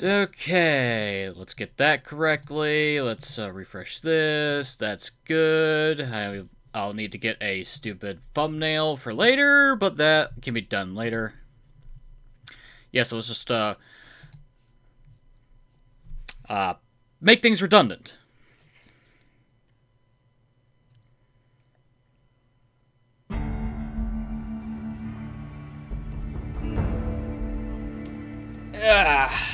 Okay, let's get that correctly. Let's refresh this. That's good. I'll need to get a stupid thumbnail for later, but that can be done later. Yeah, so let's just make things redundant. Ah.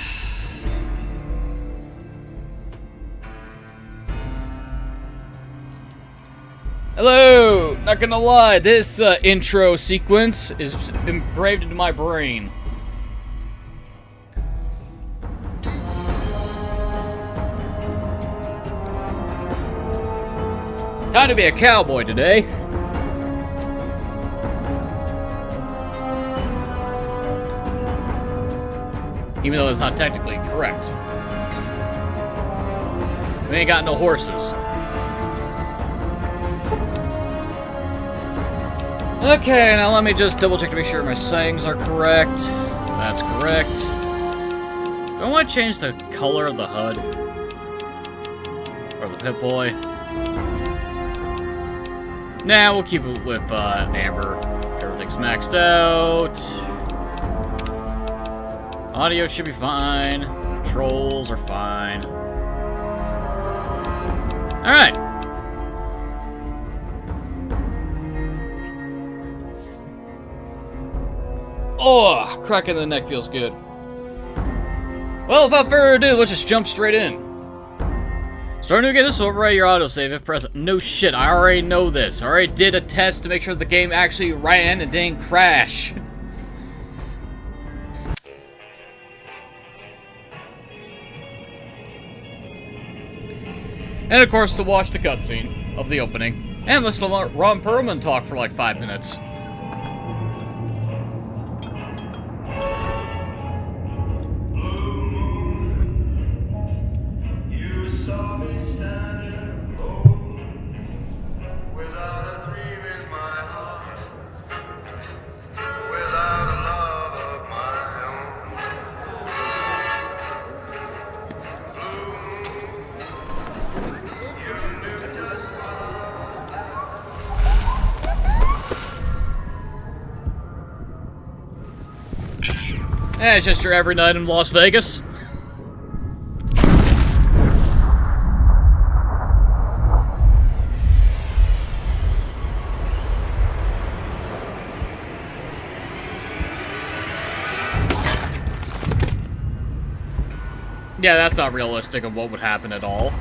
Hello! Not gonna lie, this intro sequence is engraved into my brain. Time to be a cowboy today. Even though it's not technically correct. We ain't got no horses. Okay, now let me just double check to make sure my settings are correct. That's correct. Do I want to change the color of the HUD? Or the Pip-Boy? Nah, we'll keep it with Amber. Everything's maxed out. Audio should be fine. Controls are fine. Alright. Oh, crack in the neck feels good. Well, without further ado, let's just jump straight in. Starting to get this overwrite your autosave if present. No shit, I already know this. I already did a test to make sure the game actually ran and didn't crash. And of course, to watch the cutscene of the opening. And listen to Ron Perlman talk for like 5 minutes. It's just your every night in Las Vegas. Yeah, that's not realistic of what would happen at all.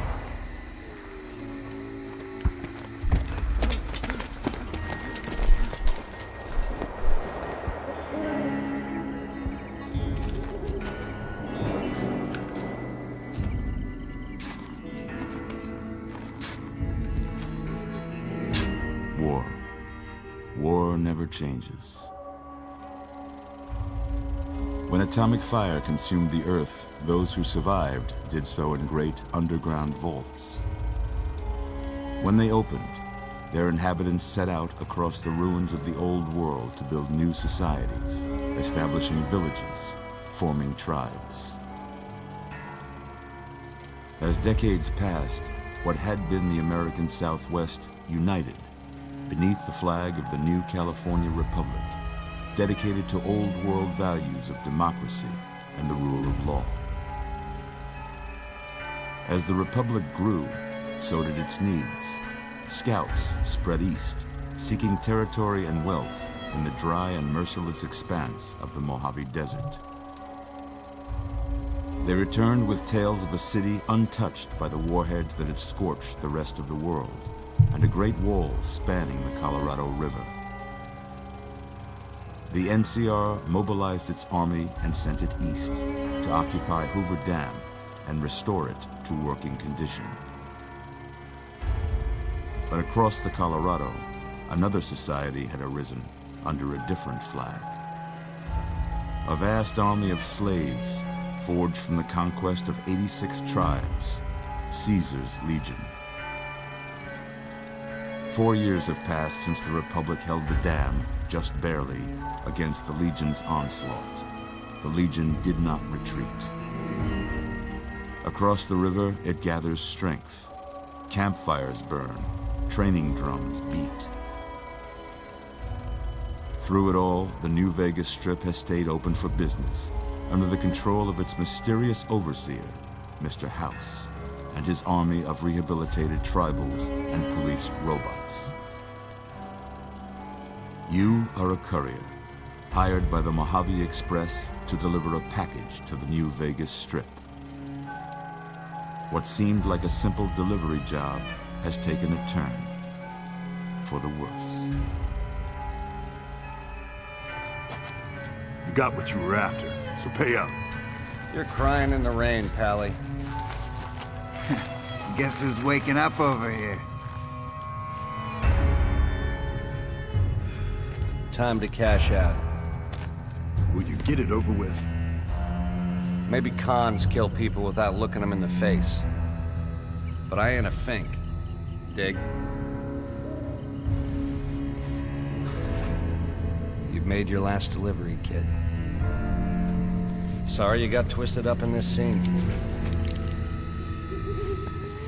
War never changes. When atomic fire consumed the Earth, those who survived did so in great underground vaults. When they opened, their inhabitants set out across the ruins of the old world to build new societies, establishing villages, forming tribes. As decades passed, what had been the American Southwest united beneath the flag of the new California Republic, dedicated to old world values of democracy and the rule of law. As the Republic grew, so did its needs. Scouts spread east, seeking territory and wealth in the dry and merciless expanse of the Mojave Desert. They returned with tales of a city untouched by the warheads that had scorched the rest of the world, and a great wall spanning the Colorado River. The NCR mobilized its army and sent it east to occupy Hoover Dam and restore it to working condition. But across the Colorado, another society had arisen under a different flag. A vast army of slaves forged from the conquest of 86 tribes, Caesar's Legion. 4 years have passed since the Republic held the dam, just barely, against the Legion's onslaught. The Legion did not retreat. Across the river, it gathers strength. Campfires burn, training drums beat. Through it all, the New Vegas Strip has stayed open for business, under the control of its mysterious overseer, Mr. House, and his army of rehabilitated tribals and police robots. You are a courier, hired by the Mojave Express to deliver a package to the New Vegas Strip. What seemed like a simple delivery job has taken a turn for the worse. You got what you were after, so pay up. You're crying in the rain, Pally. Guess who's waking up over here? Time to cash out. Will you get it over with? Maybe cons kill people without looking them in the face. But I ain't a fink. Dig? You've made your last delivery, kid. Sorry you got twisted up in this scene.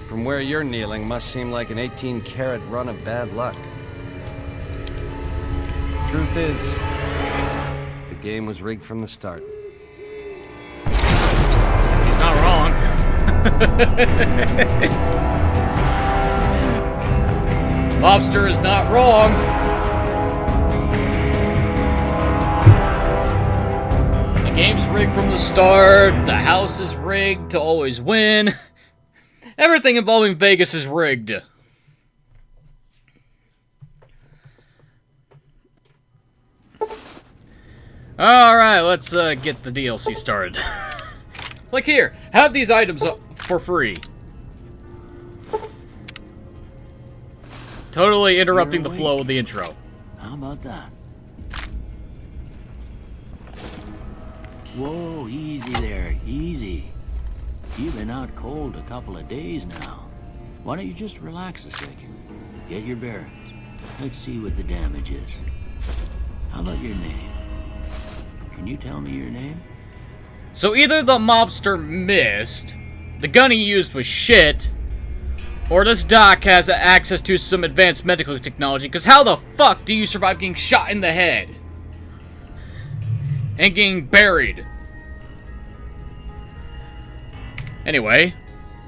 From where you're kneeling must seem like an 18-carat run of bad luck. Truth is, the game was rigged from the start. He's not wrong. Mobster is not wrong. The game's rigged from the start. The house is rigged to always win. Everything involving Vegas is rigged. Alright, let's get the DLC started. Like here, have these items up for free. Totally interrupting the flow of the intro. How about that? Whoa, easy there, easy. You've been out cold a couple of days now. Why don't you just relax a second? Get your bearings. Let's see what the damage is. How about your name? Can you tell me your name? So either the mobster missed, the gun he used was shit, or this doc has access to some advanced medical technology, because how the fuck do you survive getting shot in the head? And getting buried? Anyway,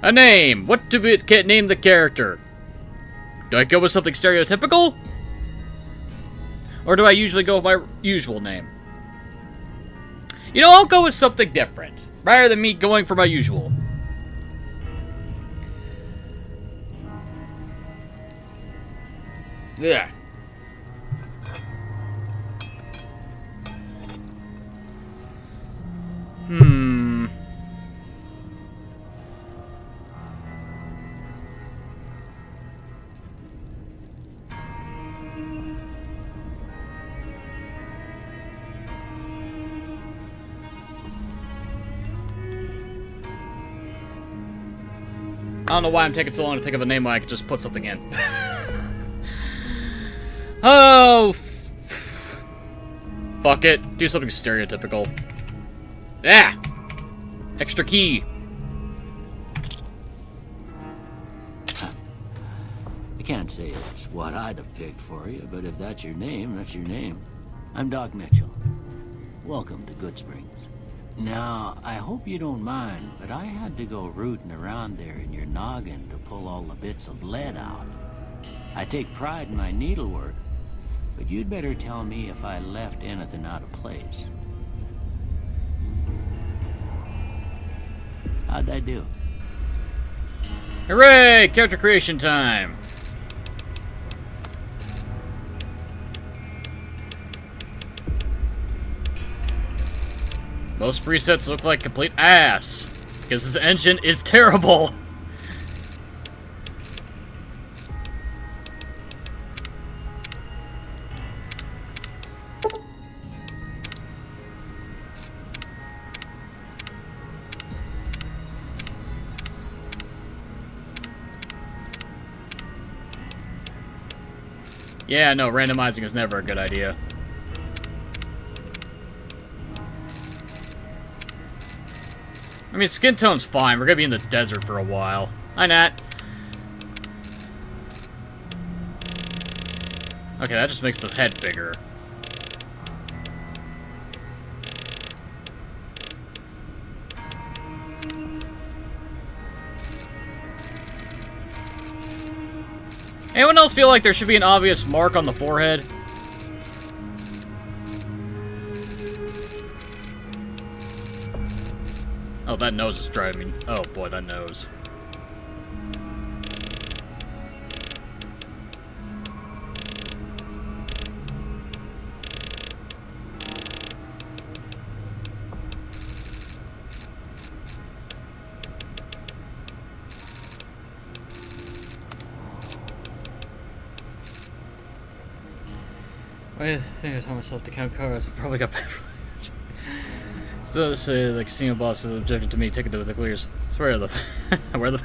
a name. What do we name the character? Do I go with something stereotypical? Or do I usually go with my usual name? You know, I'll go with something different, rather than me going for my usual. Yeah. I don't know why I'm taking so long to think of a name when I could just put something in. Oh, fuck it. Do something stereotypical. Yeah. Extra key. I can't say it's what I'd have picked for you, but if that's your name, that's your name. I'm Doc Mitchell. Welcome to Goodsprings. Now, I hope you don't mind, but I had to go rooting around there in your noggin to pull all the bits of lead out. I take pride in my needlework, but you'd better tell me if I left anything out of place. How'd I do? Hooray! Character creation time. Most presets look like complete ass, because this engine is terrible. Yeah, no, randomizing is never a good idea. . 'Cause I mean, skin tone's fine. We're gonna be in the desert for a while. Hi, Nat. Okay, that just makes the head bigger. Anyone else feel like there should be an obvious mark on the forehead? Oh, that nose is driving me. Oh boy, that nose. I think I told myself to count cars. Probably got bad religion. Still to say the casino boss is objected to me. Take it to the clears. Swear the where the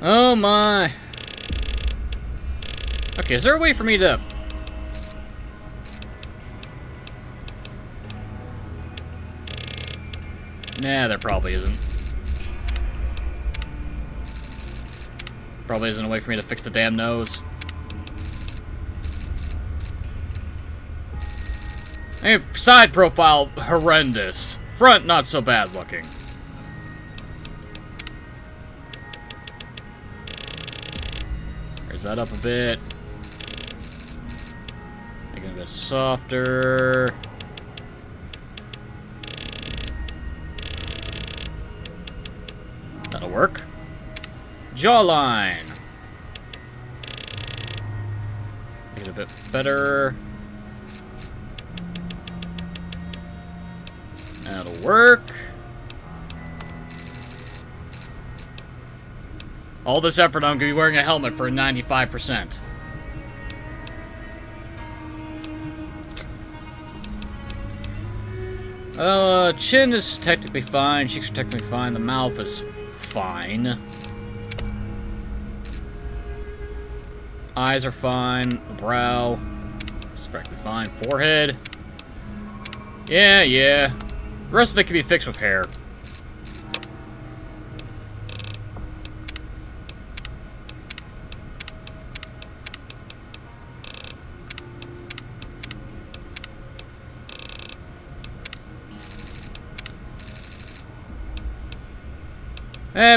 oh my. Okay, is there a way for me to nah, there probably isn't. Probably isn't a way for me to fix the damn nose. Hey, side profile, horrendous. Front, not so bad looking. Raise that up a bit. Make it a bit softer. That'll work. Jawline. Make it a bit better. That'll work. All this effort, I'm gonna be wearing a helmet for 95%. Chin is technically fine. Cheeks are technically fine. The mouth is fine. Eyes are fine. The brow is practically fine. Forehead. Yeah. The rest of it can be fixed with hair.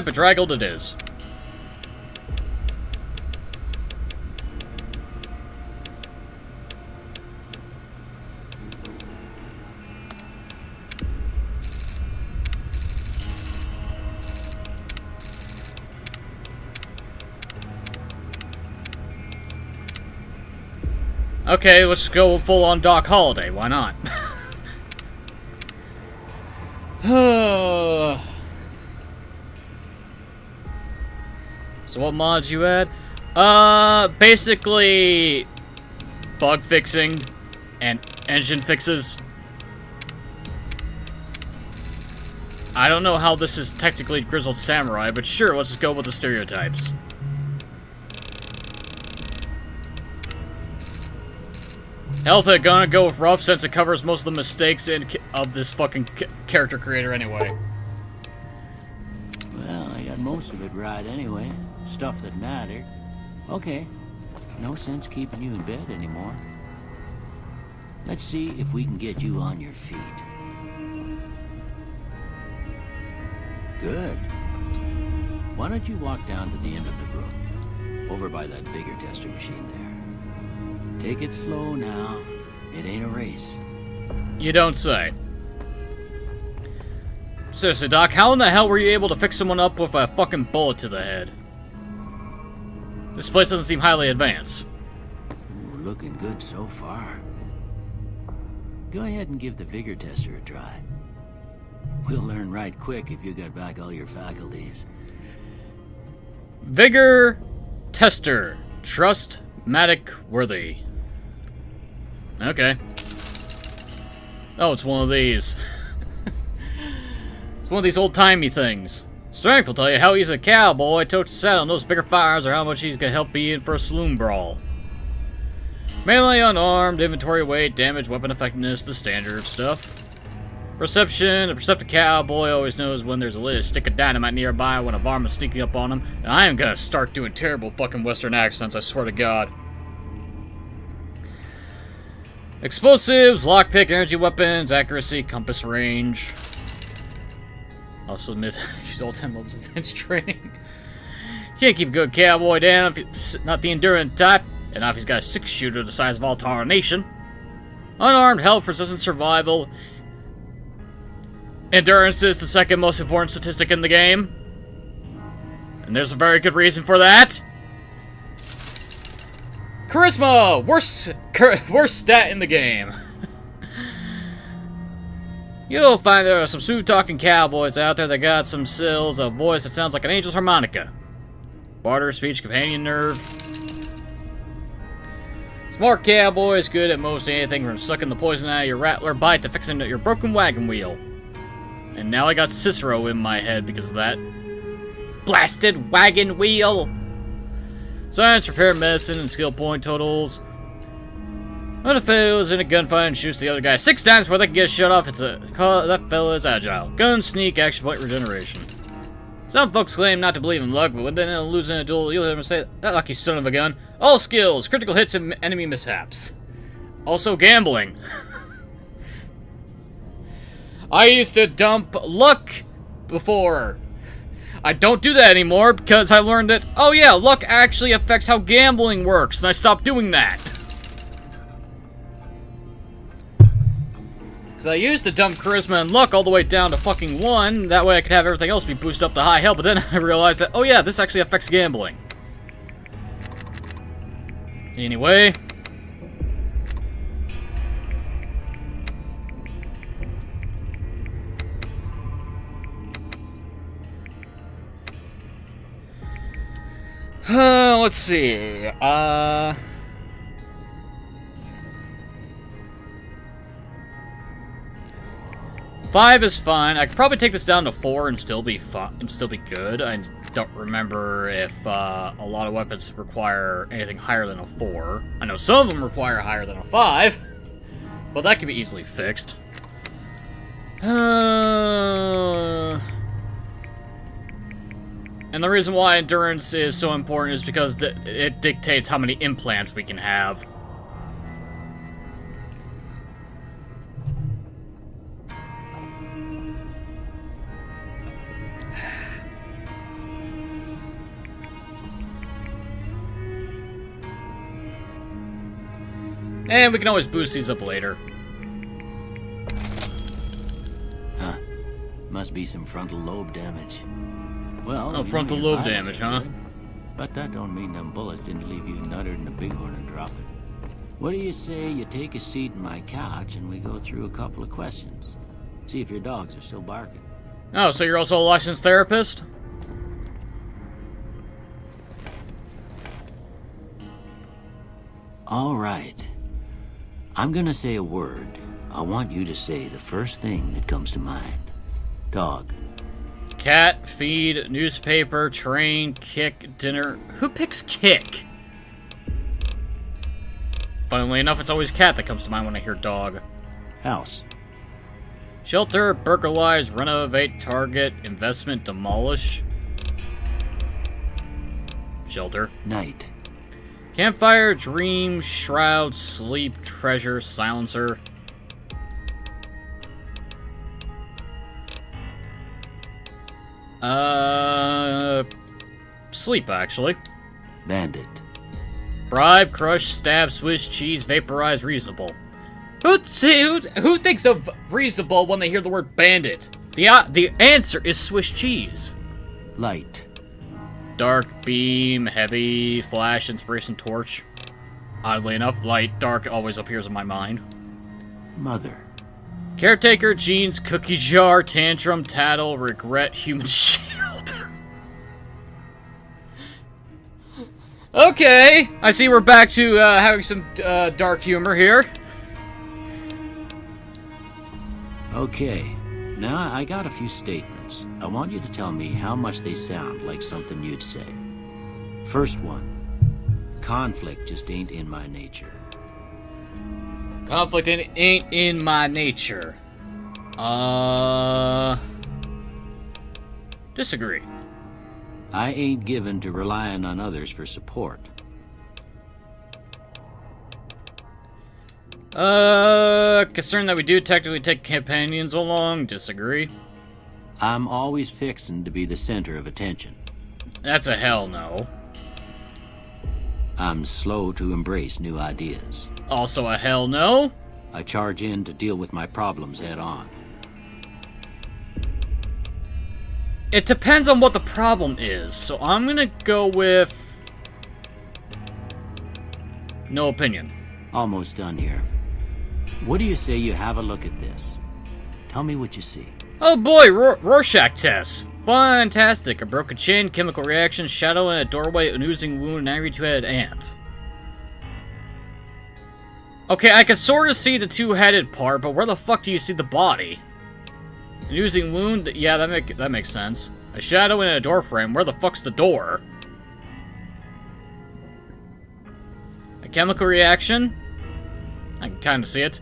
Bedraggled it is. Okay, let's go full on Doc Holliday. Why not? So what mods you add? Basically bug fixing and engine fixes. I don't know how this is technically Grizzled Samurai, but sure, let's just go with the stereotypes. Health gonna go with rough since it covers most of the mistakes of this fucking character creator anyway. Well, I got most of it right anyway. Stuff that mattered. Okay. No sense keeping you in bed anymore. Let's see if we can get you on your feet. Good. Why don't you walk down to the end of the room? Over by that vigor tester machine there. Take it slow now. It ain't a race. You don't say. Seriously, Doc, how in the hell were you able to fix someone up with a fucking bullet to the head? This place doesn't seem highly advanced. Ooh, looking good so far. Go ahead and give the vigor tester a try. We'll learn right quick if you got back all your faculties. Vigor tester. Trust-matic worthy. Okay. Oh, it's one of these. It's one of these old-timey things. Strength will tell you how he's a cowboy, totes the saddle, knows bigger fires, or how much he's gonna help be in for a saloon brawl. Melee, unarmed, inventory weight, damage, weapon effectiveness, the standard stuff. Perception, a perceptive cowboy always knows when there's a lit stick of dynamite nearby when a varmint's sneaking up on him. And I am gonna start doing terrible fucking Western accents, I swear to God. Explosives, lockpick, energy weapons, accuracy, compass range. Also admit, use all 10 levels of intense training. Can't keep a good cowboy down if he's not the endurance type, and not if he's got a 6-shooter the size of all Tarnation. Unarmed, health, resistance, survival. Endurance is the second most important statistic in the game. And there's a very good reason for that. Charisma! Worst stat in the game. You'll find there are some smooth-talking cowboys out there that got some sills, a voice that sounds like an angel's harmonica. Barter, speech, companion nerve. Smart cowboy is good at most anything from sucking the poison out of your rattler bite to fixing your broken wagon wheel. And now I got Cicero in my head because of that. Blasted wagon wheel! Science, repair, medicine, and skill point totals. When a fellow is in a gunfight and shoots the other guy 6 times before they can get shut off, that fellow is agile. Gun, sneak, action point, regeneration. Some folks claim not to believe in luck, but when they lose in a duel, you'll hear them say, "That lucky son of a gun." All skills, critical hits, and enemy mishaps. Also gambling. I used to dump luck before. I don't do that anymore because I learned that, oh yeah, luck actually affects how gambling works, and I stopped doing that. Because I used to dump charisma and luck all the way down to fucking 1, that way I could have everything else be boosted up to high hell, but then I realized that, oh yeah, this actually affects gambling. Anyway. Let's see. 5 is fine. I could probably take this down to 4 and still be fun and still be good. I don't remember if a lot of weapons require anything higher than a 4. I know some of them require higher than a 5, but that can be easily fixed. And the reason why endurance is so important is because it dictates how many implants we can have. And we can always boost these up later. Huh. Must be some frontal lobe damage. Well, oh, frontal lobe damage, huh? But that don't mean them bullets didn't leave you nuttered in the bighorn and drop it. What do you say you take a seat in my couch and we go through a couple of questions? See if your dogs are still barking. Oh, so you're also a licensed therapist? All right. I'm gonna say a word. I want you to say the first thing that comes to mind. Dog. Cat, feed, newspaper, train, kick, dinner. Who picks kick? Funnily enough, it's always cat that comes to mind when I hear dog. House. Shelter, burglarize, renovate, target, investment, demolish. Shelter. Night. Campfire, dream, shroud, sleep, treasure, silencer. Sleep, actually. Bandit. Bribe, crush, stab, Swiss cheese, vaporize, reasonable. Who thinks of reasonable when they hear the word bandit? The answer is Swiss cheese. Light. Dark, beam, heavy, flash, inspiration, torch. Oddly enough, light, dark always appears in my mind. Mother. Caretaker, jeans, cookie jar, tantrum, tattle, regret, human shield. Okay, I see we're back to having some dark humor here. Okay, now I got a few statements. I want you to tell me how much they sound like something you'd say. First one. Conflict just ain't in my nature. Conflict ain't in my nature. Disagree. I ain't given to relying on others for support. Concerned that we do technically take companions along. Disagree. I'm always fixin' to be the center of attention. That's a hell no. I'm slow to embrace new ideas. Also a hell no. I charge in to deal with my problems head on. It depends on what the problem is, so I'm gonna go with... no opinion. Almost done here. What do you say you have a look at this? Tell me what you see. Oh boy, Rorschach test. Fantastic. A broken chain, chemical reaction, shadow in a doorway, an oozing wound, an angry two-headed ant. Okay, I can sort of see the two-headed part, but where the fuck do you see the body? An oozing wound? Yeah, that makes sense. A shadow in a door frame. Where the fuck's the door? A chemical reaction? I can kind of see it.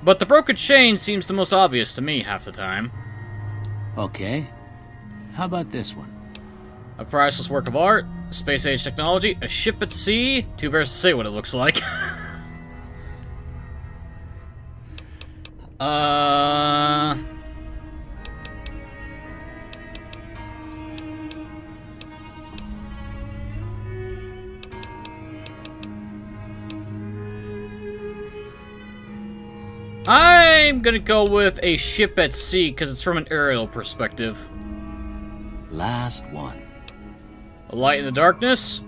But the broken chain seems the most obvious to me half the time. Okay. How about this one? A priceless work of art, space-age technology, a ship at sea. Too bears to say what it looks like. I'm gonna go with a ship at sea because it's from an aerial perspective. Last one. A light in the darkness?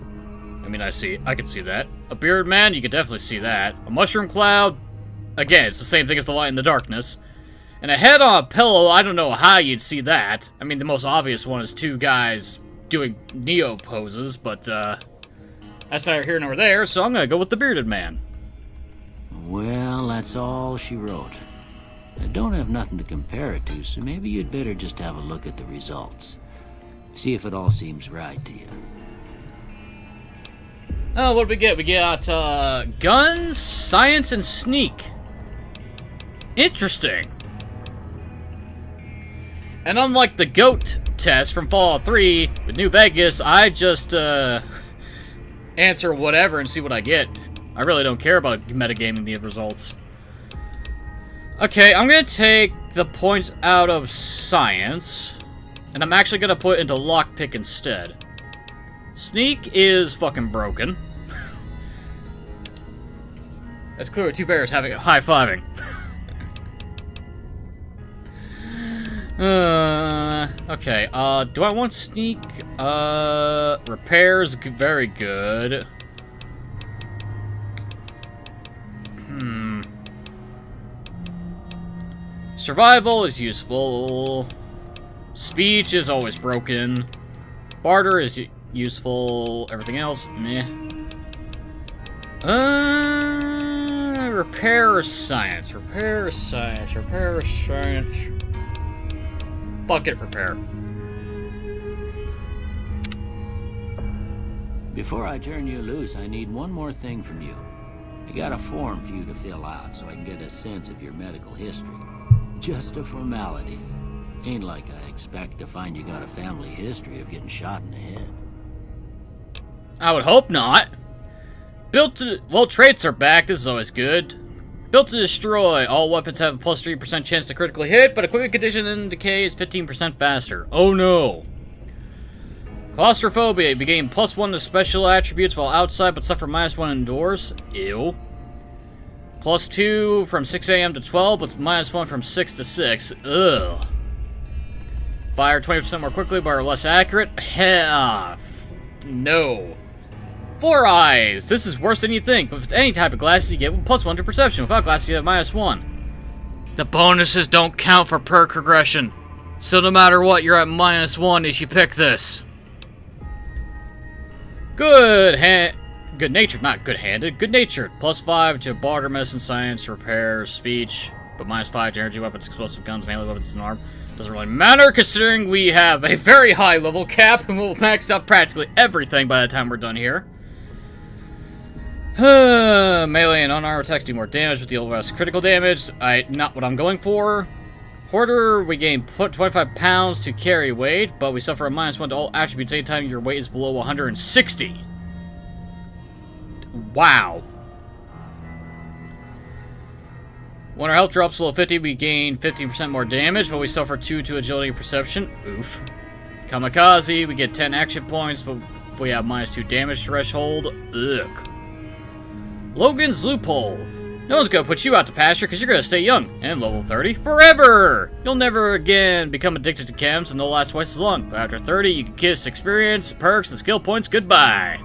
I mean, I can see that. A bearded man? You can definitely see that. A mushroom cloud? Again, it's the same thing as the light in the darkness. And a head on a pillow, I don't know how you'd see that. I mean, the most obvious one is two guys doing Neo poses, but, that's neither here nor there, so I'm gonna go with the bearded man. Well, that's all she wrote. I don't have nothing to compare it to, so maybe you'd better just have a look at the results. See if it all seems right to you. Oh, what do we get? We got, guns, science, and sneak. Interesting. And unlike the GOAT test from Fallout 3 with New Vegas, I just, answer whatever and see what I get. I really don't care about metagaming the results. Okay, I'm gonna take the points out of science, and I'm actually gonna put it into lockpick instead. Sneak is fucking broken. That's clear with two bears having a high-fiving. Okay, do I want sneak? Repairs, very good. Survival is useful. Speech is always broken. Barter is useful. Everything else, meh. Repair or science? Repair or science? Repair or science? Fuck it, repair. Before I turn you loose, I need one more thing from you. I got a form for you to fill out so I can get a sense of your medical history. Just a formality. Ain't like I expect to find you got a family history of getting shot in the head. I would hope not. Built to... well, traits are back. This is always good. Built to destroy. All weapons have a plus 3% chance to critically hit, but equipment condition and decay is 15% faster. Oh no. Claustrophobia. You gain plus 1 to special attributes while outside, but suffer minus 1 indoors. Ew. Plus 2 from 6 a.m. to 12, but minus 1 from 6 to 6. Ugh. Fire 20% more quickly, but are less accurate. No. 4 eyes. This is worse than you think. With any type of glasses, you get plus 1 to perception. Without glasses, you have minus 1. The bonuses don't count for perk regression. So no matter what, you're at minus 1 if you pick this. Good-natured, not good-handed. Good-natured. Plus 5 to barter, medicine, science, repair, speech. But minus 5 to energy weapons, explosive guns, melee weapons, and arm. Doesn't really matter, considering we have a very high level cap and we'll max out practically everything by the time we're done here. Melee and unarmed attacks do more damage with deal less critical damage. Not what I'm going for. Hoarder, we gain 25 pounds to carry weight, but we suffer a -1 to all attributes anytime your weight is below 160. Wow. When our health drops below 50, we gain 15% more damage, but we suffer 2 to agility and perception. Oof. Kamikaze, we get 10 action points, but we have -2 damage threshold. Ugh. Logan's Loophole. No one's gonna put you out to pasture because you're gonna stay young and level 30 forever! You'll never again become addicted to chems and they'll last twice as long. But after 30, you can kiss experience, perks, and skill points goodbye.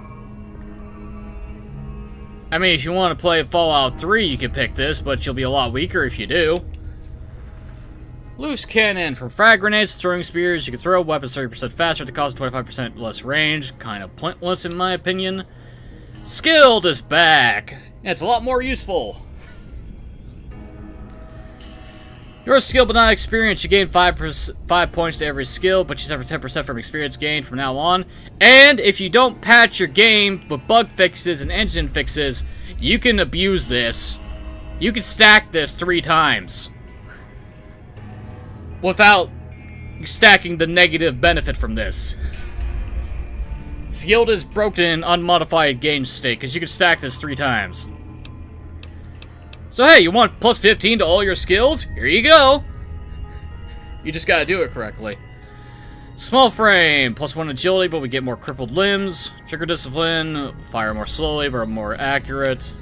I mean, if you want to play Fallout 3, you can pick this, but you'll be a lot weaker if you do. Loose Cannon. From frag grenades to throwing spears, you can throw weapons 30% faster at the cost of 25% less range. Kind of pointless in my opinion. Skilled is back. It's a lot more useful. Your skill but not experience. You gain 5 points to every skill, but you suffer 10% from experience gain from now on. And if you don't patch your game with bug fixes and engine fixes, you can abuse this. You can stack this 3 times. Without stacking the negative benefit from this. Skilled is broken in unmodified game state, because you can stack this 3 times. So hey, you want plus 15 to all your skills? Here you go! You just gotta do it correctly. Small frame, plus 1 agility, but we get more crippled limbs. Trigger discipline, fire more slowly, but more accurate.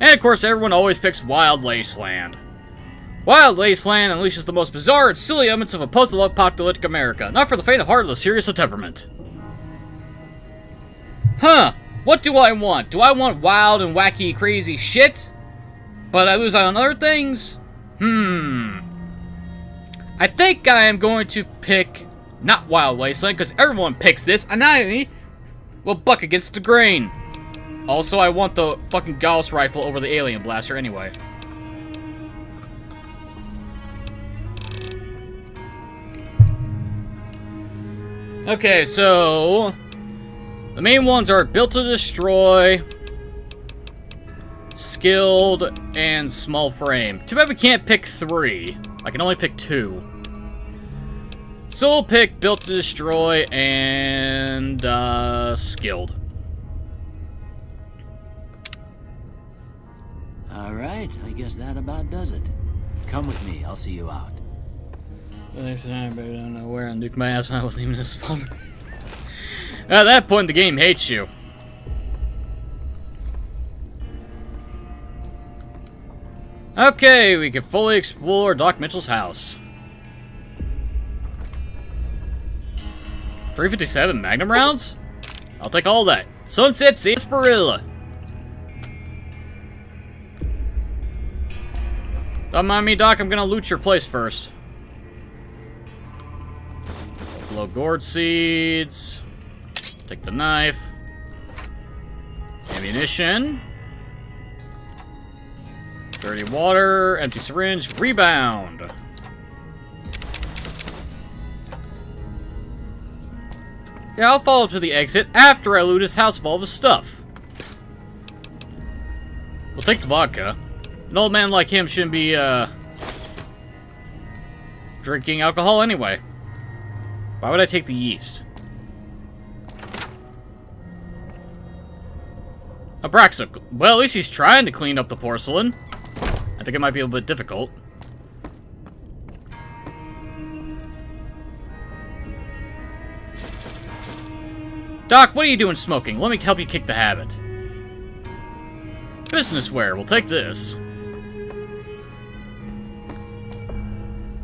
And of course, everyone always picks Wild Wasteland. Wild Wasteland unleashes the most bizarre and silly elements of a post-apocalyptic America. Not for the faint of heart or the serious of temperament. Huh, what do I want? Do I want wild and wacky crazy shit? But I lose out on other things? I think I am going to pick not Wild Wasteland, because everyone picks this, and I will buck against the grain. Also, I want the fucking Gauss rifle over the alien blaster anyway. Okay, so the main ones are Built to Destroy, Skilled, and Small Frame. Too bad we can't pick 3. I can only pick 2. So we'll pick Built to Destroy and Skilled. Alright, I guess that about does it. Come with me, I'll see you out. Thanks, I don't know where I nuked my ass when I wasn't even in a spawn. At that point, the game hates you. Okay, we can fully explore Doc Mitchell's house. 357 Magnum rounds? I'll take all that. Sunset Sarsaparilla. Don't mind me, Doc, I'm gonna loot your place first. Buffalo gourd seeds. Take the knife. Ammunition. Dirty water. Empty syringe. Rebound. Yeah, I'll follow up to the exit after I loot his house of all of his stuff. We'll take the vodka. An old man like him shouldn't be, drinking alcohol anyway. Why would I take the yeast? Abraxo. Well, at least he's trying to clean up the porcelain. I think it might be a little bit difficult. Doc, what are you doing smoking? Let me help you kick the habit. Business wear. We'll take this.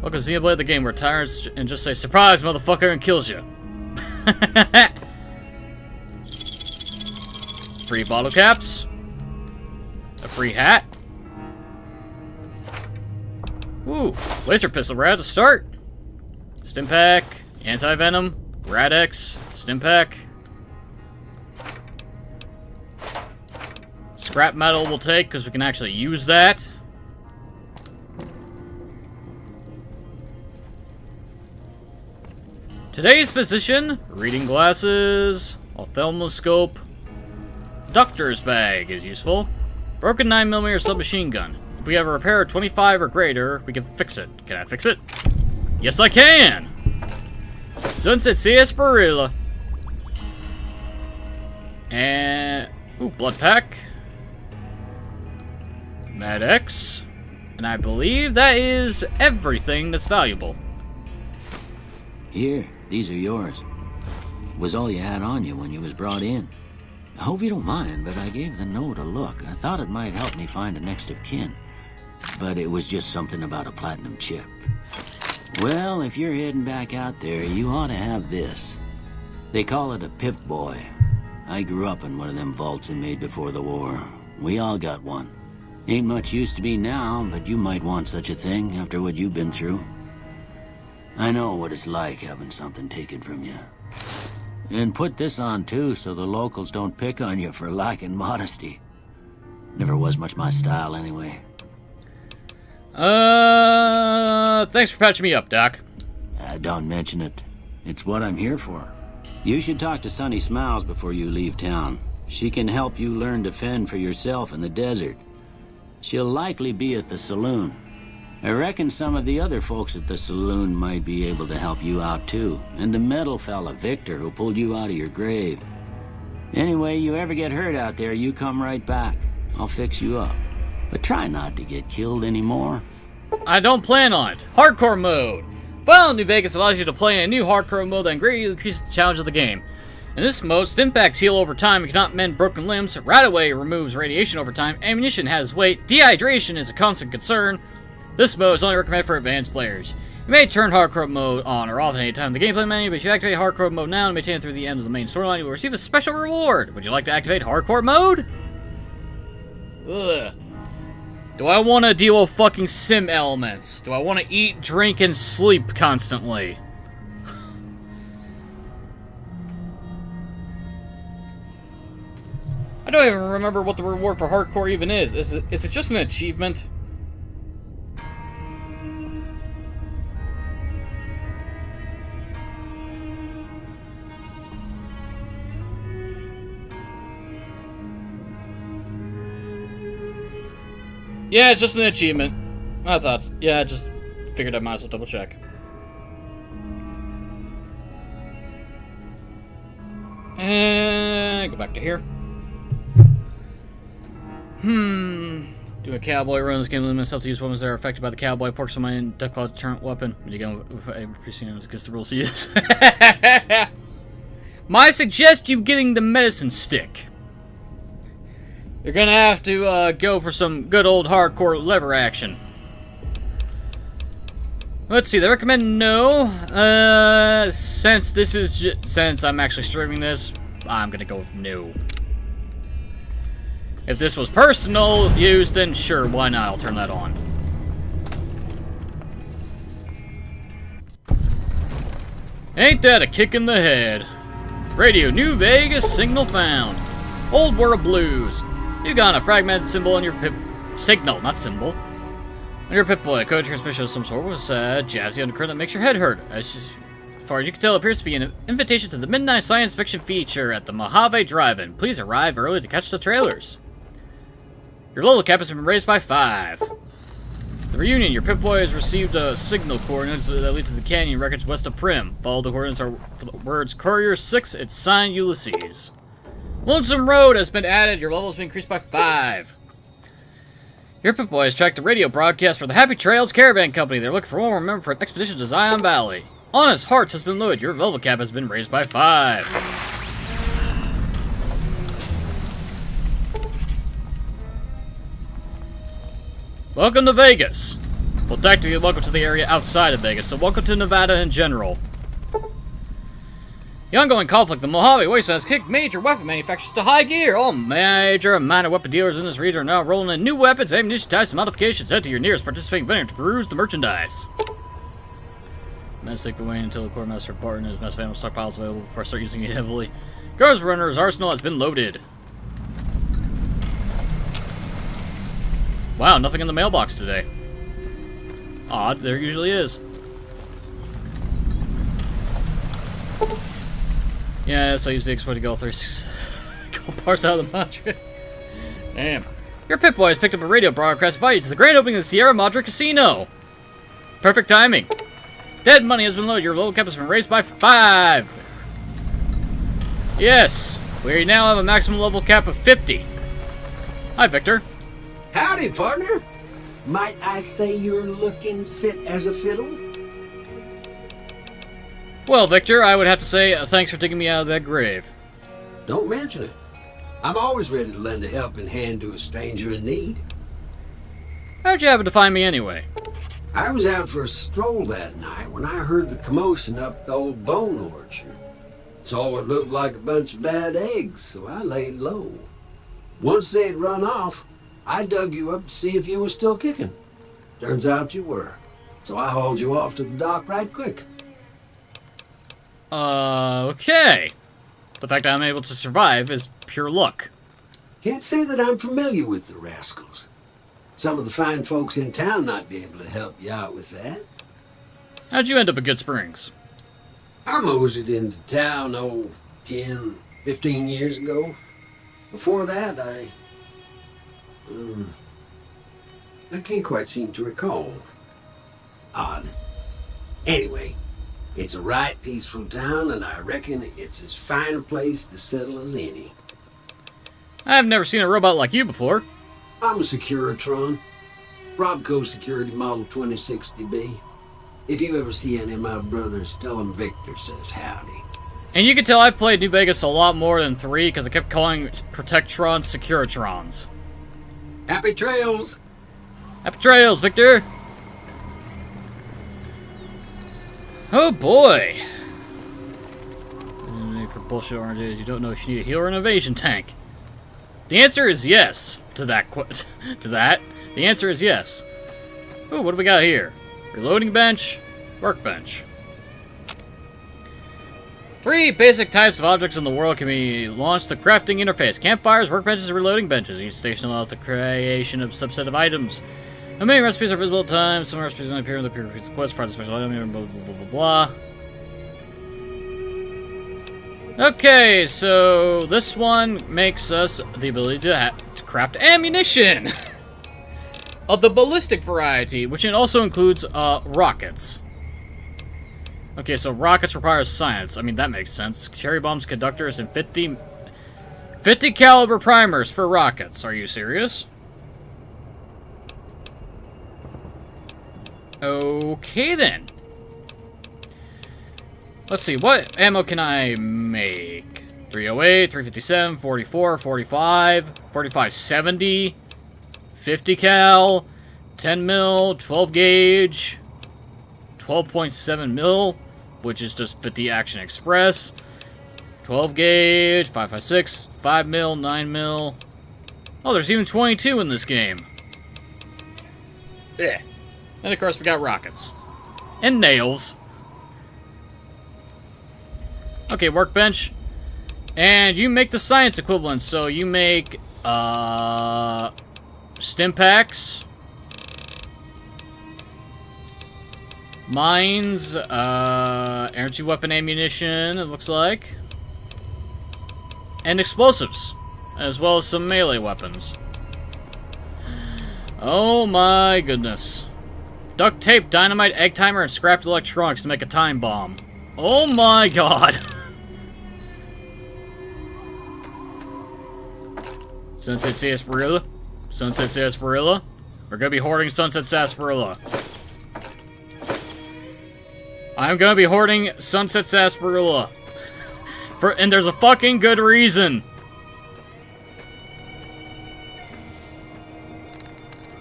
Welcome to Xenoblade, the game where tyrants and just say, "Surprise, motherfucker," and kills you. Free bottle caps. A free hat. Ooh, laser pistol right at the start. Stimpack, anti-venom, Radex, Stimpack. Scrap metal we'll take because we can actually use that. Today's physician, reading glasses, ophthalmoscope, Doctor's Bag is useful. Broken 9mm submachine gun. If we have a repair 25 or greater, we can fix it. Can I fix it? Yes, I can! Sunset Sarsaparilla. And... ooh, blood pack. Med-X. And I believe that is everything that's valuable. Here, these are yours. Was all you had on you when you was brought in. I hope you don't mind, but I gave the note a look. I thought it might help me find a next of kin. But it was just something about a platinum chip. Well, if you're heading back out there, you ought to have this. They call it a Pip-Boy. I grew up in one of them vaults they made before the war. We all got one. Ain't much use to me now, but you might want such a thing after what you've been through. I know what it's like having something taken from you. And put this on too, so the locals don't pick on you for lacking modesty. Never was much my style anyway. Thanks for patching me up, Doc. Don't mention it. It's what I'm here for. You should talk to Sunny Smiles before you leave town. She can help you learn to fend for yourself in the desert. She'll likely be at the saloon. I reckon some of the other folks at the saloon might be able to help you out too. And the metal fella, Victor, who pulled you out of your grave. Anyway, you ever get hurt out there, you come right back. I'll fix you up. But try not to get killed anymore. I don't plan on it. Hardcore mode. Well, New Vegas allows you to play in a new hardcore mode that greatly increases the challenge of the game. In this mode, stimpaks heal over time and cannot mend broken limbs. Radaway removes radiation over time. Ammunition has weight. Dehydration is a constant concern. This mode is only recommended for advanced players. You may turn hardcore mode on or off at any time in the gameplay menu, but if you activate hardcore mode now and maintain it through the end of the main storyline, you will receive a special reward. Would you like to activate hardcore mode? Ugh. Do I want to deal with fucking sim elements? Do I want to eat, drink, and sleep constantly? I don't even remember what the reward for hardcore even is. Is it just an achievement? Yeah, it's just an achievement. My thoughts. Yeah, I just figured I might as well double check. And go back to here. Do a cowboy run. This game limits myself to use weapons that are affected by the cowboy porks on my deathclaw deterrent weapon. When you go with a precinct against the rules to use. I suggest you getting the medicine stick. You're gonna have to go for some good old hardcore lever action. Let's see, they recommend no. Since I'm actually streaming this, I'm gonna go with no. If this was personal use, then sure, why not? I'll turn that on. Ain't that a kick in the head? Radio New Vegas signal found. Old World Blues. You got a fragmented symbol on your pip... signal, not symbol. On your Pip-Boy, code transmission of some sort was jazzy undercurrent that makes your head hurt. As far as you can tell, it appears to be an invitation to the midnight science fiction feature at the Mojave Drive-In. Please arrive early to catch the trailers. Your level cap has been raised by 5. The reunion, your Pip-Boy has received signal coordinates that lead to the canyon wreckage west of Prim. Follow the coordinates are for the words Courier 6, it's signed Ulysses. Lonesome Road has been added. Your level has been increased by 5. Your Pip-Boy has tracked the radio broadcast for the Happy Trails Caravan Company. They're looking for one more member for an expedition to Zion Valley. Honest Hearts has been lowered. Your level cap has been raised by 5. Welcome to Vegas. Well, technically, welcome to the area outside of Vegas, so welcome to Nevada in general. The ongoing conflict in the Mojave Wasteland has kicked major weapon manufacturers to high gear. All major and minor weapon dealers in this region are now rolling in new weapons, ammunition types, and modifications. Head to your nearest participating vendor to peruse the merchandise. Domestic Wayne until the quartermaster Barton and his mass family stockpiles available before I start using it heavily. Guards Runner's arsenal has been loaded. Wow, nothing in the mailbox today. Odd, there usually is. Yeah, so I use the exploit to go through parts out of the Madre. Damn. Your Pip-Boy has picked up a radio broadcast inviting you to the grand opening of the Sierra Madre Casino. Perfect timing. Dead money has been loaded. Your local cap has been raised by 5. Yes. We now have a maximum level cap of 50. Hi, Victor. Howdy, partner. Might I say you're looking fit as a fiddle? Well, Victor, I would have to say thanks for taking me out of that grave. Don't mention it. I'm always ready to lend a helping hand to a stranger in need. How'd you happen to find me anyway? I was out for a stroll that night when I heard the commotion up the old bone orchard. Saw what looked like a bunch of bad eggs, so I laid low. Once they had run off, I dug you up to see if you were still kicking. Turns out you were, so I hauled you off to the dock right quick. Okay. The fact that I'm able to survive is pure luck. Can't say that I'm familiar with the rascals. Some of the fine folks in town might be able to help you out with that. How'd you end up at Good Springs? I moseyed into town, 10, 15 years ago. Before that, I can't quite seem to recall. Odd. Anyway, it's a right peaceful town, and I reckon it's as fine a place to settle as any. I've never seen a robot like you before. I'm a Securitron. Robco Security Model 2060B. If you ever see any of my brothers, tell them Victor says howdy. And you can tell I've played New Vegas a lot more than 3 because I kept calling Protectrons Securitrons. Happy trails! Happy trails, Victor! Oh boy! For bullshit oranges, you don't know if you need a heal or an evasion tank. The answer is yes to that. The answer is yes. Ooh, what do we got here? Reloading bench, workbench. 3 basic types of objects in the world can be launched the crafting interface. Campfires, workbenches, and reloading benches. Each station allows the creation of a subset of items. Now, many recipes are visible at times. Some recipes only appear in the previous quest. Find a special item, blah, blah, blah, blah, blah. Okay, so this one makes us the ability to craft ammunition of the ballistic variety, which also includes rockets. Okay, so rockets require science. I mean, that makes sense. Cherry bombs, conductors, and 50 caliber primers for rockets. Are you serious? Okay, then. Let's see, what ammo can I make? 308, 357, 44, 45, 4570, 50 cal, 10 mil, 12 gauge, 12.7 mil, which is just 50 Action Express, 12 gauge, 5.56, 5 mil, 9 mil. Oh, there's even 22 in this game. Yeah. And of course we got rockets. And nails. Okay, workbench. And you make the science equivalent, so you make stim packs, mines, energy weapon ammunition, it looks like, and explosives, as well as some melee weapons. Oh my goodness. Duct tape, dynamite, egg timer, and scrapped electronics to make a time bomb. Oh my god. Sunset Sarsaparilla. Sunset Sarsaparilla. We're gonna be hoarding Sunset Sarsaparilla. I'm gonna be hoarding Sunset Sarsaparilla. And there's a fucking good reason.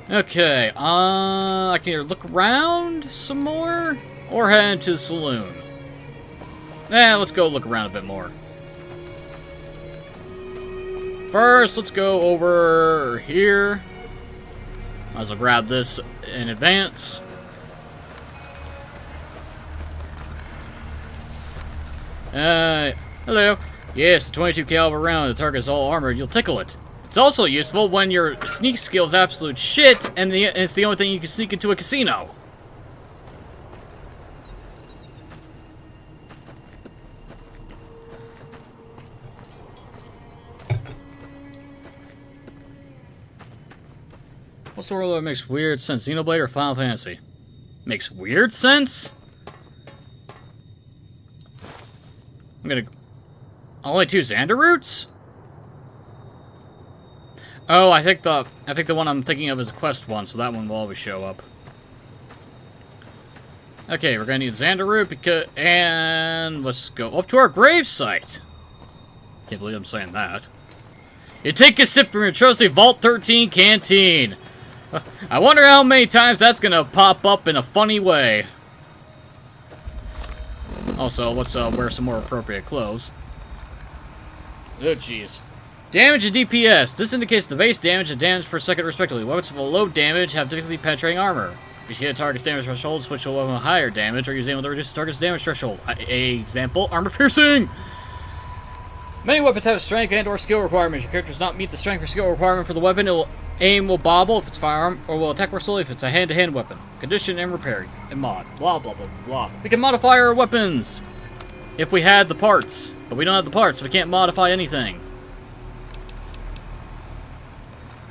Okay, I can either look around some more, or head into the saloon. Let's go look around a bit more. First, let's go over here. Might as well grab this in advance. Hello. Yes, the 22 caliber round. The target is all armored. You'll tickle it. It's also useful when your sneak skill is absolute shit, and it's the only thing you can sneak into a casino. What's the world that makes weird sense? Xenoblade or Final Fantasy? Makes weird sense? I'm gonna... Only 2 Xander routes? Oh, I think the one I'm thinking of is a quest one, so that one will always show up. Okay, we're gonna need Xander route because... And let's go up to our gravesite. Can't believe I'm saying that. You take a sip from your trusty Vault 13 canteen. I wonder how many times that's gonna pop up in a funny way. Also, let's wear some more appropriate clothes. Oh, jeez. Damage and DPS. This indicates the base damage and damage per second, respectively. Weapons with low damage have difficulty penetrating armor. If you hit a target's damage threshold, switch to a weapon with higher damage, or use aim to reduce the target's damage threshold. Example, armor piercing! Many weapons have strength and or skill requirements. Your character does not meet the strength or skill requirement for the weapon. Aim will bobble if it's firearm, or will attack more slowly if it's a hand-to-hand weapon. Condition and repair and mod. Blah, blah, blah, blah. We can modify our weapons if we had the parts. But we don't have the parts, so we can't modify anything.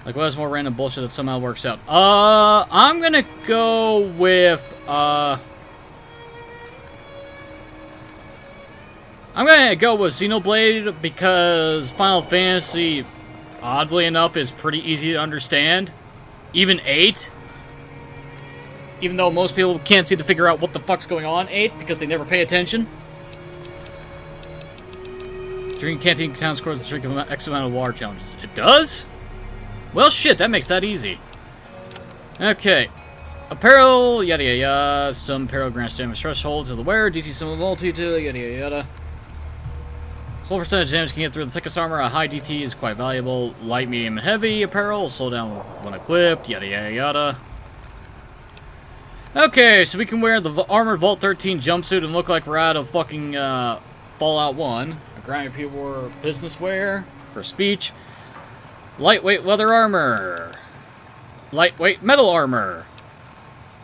Like, what is more random bullshit that somehow works out? I'm gonna go with, I'm gonna go with Xenoblade because Final Fantasy, oddly enough, is pretty easy to understand. Even 8. Even though most people can't seem to figure out what the fuck's going on, 8, because they never pay attention. Drinking canteen town scores the drink of X amount of water challenges. It does? Well, shit, that makes that easy. Okay. Apparel, yada yada yada. Some apparel grants damage threshold to the wearer. DT some of multitude, yada yada yada. Slow percentage damage can get through the thickest armor. A high DT is quite valuable. Light, medium, and heavy apparel will slow down when equipped. Yada yada yada. Okay, so we can wear the armored Vault 13 jumpsuit and look like we're out of fucking Fallout 1. A grimy people wore business wear for speech. Lightweight leather armor. Lightweight metal armor.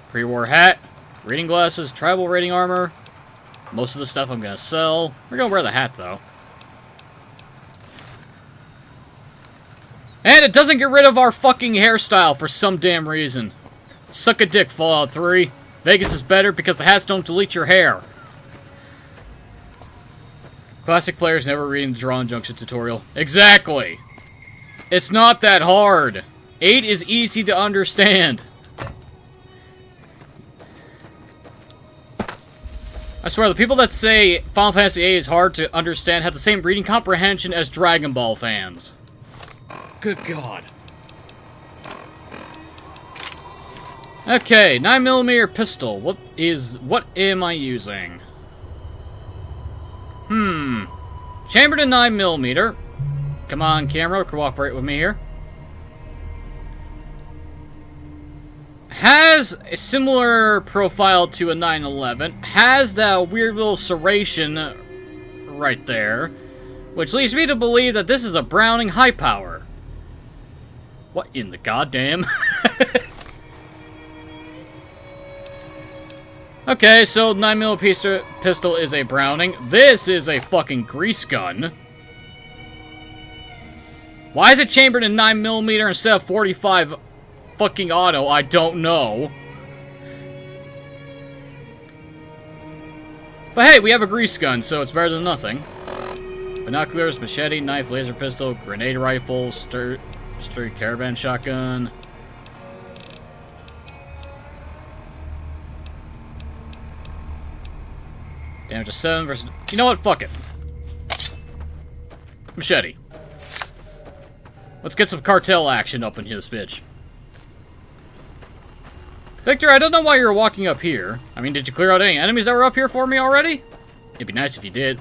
Pre-war hat. Reading glasses. Tribal rating armor. Most of the stuff I'm gonna sell. We're gonna wear the hat, though. And it doesn't get rid of our fucking hairstyle for some damn reason. Suck a dick, Fallout 3. Vegas is better because the hats don't delete your hair. Classic players never reading the Draw Injunction tutorial. Exactly! It's not that hard. 8 is easy to understand. I swear, the people that say Final Fantasy VIII is hard to understand have the same reading comprehension as Dragon Ball fans. Good God. Okay, 9mm pistol. What am I using? Chambered in 9mm. Come on, camera, cooperate with me here. Has a similar profile to a 911. Has that weird little serration right there, which leads me to believe that this is a Browning high power. What in the goddamn? Okay, so 9mm pistol is a Browning. This is a fucking grease gun. Why is it chambered in 9mm instead of 45 fucking auto? I don't know. But hey, we have a grease gun, so it's better than nothing. Binoculars, machete, knife, laser pistol, grenade rifle, sturdy caravan shotgun. Damage of 7 versus... You know what? Fuck it. Machete. Let's get some cartel action up in this bitch. Victor, I don't know why you're walking up here. I mean, did you clear out any enemies that were up here for me already? It'd be nice if you did.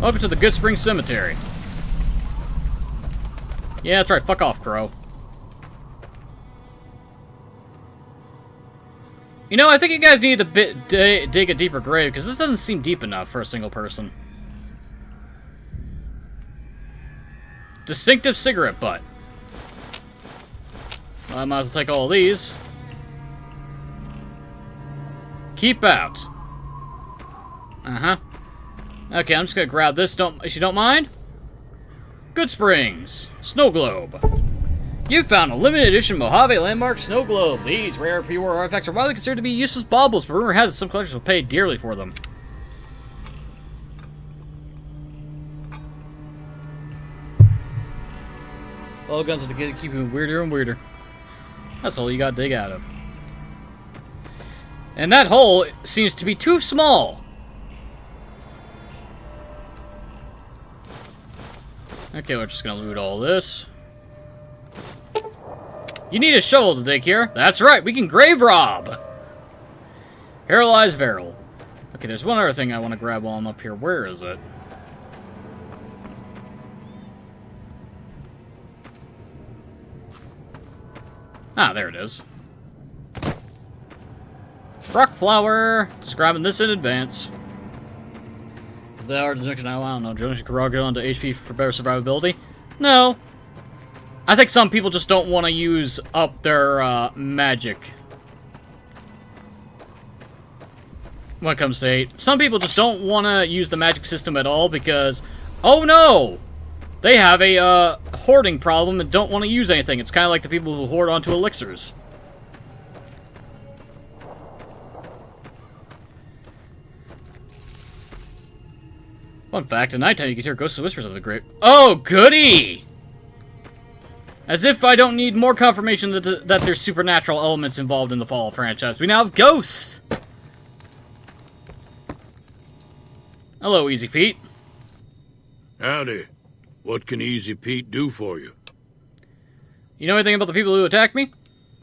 Over to the Good Spring Cemetery. Yeah, that's right. Fuck off, Crow. You know, I think you guys need to dig a deeper grave, because this doesn't seem deep enough for a single person. Distinctive cigarette butt. Well, I might as well take all of these. Keep out. Uh-huh. Okay, I'm just gonna grab this, if you don't mind. Good Springs. Snow Globe. You found a limited edition Mojave Landmark Snow Globe. These rare pre-war artifacts are widely considered to be useless baubles, but rumor has it some collectors will pay dearly for them. All guns have to keep you weirder and weirder. That's all you gotta dig out of. And that hole seems to be too small. Okay, we're just gonna loot all this. You need a shovel to dig here. That's right, we can grave rob. Paralyzed Veril. Okay, there's one other thing I want to grab while I'm up here. Where is it? Ah, there it is. Rock flower. Just grabbing this in advance. Is that hard junction? I don't know. Junction can go onto HP for better survivability? No. I think some people just don't want to use up their magic when it comes to hate. Some people just don't want to use the magic system at all because, oh no, they have a hoarding problem and don't want to use anything. It's kind of like the people who hoard onto elixirs. Fun fact, at nighttime you can hear ghosts and whispers of the grave. Oh, goody! As if I don't need more confirmation that there's supernatural elements involved in the Fall franchise. We now have ghosts! Hello, Easy Pete. Howdy. What can Easy Pete do for you? You know anything about the people who attacked me?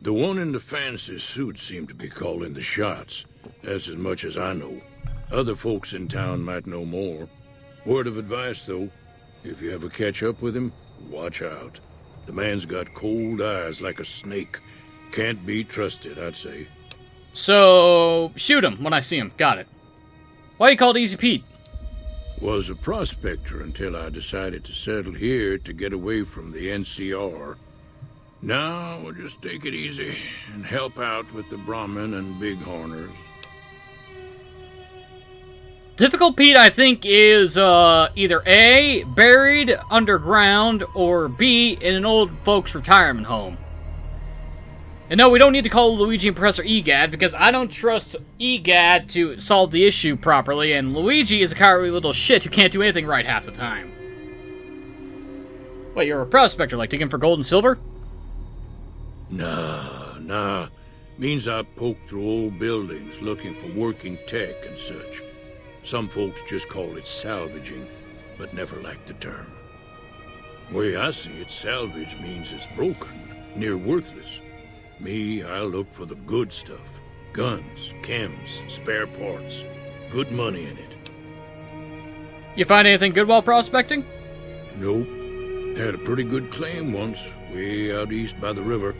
The one in the fancy suit seemed to be calling the shots. That's as much as I know. Other folks in town might know more. Word of advice, though. If you ever catch up with him, watch out. The man's got cold eyes like a snake. Can't be trusted, I'd say. So, shoot him when I see him. Got it. Why are you called Easy Pete? Was a prospector until I decided to settle here to get away from the NCR. Now, we'll just take it easy and help out with the Brahmin and Bighorners. Difficult Pete, I think, is either A, buried underground, or B, in an old folks' retirement home. And no, we don't need to call Luigi and Professor Egad, because I don't trust Egad to solve the issue properly, and Luigi is a cowardly little shit who can't do anything right half the time. Wait, you're a prospector, like digging for gold and silver? Nah. Means I poke through old buildings looking for working tech and such. Some folks just call it salvaging, but never liked the term. Way I see it, salvage means it's broken, near worthless. Me, I look for the good stuff. Guns, chems, spare parts. Good money in it. You find anything good while prospecting? Nope. Had a pretty good claim once, way out east by the river,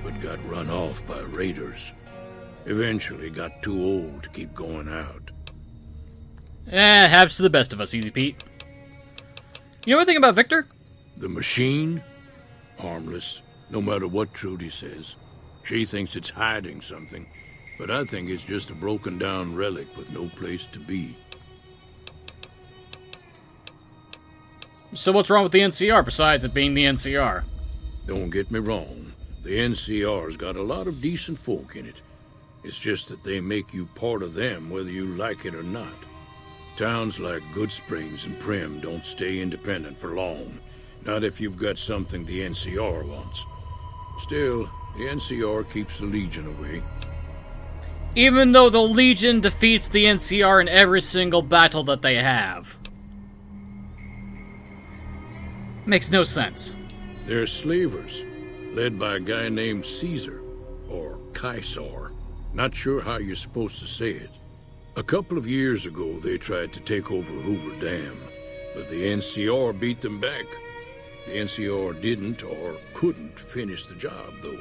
but got run off by raiders. Eventually got too old to keep going out. Happens to the best of us, Easy Pete. You know anything about Victor? The machine? Harmless, no matter what Trudy says. She thinks it's hiding something, but I think it's just a broken down relic with no place to be. So what's wrong with the NCR besides it being the NCR? Don't get me wrong, the NCR's got a lot of decent folk in it. It's just that they make you part of them whether you like it or not. Towns like Good Springs and Prim don't stay independent for long. Not if you've got something the NCR wants. Still, the NCR keeps the Legion away. Even though the Legion defeats the NCR in every single battle that they have. Makes no sense. They're slavers, led by a guy named Caesar, or Caesar. Not sure how you're supposed to say it. A couple of years ago, they tried to take over Hoover Dam, but the NCR beat them back. The NCR didn't or couldn't finish the job, though.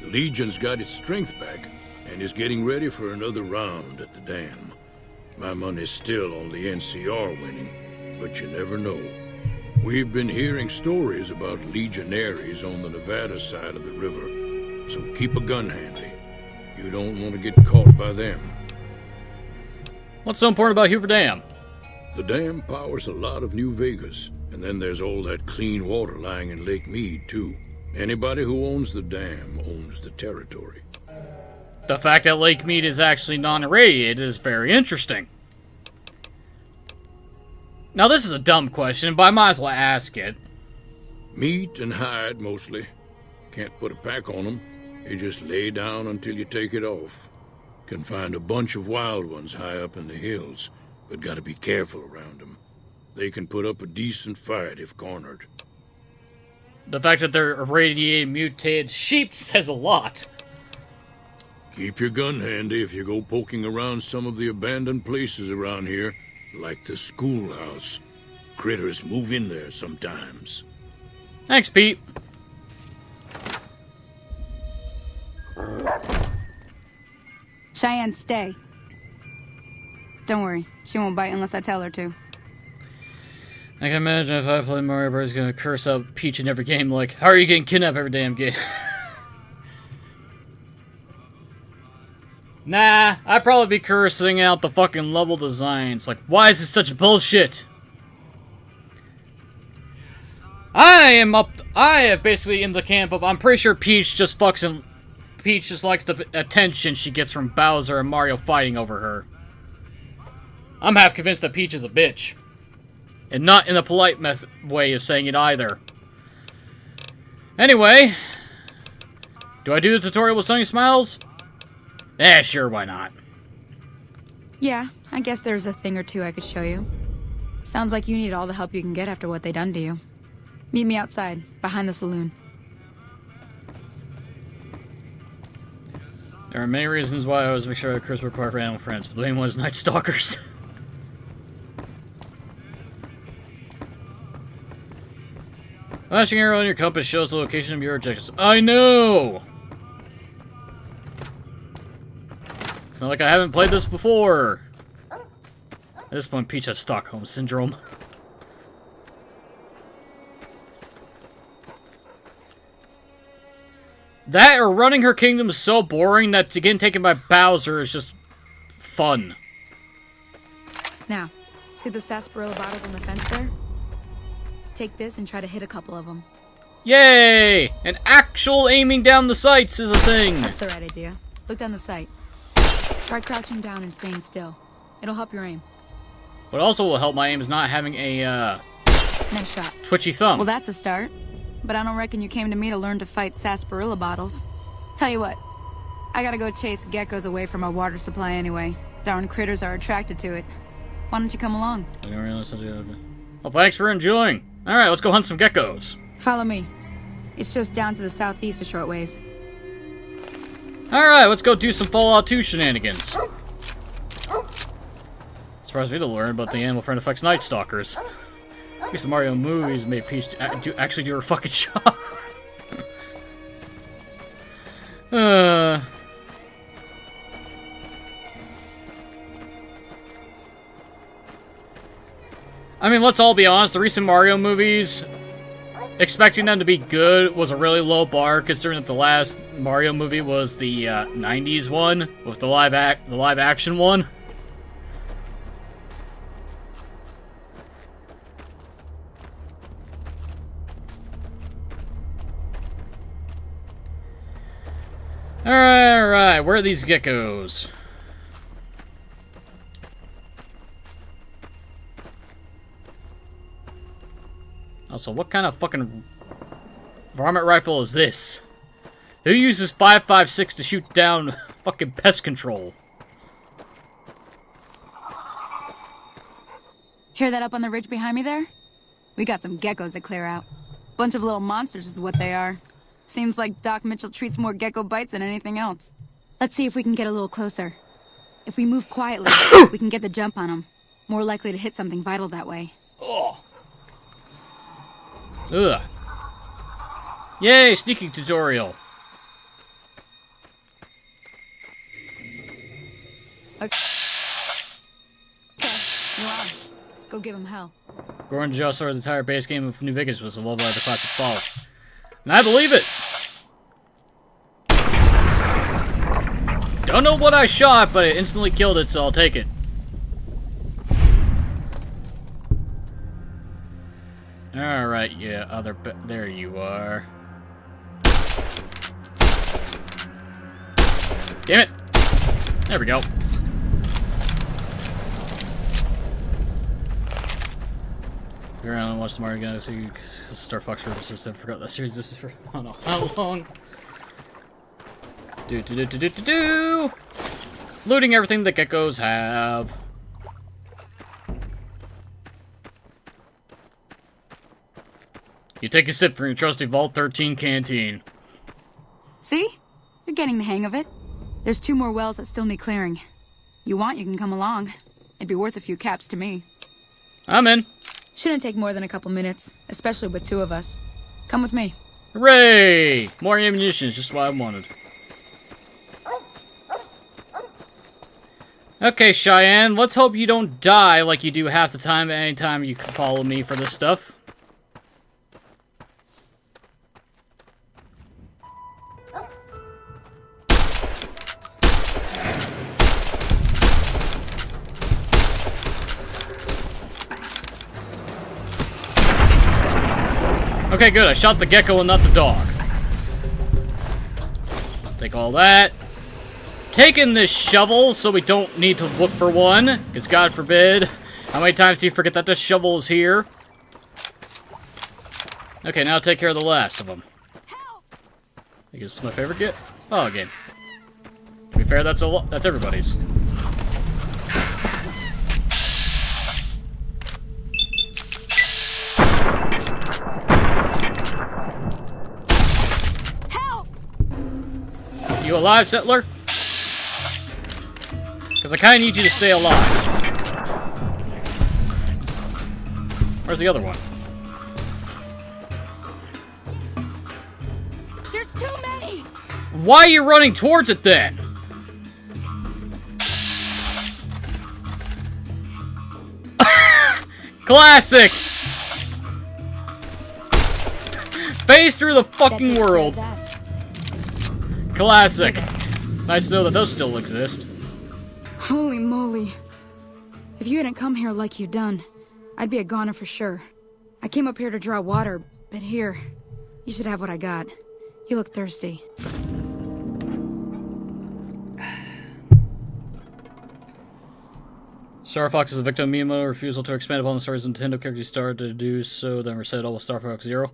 The Legion's got its strength back and is getting ready for another round at the dam. My money's still on the NCR winning, but you never know. We've been hearing stories about legionaries on the Nevada side of the river, so keep a gun handy. You don't want to get caught by them. What's so important about Hoover Dam? The dam powers a lot of New Vegas, and then there's all that clean water lying in Lake Mead, too. Anybody who owns the dam owns the territory. The fact that Lake Mead is actually non-irradiated is very interesting. Now, this is a dumb question, but I might as well ask it. Meat and hide, mostly. Can't put a pack on them. You just lay down until you take it off. Can find a bunch of wild ones high up in the hills, but gotta be careful around them. They can put up a decent fight if cornered. The fact that they're irradiated, mutated sheep says a lot. Keep your gun handy if you go poking around some of the abandoned places around here, like the schoolhouse. Critters move in there sometimes. Thanks, Pete. Cheyenne, stay. Don't worry, she won't bite unless I tell her to. I can imagine if I play Mario Bros. Gonna curse out Peach in every game, like, how are you getting kidnapped every damn game? Nah, I'd probably be cursing out the fucking level designs. Like, why is this such bullshit? I have basically in the camp of, I'm pretty sure Peach just likes the attention she gets from Bowser and Mario fighting over her. I'm half convinced that Peach is a bitch. And not in a polite way of saying it either. Anyway. Do I do the tutorial with Sunny Smiles? Eh, sure, why not? Yeah, I guess there's a thing or two I could show you. Sounds like you need all the help you can get after what they done to you. Meet me outside, behind the saloon. There are many reasons why I always make sure I curse required for animal friends, but the main one is Night Stalkers. Flashing arrow on your compass shows the location of your objectives. I know! It's not like I haven't played this before. At this point, Peach has Stockholm Syndrome. That or running her kingdom is so boring that getting taken by Bowser is just fun. Now, see the sarsaparilla bottles on the fence there? Take this and try to hit a couple of them. Yay! An actual aiming down the sights is a thing. That's the right idea. Look down the sight. Try crouching down and staying still. It'll help your aim. What also will help my aim is not having a, Nice shot. twitchy thumb. Well, that's a start. But I don't reckon you came to me to learn to fight sarsaparilla bottles. Tell you what, I gotta go chase geckos away from our water supply anyway. Darn critters are attracted to it. Why don't you come along? Well, thanks for enjoying. Alright, let's go hunt some geckos. Follow me. It's just down to the southeast a short ways. Alright, let's go do some Fallout 2 shenanigans. Surprised me to learn about the animal friend affects Night Stalkers. At least the Mario movies made Peach actually do her fucking job. I mean, let's all be honest, the recent Mario movies, expecting them to be good was a really low bar, considering that the last Mario movie was the 90s one, with the live action one. Alright, where are these geckos? Also, what kind of fucking varmint rifle is this? Who uses 5.56 to shoot down fucking pest control? Hear that up on the ridge behind me there? We got some geckos to clear out. Bunch of little monsters is what they are. Seems like Doc Mitchell treats more gecko bites than anything else. Let's see if we can get a little closer. If we move quietly, we can get the jump on them. More likely to hit something vital that way. Ugh. Yay, sneaking tutorial. Okay, you're on. Go give him hell. Gordon just started the entire base game of New Vegas was a level of the classic Fallout. And I believe it! Don't know what I shot, but it instantly killed it, so I'll take it. Alright, yeah, there you are. Damn it! There we go. You're gonna watch the Mario Galaxy Star Fox Purposes. I forgot that series. This is for I don't know how long. Looting everything the geckos have. You take a sip from your trusty Vault 13 canteen. See? You're getting the hang of it. There's 2 more wells that still need clearing. You want, you can come along. It'd be worth a few caps to me. I'm in. Shouldn't take more than a couple minutes, especially with 2 of us. Come with me. Hooray! More ammunition is just what I wanted. Okay, Cheyenne, let's hope you don't die like you do half the time anytime you follow me for this stuff. Okay, good. I shot the gecko and not the dog. Take all that. Taking this shovel so we don't need to look for one, because God forbid. How many times do you forget that this shovel is here? Okay, now take care of the last of them. I think this is my favorite get. Oh, game. To be fair, that's everybody's. You alive, settler? Because I kind of need you to stay alive. Where's the other one? There's too many! Why are you running towards it then? Classic! Phase through the fucking world. Classic. Nice to know that those still exist. Holy moly. If you hadn't come here like you done, I'd be a goner for sure. I came up here to draw water, but here, you should have what I got. You look thirsty. Star Fox is a victim of Miyamoto's refusal to expand upon the stories of Nintendo characters. He started to do so, then reset all with Star Fox Zero.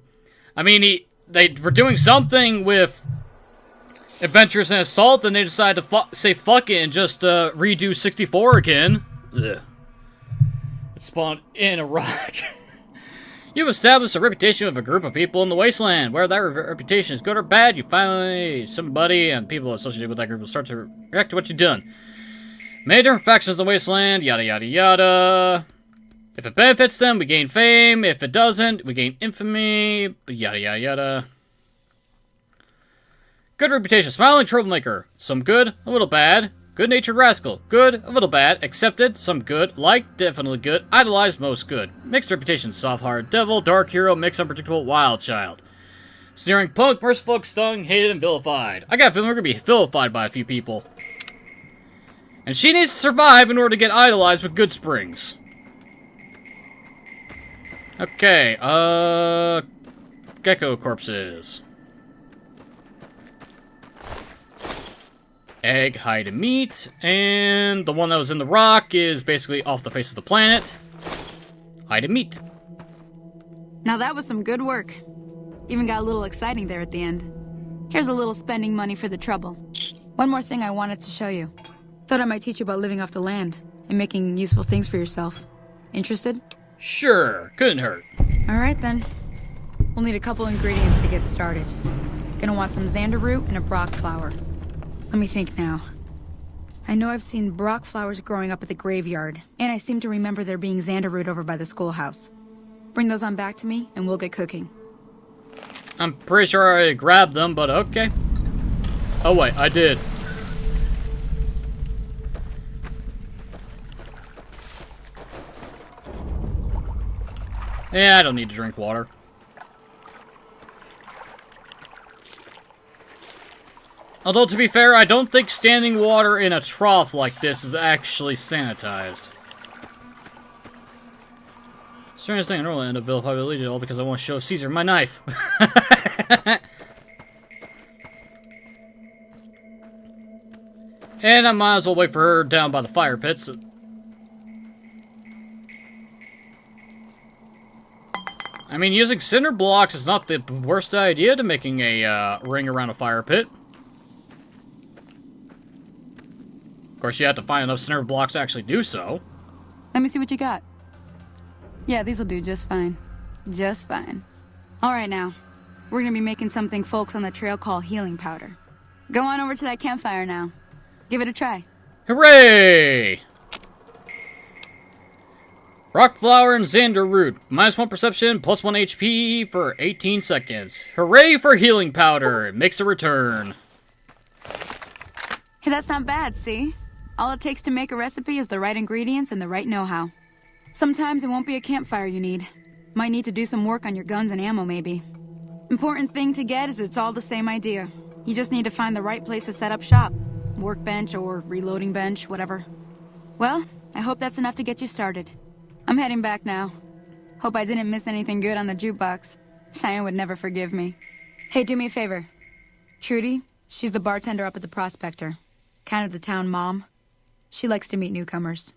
I mean, they were doing something with Adventures in Assault, and they decided to say fuck it and just redo 64 again. Ugh. It spawned in a rock. You've established a reputation with a group of people in the wasteland. Whether that reputation is good or bad, you finally, somebody, and people associated with that group will start to react to what you've done. Many different factions in the wasteland, yada yada yada. If it benefits them, we gain fame. If it doesn't, we gain infamy, yada yada yada. Good reputation, smiling troublemaker. Some good, a little bad. Good-natured rascal. Good, a little bad. Accepted, some good. Liked, definitely good. Idolized, most good. Mixed reputation, soft-hearted devil. Dark hero, mixed unpredictable wild child. Sneering punk, merciful, stung, hated, and vilified. I got a feeling we're gonna be vilified by a few people. And she needs to survive in order to get idolized with good springs. Okay, gecko corpses. Egg, hide, and meat. And the one that was in the rock is basically off the face of the planet. Hide and meat. Now that was some good work. Even got a little exciting there at the end. Here's a little spending money for the trouble. One more thing I wanted to show you. Thought I might teach you about living off the land and making useful things for yourself. Interested? Sure, couldn't hurt. Alright then. We'll need a couple ingredients to get started. Gonna want some xander root and a brock flower. Let me think now. I know I've seen brock flowers growing up at the graveyard, and I seem to remember there being xander root over by the schoolhouse. Bring those on back to me, and we'll get cooking. I'm pretty sure I grabbed them, but okay. Oh wait, I did. Yeah, I don't need to drink water. Although, to be fair, I don't think standing water in a trough like this is actually sanitized. Strangest thing, I normally end up vilifying Legion all because I want to show Caesar my knife. And I might as well wait for her down by the fire pits. I mean, using cinder blocks is not the worst idea to making a ring around a fire pit. Of course, you have to find enough cinder blocks to actually do so. Let me see what you got. Yeah, these'll do just fine. Just fine. Alright now. We're gonna be making something folks on the trail call healing powder. Go on over to that campfire now. Give it a try. Hooray! Rock flower and xander root. -1 perception, +1 HP for 18 seconds. Hooray for healing powder! It makes a return. Hey, that's not bad, see? All it takes to make a recipe is the right ingredients and the right know-how. Sometimes it won't be a campfire you need. Might need to do some work on your guns and ammo, maybe. Important thing to get is it's all the same idea. You just need to find the right place to set up shop. Workbench or reloading bench, whatever. Well, I hope that's enough to get you started. I'm heading back now. Hope I didn't miss anything good on the jukebox. Cheyenne would never forgive me. Hey, do me a favor. Trudy, she's the bartender up at the Prospector. Kind of the town mom. She likes to meet newcomers.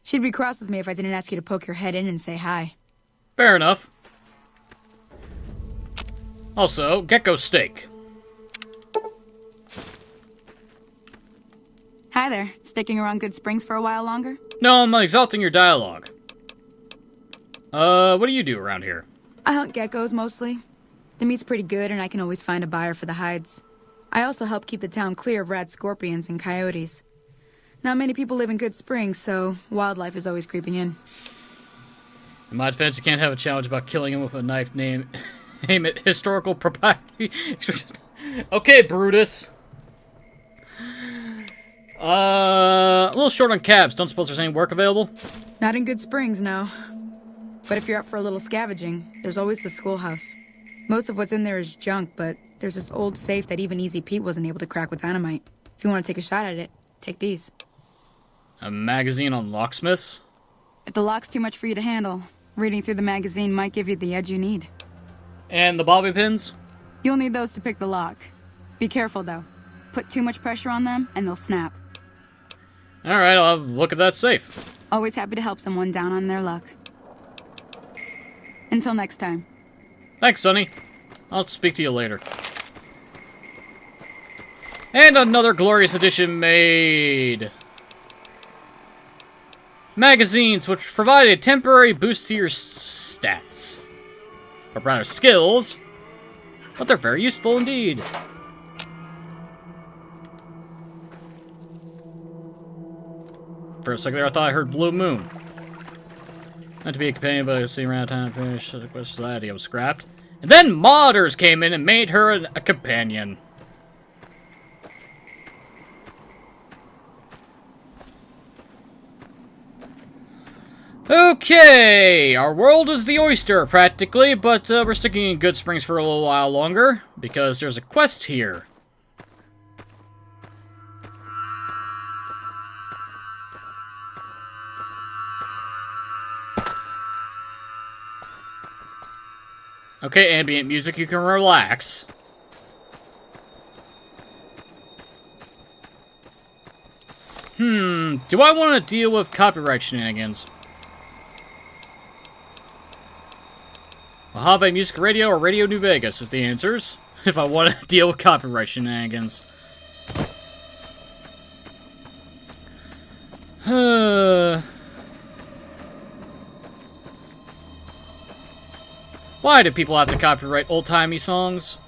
She'd be cross with me if I didn't ask you to poke your head in and say hi. Fair enough. Also, gecko steak. Hi there. Sticking around Good Springs for a while longer? No, I'm exalting your dialogue. What do you do around here? I hunt geckos mostly. The meat's pretty good and I can always find a buyer for the hides. I also help keep the town clear of rad scorpions and coyotes. Not many people live in Good Springs, so wildlife is always creeping in. In my defense, you can't have a challenge about killing him with a knife. Name it historical propriety. Okay, Brutus. A little short on cabs. Don't suppose there's any work available? Not in Good Springs, no. But if you're up for a little scavenging, there's always the schoolhouse. Most of what's in there is junk, but there's this old safe that even Easy Pete wasn't able to crack with dynamite. If you want to take a shot at it, take these. A magazine on locksmiths? If the lock's too much for you to handle, reading through the magazine might give you the edge you need. And the bobby pins? You'll need those to pick the lock. Be careful, though. Put too much pressure on them, and they'll snap. Alright, I'll have a look at that safe. Always happy to help someone down on their luck. Until next time. Thanks, Sonny. I'll speak to you later. And another glorious addition made. Magazines, which provide a temporary boost to your stats. Or rather, skills. But they're very useful indeed. For a second there, I thought I heard Blue Moon. Meant to be a companion, but I was seeing around time to finish the quest. So that idea was scrapped. And then modders came in and made her a companion. Okay, our world is the oyster, practically, but we're sticking in Good Springs for a little while longer, because there's a quest here. Okay, ambient music, you can relax. Do I want to deal with copyright shenanigans? Mojave Music Radio or Radio New Vegas is the answers, if I want to deal with copyright shenanigans. Why do people have to copyright old-timey songs?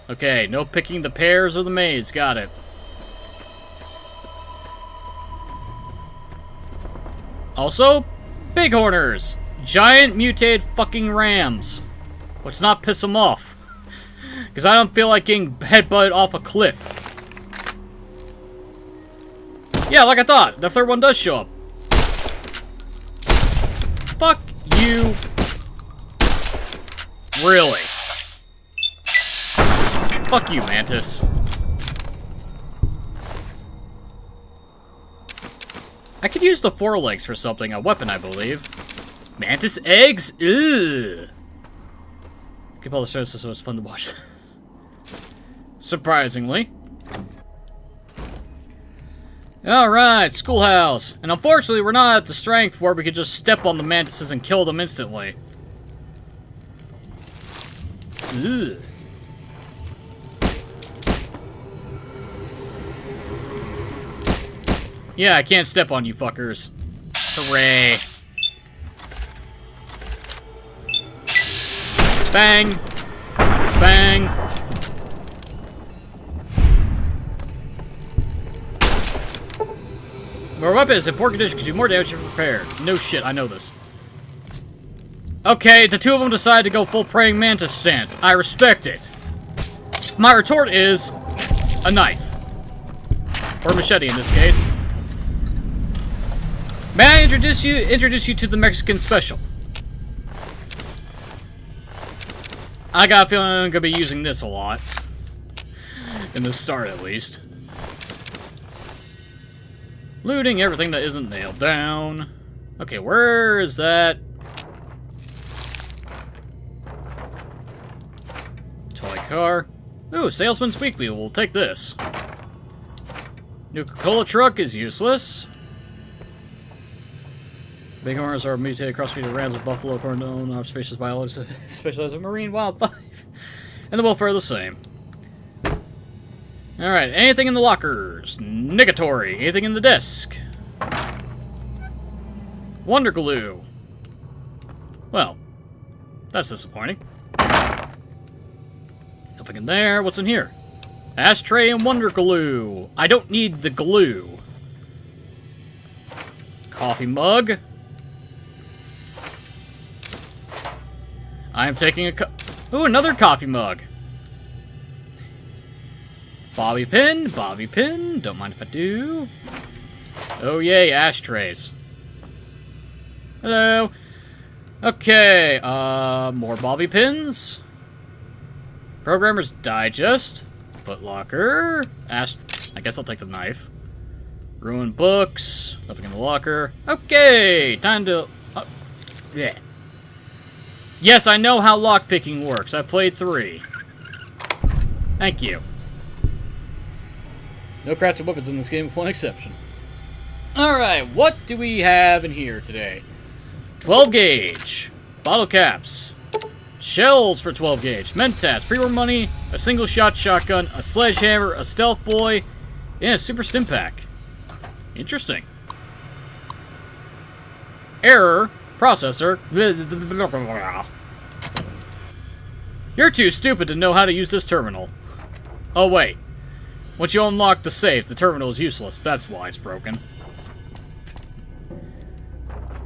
Okay, no picking the pears or the maize, got it. Also, bighorners! Giant mutated fucking rams. Let's not piss them off. Because I don't feel like getting headbutted off a cliff. Yeah, like I thought, the third one does show up. Fuck you. Really? Fuck you, Mantis. I could use the forelegs for something, a weapon, I believe. Mantis eggs? Ugh. Skip all the shows so it's fun to watch. Surprisingly. Alright, schoolhouse. And unfortunately, we're not at the strength where we could just step on the mantises and kill them instantly. Ugh. Yeah, I can't step on you fuckers. Hooray. Bang! Bang! More weapons in poor condition could do more damage if prepared. No shit, I know this. Okay, the two of them decide to go full praying mantis stance. I respect it. My retort is a knife. Or a machete in this case. May I introduce you to the Mexican special? I got a feeling I'm gonna be using this a lot. In the start at least. Looting everything that isn't nailed down. Okay, where is that? Toy car. Ooh, Salesman's Weekly. We'll take this. New Coca-Cola truck is useless. Big horns are mutated crossbreed of rams with buffalo, corn, observations, biologists, specialized in marine wildlife. And the welfare are the same. Alright, anything in the lockers? Negatory. Anything in the desk? Wonder glue. Well, that's disappointing. Nothing in there. What's in here? Ashtray and wonder glue. I don't need the glue. Coffee mug. I am taking a ooh, another coffee mug. Bobby pin, don't mind if I do. Oh yay, ashtrays. Hello. Okay, more bobby pins. Programmer's Digest. Footlocker. I guess I'll take the knife. Ruined books. Nothing in the locker. Okay, time to... yeah. Yes, I know how lockpicking works. I played 3. Thank you. No crafted weapons in this game with one exception. Alright, what do we have in here today? 12 gauge. Bottle caps. Shells for 12 gauge. Mentats. Pre-war money. A single shot shotgun. A sledgehammer. A stealth boy. And a super stim pack. Interesting. Error. Processor. You're too stupid to know how to use this terminal. Oh wait. Once you unlock the safe, the terminal is useless. That's why it's broken.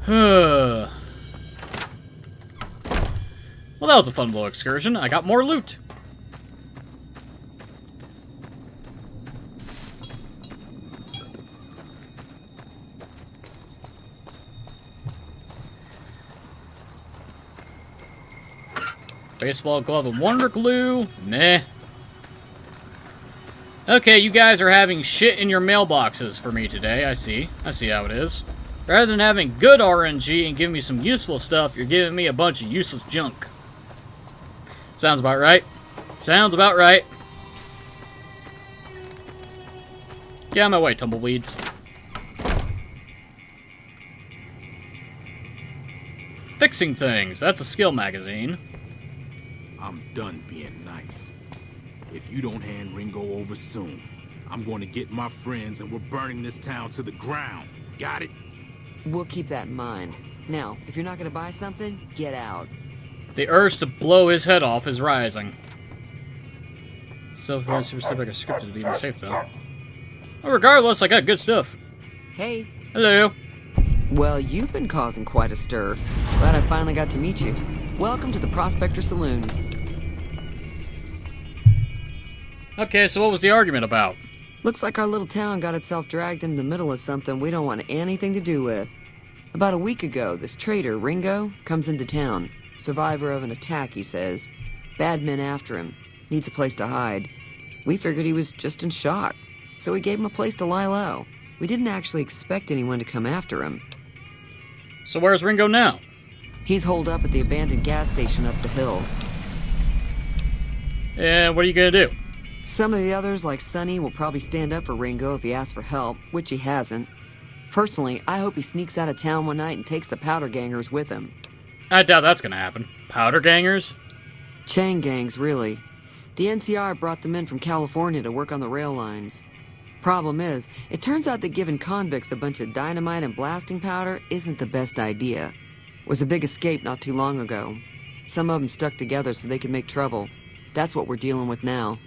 Well, that was a fun little excursion. I got more loot. Baseball glove and wonder glue. Meh. Okay, you guys are having shit in your mailboxes for me today. I see. I see how it is. Rather than having good RNG and giving me some useful stuff, you're giving me a bunch of useless junk. Sounds about right. Sounds about right. Get out of my way, tumbleweeds. Fixing things. That's a skill magazine. I'm done being nice. If you don't hand Ringo over soon, I'm going to get my friends and we're burning this town to the ground. Got it? We'll keep that in mind. Now, if you're not going to buy something, get out. The urge to blow his head off is rising. Self-run super step back are scripted to be in the safe, though. Well, regardless, I got good stuff. Hey. Hello. Well, you've been causing quite a stir. Glad I finally got to meet you. Welcome to the Prospector Saloon. Okay, so what was the argument about? Looks like our little town got itself dragged into the middle of something we don't want anything to do with. About a week ago, this traitor, Ringo, comes into town. Survivor of an attack, he says. Bad men after him. Needs a place to hide. We figured he was just in shock, so we gave him a place to lie low. We didn't actually expect anyone to come after him. So where's Ringo now? He's holed up at the abandoned gas station up the hill. And what are you gonna do? Some of the others, like Sonny, will probably stand up for Ringo if he asks for help, which he hasn't. Personally, I hope he sneaks out of town one night and takes the powder gangers with him. I doubt that's gonna happen. Powder gangers? Chain gangs, really. The NCR brought them in from California to work on the rail lines. Problem is, it turns out that giving convicts a bunch of dynamite and blasting powder isn't the best idea. It was a big escape not too long ago. Some of them stuck together so they could make trouble. That's what we're dealing with now.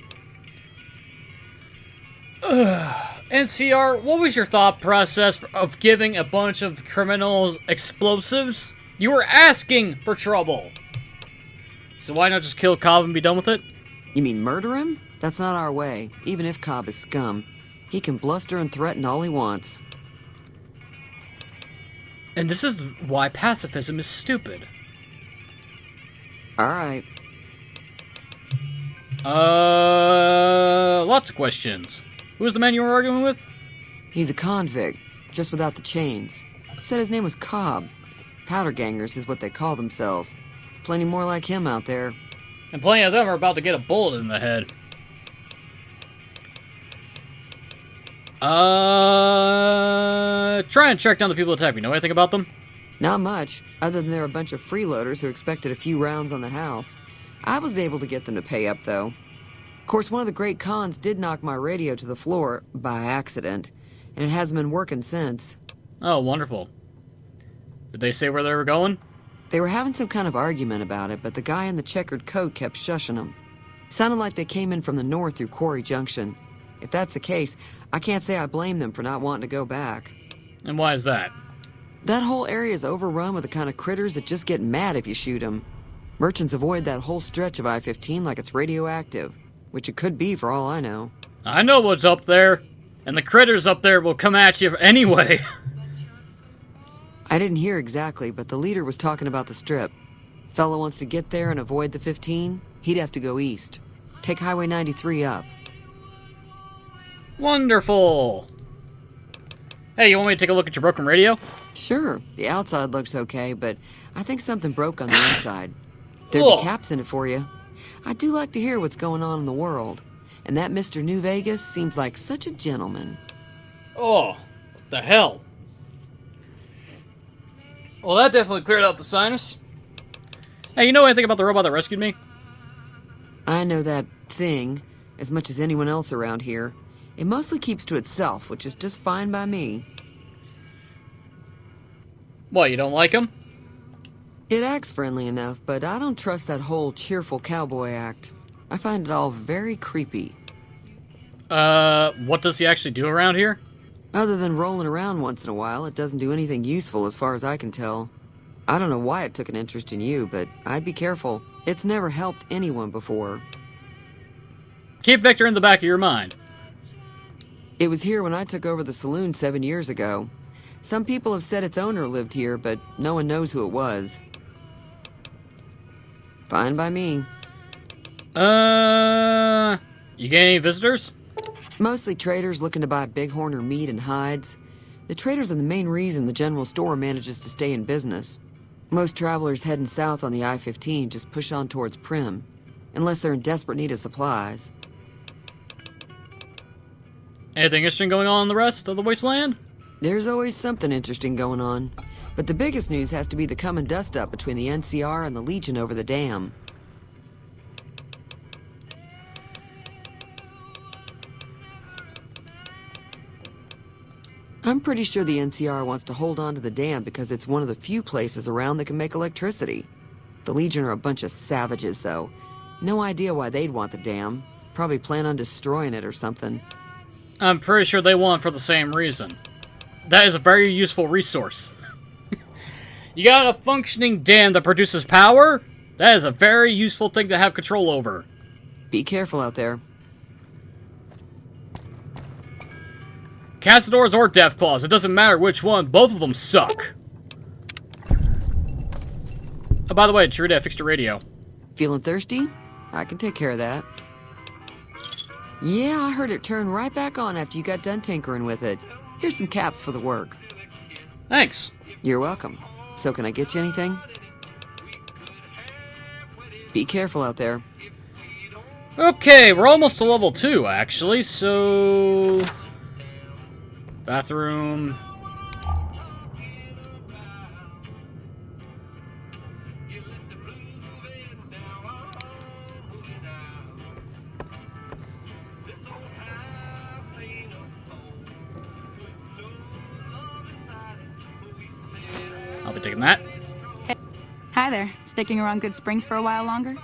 NCR, what was your thought process of giving a bunch of criminals explosives? You were asking for trouble. So why not just kill Cobb and be done with it? You mean murder him? That's not our way, even if Cobb is scum. He can bluster and threaten all he wants. And this is why pacifism is stupid. Alright. Lots of questions. Who was the man you were arguing with? He's a convict, just without the chains. Said his name was Cobb. Powder gangers is what they call themselves. Plenty more like him out there. And plenty of them are about to get a bullet in the head. Try and track down the people attacking me. Know anything about them? Not much, other than they're a bunch of freeloaders who expected a few rounds on the house. I was able to get them to pay up, though. Of course, one of the great cons did knock my radio to the floor, by accident, and it hasn't been working since. Oh, wonderful. Did they say where they were going? They were having some kind of argument about it, but the guy in the checkered coat kept shushing them. Sounded like they came in from the north through Quarry Junction. If that's the case, I can't say I blame them for not wanting to go back. And why is that? That whole area is overrun with the kind of critters that just get mad if you shoot them. Merchants avoid that whole stretch of I-15 like it's radioactive, which it could be for all I know. I know what's up there, and the critters up there will come at you anyway. I didn't hear exactly, but the leader was talking about the strip. Fella wants to get there and avoid the 15, he'd have to go east. Take Highway 93 up. Wonderful. Hey, you want me to take a look at your broken radio? Sure, the outside looks okay, but I think something broke on the inside. There'd be caps in it for you. I do like to hear what's going on in the world, and that Mr. New Vegas seems like such a gentleman. Oh, what the hell? Well, that definitely cleared out the sinus. Hey, you know anything about the robot that rescued me? I know that thing as much as anyone else around here. It mostly keeps to itself, which is just fine by me. What, you don't like him? It acts friendly enough, but I don't trust that whole cheerful cowboy act. I find it all very creepy. What does he actually do around here? Other than rolling around once in a while, it doesn't do anything useful as far as I can tell. I don't know why it took an interest in you, but I'd be careful. It's never helped anyone before. Keep Victor in the back of your mind. It was here when I took over the saloon 7 years ago. Some people have said its owner lived here, but no one knows who it was. Fine by me. You get any visitors? Mostly traders looking to buy bighorn or meat and hides. The traders are the main reason the general store manages to stay in business. Most travelers heading south on the I-15 just push on towards Prim, unless they're in desperate need of supplies. Anything interesting going on in the rest of the wasteland? There's always something interesting going on. But the biggest news has to be the come and dust up between the NCR and the Legion over the dam. I'm pretty sure the NCR wants to hold on to the dam because it's one of the few places around that can make electricity. The Legion are a bunch of savages, though. No idea why they'd want the dam. Probably plan on destroying it or something. I'm pretty sure they want it for the same reason. That is a very useful resource. You got a functioning dam that produces power? That is a very useful thing to have control over. Be careful out there. Castadors or Deathclaws, it doesn't matter which one, both of them suck. Oh, by the way, Trudy, I fixed your radio. Feeling thirsty? I can take care of that. Yeah, I heard it turn right back on after you got done tinkering with it. Here's some caps for the work. Thanks. You're welcome. So can I get you anything? Be careful out there. Okay, we're almost to level 2, actually, so... Bathroom... I'll be taking that. Hey. Hi there. Sticking around Good Springs for a while longer?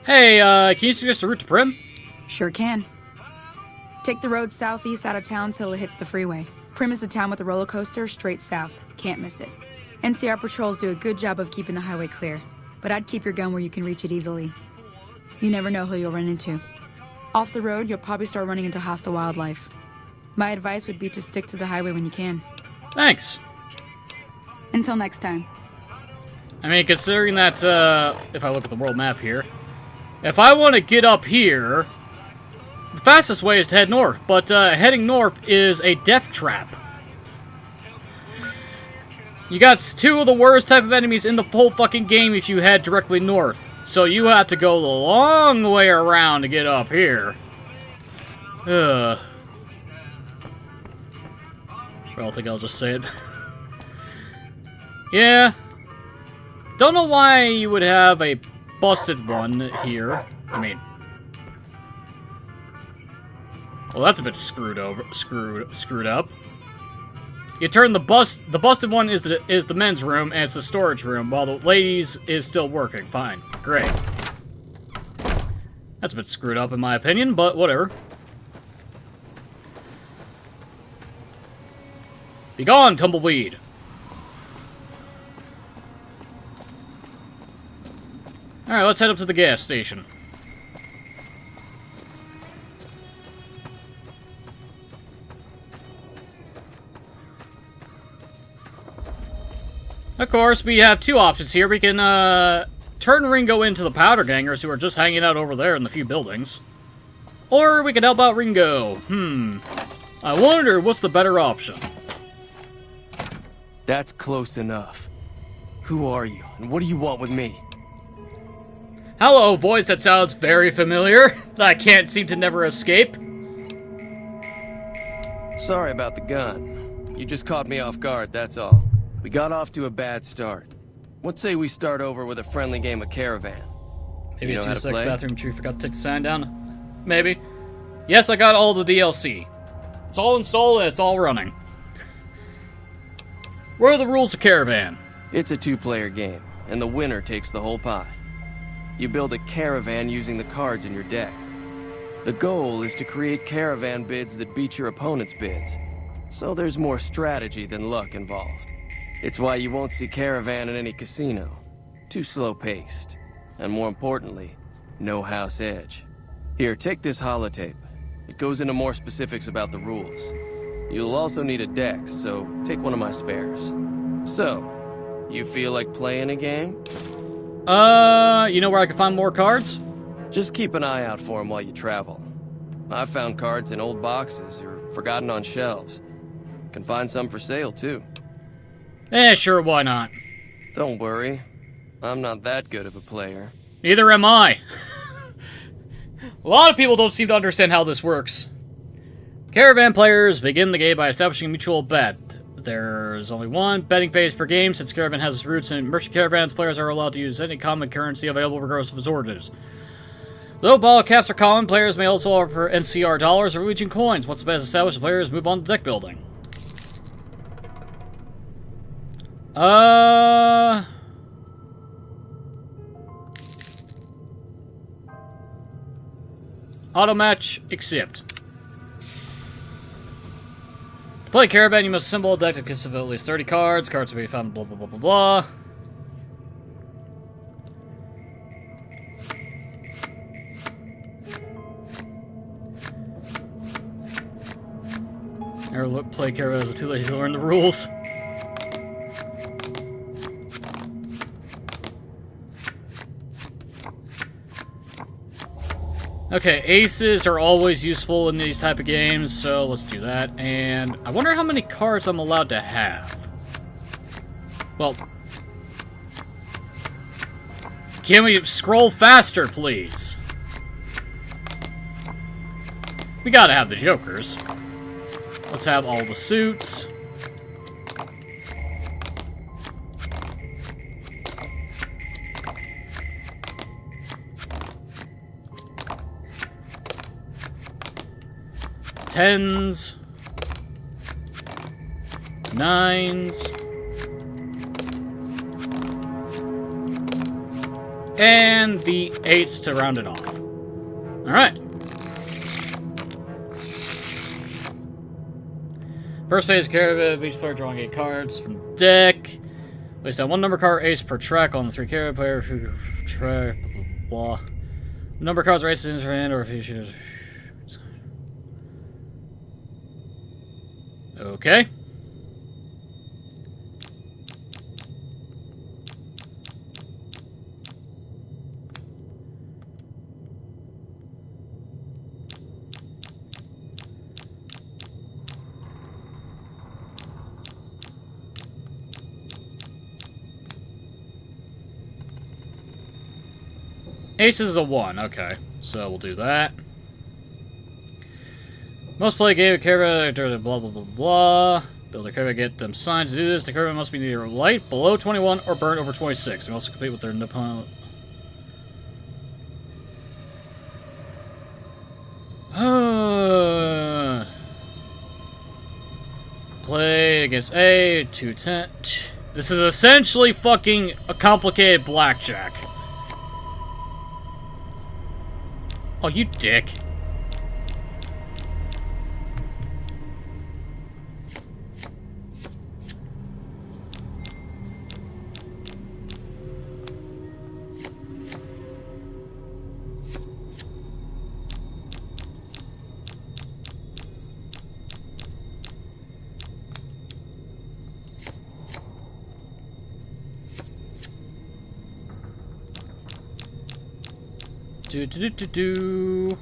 Hey, can you suggest a route to Prim? Sure can. Take the road southeast out of town till it hits the freeway. Prim is the town with the roller coaster straight south. Can't miss it. NCR patrols do a good job of keeping the highway clear, but I'd keep your gun where you can reach it easily. You never know who you'll run into. Off the road, you'll probably start running into hostile wildlife. My advice would be to stick to the highway when you can. Thanks. Until next time. I mean, considering that, if I look at the world map here, if I want to get up here, the fastest way is to head north, but heading north is a death trap. You got two of the worst type of enemies in the whole fucking game if you head directly north. So you have to go the long way around to get up here. Ugh. I don't think I'll just say it. Yeah. Don't know why you would have a busted one here. I mean... Well, that's a bit screwed up. You turn the busted one is the men's room, and it's the storage room, while the ladies is still working. Fine. Great. That's a bit screwed up in my opinion, but whatever. Be gone, tumbleweed! Alright, let's head up to the gas station. Of course, we have two options here. We can, turn Ringo into the powder gangers who are just hanging out over there in the few buildings. Or we could help out Ringo. I wonder what's the better option. That's close enough. Who are you, and what do you want with me? Hello, voice that sounds very familiar, that I can't seem to never escape. Sorry about the gun. You just caught me off guard, that's all. We got off to a bad start. What say we start over with a friendly game of Caravan? Maybe You know it's how your to sex play? bathroom tree forgot to take the sign down. Maybe. Yes, I got all the DLC. It's all installed and it's all running. What are the rules of Caravan? It's a two-player game, and the winner takes the whole pie. You build a caravan using the cards in your deck. The goal is to create caravan bids that beat your opponent's bids. So there's more strategy than luck involved. It's why you won't see Caravan in any casino. Too slow-paced. And more importantly, no house edge. Here, take this holotape. It goes into more specifics about the rules. You'll also need a deck, so take one of my spares. So, you feel like playing a game? You know where I can find more cards? Just keep an eye out for them while you travel. I've found cards in old boxes or forgotten on shelves. Can find some for sale, too. Sure, why not? Don't worry. I'm not that good of a player. Neither am I. A lot of people don't seem to understand how this works. Caravan players begin the game by establishing a mutual bet. There's only one betting phase per game. Since Caravan has its roots in merchant caravans, players are allowed to use any common currency available regardless of its origins. Though ball caps are common, players may also offer NCR dollars or Legion coins. Once the bet is established, the players move on to deck building. Auto match, accept. To play Caravan, you must assemble a deck that consists of at least 30 cards. Cards will be found blah blah blah blah blah. Never play Caravan as too lazy to learn the rules. Okay, aces are always useful in these type of games, so let's do that. And I wonder how many cards I'm allowed to have. Well, Can we scroll faster, please? We gotta have the Jokers. Let's have all the suits. Tens. Nines. And the 8s to round it off. Alright. First phase caravan, each player drawing 8 cards from deck. Place down 1 number card ace per track on the 3 caravan player who track blah, blah. Number of cards races in his hand or if he should. Okay. Ace is a 1, okay. So we'll do that. Most play game of caravan, blah blah blah blah. Build a caravan, get them signed. To do this, the caravan must be either light, below 21, or burn over 26. And also compete with their opponent. Play against A, 210. This is essentially fucking a complicated blackjack. Oh, you dick. Do.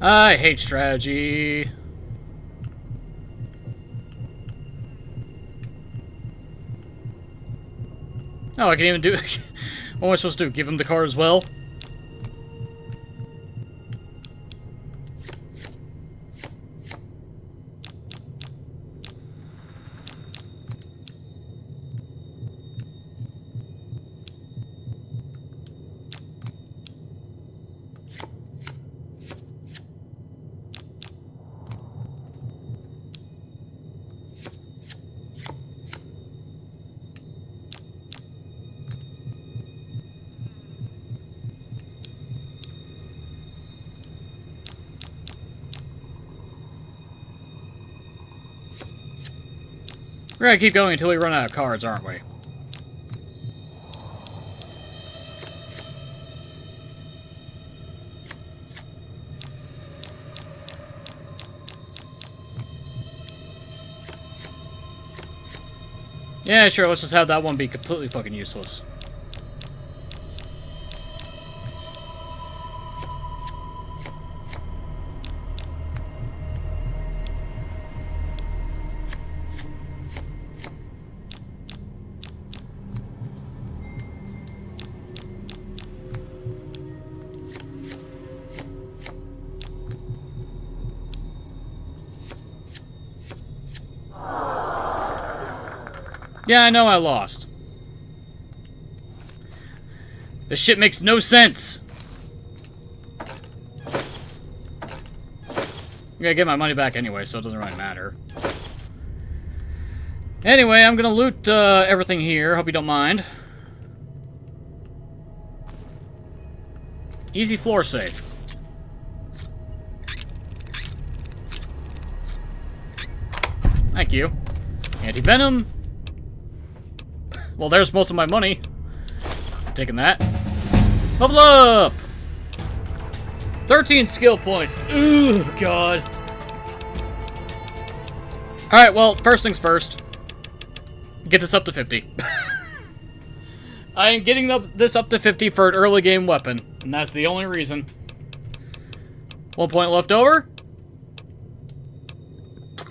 I hate strategy. Oh, I can even do it. What am I supposed to do? Give him the card as well? We're gonna keep going until we run out of cards, aren't we? Yeah, sure, let's just have that one be completely fucking useless. Yeah, I know I lost. This shit makes no sense. I'm gonna get my money back anyway, so it doesn't really matter. Anyway, I'm gonna loot everything here. Hope you don't mind. Easy floor save. Thank you. Anti-venom. Well, there's most of my money. I'm taking that. Level up! 13 skill points. Ooh, God. Alright, well, first things first. Get this up to 50. I am getting this up to 50 for an early game weapon, and that's the only reason. 1 point left over.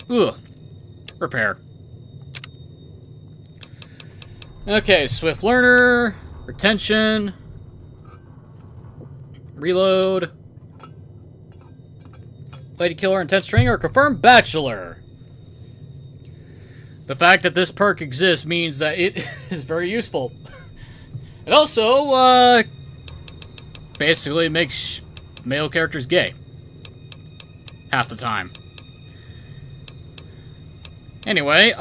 Ugh. Repair. Okay, Swift Learner, Retention, Reload, Lady Killer, Intense Training, or Confirmed Bachelor. The fact that this perk exists means that it is very useful. It also, basically makes male characters gay. Half the time. Anyway,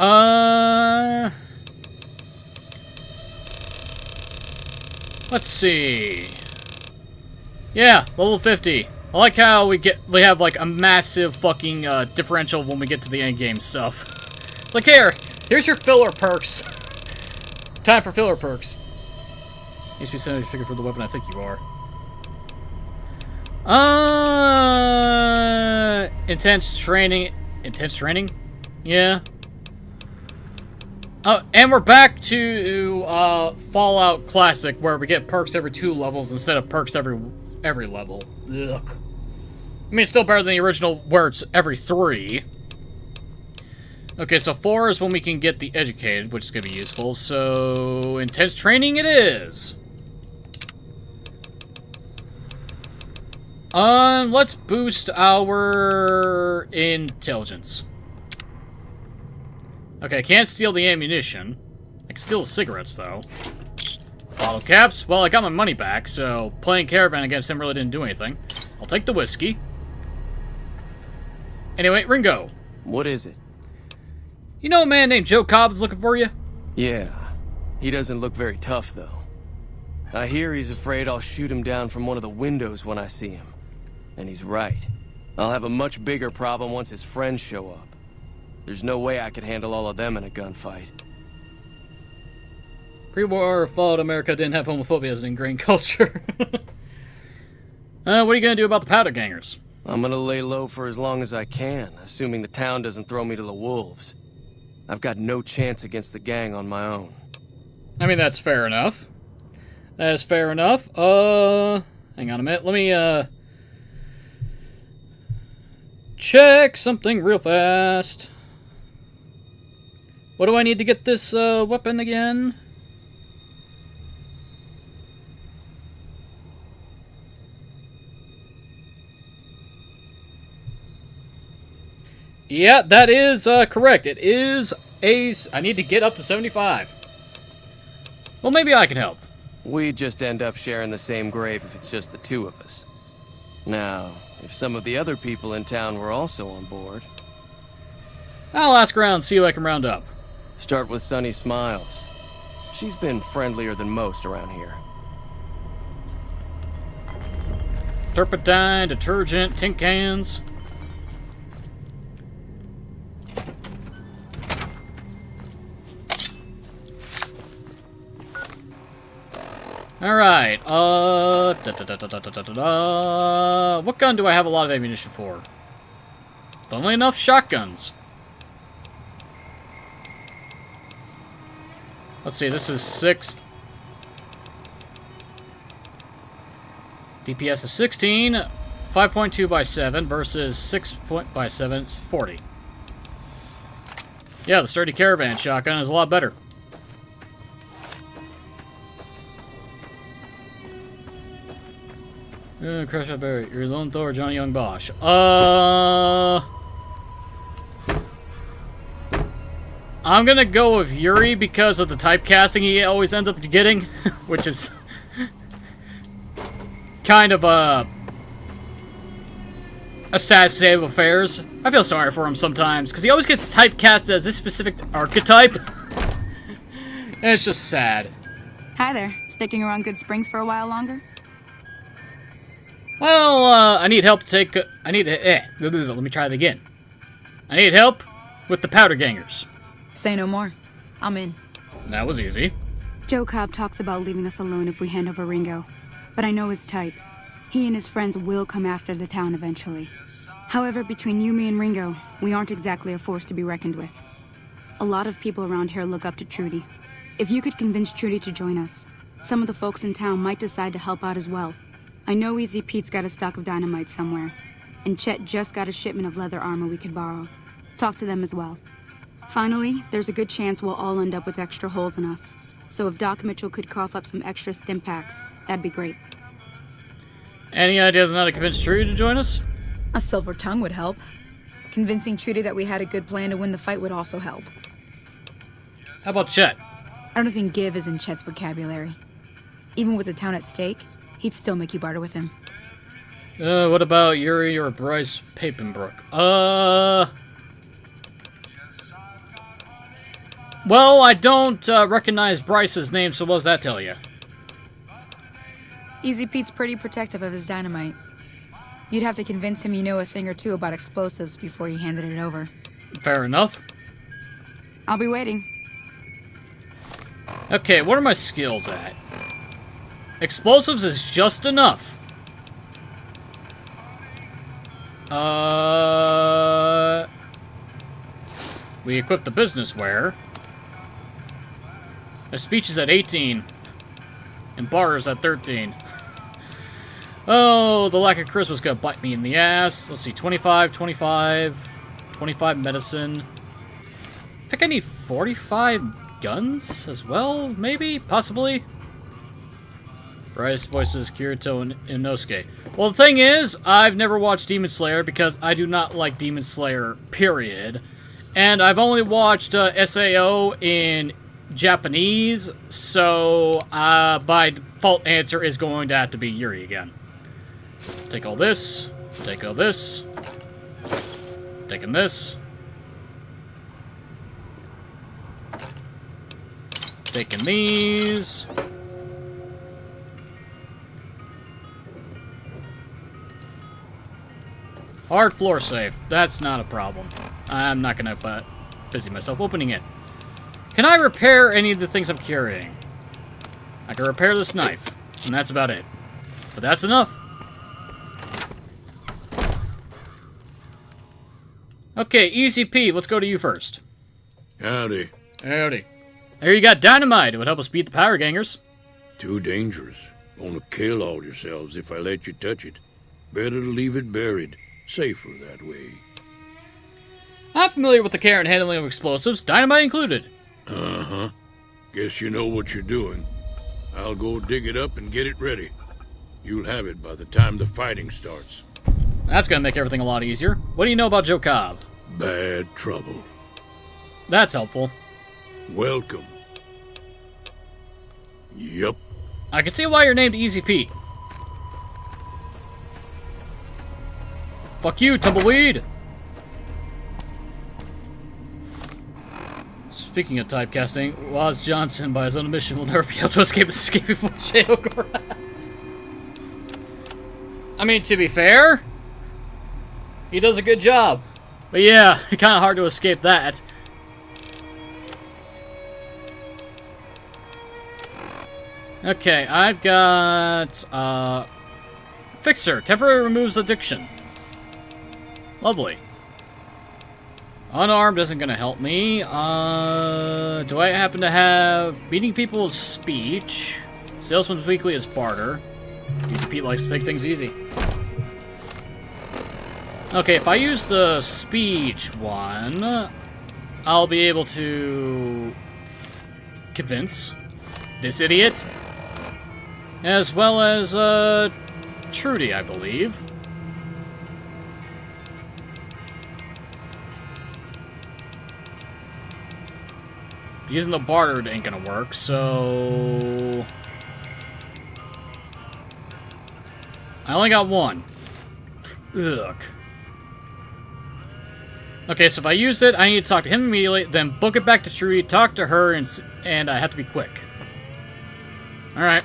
let's see. Yeah, level 50. I like how we have like a massive fucking differential when we get to the end game stuff. It's like here's your filler perks. Time for filler perks. Needs to be sent figure for the weapon. I think you are. Intense training. Intense training? Yeah. Oh, and we're back to Fallout Classic, where we get perks every 2 levels instead of perks every level. Ugh. I mean, it's still better than the original, where it's every 3. Okay, so 4 is when we can get the Educated, which is going to be useful. So, Intense Training it is. Let's boost our Intelligence. Okay, I can't steal the ammunition. I can steal the cigarettes, though. Bottle caps. Well, I got my money back, so playing Caravan against him really didn't do anything. I'll take the whiskey. Anyway, Ringo. What is it? You know a man named Joe Cobb is looking for you? Yeah. He doesn't look very tough, though. I hear he's afraid I'll shoot him down from one of the windows when I see him. And he's right. I'll have a much bigger problem once his friends show up. There's no way I could handle all of them in a gunfight. Pre-war Fallout America didn't have homophobia as an ingrained culture. What are you gonna do about the powder gangers? I'm gonna lay low for as long as I can, assuming the town doesn't throw me to the wolves. I've got no chance against the gang on my own. I mean, that's fair enough. That is fair enough. Hang on a minute. Let me, check something real fast. What do I need to get this, weapon again? Yeah, that is, correct. It is I need to get up to 75. Well, maybe I can help. We just end up sharing the same grave if it's just the 2 of us. Now, if some of the other people in town were also on board... I'll ask around, see who I can round up. Start with Sunny Smiles. She's been friendlier than most around here. Turpentine, detergent, tin cans. Alright, what gun do I have a lot of ammunition for? Funnily enough, shotguns. Let's see, this is 6. DPS is 16, 5.2 by 7 versus 6 by 7 is 40. Yeah, the sturdy Caravan shotgun is a lot better. Crash out Barry. You're Lone Thor, Johnny Young Bosch. I'm gonna go with Yuri because of the typecasting he always ends up getting, which is kind of a sad state of affairs. I feel sorry for him sometimes because he always gets typecast as this specific archetype, and it's just sad. Hi there. Sticking around Good Springs for a while longer? Well, I need help to take... let me try that again. I need help with the powder gangers. Say no more. I'm in. That was easy. Joe Cobb talks about leaving us alone if we hand over Ringo. But I know his type. He and his friends will come after the town eventually. However, between you, me, and Ringo, we aren't exactly a force to be reckoned with. A lot of people around here look up to Trudy. If you could convince Trudy to join us, some of the folks in town might decide to help out as well. I know Easy Pete's got a stock of dynamite somewhere, and Chet just got a shipment of leather armor we could borrow. Talk to them as well. Finally, there's a good chance we'll all end up with extra holes in us. So if Doc Mitchell could cough up some extra stim packs, that'd be great. Any ideas on how to convince Trudy to join us? A silver tongue would help. Convincing Trudy that we had a good plan to win the fight would also help. How about Chet? I don't think give is in Chet's vocabulary. Even with the town at stake, he'd still make you barter with him. What about Yuri or Bryce Papenbrook? Well, I don't recognize Bryce's name, so what does that tell you? Easy Pete's pretty protective of his dynamite. You'd have to convince him you know a thing or two about explosives before you handed it over. Fair enough. I'll be waiting. Okay, what are my skills at? Explosives is just enough. We equip the business wear. My speech is at 18. And bar is at 13. Oh, the lack of charisma's gonna bite me in the ass. Let's see, 25, 25, 25 medicine. I think I need 45 guns as well, maybe? Possibly? Bryce voices Kirito and Inosuke. Well, the thing is, I've never watched Demon Slayer because I do not like Demon Slayer, period. And I've only watched SAO in Japanese, so by default answer is going to have to be Yuri again. Take all this, take all this, taking this, taking these. Hard floor safe. That's not a problem. I'm not gonna busy myself opening it. Can I repair any of the things I'm carrying? I can repair this knife, and that's about it. But that's enough. Okay, Easy P, let's go to you first. Howdy. Howdy. Here you got dynamite. It would help us beat the power gangers. Too dangerous. Gonna kill all yourselves if I let you touch it. Better to leave it buried. Safer that way. I'm familiar with the care and handling of explosives, dynamite included. Uh-huh. Guess you know what you're doing. I'll go dig it up and get it ready. You'll have it by the time the fighting starts. That's gonna make everything a lot easier. What do you know about Joe Cobb? Bad trouble. That's helpful. Welcome. Yup. I can see why you're named Easy Pete. Fuck you, tumbleweed! Speaking of typecasting, Waz Johnson, by his own admission, will never be able to escape before Sheokora. I mean, to be fair, he does a good job. But yeah, kind of hard to escape that. Okay, I've got, Fixer. Temporary removes addiction. Lovely. Unarmed isn't gonna help me. Do I happen to have beating people's speech? Salesman's Weekly is barter. Easy Pete likes to take things easy. Okay, if I use the speech one, I'll be able to convince this idiot, as well as Trudy, I believe. Using the barter ain't gonna work, so I only got one. Ugh. Okay, so if I use it, I need to talk to him immediately, then book it back to Trudy, talk to her, and I have to be quick. Alright.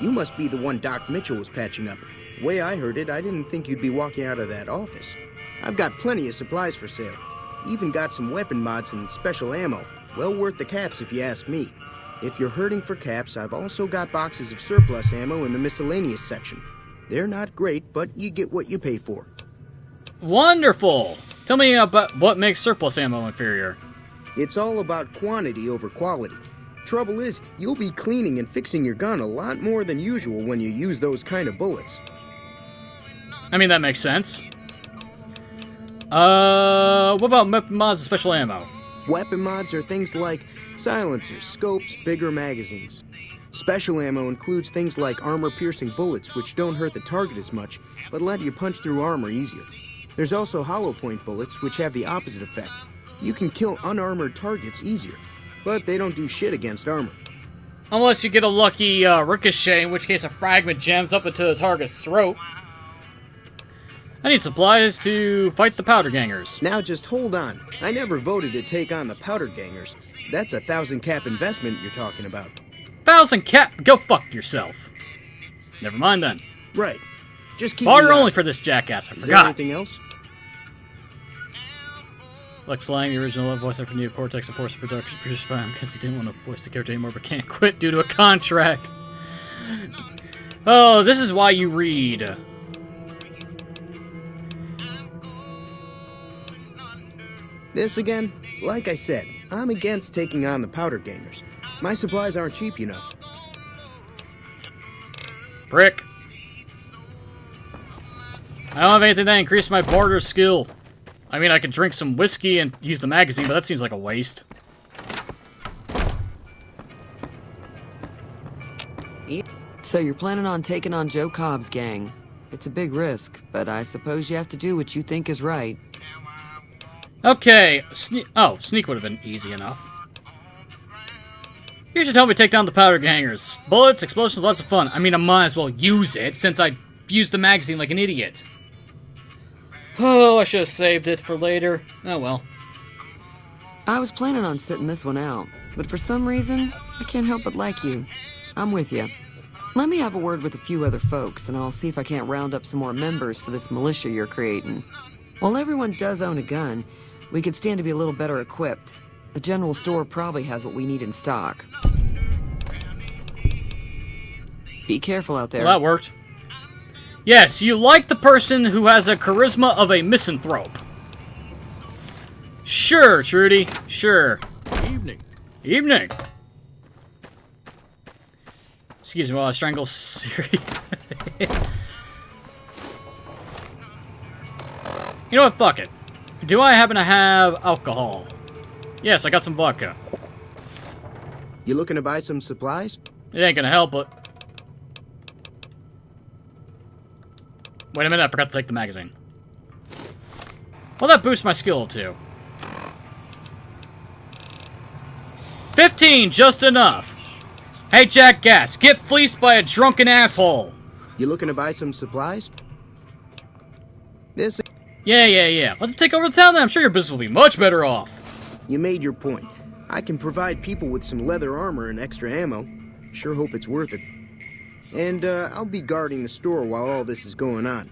You must be the one Doc Mitchell was patching up. The way I heard it, I didn't think you'd be walking out of that office. I've got plenty of supplies for sale. Even got some weapon mods and special ammo. Well worth the caps if you ask me. If you're hurting for caps, I've also got boxes of surplus ammo in the miscellaneous section. They're not great, but you get what you pay for. Wonderful! Tell me about what makes surplus ammo inferior. It's all about quantity over quality. Trouble is, you'll be cleaning and fixing your gun a lot more than usual when you use those kind of bullets. I mean, that makes sense. What about weapon mods and special ammo? Weapon mods are things like silencers, scopes, bigger magazines. Special ammo includes things like armor-piercing bullets, which don't hurt the target as much, but let you punch through armor easier. There's also hollow point bullets, which have the opposite effect. You can kill unarmored targets easier, but they don't do shit against armor. Unless you get a lucky ricochet, in which case a fragment jams up into the target's throat. I need supplies to fight the powder gangers. Now just hold on. I never voted to take on the powder gangers. That's a 1,000 cap investment you're talking about. 1,000 cap? Go fuck yourself. Never mind then. Right. Just keep Barter only for this jackass, I forgot. Is there anything else? Lex Lang, the original voice actor for Neocortex and Force Production, produced fine because he didn't want to voice the character anymore but can't quit due to a contract. Oh, this is why you read. This again? Like I said, I'm against taking on the powder gangers. My supplies aren't cheap, you know. Prick. I don't have anything that increases my barter skill. I mean, I could drink some whiskey and use the magazine, but that seems like a waste. So you're planning on taking on Joe Cobb's gang. It's a big risk, but I suppose you have to do what you think is right. Okay, sneak would have been easy enough. You should help me take down the powder gangers. Bullets, explosions, lots of fun. I mean, I might as well use it, since I used the magazine like an idiot. Oh, I should have saved it for later. Oh well. I was planning on sitting this one out, but for some reason, I can't help but like you. I'm with you. Let me have a word with a few other folks, and I'll see if I can't round up some more members for this militia you're creating. While everyone does own a gun, we could stand to be a little better equipped. The general store probably has what we need in stock. Be careful out there. Well, that worked. Yes, you like the person who has a charisma of a misanthrope. Sure, Trudy. Sure. Evening. Evening. Excuse me while I strangle Siri. You know what? Fuck it. Do I happen to have alcohol? Yes, I got some vodka. You looking to buy some supplies? It ain't gonna help, but... Wait a minute, I forgot to take the magazine. Well, that boosts my skill, too. 15, just enough. Hey, jackass, get fleeced by a drunken asshole. You looking to buy some supplies? This... Yeah. Let them take over the town, then I'm sure your business will be much better off. You made your point. I can provide people with some leather armor and extra ammo. Sure hope it's worth it. And, I'll be guarding the store while all this is going on.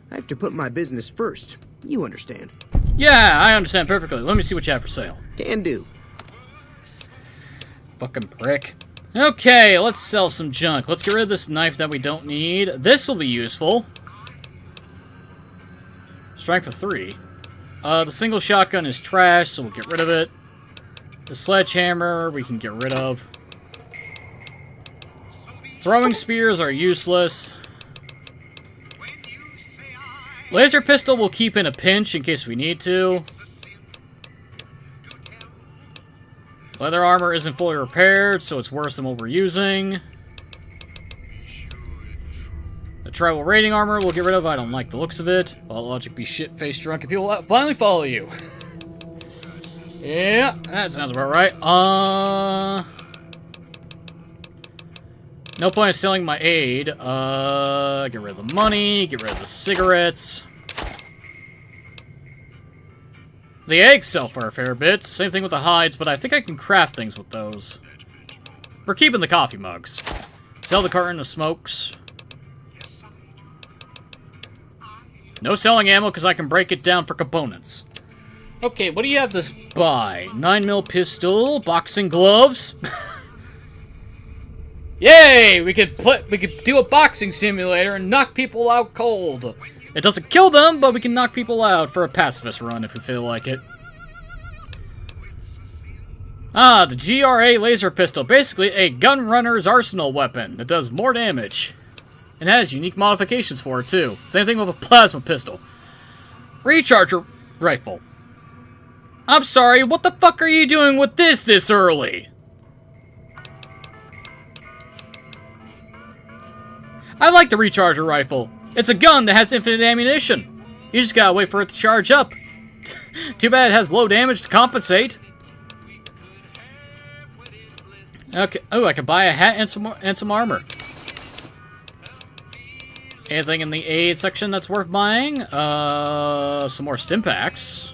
I have to put my business first. You understand. Yeah, I understand perfectly. Let me see what you have for sale. Can do. Fucking prick. Okay, let's sell some junk. Let's get rid of this knife that we don't need. This will be useful. Strength of 3. The single shotgun is trash, so we'll get rid of it. The sledgehammer we can get rid of. Throwing spears are useless. Laser pistol we'll keep in a pinch in case we need to. Leather armor isn't fully repaired, so it's worse than what we're using. The tribal raiding armor we'll get rid of. I don't like the looks of it. All logic be shit-faced drunk and people will finally follow you. Yeah, that sounds about right. No point in selling my aid. Get rid of the money, get rid of the cigarettes. The eggs sell for a fair bit. Same thing with the hides, but I think I can craft things with those. We're keeping the coffee mugs. Sell the carton of smokes. No selling ammo because I can break it down for components. Okay, what do you have to buy? 9mm pistol, boxing gloves. Yay! We could do a boxing simulator and knock people out cold. It doesn't kill them, but we can knock people out for a pacifist run if we feel like it. Ah, the GRA laser pistol. Basically a gun runner's arsenal weapon that does more damage. It has unique modifications for it, too. Same thing with a plasma pistol. Recharger rifle. I'm sorry, what the fuck are you doing with this early? I like the recharger rifle. It's a gun that has infinite ammunition. You just gotta wait for it to charge up. Too bad it has low damage to compensate. Okay. Oh, I can buy a hat and some armor. Anything in the aid section that's worth buying? Some more stim packs.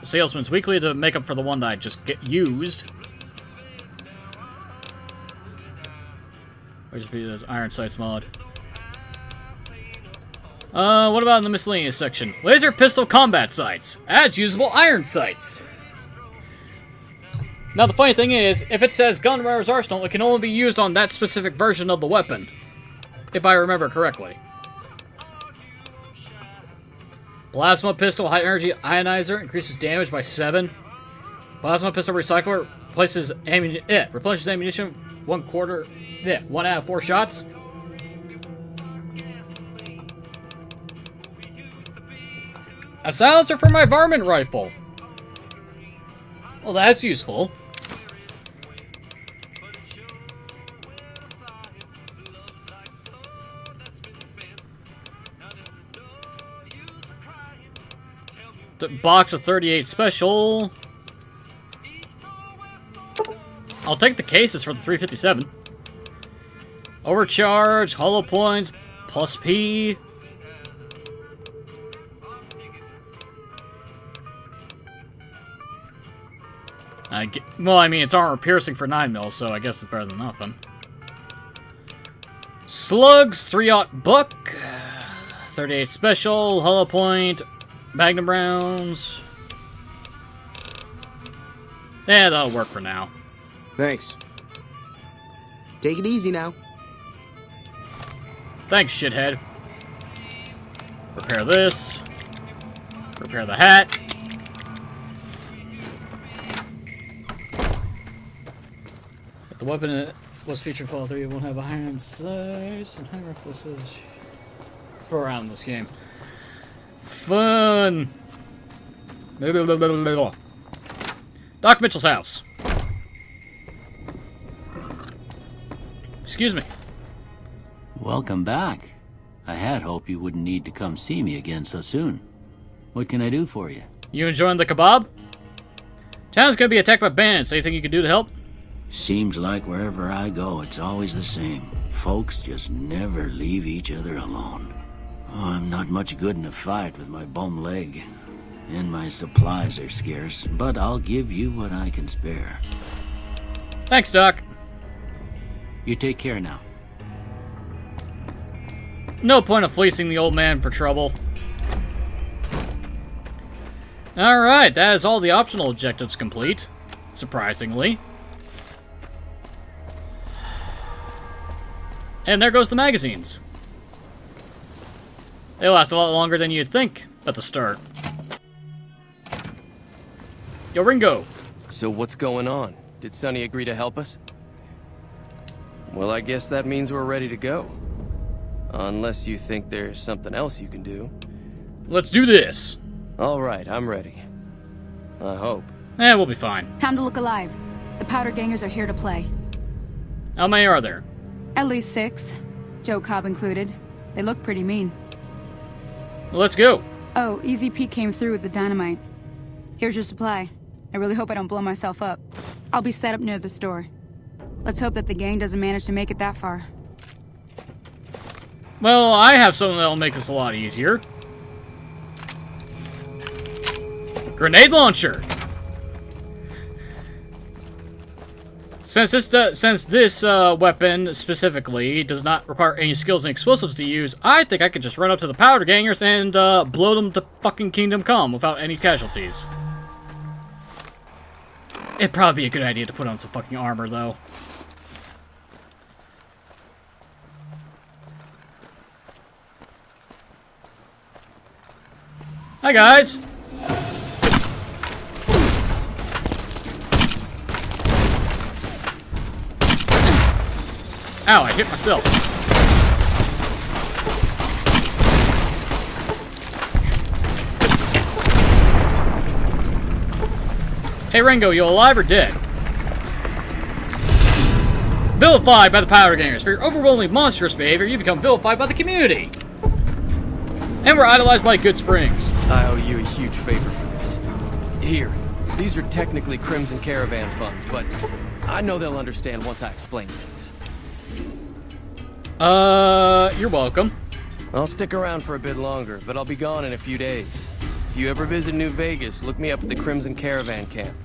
The Salesman's Weekly to make up for the one that I just used. Or just be this Iron Sights mod. What about in the miscellaneous section? Laser pistol combat sights. Adds usable iron sights. Now the funny thing is, if it says gun runner's arsenal, it can only be used on that specific version of the weapon. If I remember correctly. Plasma pistol high energy ionizer increases damage by 7. Plasma pistol recycler replenishes ammunition 1 out of 4 shots. A silencer for my varmint rifle. Well, that's useful. The box of 38 special. I'll take the cases for the 357. Overcharge, hollow points, plus P. Well, I mean, it's armor piercing for 9mm, so I guess it's better than nothing. Slugs, 3-aught book, 38 special, hollow point, magnum rounds. Yeah, that'll work for now. Thanks. Take it easy now. Thanks, shithead. Repair this. Repair the hat. If the weapon was featured in Fallout 3, it won't have iron sights and high reflexes for around this game. Fun. Doc Mitchell's house. Excuse me. Welcome back. I had hoped you wouldn't need to come see me again so soon. What can I do for you? You enjoying the kebab? Town's gonna be attacked by bandits. Anything you can do to help? Seems like wherever I go, it's always the same. Folks just never leave each other alone. Oh, I'm not much good in a fight with my bum leg. And my supplies are scarce, but I'll give you what I can spare. Thanks, Doc. You take care now. No point of fleecing the old man for trouble. Alright, that is all the optional objectives complete. Surprisingly. And there goes the magazines. They last a lot longer than you'd think at the start. Yo, Ringo. So what's going on? Did Sonny agree to help us? Well, I guess that means we're ready to go. Unless you think there's something else you can do. Let's do this. All right, I'm ready. I hope. We'll be fine. Time to look alive. The powder gangers are here to play. How many are there? At least 6. Joe Cobb included. They look pretty mean. Well, let's go. Oh, Easy Pete came through with the dynamite. Here's your supply. I really hope I don't blow myself up. I'll be set up near the store. Let's hope that the gang doesn't manage to make it that far. Well, I have something that'll make this a lot easier. Grenade launcher! Since this weapon specifically does not require any skills and explosives to use, I think I could just run up to the powder gangers and blow them to fucking Kingdom Come without any casualties. It'd probably be a good idea to put on some fucking armor, though. Hi, guys. Ow, I hit myself. Hey, Ringo, you alive or dead? Vilified by the Powder Gangers. For your overwhelmingly monstrous behavior, you become vilified by the community. And we're idolized by Goodsprings. I owe you a huge favor for this. Here, these are technically Crimson Caravan funds, but I know they'll understand once I explain things. You're welcome. I'll stick around for a bit longer, but I'll be gone in a few days. If you ever visit New Vegas, look me up at the Crimson Caravan camp.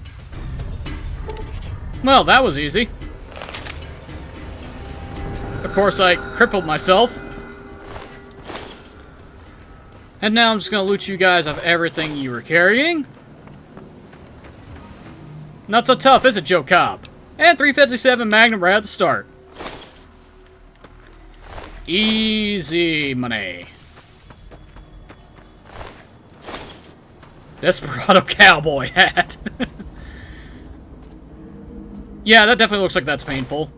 Well, that was easy. Of course, I crippled myself. And now I'm just gonna loot you guys of everything you were carrying. Not so tough, is it, Joe Cobb? And 357 Magnum right at the start. Easy money. Desperado cowboy hat. Yeah, that definitely looks like that's painful.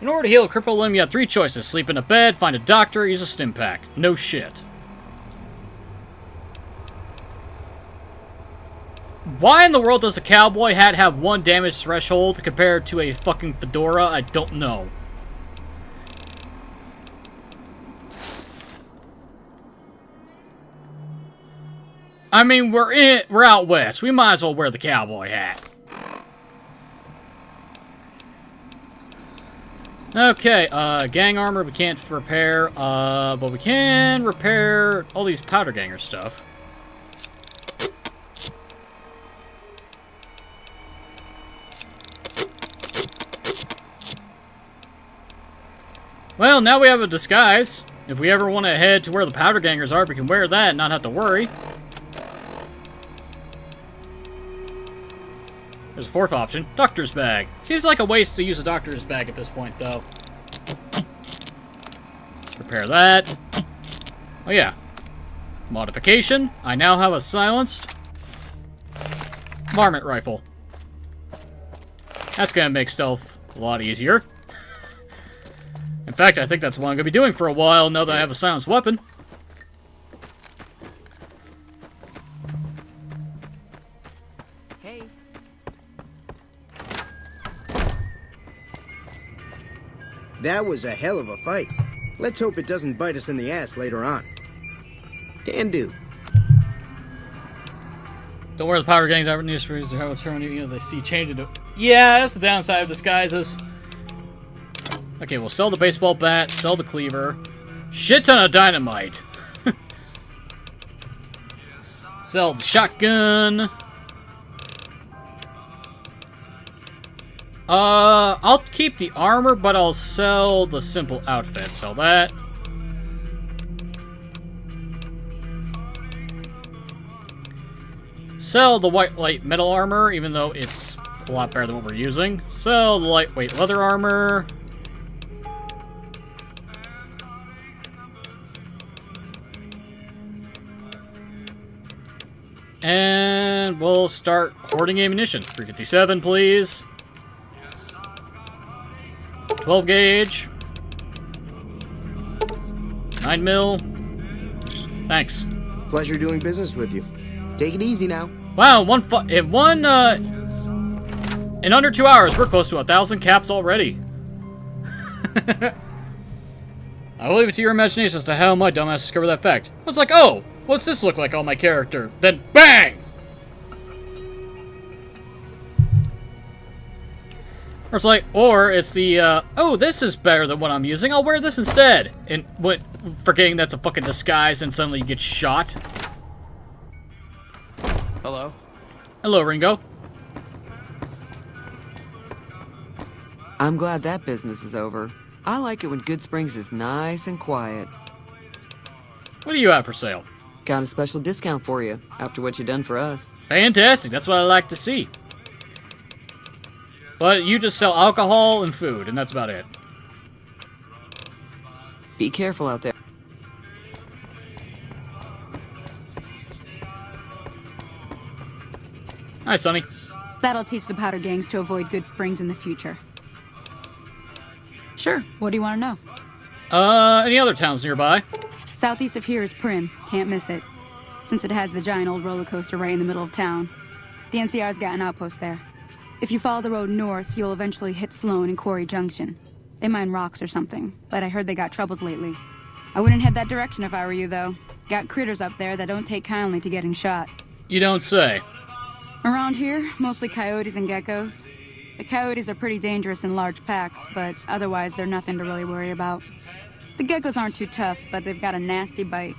In order to heal a crippled limb, you have 3 choices. Sleep in a bed, find a doctor, or use a stim pack. No shit. Why in the world does a cowboy hat have 1 damage threshold compared to a fucking fedora? I don't know. I mean, we're out west. We might as well wear the cowboy hat. Okay, gang armor we can't repair, but we can repair all these powder ganger stuff. Well, now we have a disguise. If we ever want to head to where the powder gangers are, we can wear that and not have to worry. There's a 4th option, doctor's bag. Seems like a waste to use a doctor's bag at this point, though. Repair that. Oh yeah. Modification. I now have a silenced varmint rifle. That's gonna make stealth a lot easier. In fact, I think that's what I'm gonna be doing for a while now that I have a silenced weapon. That was a hell of a fight. Let's hope it doesn't bite us in the ass later on. Can do. Don't worry, the powder gangs aren't news for how it's turning. You know, they see change into. Yeah, that's the downside of disguises. Okay, we'll sell the baseball bat, sell the cleaver. Shit ton of dynamite. Sell the shotgun. I'll keep the armor, but I'll sell the simple outfit. Sell that. Sell the white light metal armor, even though it's a lot better than what we're using. Sell the lightweight leather armor. And we'll start hoarding ammunition. 357, please. 12 gauge. 9 mil. Thanks. Pleasure doing business with you. Take it easy now. Wow, in under 2 hours, we're close to 1,000 caps already. I'll leave it to your imagination as to how my dumbass discovered that fact. I was like, oh, what's this look like on my character? Then bang! Or it's like, or it's the, oh, this is better than what I'm using. I'll wear this instead. And forgetting that's a fucking disguise and suddenly you get shot. Hello? Hello, Ringo. I'm glad that business is over. I like it when Goodsprings is nice and quiet. What do you have for sale? Got a special discount for you, after what you done for us. Fantastic, that's what I like to see. But you just sell alcohol and food, and that's about it. Be careful out there. Hi, Sonny. That'll teach the powder gangs to avoid Good Springs in the future. Sure, what do you want to know? Any other towns nearby? Southeast of here is Prim. Can't miss it. Since it has the giant old roller coaster right in the middle of town. The NCR's got an outpost there. If you follow the road north, you'll eventually hit Sloan and Quarry Junction. They mine rocks or something, but I heard they got troubles lately. I wouldn't head that direction if I were you, though. Got critters up there that don't take kindly to getting shot. You don't say. Around here, mostly coyotes and geckos. The coyotes are pretty dangerous in large packs, but otherwise they're nothing to really worry about. The geckos aren't too tough, but they've got a nasty bite.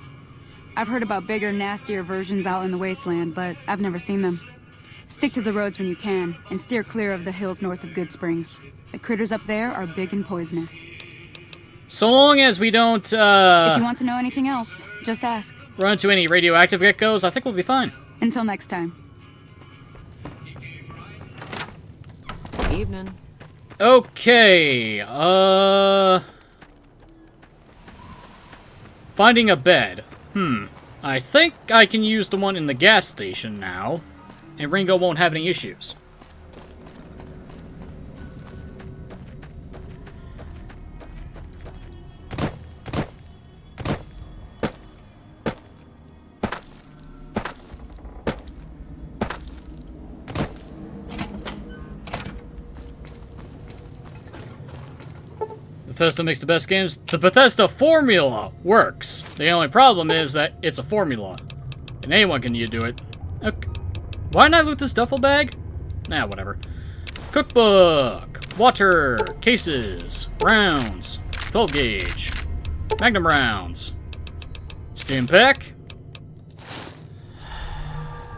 I've heard about bigger, nastier versions out in the wasteland, but I've never seen them. Stick to the roads when you can, and steer clear of the hills north of Good Springs. The critters up there are big and poisonous. So long as we don't, If you want to know anything else, just ask. run into any radioactive geckos, I think we'll be fine. Until next time. Evening. Okay, finding a bed. I think I can use the one in the gas station now, and Ringo won't have any issues. Bethesda makes the best games. The Bethesda formula works. The only problem is that it's a formula, and anyone can do it. Okay. Why didn't I loot this duffel bag? Nah, whatever. Cookbook, water, cases, rounds, 12 gauge, magnum rounds, stim pack.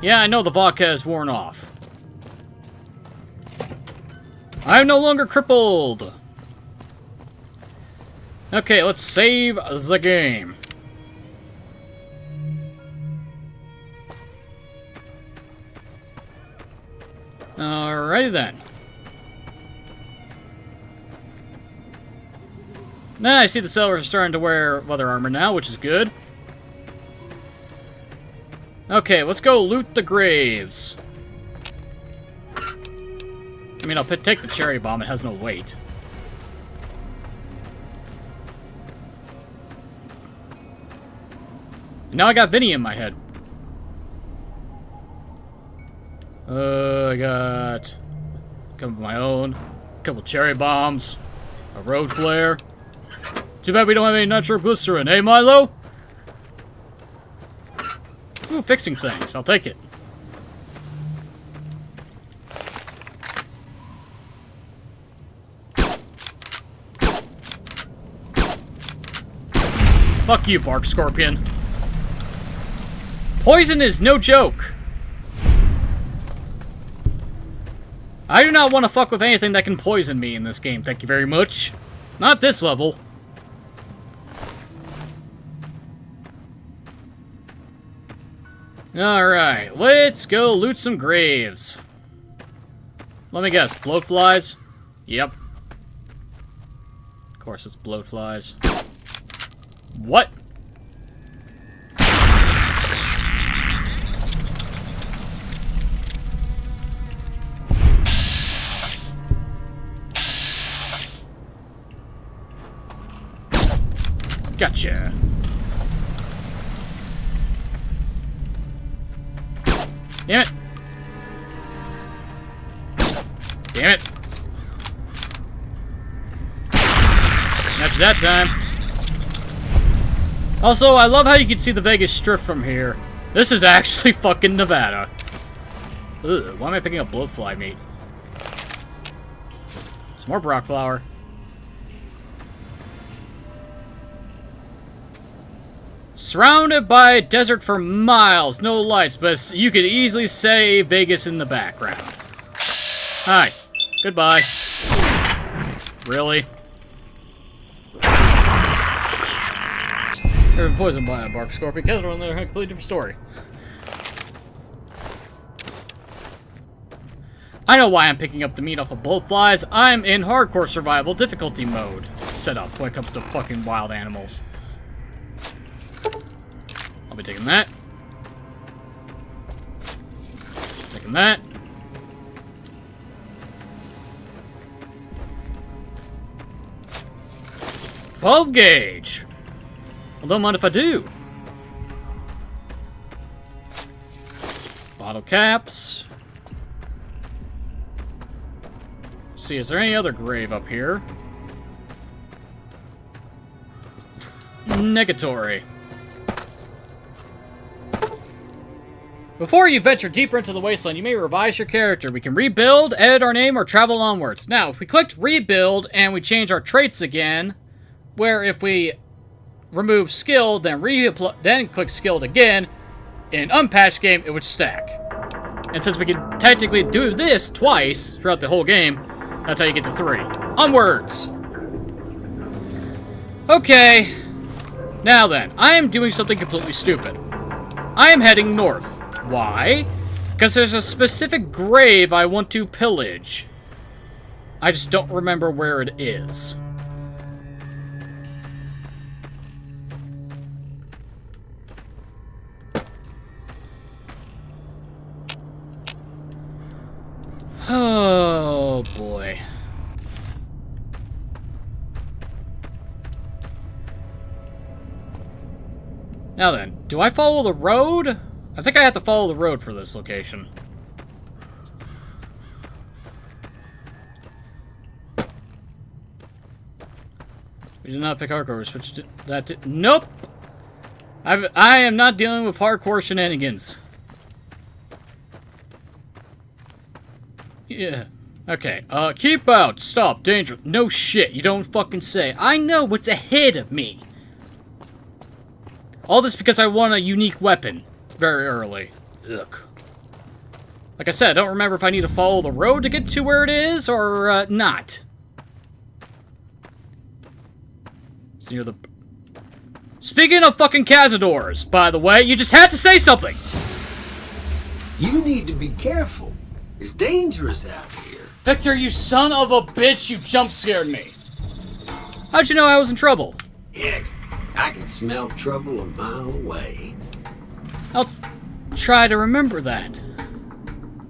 Yeah, I know the vodka has worn off. I'm no longer crippled. Okay, let's save the game. Alrighty then. Now I see the sellers are starting to wear leather armor now, which is good. Okay, let's go loot the graves. I mean, I'll take the cherry bomb, it has no weight. Now I got Vinny in my head. I got a couple of my own, a couple cherry bombs, a road flare. Too bad we don't have any nitroglycerin, eh, Milo? Ooh, fixing things. I'll take it. Fuck you, Bark Scorpion. Poison is no joke. I do not want to fuck with anything that can poison me in this game, thank you very much. Not this level. Alright, let's go loot some graves. Let me guess, bloatflies? Yep. Of course it's bloatflies. What? Gotcha. Damn it. Damn it. Gotcha that time. Also, I love how you can see the Vegas Strip from here. This is actually fucking Nevada. Ugh, why am I picking up bloatfly meat? Some more Brock flour. Surrounded by desert for miles, no lights, but you could easily say Vegas in the background. Hi. Goodbye. Really? They're poisoned by a bark scorpion. Casual on there, a completely different story. I know why I'm picking up the meat off of bloatflies. I'm in hardcore survival difficulty mode set up when it comes to fucking wild animals. I'll be taking that. Taking that. 12 gauge. Well, don't mind if I do. Bottle caps. Let's see, is there any other grave up here? Negatory. Before you venture deeper into the wasteland, you may revise your character. We can rebuild, edit our name, or travel onwards. Now, if we clicked rebuild and we change our traits again, where if we remove skill, then click skilled again, in an unpatched game, it would stack. And since we can technically do this twice throughout the whole game, that's how you get to 3. Onwards! Okay. Now then, I am doing something completely stupid. I am heading north. Why? Because there's a specific grave I want to pillage. I just don't remember where it is. Oh boy. Now then, do I follow the road? I think I have to follow the road for this location. We did not pick hardcore. We switched to that to... Nope! I am not dealing with hardcore shenanigans. Yeah. Okay. Keep out. Stop. Danger. No shit. You don't fucking say. I know what's ahead of me. All this because I want a unique weapon. Very early. Ugh. Like I said, I don't remember if I need to follow the road to get to where it is, or, not. It's near the... Speaking of fucking Cazadors, by the way, you just had to say something! You need to be careful. It's dangerous out here. Victor, you son of a bitch, you jump-scared me. How'd you know I was in trouble? Heck, I can smell trouble a mile away. I'll try to remember that.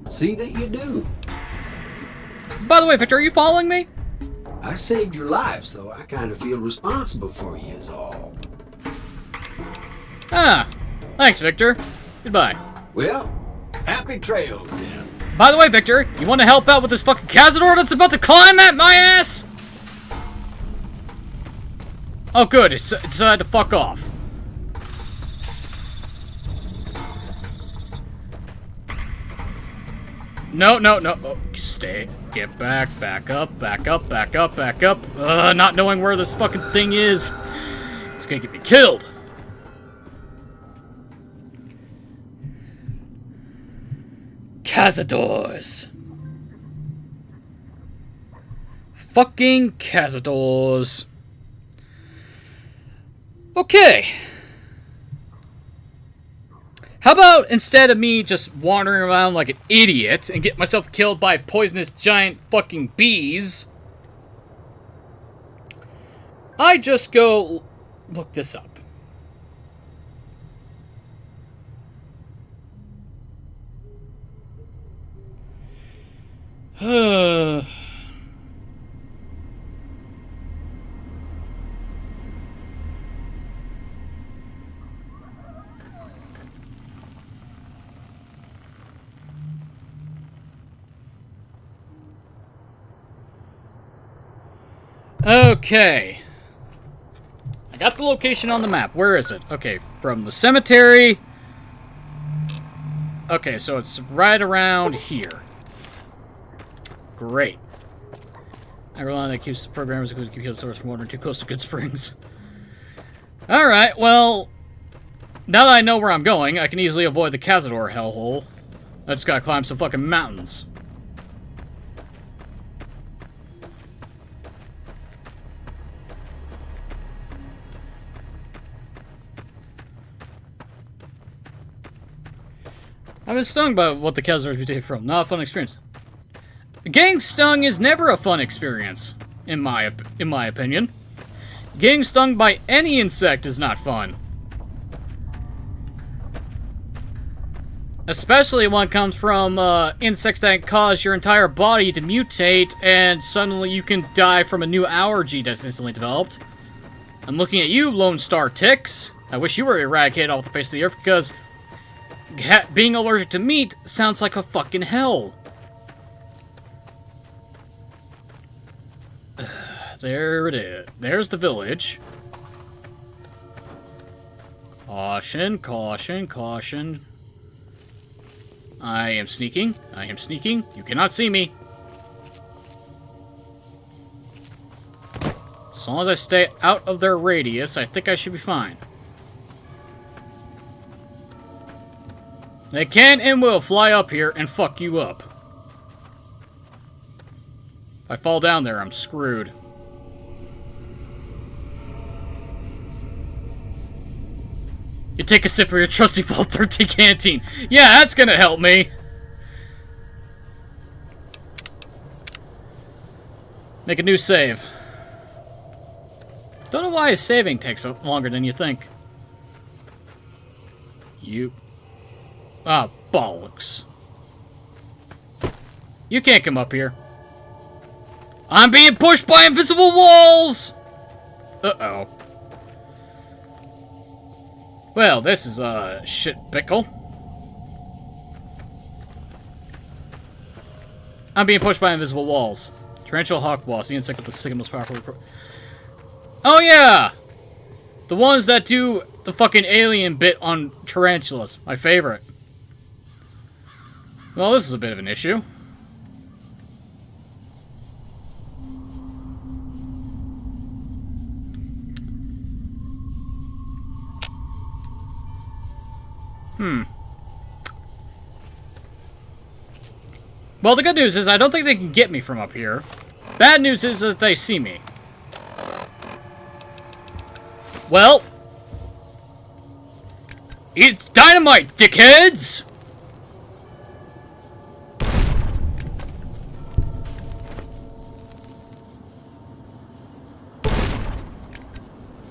See that you do. By the way, Victor, are you following me? I saved your life, so I kind of feel responsible for you is all. Ah, thanks, Victor. Goodbye. Well, happy trails, then. By the way, Victor, you want to help out with this fucking Cazador that's about to climb at my ass? Oh, good. It decided to fuck off. No. Oh, stay. Get back. Back up. Back up. Back up. Back up. Not knowing where this fucking thing is. It's gonna get me killed. Cazadors. Fucking Cazadors. Okay. How about instead of me just wandering around like an idiot and get myself killed by poisonous giant fucking bees, I just go look this up. Okay. I got the location on the map. Where is it? Okay, from the cemetery. Okay, so it's right around here. Great. I rely on that keeps the programmers who keep the source from wandering too close to Good Springs. Alright, well, now that I know where I'm going, I can easily avoid the Cazador hellhole. I just gotta climb some fucking mountains. I've been stung by what the Cazadors be taken from. Not a fun experience. Getting stung is never a fun experience, in my opinion. Getting stung by any insect is not fun. Especially when it comes from insects that cause your entire body to mutate and suddenly you can die from a new allergy that's instantly developed. I'm looking at you, Lone Star Ticks. I wish you were eradicated off the face of the earth because being allergic to meat sounds like a fucking hell. There it is. There's the village. Caution, caution, caution. I am sneaking. I am sneaking. You cannot see me. As long as I stay out of their radius, I think I should be fine. They can and will fly up here and fuck you up. If I fall down there, I'm screwed. You take a sip of your trusty Vault 13 canteen. Yeah, that's gonna help me. Make a new save. Don't know why his saving takes longer than you think. You... Ah, bollocks. You can't come up here. I'm being pushed by invisible walls! Uh-oh. Well, this is a shit pickle. I'm being pushed by invisible walls. Tarantula hawk boss, the insect with the second most powerful... Oh yeah! The ones that do the fucking alien bit on tarantulas. My favorite. Well, this is a bit of an issue. Well, the good news is I don't think they can get me from up here. Bad news is that they see me. Well, it's dynamite, dickheads!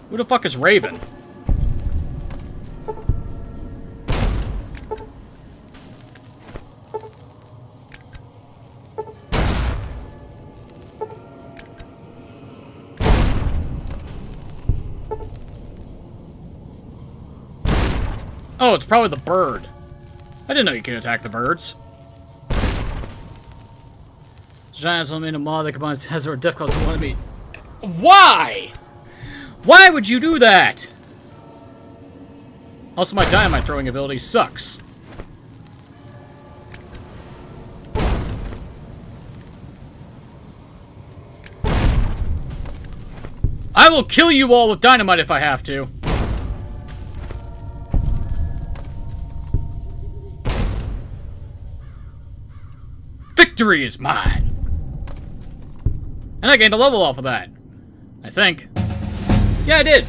Who the fuck is Raven? Oh, it's probably the bird. I didn't know you could attack the birds. Giants made a mod that combines hazard or difficult to want to be. Why? Why would you do that? Also, my dynamite throwing ability sucks. I will kill you all with dynamite if I have to. Victory is mine! And I gained a level off of that. I think. Yeah, I did!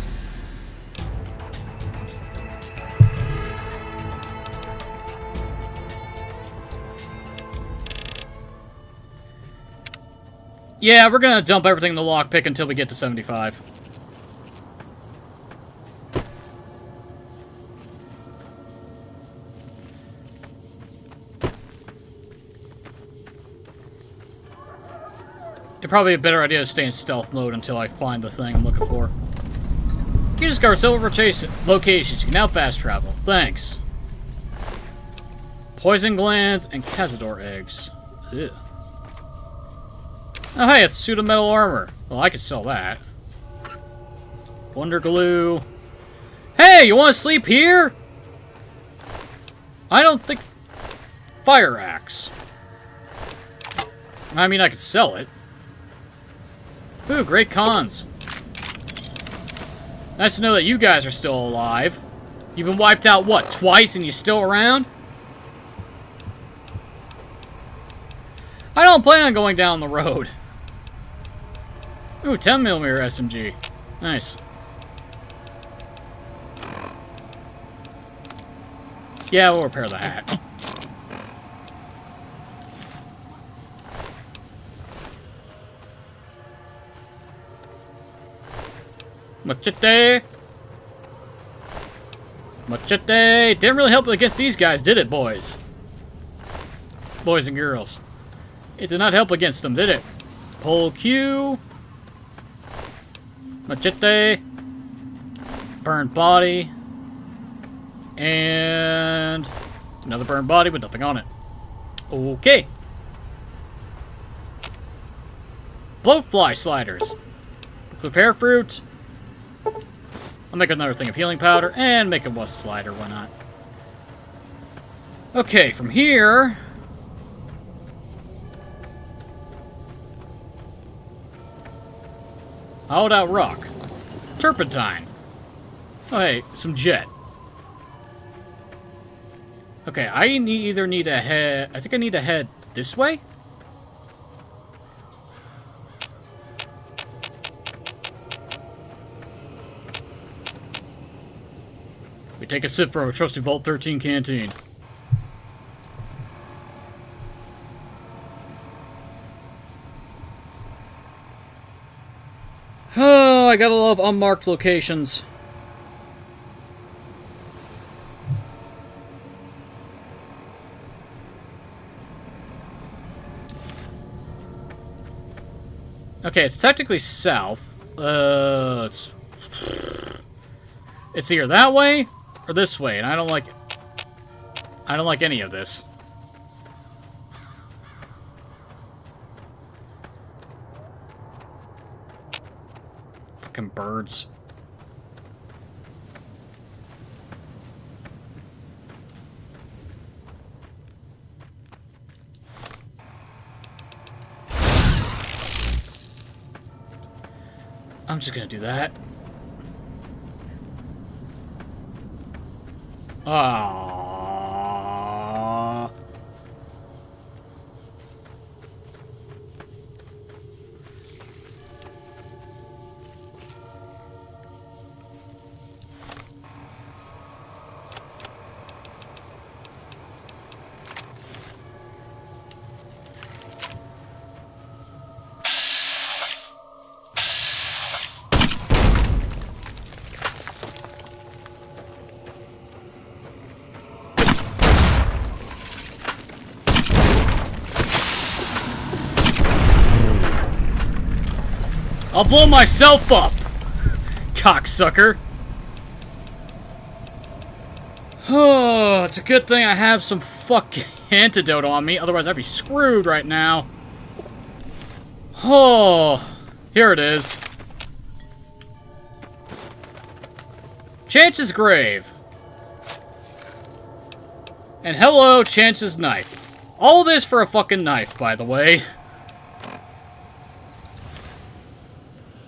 Yeah, we're gonna dump everything in the lockpick until we get to 75. It'd probably be a better idea to stay in stealth mode until I find the thing I'm looking for. You discovered several locations. You can now fast travel. Thanks. Poison glands and Cazador eggs. Ew. Oh hey, it's suit of metal armor. Well, I could sell that. Wonder glue. Hey, you want to sleep here? I don't think... Fire axe. I mean, I could sell it. Ooh, great cons. Nice to know that you guys are still alive. You've been wiped out, what, twice and you're still around? I don't plan on going down the road. Ooh, 10mm SMG. Nice. Yeah, we'll repair the hat. Machete! Machete! Didn't really help against these guys, did it, boys? Boys and girls. It did not help against them, did it? Pole Q. Machete. Burned body. And another burned body with nothing on it. Okay. Blowfly sliders. Prepare fruit. I'll make another thing of healing powder and make a West slider, why not? Okay, from here. Hollowed out rock. Turpentine. Oh, hey, some jet. Okay, I either need to head... I think I need to head this way? We take a sip from our trusty Vault 13 canteen. Oh, I gotta love unmarked locations. Okay, it's technically south. It's either that way or this way, and I don't like any of this. Fucking birds. I'm just gonna do that. Ah. I'll blow myself up, cocksucker. Oh, it's a good thing I have some fucking antidote on me, otherwise I'd be screwed right now. Oh, here it is. Chance's grave. And hello, Chance's knife. All this for a fucking knife, by the way.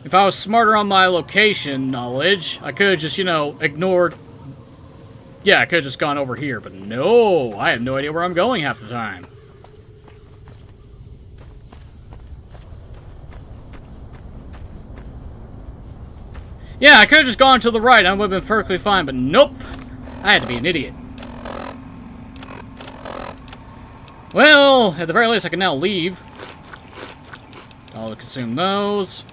If I was smarter on my location knowledge, I could have just, you know, ignored... Yeah, I could have just gone over here, but no, I have no idea where I'm going half the time. Yeah, I could have just gone to the right, I would have been perfectly fine, but nope. I had to be an idiot. Well, at the very least, I can now leave. I'll consume those.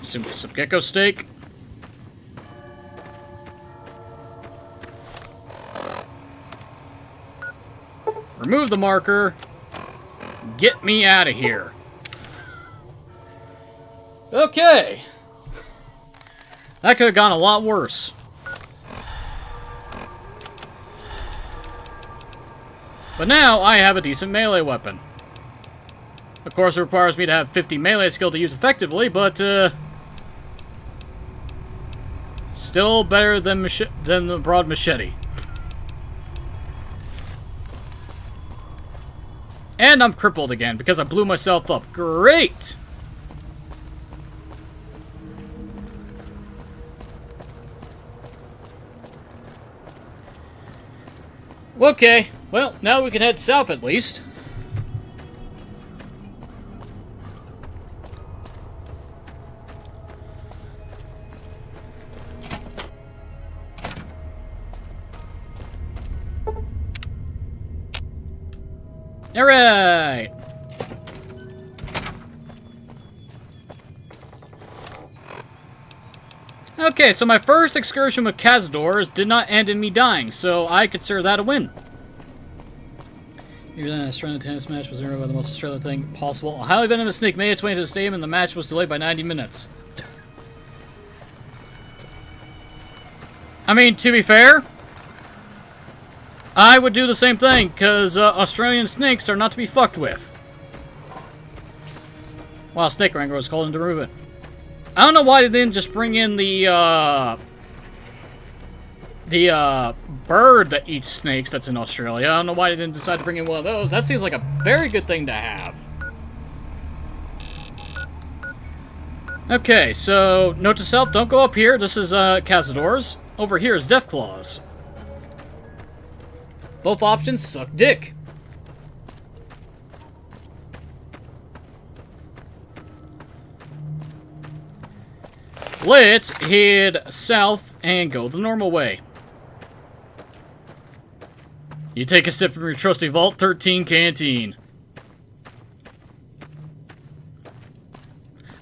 Some gecko steak. Remove the marker. Get me out of here. Okay. That could have gone a lot worse. But now I have a decent melee weapon. Of course, it requires me to have 50 melee skill to use effectively, but still better than the broad machete. And I'm crippled again because I blew myself up. Great! Okay, well, now we can head south at least. Alright! Okay, so my first excursion with Cazadors did not end in me dying, so I consider that a win. Even an Australian tennis match was ruined by the most Australian thing possible. A highly venomous snake made its way into the stadium and the match was delayed by 90 minutes. I mean, to be fair, I would do the same thing, because Australian snakes are not to be fucked with. Wow, Snake Wrangler was called into movement. I don't know why they didn't just bring in the bird that eats snakes that's in Australia. I don't know why they didn't decide to bring in one of those. That seems like a very good thing to have. Okay, so, note to self, don't go up here. This is, Cazadors. Over here is Deathclaws. Both options suck dick. Let's head south and go the normal way. You take a sip from your trusty Vault 13 canteen.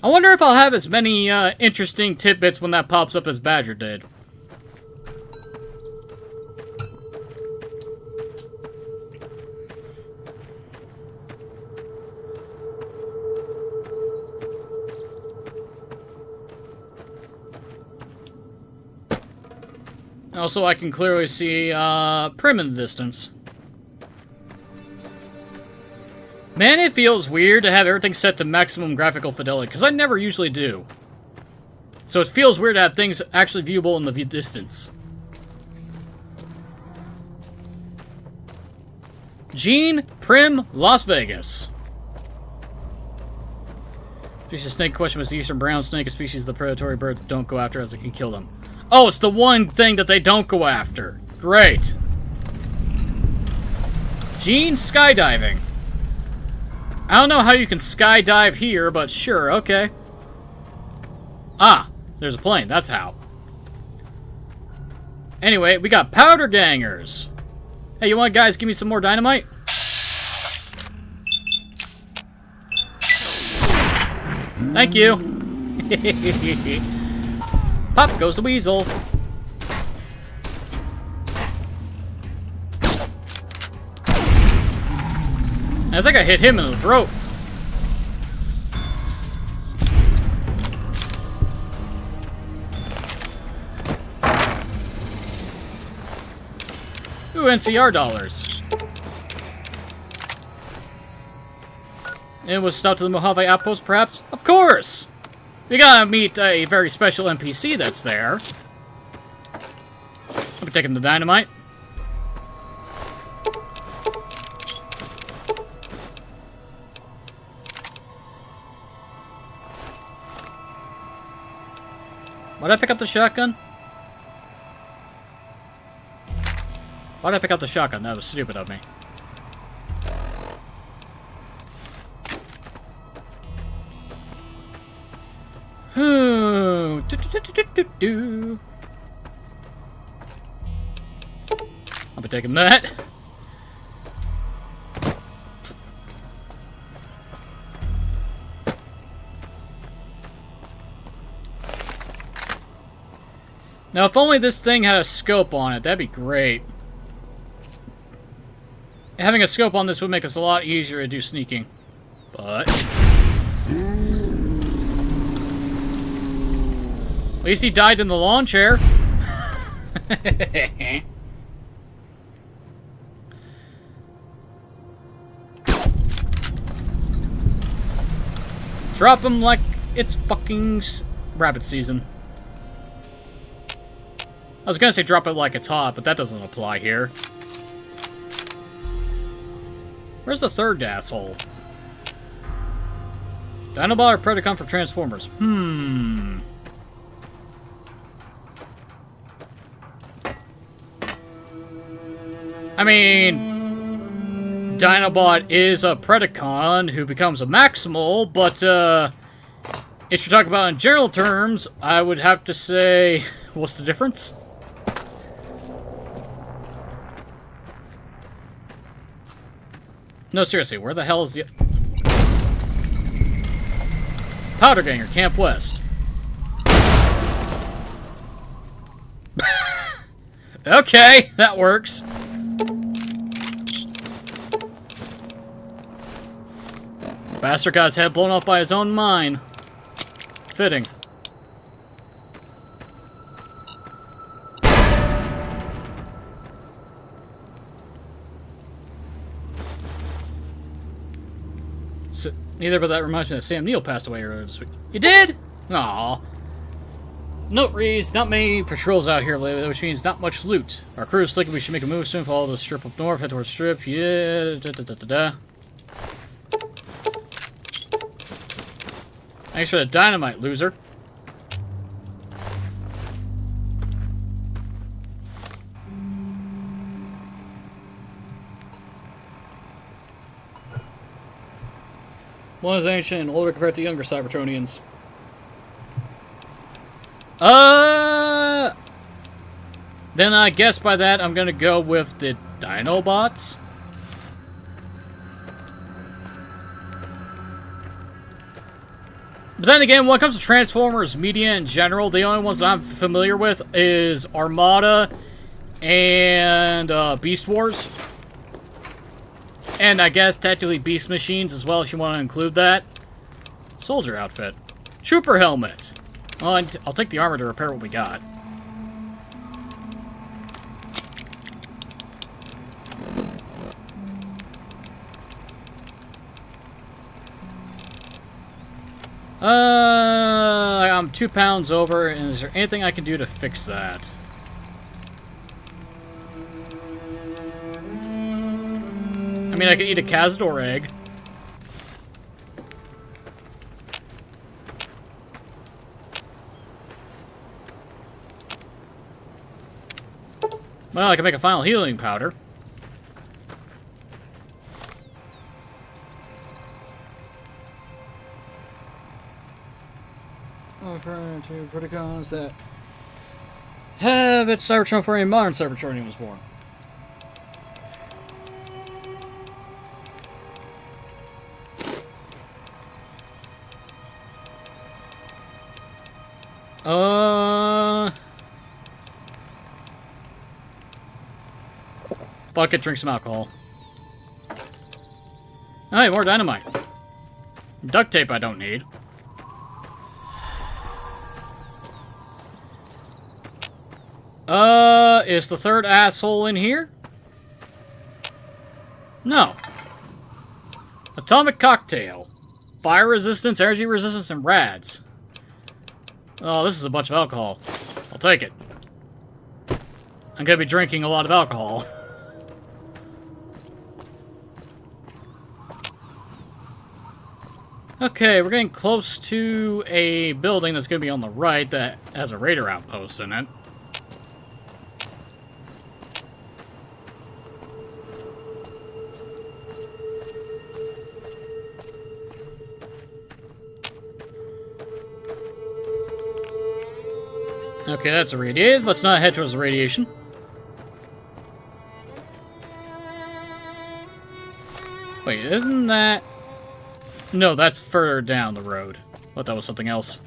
I wonder if I'll have as many interesting tidbits when that pops up as Badger did. Also, I can clearly see Prim in the distance. Man, it feels weird to have everything set to maximum graphical fidelity, because I never usually do. So it feels weird to have things actually viewable in the distance. Gene, Prim, Las Vegas. Species of snake question was the eastern brown snake, a species of the predatory bird that don't go after as it can kill them. Oh, it's the one thing that they don't go after. Great. Gene, skydiving. I don't know how you can skydive here, but sure, okay. Ah, there's a plane, that's how. Anyway, we got powder gangers. Hey, you want guys give me some more dynamite? Thank you. Pop goes the weasel. I think I hit him in the throat. Ooh, NCR dollars. And was stopped to the Mojave outpost, perhaps? Of course! We gotta meet a very special NPC that's there. I'll be taking the dynamite. Why'd I pick up the shotgun? Why'd I pick up the shotgun? That was stupid of me. I'll be taking that. Now, if only this thing had a scope on it, that'd be great. Having a scope on this would make us a lot easier to do sneaking. But at least he died in the lawn chair. Drop him like it's fucking rabbit season. I was gonna say drop it like it's hot, but that doesn't apply here. Where's the third asshole? Dinobot or Predacon for Transformers? I mean, Dinobot is a Predacon who becomes a Maximal, but if you're talking about in general terms, I would have to say, what's the difference? No, seriously, where the hell is the... Powder Ganger, Camp West. Okay, that works. Bastard got his head blown off by his own mine. Fitting. neither, but that reminds me that Sam Neill passed away earlier this week. You did? Aww. Note reads, not many patrols out here lately, which means not much loot. Our crew is thinking we should make a move soon, follow the strip up north, head towards strip, yeah, da-da-da-da-da. Thanks for the dynamite, loser. One is ancient and older compared to younger Cybertronians. Then I guess by that I'm gonna go with the Dinobots. But then again, when it comes to Transformers media in general, the only ones that I'm familiar with is Armada and Beast Wars. And I guess technically Beast Machines as well, if you want to include that. Soldier outfit. Trooper helmet. Well, I'll take the armor to repair what we got. I'm 2 pounds over, and is there anything I can do to fix that? I mean, I could eat a Cazador egg. Well, I can make a final healing powder. Referring to Predacons that have its Cybertron before a modern Cybertronian was born. Fuck it, drink some alcohol. Alright, more dynamite. Duct tape I don't need. Is the third asshole in here? No. Atomic cocktail. Fire resistance, energy resistance, and rads. Oh, this is a bunch of alcohol. I'll take it. I'm gonna be drinking a lot of alcohol. Okay, we're getting close to a building that's gonna be on the right that has a raider outpost in it. Okay, that's irradiated. Let's not head towards the radiation. Wait, isn't that... No, that's further down the road. I thought that was something else.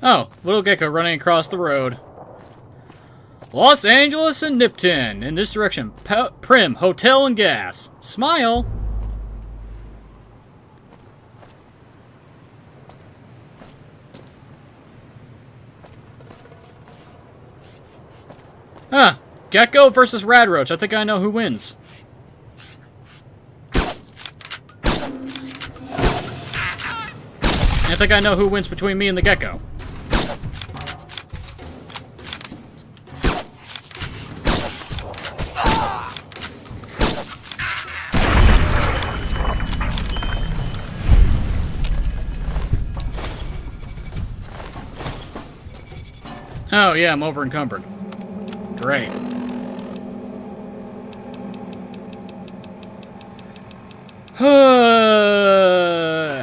Oh, little gecko running across the road. Los Angeles and Nipton. In this direction. Prim, hotel and gas. Smile. Huh. Gecko versus Radroach. I think I know who wins. I think I know who wins between me and the gecko. Oh yeah, I'm over encumbered. Great.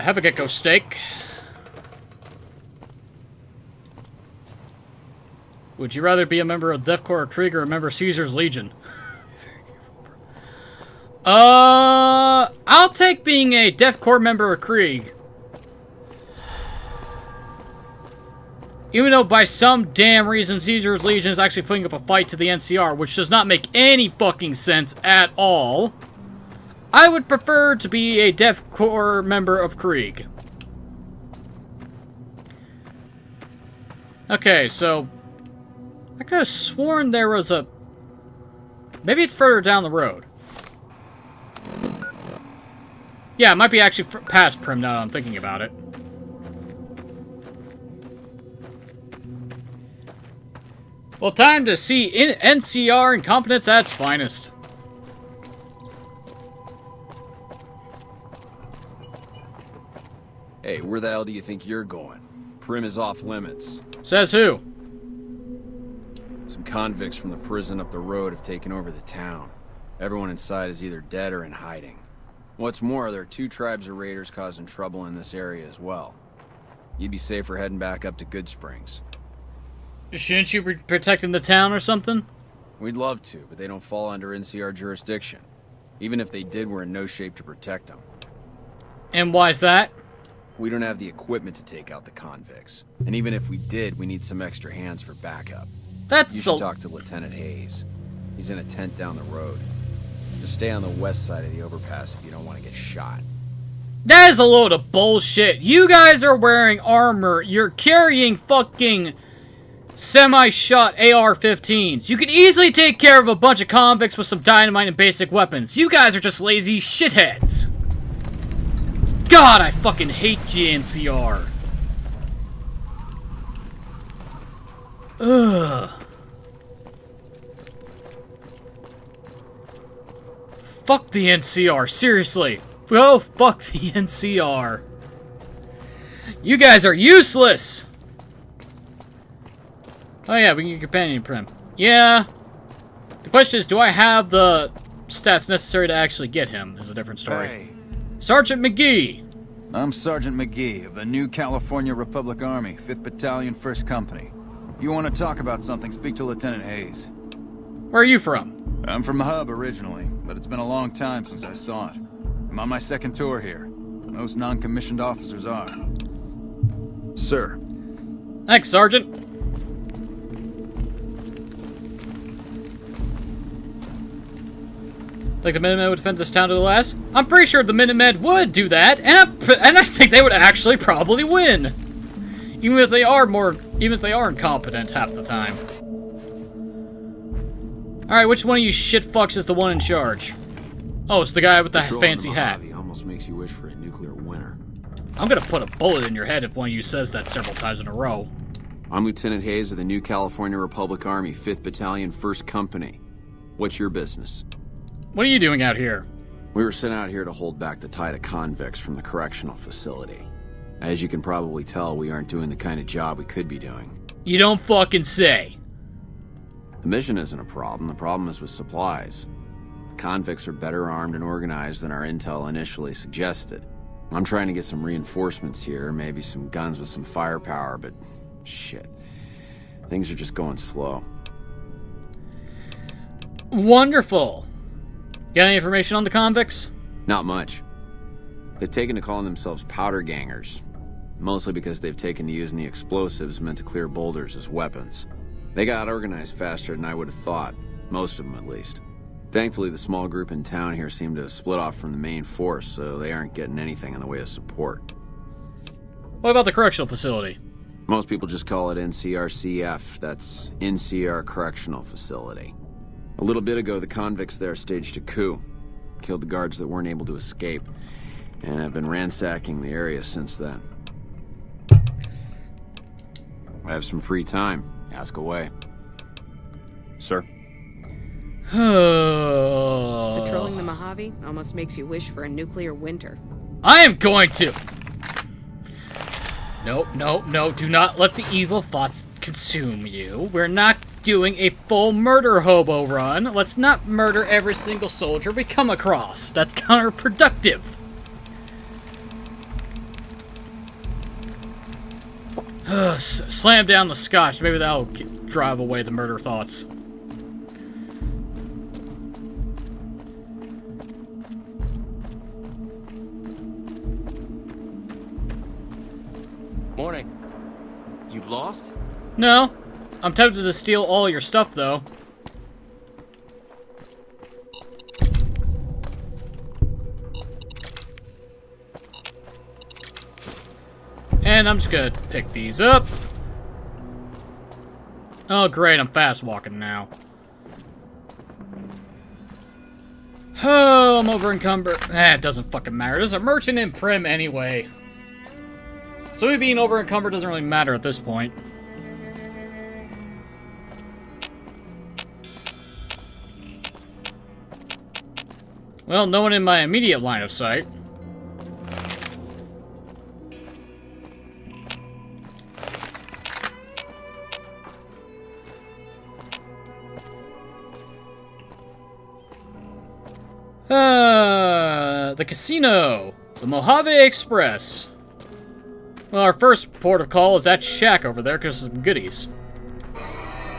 Have a gecko steak. Would you rather be a member of Death Corps or Krieg or a member of Caesar's Legion? I'll take being a Death Corps member of Krieg. Even though by some damn reason Caesar's Legion is actually putting up a fight to the NCR, which does not make any fucking sense at all, I would prefer to be a Death Corps member of Krieg. Okay, so... I could have sworn there was a... Maybe it's further down the road. Yeah, it might be actually past Prim now that I'm thinking about it. Well, time to see NCR incompetence at its finest. Hey, where the hell do you think you're going? Prim is off limits. Says who? Some convicts from the prison up the road have taken over the town. Everyone inside is either dead or in hiding. What's more, there are 2 tribes of raiders causing trouble in this area as well. You'd be safer heading back up to Goodsprings. Shouldn't you be protecting the town or something? We'd love to, but they don't fall under NCR jurisdiction. Even if they did, we're in no shape to protect them. And why's that? We don't have the equipment to take out the convicts. And even if we did, we need some extra hands for backup. You should talk to Lieutenant Hayes. He's in a tent down the road. Just stay on the west side of the overpass if you don't want to get shot. That is a load of bullshit. You guys are wearing armor. You're carrying fucking semi-shot AR-15s. You could easily take care of a bunch of convicts with some dynamite and basic weapons. You guys are just lazy shitheads. God, I fucking hate GNCR. Ugh. Fuck the NCR, seriously. Go fuck the NCR. You guys are useless! Oh yeah, we can get companion Prim. Yeah. The question is, do I have the stats necessary to actually get him? Is a different story. Hey. Sergeant McGee. I'm Sergeant McGee of the New California Republic Army, 5th Battalion, 1st Company. If you want to talk about something, speak to Lieutenant Hayes. Where are you from? I'm from Hub originally, but it's been a long time since I saw it. I'm on my 2nd tour here. Most non-commissioned officers are. Sir. Thanks, Sergeant. Think the Minutemen would defend this town to the last? I'm pretty sure the Minutemen would do that, and I think they would actually probably win. Even if they are incompetent half the time. Alright, which one of you shit fucks is the one in charge? Oh, it's the guy with the fancy hat. Almost makes you wish for a nuclear winter. I'm gonna put a bullet in your head if one of you says that several times in a row. I'm Lieutenant Hayes of the New California Republic Army, 5th Battalion, 1st Company. What's your business? What are you doing out here? We were sent out here to hold back the tide of convicts from the correctional facility. As you can probably tell, we aren't doing the kind of job we could be doing. You don't fucking say. The mission isn't a problem. The problem is with supplies. The convicts are better armed and organized than our intel initially suggested. I'm trying to get some reinforcements here, maybe some guns with some firepower, but shit. Things are just going slow. Wonderful. Got any information on the convicts? Not much. They've taken to calling themselves powder gangers, mostly because they've taken to using the explosives meant to clear boulders as weapons. They got organized faster than I would have thought, most of them at least. Thankfully, the small group in town here seem to have split off from the main force, so they aren't getting anything in the way of support. What about the correctional facility? Most people just call it NCRCF, that's NCR Correctional Facility. A little bit ago, the convicts there staged a coup, killed the guards that weren't able to escape, and have been ransacking the area since then. I have some free time. Ask away. Sir? Patrolling the Mojave almost makes you wish for a nuclear winter. I am going to... No, no, no, do not let the evil thoughts consume you. We're not doing a full murder hobo run. Let's not murder every single soldier we come across. That's counterproductive. Slam down the scotch. Maybe that'll drive away the murder thoughts. Morning. You lost? No. I'm tempted to steal all your stuff, though. And I'm just gonna pick these up. Oh, great, I'm fast walking now. Oh, I'm over encumbered. It doesn't fucking matter. There's a merchant in Prim anyway. So me being over encumbered doesn't really matter at this point. Well, no one in my immediate line of sight. The casino. The Mojave Express. Well, our first port of call is that shack over there, because there's some goodies.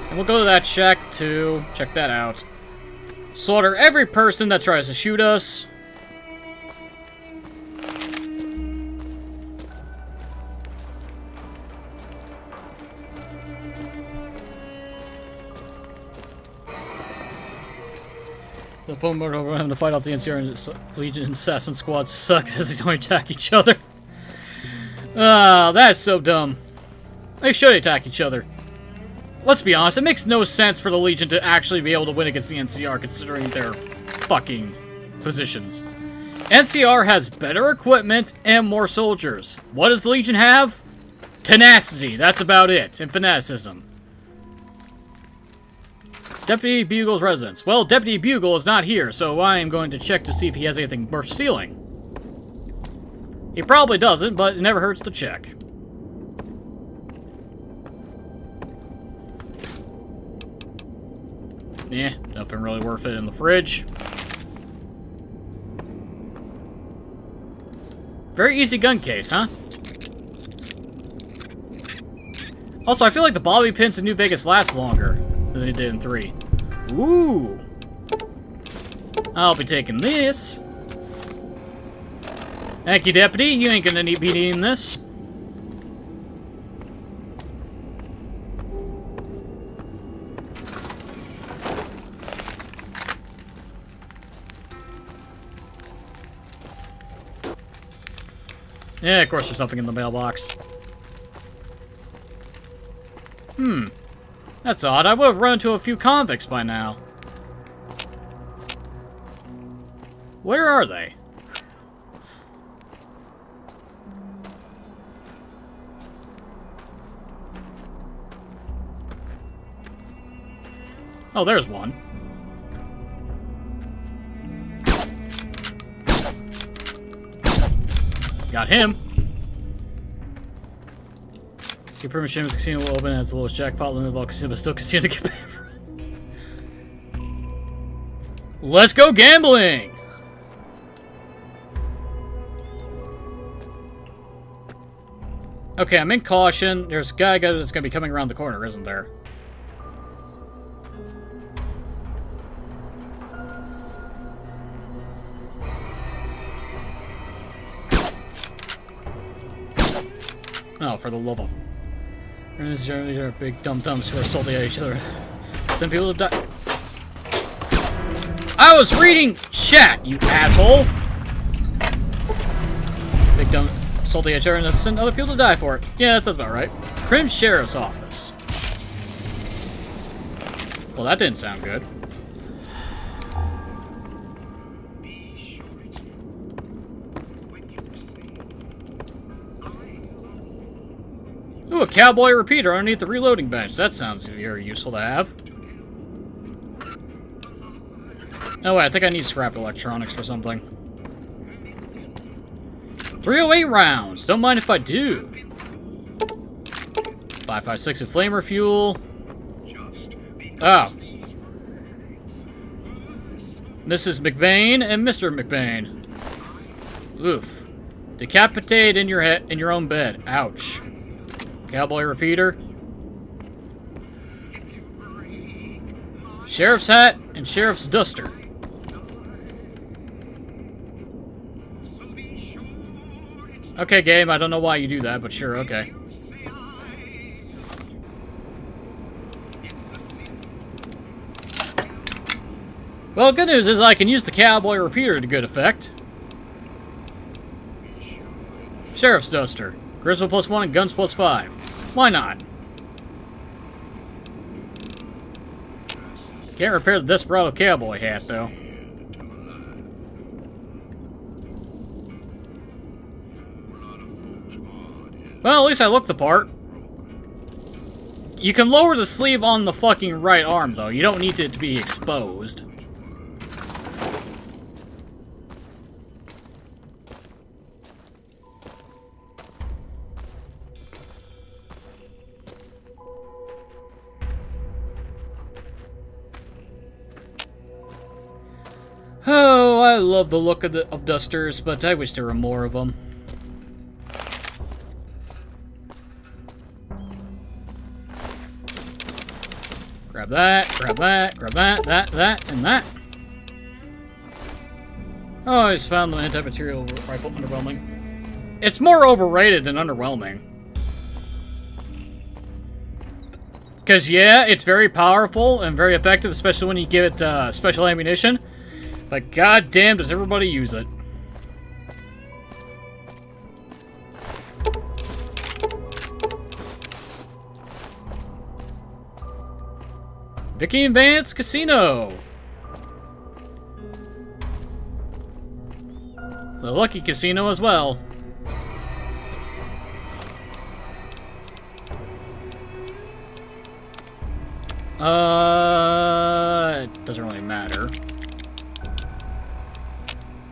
And we'll go to that shack to check that out. Slaughter every person that tries to shoot us. The phone mode over having to fight off the NCR and Legion Assassin Squad sucks as they don't attack each other. Ah, that's so dumb. They should attack each other. Let's be honest, it makes no sense for the Legion to actually be able to win against the NCR considering their fucking positions. NCR has better equipment and more soldiers. What does the Legion have? Tenacity, that's about it, and fanaticism. Deputy Bugle's residence. Well, Deputy Bugle is not here, so I am going to check to see if he has anything worth stealing. He probably doesn't, but it never hurts to check. Yeah, nothing really worth it in the fridge. Very easy gun case, huh? Also, I feel like the bobby pins in New Vegas last longer than they did in 3. Ooh! I'll be taking this. Thank you, Deputy. You ain't gonna be needing this. Yeah, of course there's nothing in the mailbox. That's odd. I would have run into a few convicts by now. Where are they? Oh, there's one. Got him. Keep permission the casino will open as the lowest jackpot limit of all casino, but still casino to get paid for. Let's go gambling! Okay, I'm in caution. There's a guy that's gonna be coming around the corner, isn't there? Oh, for the love of... These are big dum-dums who are salty at each other. Some people have died. I was reading chat, you asshole! Big dumb... salty at each other and send other people to die for it. Yeah, that sounds about right. Prim Sheriff's Office. Well, that didn't sound good. Ooh, a cowboy repeater underneath the reloading bench. That sounds very useful to have. Oh wait, I think I need scrap electronics for something. 308 rounds. Don't mind if I do. 5.56 of flamer fuel. Oh. Mrs. McBain and Mr. McBain. Oof. Decapitate in your head in your own bed. Ouch. Cowboy repeater. Sheriff's hat and sheriff's duster. Okay, game, I don't know why you do that, but sure, okay. Well, good news is I can use the cowboy repeater to good effect. Sheriff's duster. Charisma +1 and guns +5. Why not? Can't repair the Desperado cowboy hat, though. Well, at least I look the part. You can lower the sleeve on the fucking right arm, though. You don't need it to be exposed. Oh, I love the look of dusters, but I wish there were more of them. Grab that, grab that, grab that, that, and that. Oh, I just found the anti-material rifle underwhelming. It's more overrated than underwhelming. Because, yeah, it's very powerful and very effective, especially when you give it special ammunition. But goddamn, does everybody use it. Vicky and Vance Casino. The Lucky Casino as well. It doesn't really matter.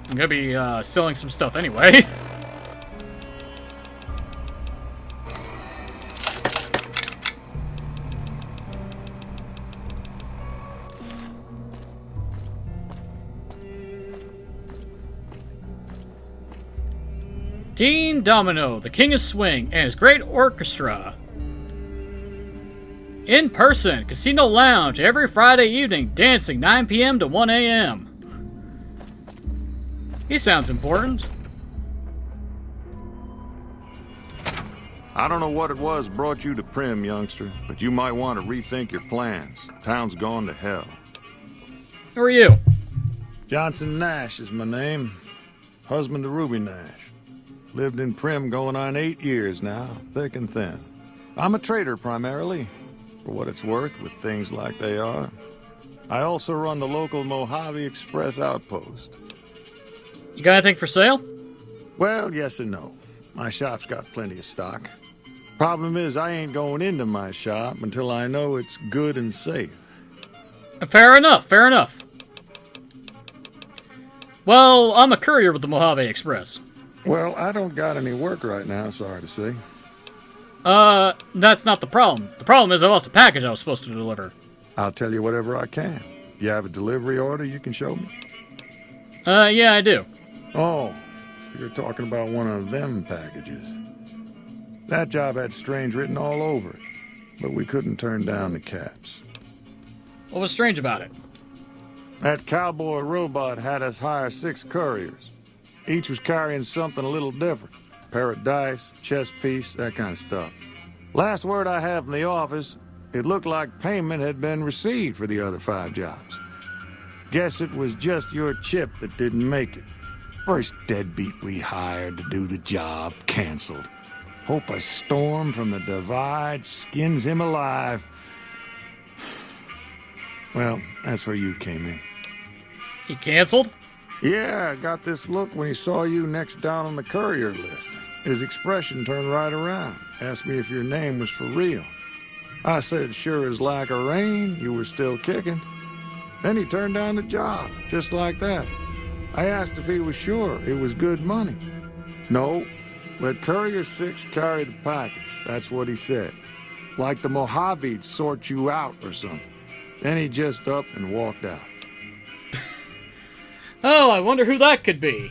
I'm gonna be selling some stuff anyway. Dean Domino, the King of Swing, and his great orchestra. In person, Casino Lounge, every Friday evening, dancing 9 p.m. to 1 a.m. He sounds important. I don't know what it was brought you to Prim, youngster, but you might want to rethink your plans. Town's gone to hell. Who are you? Johnson Nash is my name. Husband to Ruby Nash. Lived in Prim going on 8 years now, thick and thin. I'm a trader primarily, for what it's worth with things like they are. I also run the local Mojave Express outpost. You got anything for sale? Well, yes and no. My shop's got plenty of stock. Problem is, I ain't going into my shop until I know it's good and safe. Fair enough, fair enough. Well, I'm a courier with the Mojave Express. Well, I don't got any work right now, sorry to say. That's not the problem. The problem is I lost a package I was supposed to deliver. I'll tell you whatever I can. You have a delivery order you can show me? Yeah, I do. Oh, so you're talking about one of them packages. That job had strange written all over it, but we couldn't turn down the caps. What was strange about it? That cowboy robot had us hire 6 couriers. Each was carrying something a little different. Pair of dice, chess piece, that kind of stuff. Last word I have from the office, it looked like payment had been received for the other 5 jobs. Guess it was just your chip that didn't make it. First deadbeat we hired to do the job canceled. Hope a storm from the divide skins him alive. Well, that's where you came in. He canceled? Yeah, I got this look when he saw you next down on the courier list. His expression turned right around. Asked me if your name was for real. I said, sure as like a rain, you were still kicking. Then he turned down the job, just like that. I asked if he was sure it was good money. No, let Courier 6 carry the package. That's what he said. Like the Mojave'd sort you out or something. Then he just up and walked out. Oh, I wonder who that could be.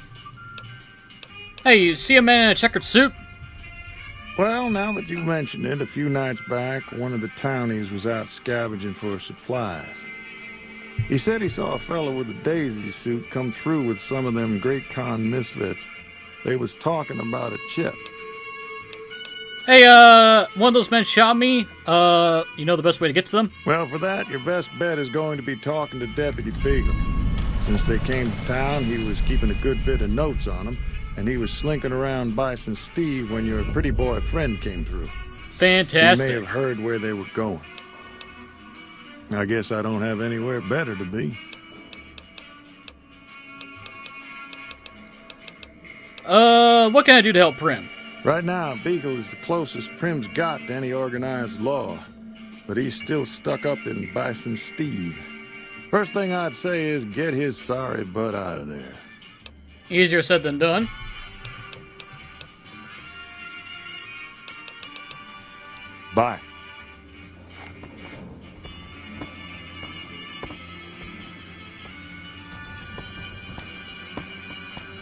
Hey, you see a man in a checkered suit? Well, now that you mention it, a few nights back, one of the townies was out scavenging for supplies. He said he saw a fellow with a daisy suit come through with some of them Great Con misfits. They was talking about a chip. Hey, one of those men shot me. You know the best way to get to them? Well, for that, your best bet is going to be talking to Deputy Beagle. Since they came to town, he was keeping a good bit of notes on them, and he was slinking around Bison Steve when your pretty boy friend came through. Fantastic. He may have heard where they were going. I guess I don't have anywhere better to be. What can I do to help Prim? Right now, Beagle is the closest Prim's got to any organized law, but he's still stuck up in Bison Steve. First thing I'd say is get his sorry butt out of there. Easier said than done. Bye.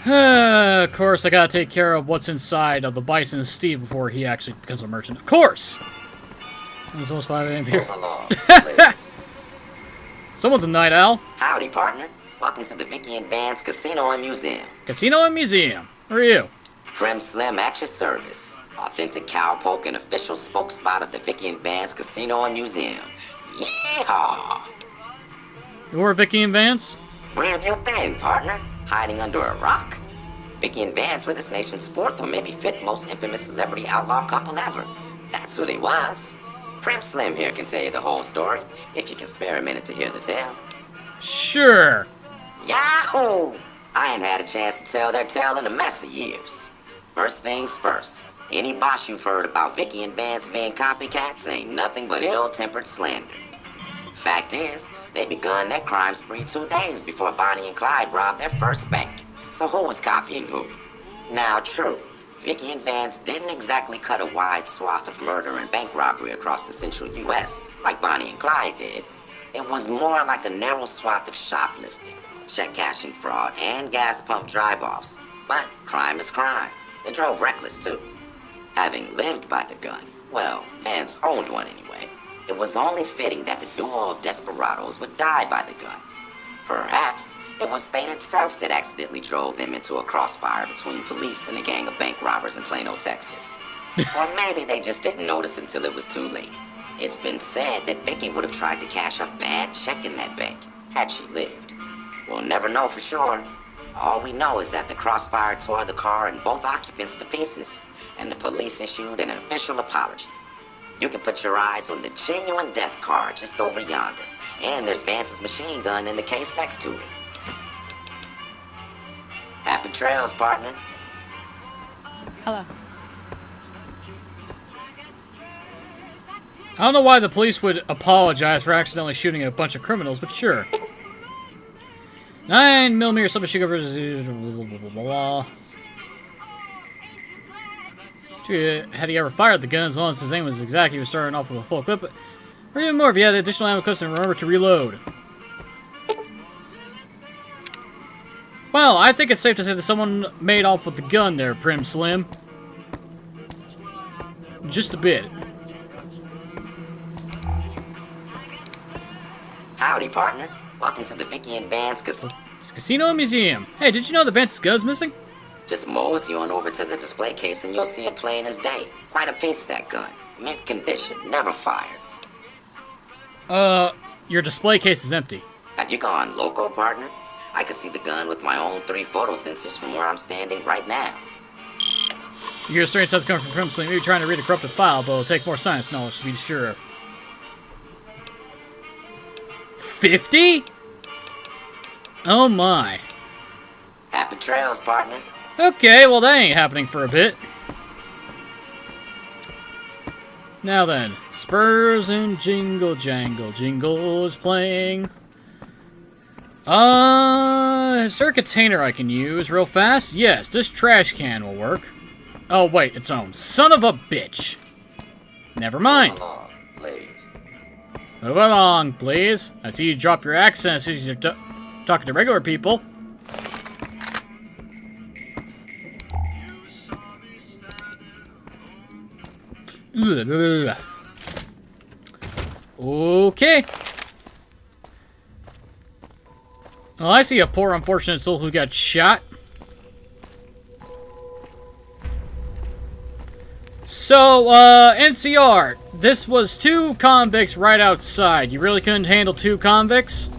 Of course, I gotta take care of what's inside of the Bison Steve before he actually becomes a merchant. Of course! It's almost 5 a.m. here. Someone's a night owl. Howdy, partner. Welcome to the Vicky and Vance Casino and Museum. Casino and Museum. Who are you? Prim Slim at your service. Authentic cowpoke and official spokesspot of the Vicky and Vance Casino and Museum. Yeehaw! You're Vicky and Vance? Where have you been, partner? Hiding under a rock? Vicky and Vance were this nation's 4th or maybe 5th most infamous celebrity outlaw couple ever. That's who they was. Prim Slim here can tell you the whole story, if you can spare a minute to hear the tale. Sure. Yahoo! I ain't had a chance to tell their tale in a mess of years. First things first, any bosh you've heard about Vicky and Vance being copycats ain't nothing but ill-tempered slander. Fact is, they begun their crime spree 2 days before Bonnie and Clyde robbed their first bank. So who was copying who? Now, true, Vicky and Vance didn't exactly cut a wide swath of murder and bank robbery across the central U.S. like Bonnie and Clyde did. It was more like a narrow swath of shoplifting, check cashing fraud, and gas pump drive-offs. But crime is crime. They drove reckless, too. Having lived by the gun, well, Vance owned one anyway, it was only fitting that the duo of desperados would die by the gun. Perhaps it was fate itself that accidentally drove them into a crossfire between police and a gang of bank robbers in Plano, Texas. Or maybe they just didn't notice until it was too late. It's been said that Vicky would have tried to cash a bad check in that bank, had she lived. We'll never know for sure. All we know is that the crossfire tore the car and both occupants to pieces, and the police issued an official apology. You can put your eyes on the genuine death card just over yonder, and there's Vance's machine gun in the case next to it. Happy trails, partner. Hello. I don't know why the police would apologize for accidentally shooting at a bunch of criminals, but sure. 9mm submachine gun. Blah, blah, blah. Had he ever fired the gun, as long as his aim was exact, he was starting off with a full clip. Or even more if he had additional ammo clips and remember to reload. Well, I think it's safe to say that someone made off with the gun there, Prim Slim. Just a bit. Howdy, partner. Welcome to the Vicky and Vance Casino and Museum. Hey, did you know that Vance's gun's missing? Just mosey on over to the display case and you'll see it plain as day. Quite a piece, that gun. Mint condition, never fired. Your display case is empty. Have you gone loco, partner? I can see the gun with my own 3 photo sensors from where I'm standing right now. You hear a strange sounds coming from Prim Slim. Maybe trying to read a corrupted file, but it'll take more science knowledge to be sure. 50? Oh my. Happy trails, partner. Okay, well that ain't happening for a bit. Now then, Spurs and Jingle Jangle. Jingle is playing. Is there a container I can use real fast? Yes, this trash can will work. Oh wait, its own. Son of a bitch. Never mind. Move along, please. Move along, please. I see you drop your accent as soon as you're talking to regular people. Okay. Well, I see a poor unfortunate soul who got shot. So, NCR, this was 2 convicts right outside. You really couldn't handle 2 convicts?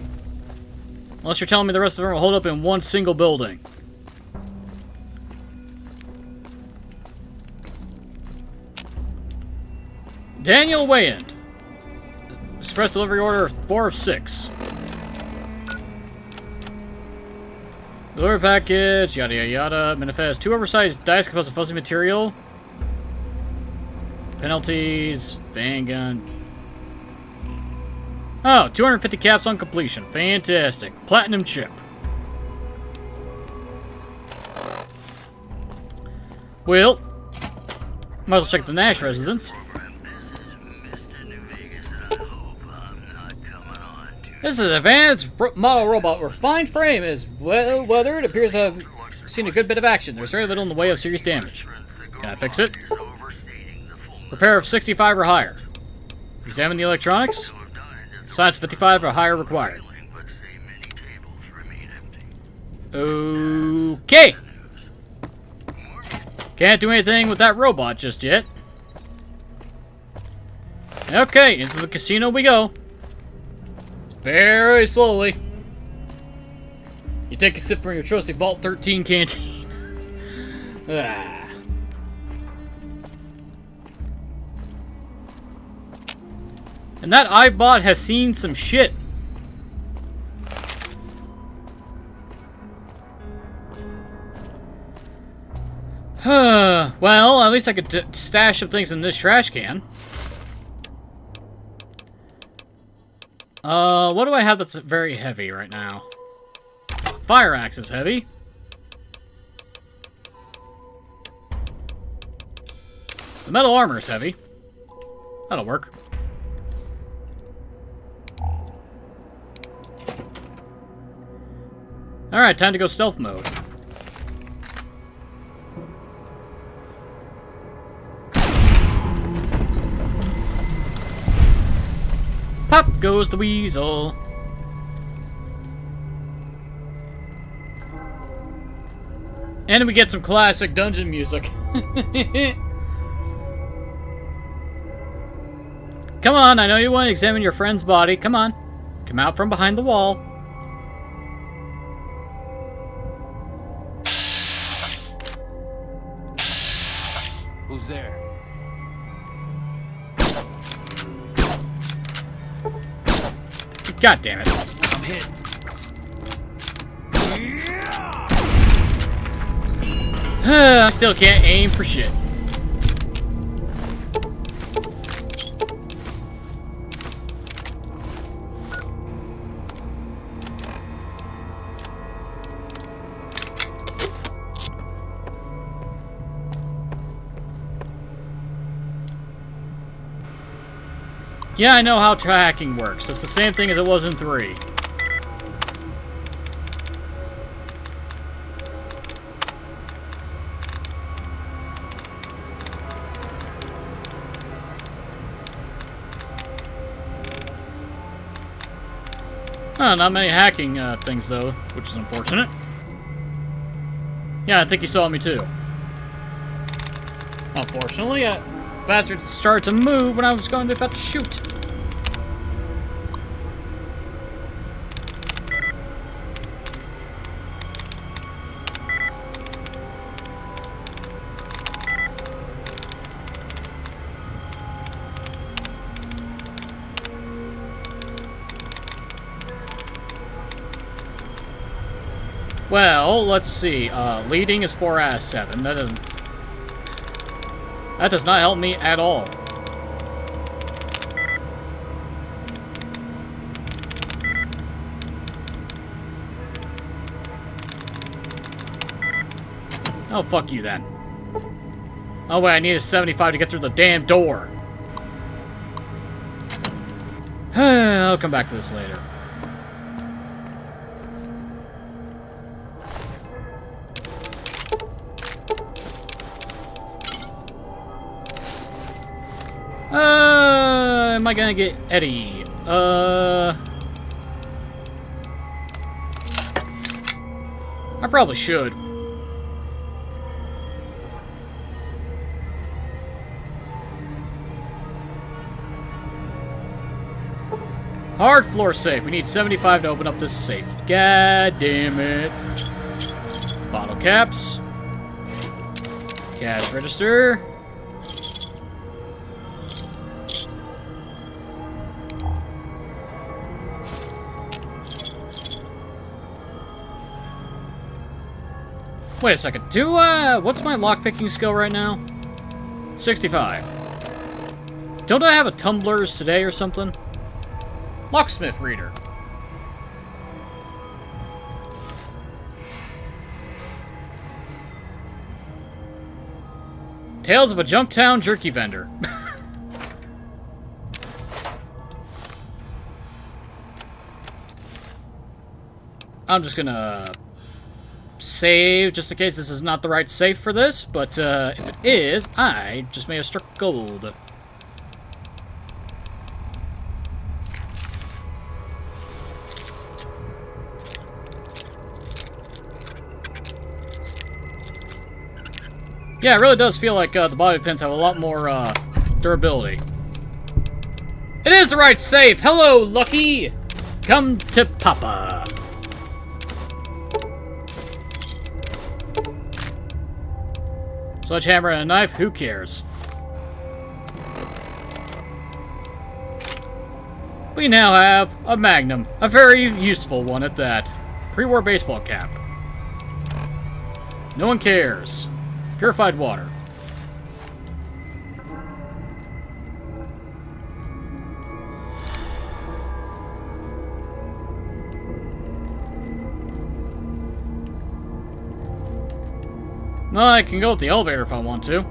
Unless you're telling me the rest of them will hold up in one single building. Daniel Wayand. Express delivery order 4 of 6. Delivery package, yada yada yada. Manifest 2 oversized dice composed of fuzzy material. penalties, fan gun. Oh, 250 caps on completion. Fantastic. Platinum chip. Well, might as well check the Nash residence. This is an advanced model robot. Refined frame is well weathered. Appears to have seen a good bit of action. There's very little in the way of serious damage. Can I fix it? Repair of 65 or higher. Examine the electronics. Science 55 or higher required. Okay. Can't do anything with that robot just yet. Okay, into the casino we go. Very slowly. You take a sip from your trusty Vault 13 canteen. Ah. And that iBot has seen some shit. Well, at least I could stash some things in this trash can. What do I have that's very heavy right now? Fire axe is heavy. The metal armor is heavy. That'll work. Alright, time to go stealth mode. Pop goes the weasel. And we get some classic dungeon music. Come on, I know you want to examine your friend's body. Come on. Come out from behind the wall. Who's there? God damn it. I'm hit. I still can't aim for shit. Yeah, I know how tracking works. It's the same thing as it was in 3. Oh, not many hacking things, though, which is unfortunate. Yeah, I think he saw me, too. Unfortunately, bastard started to move when I was going to about to shoot. Well, let's see. Leading is 4 out of 7. That does not help me at all. Oh, fuck you then. Oh wait, I need a 75 to get through the damn door. I'll come back to this later. Am I gonna get Eddie? I probably should. Hard floor safe. We need 75 to open up this safe. God damn it. Bottle caps. Cash register. Wait a second. What's my lockpicking skill right now? 65. Don't I have a Tumblr's today or something? Locksmith reader. Tales of a Junktown jerky vendor. I'm just gonna save just in case this is not the right save for this, but if it is, I just may have struck gold. Yeah, it really does feel like the bobby pins have a lot more durability. It is the right save! Hello, Lucky! Come to Papa. Sledgehammer and a knife, who cares? We now have a Magnum, a very useful one at that. Pre-war baseball cap. No one cares. Purified water. Well, I can go up the elevator if I want to.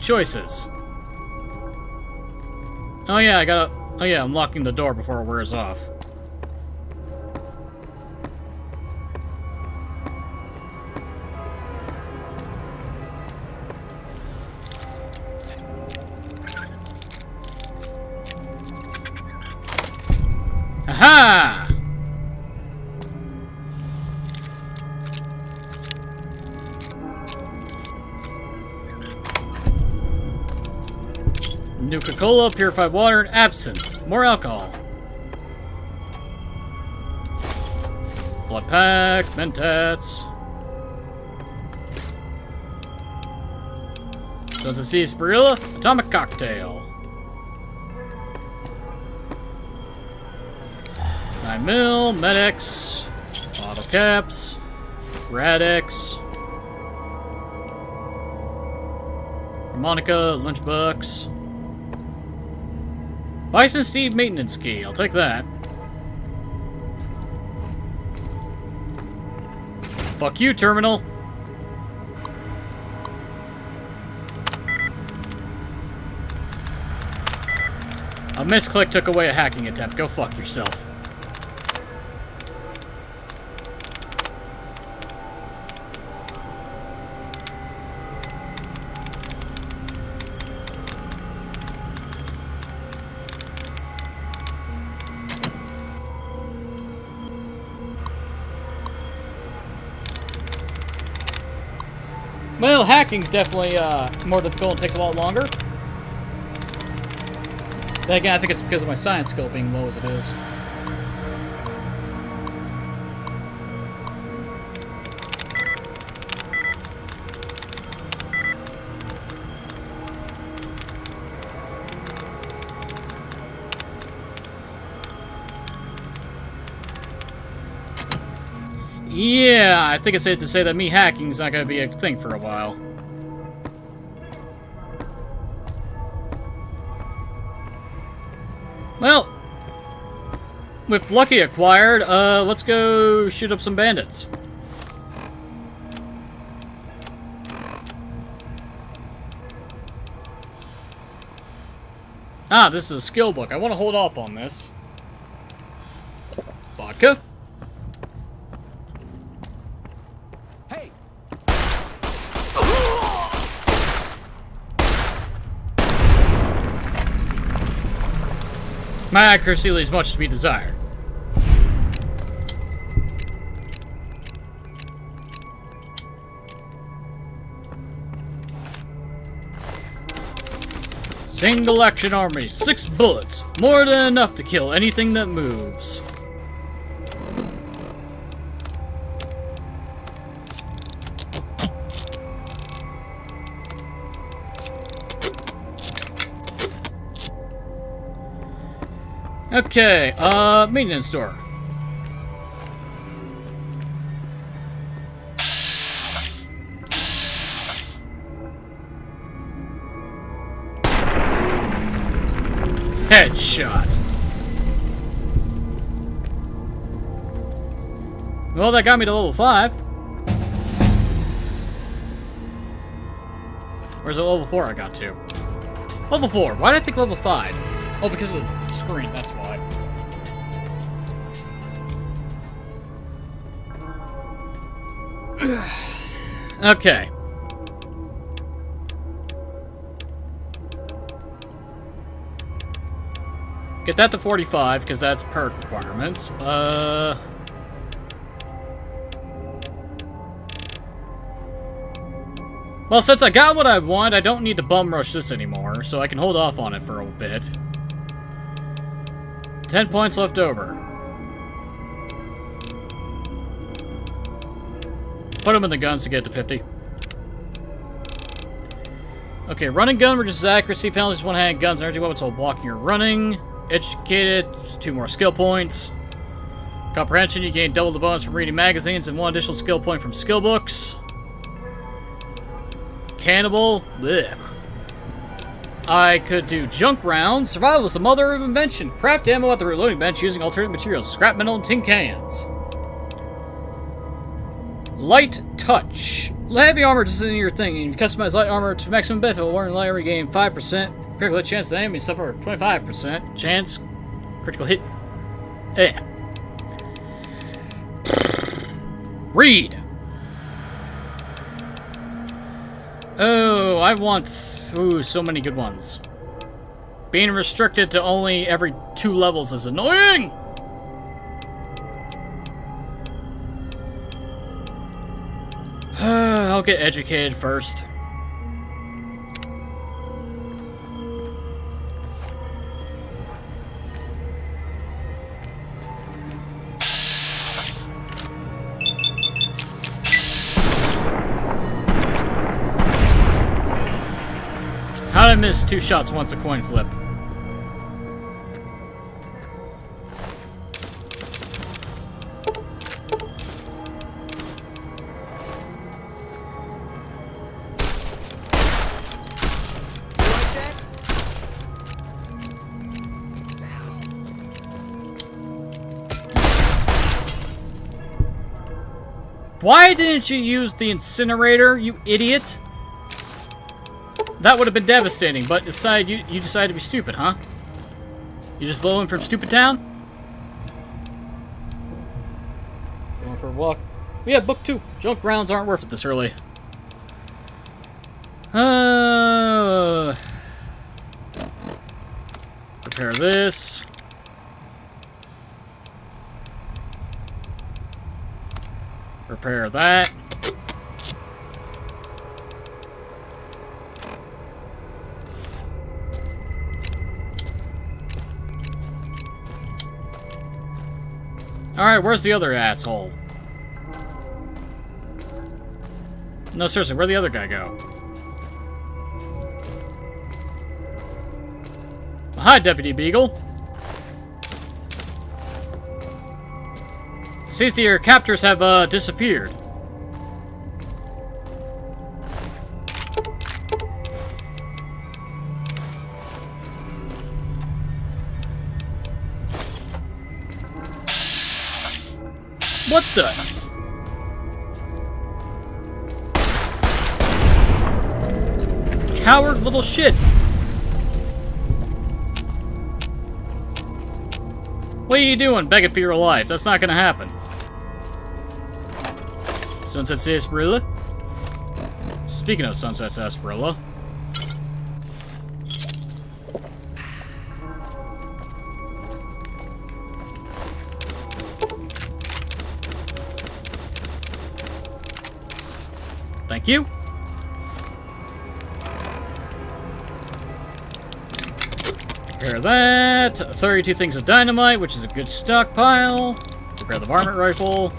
Choices. Oh yeah, I'm locking the door before it wears off. Aha! Nuka-Cola, purified water, and absinthe. More alcohol. Blood pack, Mentats. Doesn't see Spirilla, atomic cocktail. 9mm, Med-X, bottle caps, Rad-X, harmonica, lunchbox. Bison Steve maintenance key, I'll take that. Fuck you, terminal. A misclick took away a hacking attempt. Go fuck yourself. Well, hacking's definitely more difficult and takes a lot longer. Then again, I think it's because of my science skill being low as it is. Yeah, I think it's safe to say that me hacking is not going to be a thing for a while. Well, with Lucky acquired, let's go shoot up some bandits. Ah, this is a skill book. I want to hold off on this. Vodka. My accuracy leaves much to be desired. Single action army, 6 bullets. More than enough to kill anything that moves. Okay, maintenance store. Headshot. Well, that got me to level 5. Where's the level 4 I got to? Level 4. Why did I think level 5? Oh, because of the screen, that's why. Okay. Get that to 45, because that's perk requirements. Well, since I got what I want, I don't need to bum rush this anymore, so I can hold off on it for a bit. 10 points left over. Put them in the guns to get to 50. Okay, running gun reduces accuracy, penalties, one-handed guns, energy weapons while blocking or running. Educated, 2 more skill points. Comprehension, you gain double the bonus from reading magazines and 1 additional skill point from skill books. Cannibal, blech. I could do junk rounds. Survival is the mother of invention. Craft ammo at the reloading bench using alternate materials. Scrap metal and tin cans. Light touch. Heavy armor just isn't your thing. You can customize light armor to maximum benefit while wearing light armor. Gain 5%. Critical hit chance. The enemy suffer 25% chance. Critical hit. Read. Oh, I want... Ooh, so many good ones. Being restricted to only every 2 levels is annoying! I'll get educated first. How'd I miss 2 shots once a coin flip? Why didn't you use the incinerator, you idiot? That would have been devastating, but you decided to be stupid, huh? You just blowing from Stupid Town? Going for a walk. We have book 2. Junk rounds aren't worth it this early. Repair this. Repair that. Alright, where's the other asshole? No, seriously, where'd the other guy go? Hi, Deputy Beagle. Seems that your captors have, disappeared. What the? Coward little shit. What are you doing, begging for your life? That's not gonna happen. Sunset Sarsaparilla? Speaking of Sunset Sarsaparilla. Thank you. Repair that. 32 things of dynamite, which is a good stockpile. Repair the varmint rifle.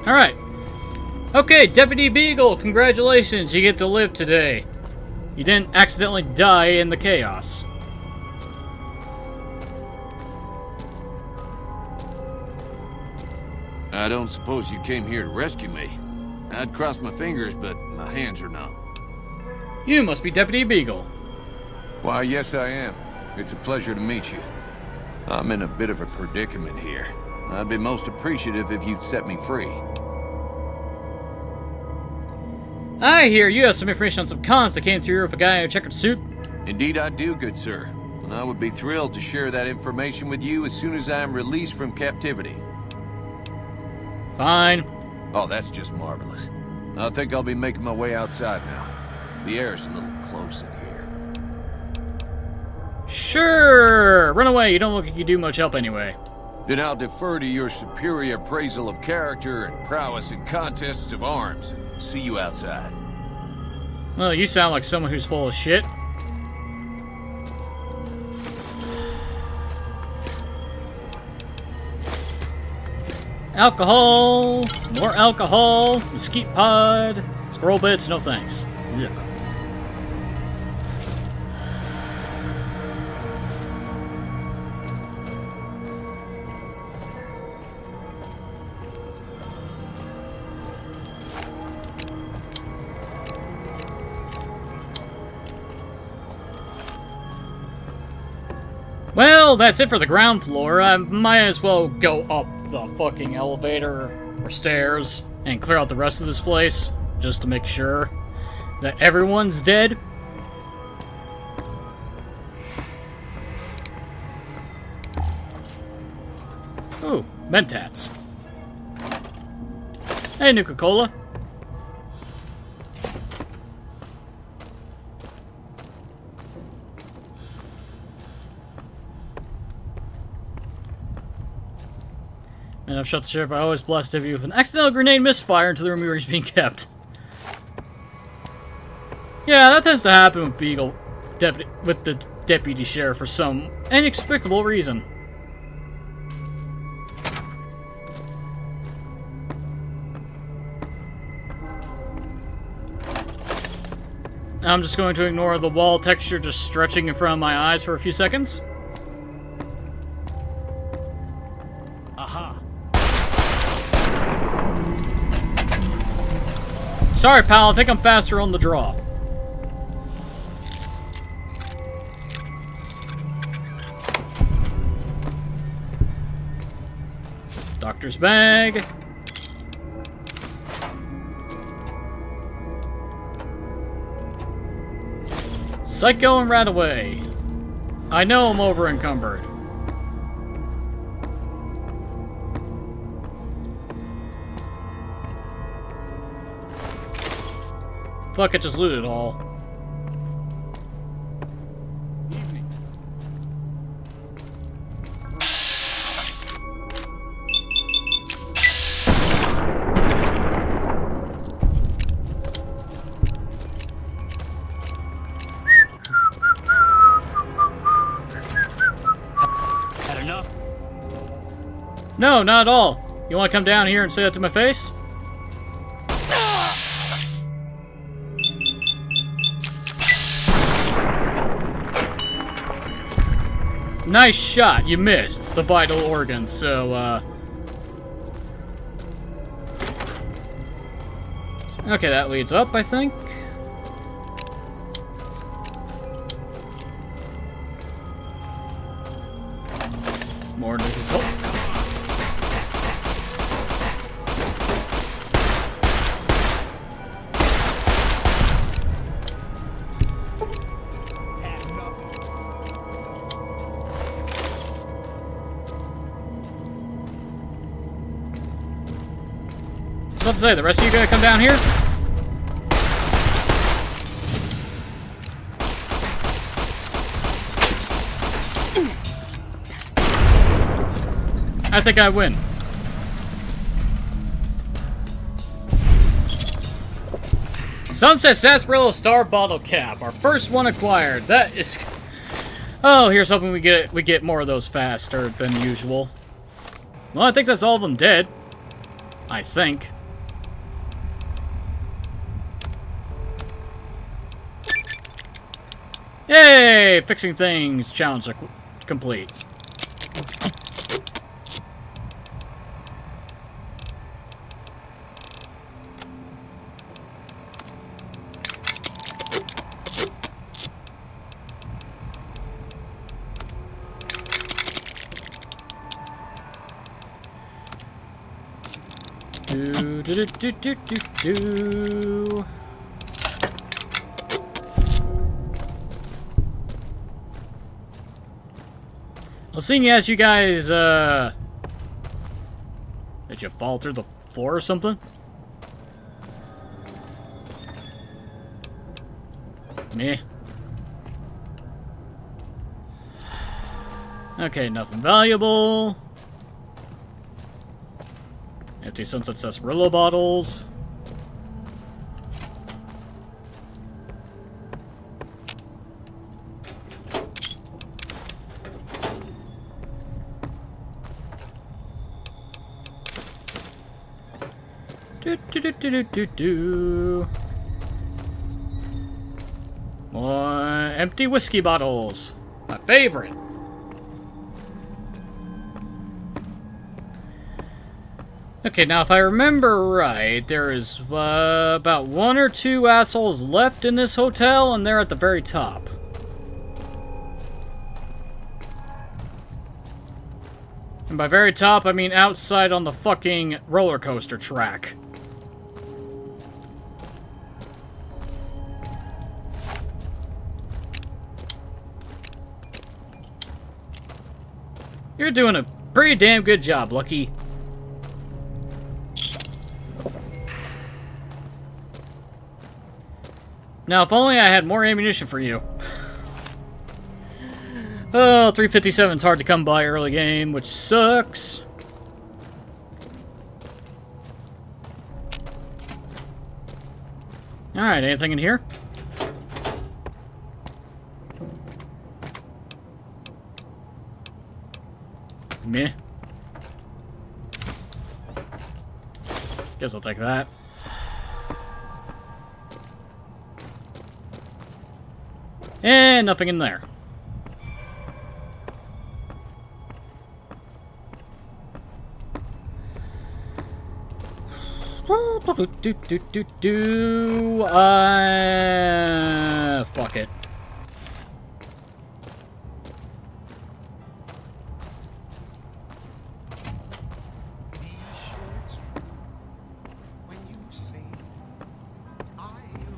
Alright. Okay, Okay, Deputy Beagle, congratulations, you get to live today. You didn't accidentally die in the chaos. I don't suppose you came here to rescue me. I'd cross my fingers, but my hands are numb. You must be Deputy Beagle. Why, yes I am. It's a pleasure to meet you. I'm in a bit of a predicament here. I'd be most appreciative if you'd set me free. I hear you have some information on some cons that came through with a guy in a checkered suit. Indeed I do, good sir. And I would be thrilled to share that information with you as soon as I am released from captivity. Fine. Oh, that's just marvelous. I think I'll be making my way outside now. The air's a little close in here. Sure! Run away, you don't look like you do much help anyway. Then I'll defer to your superior appraisal of character and prowess in contests of arms. See you outside. Well, you sound like someone who's full of shit. Alcohol, more alcohol, mesquite pod, squirrel bits, no thanks. Yuck. Well, that's it for the ground floor. I might as well go up the fucking elevator or stairs and clear out the rest of this place just to make sure that everyone's dead. Ooh, Mentats. Hey, Nuka-Cola. And I've shut the ship. I always blessed you with an accidental grenade misfire into the room where he's being kept. Yeah, that tends to happen with with the deputy sheriff for some inexplicable reason. I'm just going to ignore the wall texture just stretching in front of my eyes for a few seconds. Sorry, pal, I think I'm faster on the draw. Doctor's bag. Psycho and Rataway. I know I'm over encumbered. Fuck it, just loot it all. Had enough? No, not at all. You want to come down here and say that to my face? Nice shot. You missed the vital organs, so, okay, that leads up, I think. More nickel. I was about to say, the rest of you gonna come down here? I think I win. Sunset Sarsaparilla Star Bottle Cap. Our first one acquired. That is... Oh, here's hoping we get more of those faster than usual. Well, I think that's all of them dead. I think. Yay! Fixing things challenge complete. Do do do do do do do. Well, seeing as you guys, did you fall through the floor or something? Meh. Okay, nothing valuable. Empty sunset sarsaparilla bottles. More empty whiskey bottles. My favorite. Okay, now if I remember right, there is about 1 or 2 assholes left in this hotel, and they're at the very top. And by very top, I mean outside on the fucking roller coaster track. You're doing a pretty damn good job, Lucky. Now, if only I had more ammunition for you. Oh, 357's hard to come by early game, which sucks. Alright, anything in here? Meh. Guess I'll take that. And nothing in there. Fuck it.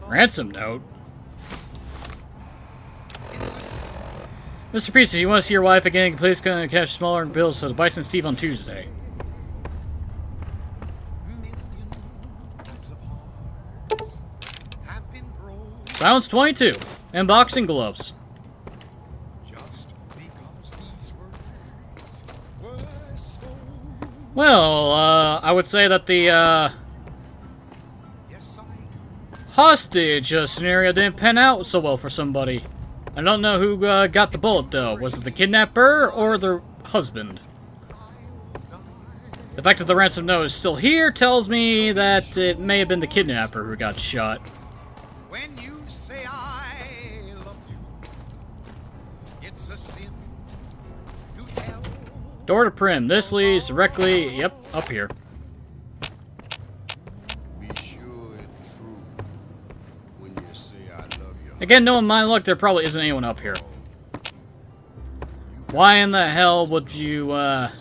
Ransom note. Mr. Pizza, you want to see your wife again? Please come and cash smaller bills to the Bison Steve on Tuesday. Silence 22. And boxing gloves. Well, I would say that the, hostage scenario didn't pan out so well for somebody. I don't know who got the bullet, though. Was it the kidnapper or the husband? The fact that the ransom note is still here tells me that it may have been the kidnapper who got shot. When you say I love you, it's a sin to tell. Door to Prim. This leads directly, yep, up here. Again, knowing my luck, there probably isn't anyone up here. Why in the hell would you, want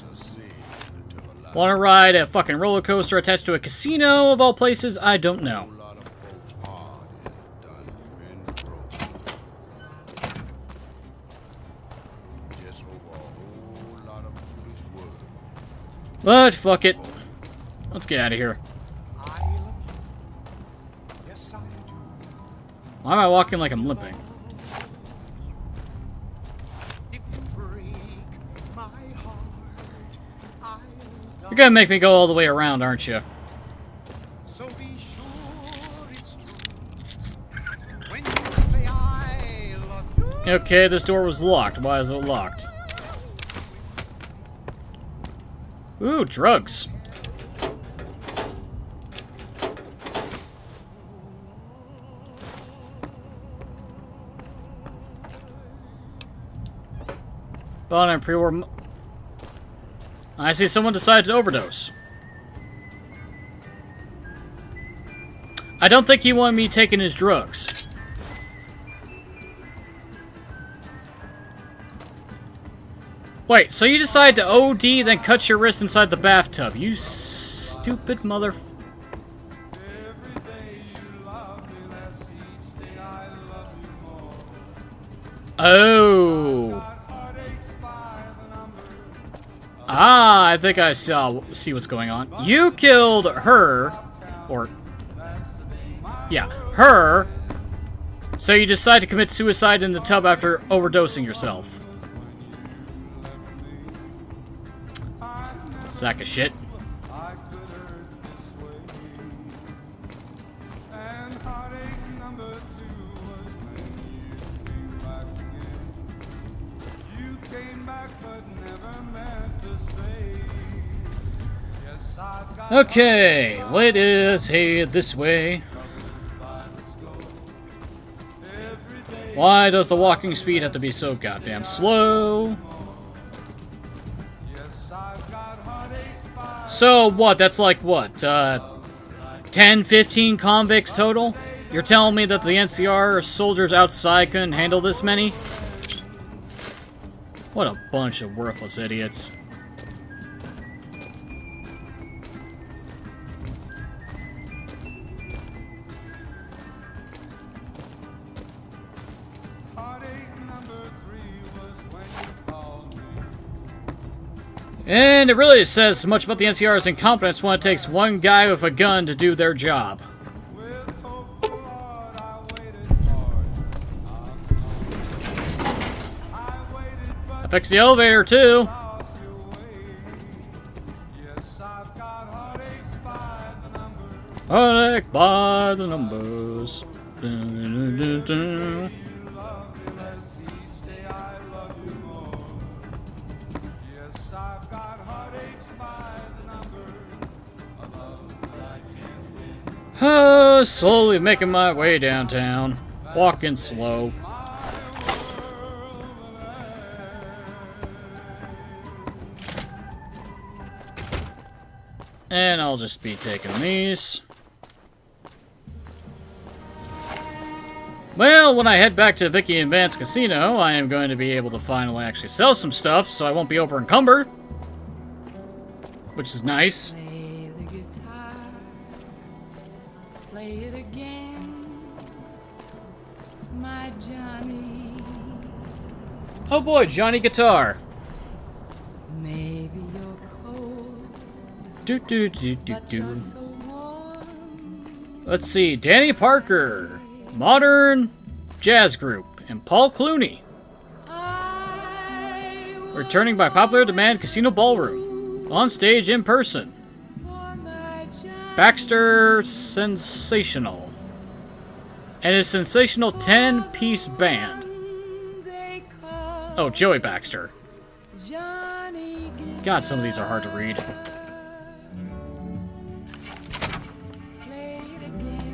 to ride a fucking roller coaster attached to a casino, of all places? I don't know. But, fuck it. Let's get out of here. Why am I walking like I'm limping? You're gonna make me go all the way around, aren't you? Okay, this door was locked. Why is it locked? Ooh, drugs. Bought on pre-war. I see someone decided to overdose. I don't think he wanted me taking his drugs. Wait, so you decide to OD, then cut your wrist inside the bathtub. You stupid mother... Oh. Ah, I think I see what's going on. You killed her, or... yeah, her. So you decide to commit suicide in the tub after overdosing yourself. Sack of shit. Okay, let us head this way. Why does the walking speed have to be so goddamn slow? So what, that's like what, 10, 15 convicts total? You're telling me that the NCR soldiers outside couldn't handle this many? What a bunch of worthless idiots. And it really says much about the NCR's incompetence when it takes one guy with a gun to do their job. I fixed the elevator too. Heartache by the numbers. Dun, dun, dun, dun. Slowly making my way downtown. Walking slow. And I'll just be taking these. Well, when I head back to Vicky and Vance Casino, I am going to be able to finally actually sell some stuff, so I won't be over encumbered. Which is nice. Play it again, my Johnny. Oh boy, Johnny Guitar. Maybe you're cold, Do do do do but do. you're so warm. Let's see, Danny Parker, modern jazz group, and Paul Clooney. Returning by popular demand, Casino Ballroom, on stage in person. Baxter Sensational and his sensational 10-piece band. Oh, Joey Baxter. God, some of these are hard to read.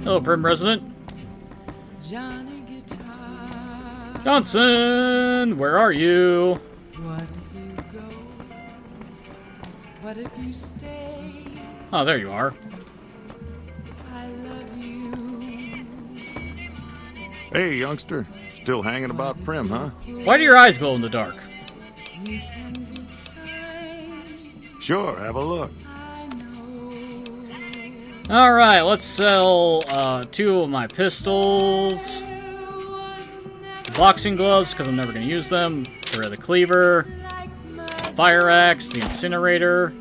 Hello, Prim Resident. Johnson, where are you? What if you go? What if you stay? Oh, there you are. I love you. Hey, youngster. Still hanging about Prim, huh? Why do your eyes glow in the dark? You can be kind. Sure, have a look. Alright, let's sell 2 of my pistols. Boxing gloves, because I'm never going to use them. Get rid of the cleaver. Fire axe, the incinerator.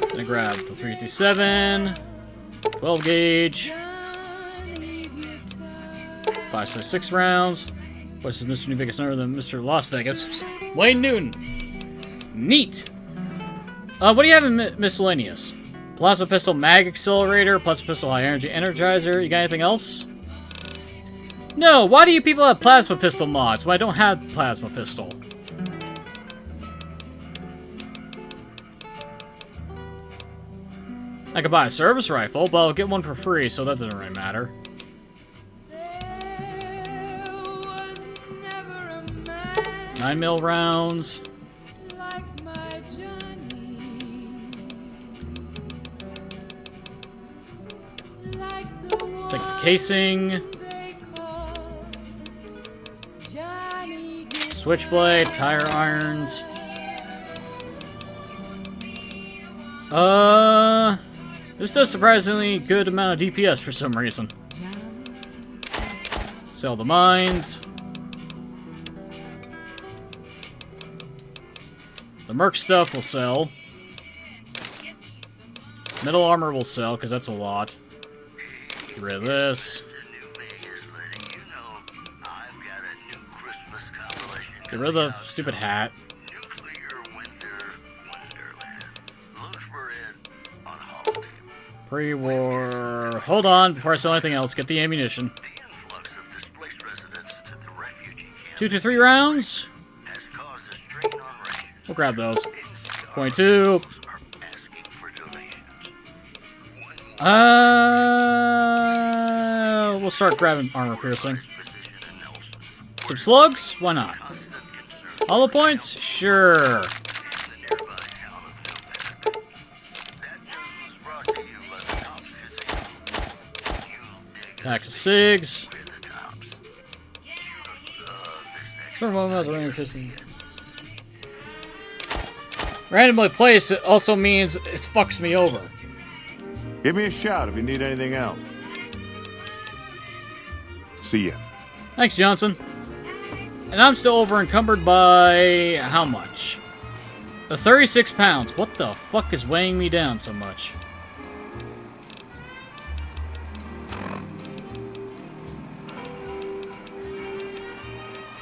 Gonna grab the 357. 12 gauge. 5.66 rounds. What's Mr. New Vegas other than Mr. Las Vegas? Wayne Newton. Neat. What do you have in miscellaneous? Plasma pistol mag accelerator, plasma pistol high energy energizer. You got anything else? No, why do you people have plasma pistol mods when I don't have plasma pistol? I could buy a service rifle, but I'll get one for free, so that doesn't really matter. 9mm rounds. Take the casing. Switchblade, tire irons. This does surprisingly good amount of DPS for some reason. Sell the mines. The merc stuff will sell. Metal armor will sell, because that's a lot. Get rid of this. Get rid of the stupid hat. Pre-war... Hold on, before I sell anything else, get the ammunition. 2 to 3 rounds? We'll grab those. 22. We'll start grabbing armor piercing. Some slugs? Why not? Hollow points? Sure. Packs of cigs. Randomly placed, it also means it fucks me over. Give me a shout if you need anything else. See ya. Thanks, Johnson. And I'm still over encumbered by... how much? 36 pounds. What the fuck is weighing me down so much?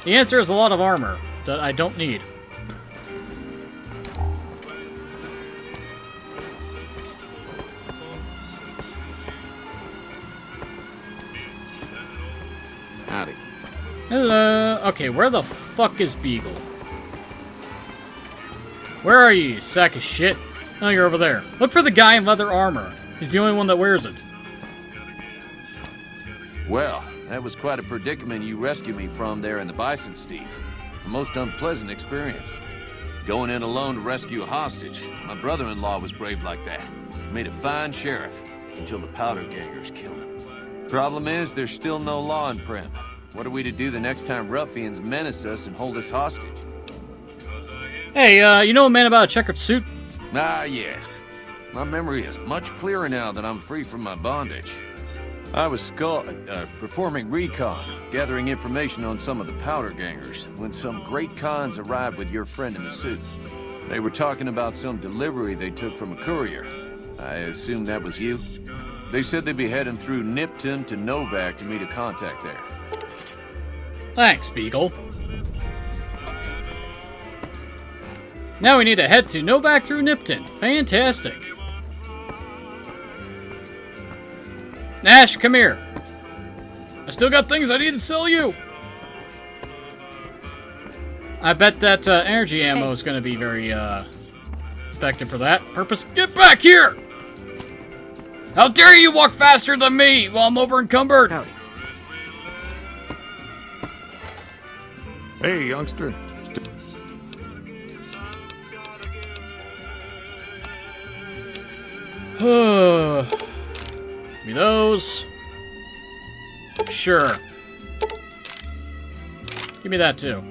The answer is a lot of armor that I don't need. Howdy. Hello. Okay, where the fuck is Beagle? Where are you, sack of shit? Oh, you're over there. Look for the guy in leather armor. He's the only one that wears it. Well, that was quite a predicament you rescued me from there in the Bison, Steve. A most unpleasant experience. Going in alone to rescue a hostage. My brother-in-law was brave like that. Made a fine sheriff until the powder gangers killed him. Problem is, there's still no law in Prem. What are we to do the next time ruffians menace us and hold us hostage? Hey, you know a man about a checkered suit? Ah, yes. My memory is much clearer now that I'm free from my bondage. I was performing recon, gathering information on some of the powder gangers, when some great cons arrived with your friend in the suit. They were talking about some delivery they took from a courier. I assume that was you? They said they'd be heading through Nipton to Novak to meet a contact there. Thanks, Beagle. Now we need to head to Novak through Nipton. Fantastic. Nash, come here. I still got things I need to sell you. I bet that energy ammo is going to be very effective for that purpose. Get back here! How dare you walk faster than me while I'm over encumbered? Howdy. Hey, youngster. Give me those. Sure. Give me that too.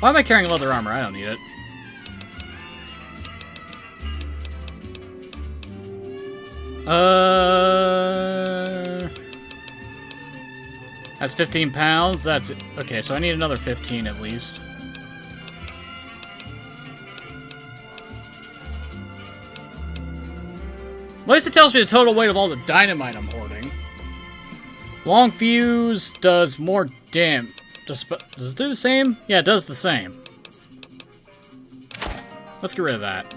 Why am I carrying leather armor? I don't need it. That's 15 pounds. That's it. Okay, so I need another 15 at least. At least it tells me the total weight of all the dynamite I'm hoarding. Long fuse does more damage. Does it do the same? Yeah, it does the same. Let's get rid of that.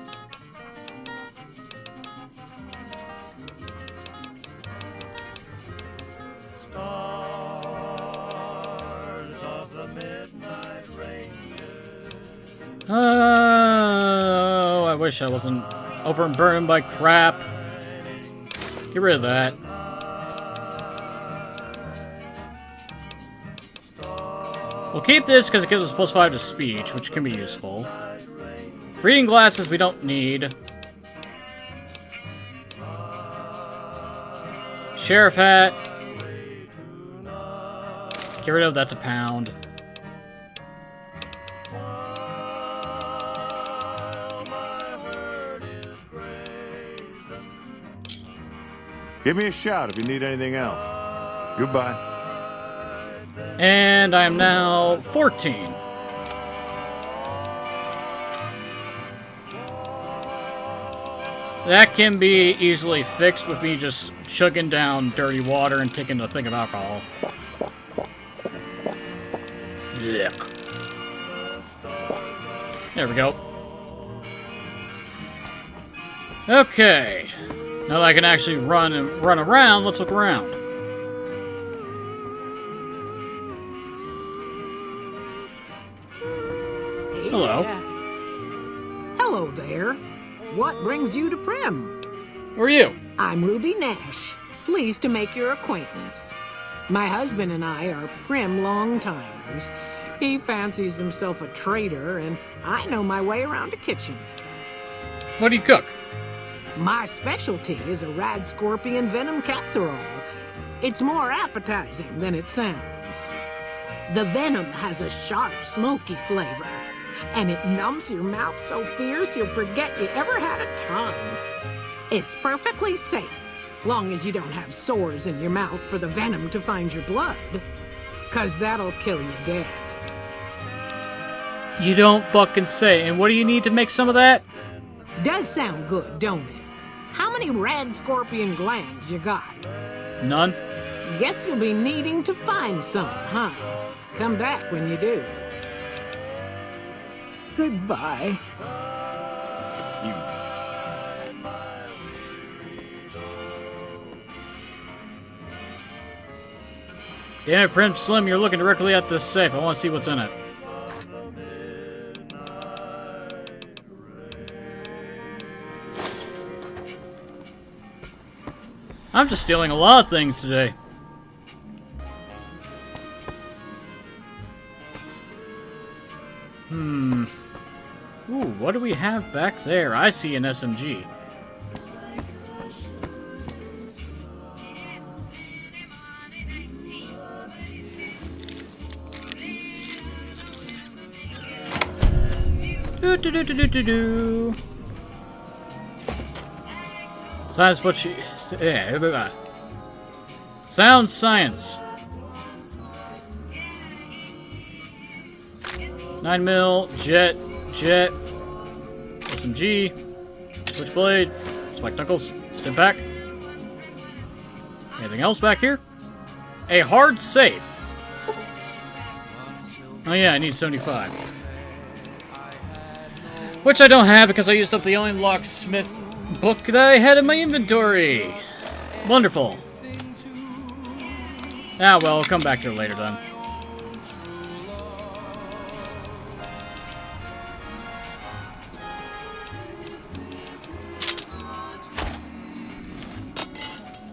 Oh, I wish I wasn't overburdened by crap. Get rid of that. We'll keep this because it gives us +5 to speech, which can be useful. Reading glasses we don't need. Sheriff hat. Get rid of, that's £1. Give me a shout if you need anything else. Goodbye. And I am now 14. That can be easily fixed with me just chugging down dirty water and taking a thing of alcohol. Yuck. There we go. Okay. Now that I can actually run around, let's look around. Hey Hello. there. Hello there. What brings you to Prim? Who are you? I'm Ruby Nash. Pleased to make your acquaintance. My husband and I are Prim long-timers. He fancies himself a trader, and I know my way around a kitchen. What do you cook? My specialty is a rad scorpion venom casserole. It's more appetizing than it sounds. The venom has a sharp, smoky flavor, and it numbs your mouth so fierce you'll forget you ever had a tongue. It's perfectly safe, long as you don't have sores in your mouth for the venom to find your blood, 'cause that'll kill you dead. You don't fucking say. And what do you need to make some of that? Does sound good, don't it? How many rad scorpion glands you got? None. Guess you'll be needing to find some, huh? Come back when you do. Goodbye. Damn it, Prince Slim, you're looking directly at this safe. I want to see what's in it. I'm just stealing a lot of things today. Ooh, what do we have back there? I see an SMG. Do. Science, what she... Yeah, sound science. 9mm, jet, SMG, switchblade, spike knuckles, stim pack. Anything else back here? A hard safe. Oh yeah, I need 75. Which I don't have because I used up the only locksmith book that I had in my inventory. Wonderful. Ah well, I'll come back to it later then.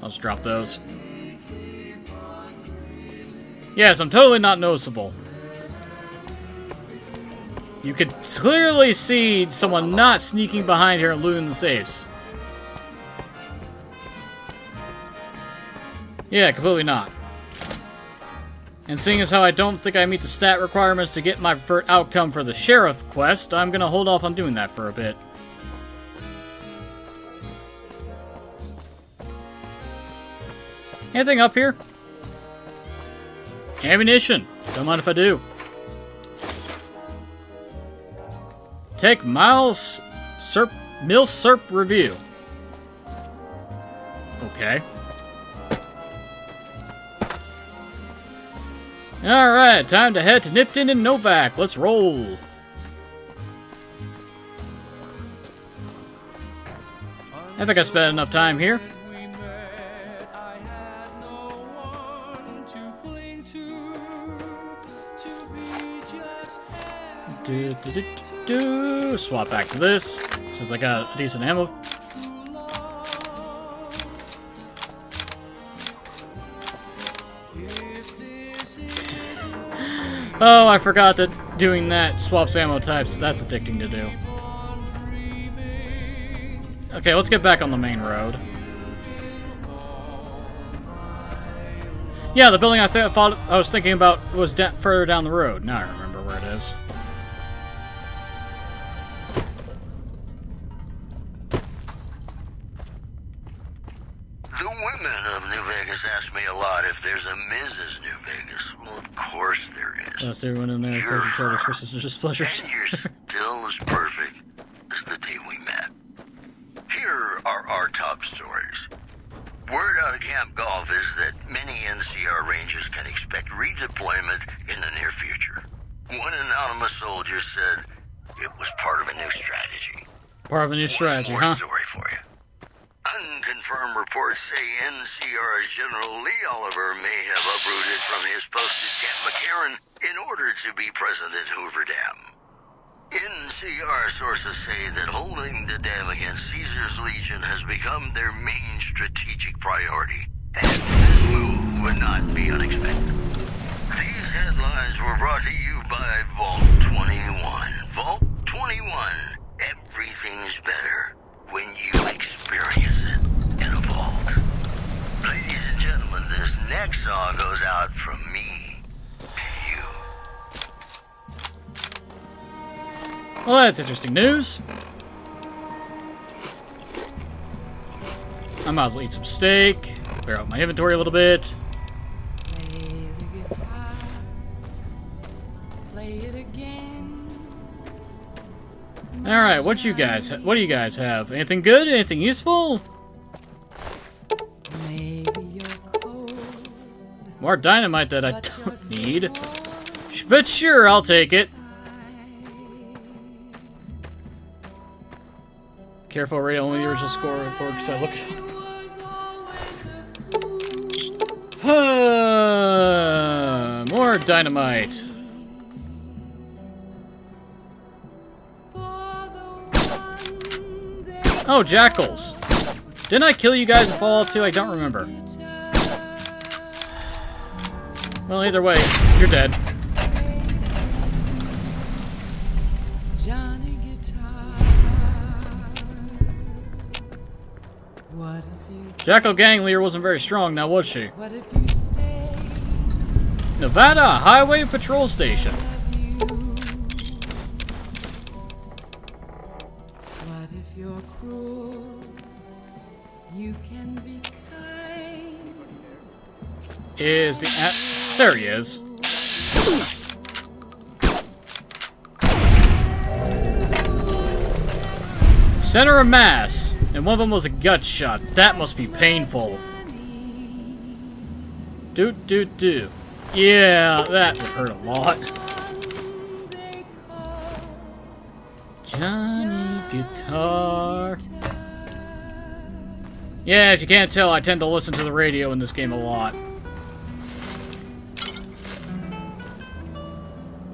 I'll just drop those. Yes, I'm totally not noticeable. You could clearly see someone not sneaking behind here and looting the safes. Yeah, completely not. And seeing as how I don't think I meet the stat requirements to get my preferred outcome for the sheriff quest, I'm gonna hold off on doing that for a bit. Anything up here? Ammunition. Don't mind if I do. Take Miles Serp Mill Serp review. Okay. Alright, time to head to Nipton and Novak. Let's roll. I think I spent enough time here. Swap back to this, since I got a decent ammo. Oh, I forgot that doing that swaps ammo types. That's addicting to do. Okay, let's get back on the main road. Yeah, the building I was thinking about was further down the road. Now I remember where it is. The women of New Vegas ask me a lot if there's a Mrs. New Vegas. Well, of course there is. Yes, everyone in there You're pleasure expresses displeasures. And you're still as perfect as the day we met. Here are our top stories. Word out of Camp Golf is that many NCR Rangers can expect redeployment in the near future. One anonymous soldier said it was part of a new strategy. Part of a new strategy, One huh? more story for you. Unconfirmed reports say NCR's General Lee Oliver may have uprooted from his post at Camp McCarran in order to be present at Hoover Dam. NCR sources say that holding the dam against Caesar's Legion has become their main strategic priority, and this move would not be unexpected. These headlines were brought to you by Vault 21. Vault 21. Everything's better when you experience it in a vault. Ladies and gentlemen, this next song goes out from me to you. Well, that's interesting news. I might as well eat some steak, clear out my inventory a little bit. All right, what do you guys have? Anything good? Anything useful? More dynamite that I don't need. But sure, I'll take it. Careful, radio, only the original score works. I look it up. More dynamite. Oh, jackals. Didn't I kill you guys in Fallout 2? I don't remember. Well, either way, you're dead. Jackal gang leader wasn't very strong, now was she? Nevada Highway Patrol Station. What if you're cruel? You can be kind. Is the there he is. Center of mass, and one of them was a gut shot. That must be painful. Do. Yeah, that would hurt a lot. Johnny Guitar. Yeah, if you can't tell, I tend to listen to the radio in this game a lot.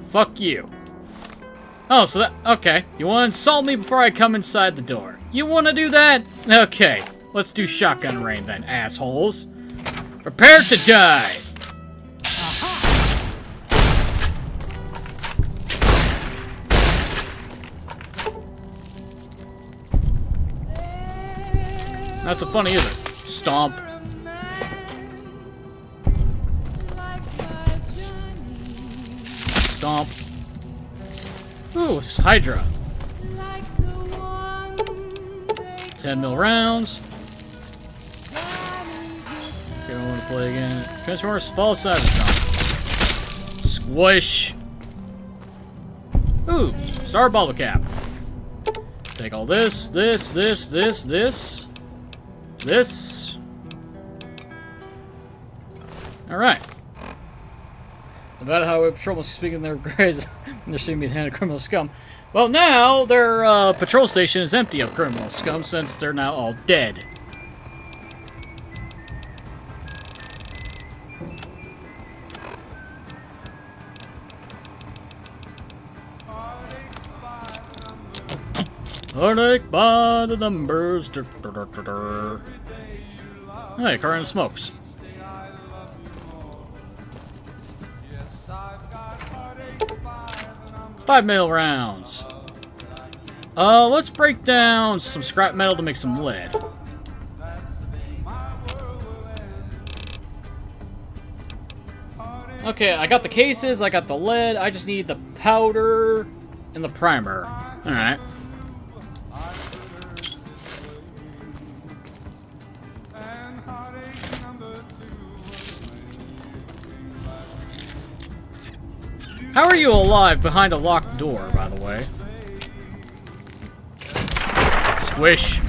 Fuck you. Oh, so that... Okay. You want to insult me before I come inside the door? You want to do that? Okay. Let's do shotgun rain then, assholes. Prepare to die! Not so funny, is it? Stomp. Stomp. Ooh, Hydra. 10 mil rounds. Okay, I want to play again. Transformers Fall Cybertron. Squish. Ooh, Star Bottle Cap. Take all this. Alright. Nevada Highway Patrol must be speaking their graves. They're seeing me hand of criminal scum. Well, now their patrol station is empty of criminal scum since they're now all dead. Heartache by the numbers. Hey, car in smokes. 5mm rounds. Let's break down some scrap metal to make some lead. Okay, I got the cases, I got the lead, I just need the powder and the primer. Alright. How are you alive behind a locked door, by the way? Squish.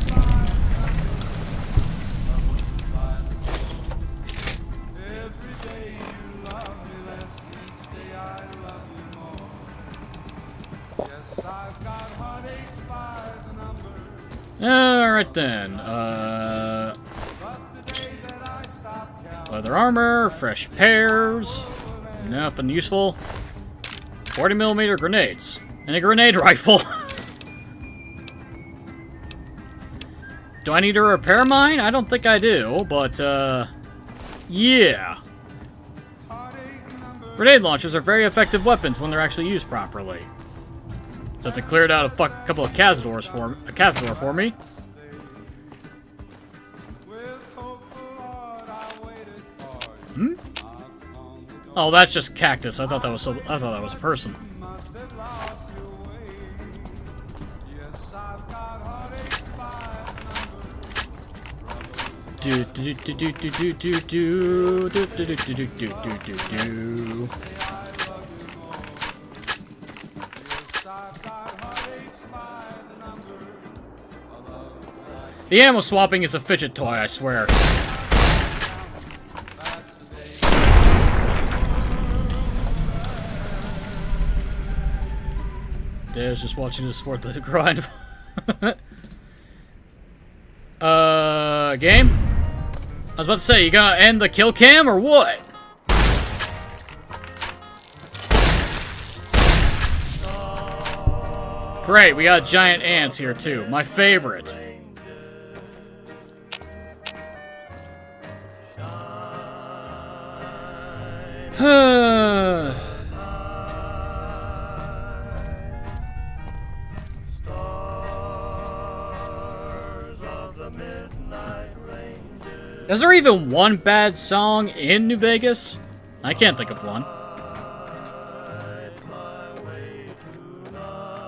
Alright then, leather armor, fresh pears, nothing useful. 40mm grenades, and a grenade rifle. Do I need to repair mine? I don't think I do, but, yeah. Grenade launchers are very effective weapons when they're actually used properly. Since it cleared out a couple of Cazadors a Cazador for me. Hmm? Oh, that's just cactus. I thought that was a person. Do do do do do do do do do do do do do do do. The ammo swapping is a fidget toy, I swear. Dad's just watching to support the grind. Game? I was about to say, you gonna end the kill cam or what? Great, we got giant ants here too. My favorite. Is there even one bad song in New Vegas? I can't think of one.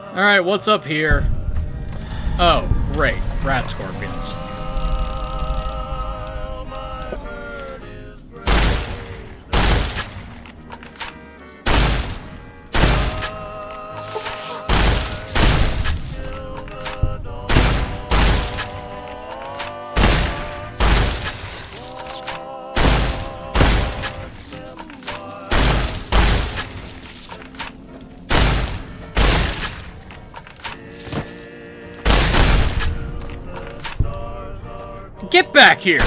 Alright, what's up here? Oh, great. Rat scorpions. Get back here!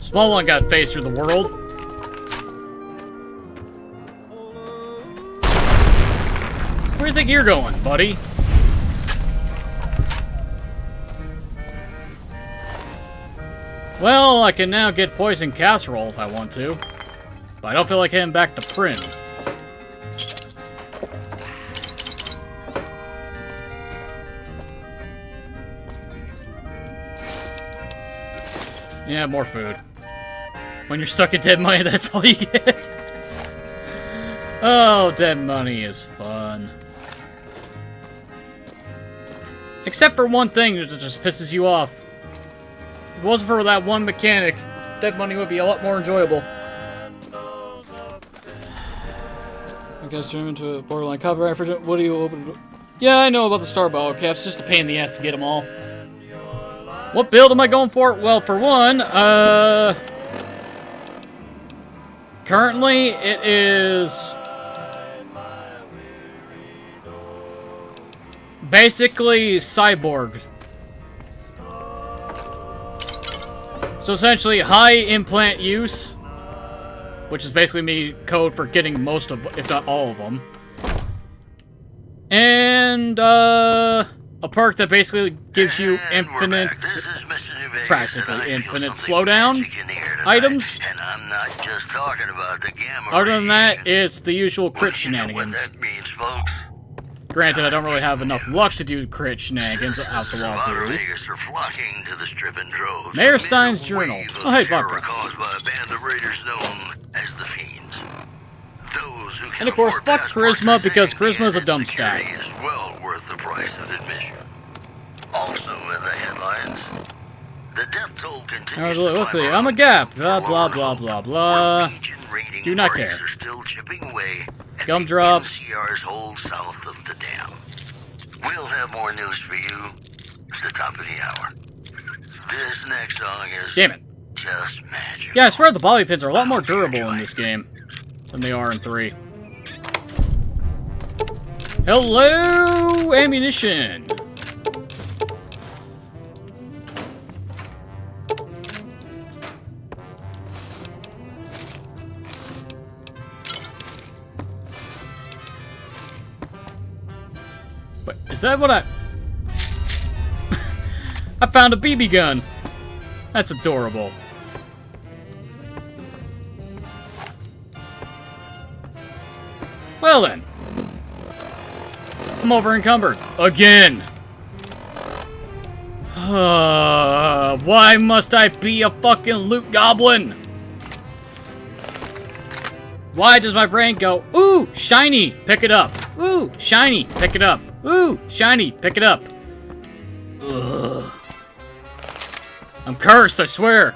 Small one got phased through the world. Where do you think you're going, buddy? Well, I can now get poison casserole if I want to. But I don't feel like heading back to Prim. Yeah, more food. When you're stuck in dead money, that's all you get. Oh, dead money is fun. Except for one thing that just pisses you off. If it wasn't for that one mechanic, dead money would be a lot more enjoyable. I guess turn into a borderline copyright for what do you open? Yeah, I know about the star bottle caps, just a pain in the ass to get them all. What build am I going for? Well, for one, currently it is basically cyborg. So essentially, high implant use, which is basically me code for getting most of, if not all of them. And, a a perk that basically gives you infinite, practically infinite slowdown items. And I'm not just talking about the gamma. Other than that, it's the usual crit shenanigans. That means, folks. Granted, I don't really have enough luck to do crit shenanigans out the wazoo. Vegas are flocking to the strip in droves. Mayor Stein's journal. Oh, hey, Terror Bucka. caused by a band of raiders known as the Fiends. Those who can And of course, afford fuck charisma, because charisma is a dumb stat. is well worth the price of admission. Also in the headlines, the death toll continues to Luckily, I'm a gap. Blah, blah, blah, blah, blah. Do not care. are still chipping away at Gumdrops. NCR's hold south of the dam. We'll have more news for you at the top of the hour. This next song is Damn it. just magic. Yeah, I swear the bobby pins are a lot more durable in this game than they are in 3. Hello, ammunition. But is that what I found a BB gun. That's adorable. Well then. I'm over encumbered. Again. Why must I be a fucking loot goblin? Why does my brain go, ooh, shiny, pick it up. Ooh, shiny, pick it up. Ooh, shiny, pick it up. Ugh. I'm cursed, I swear.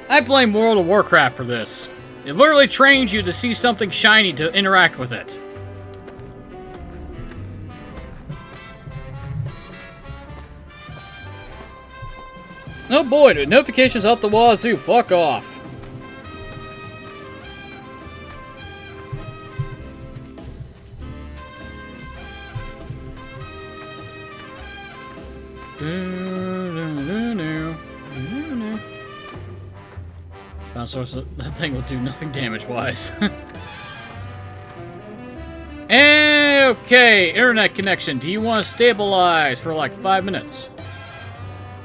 I blame World of Warcraft for this. It literally trains you to see something shiny to interact with it. Oh boy, the notifications out the wazoo. Fuck off. Bounce source, that thing will do nothing damage-wise. Okay, internet connection. Do you want to stabilize for like 5 minutes?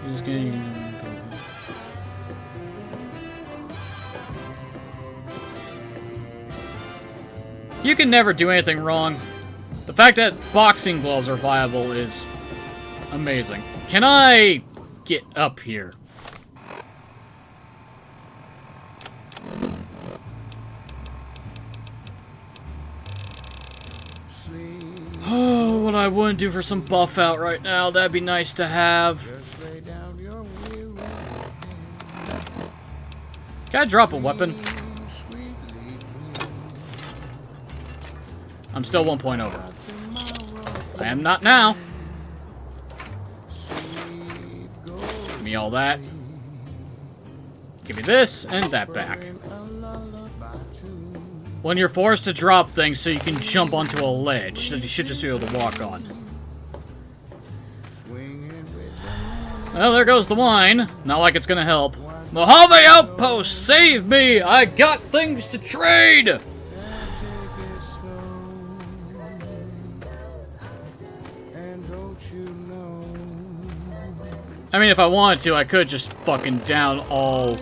Just getting... You can never do anything wrong. The fact that boxing gloves are viable is amazing. Can I get up here? Oh, what I wouldn't do for some buff out right now. That'd be nice to have. Can I drop a weapon? I'm still 1 point over. I am not now. Give me all that. Give me this and that back. When you're forced to drop things so you can jump onto a ledge that you should just be able to walk on. Well, there goes the wine. Not like it's gonna help. Mojave Outpost, save me! I got things to trade! I mean, if I wanted to, I could just fucking down all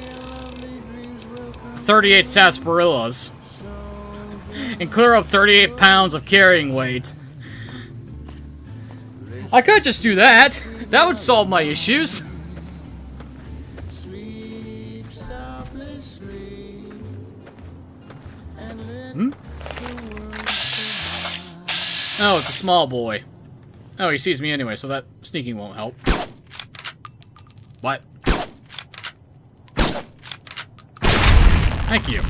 38 sarsaparillas and clear up 38 pounds of carrying weight. I could just do that. That would solve my issues. Hmm? Oh, it's a small boy. Oh, he sees me anyway, so that sneaking won't help. What? Thank you.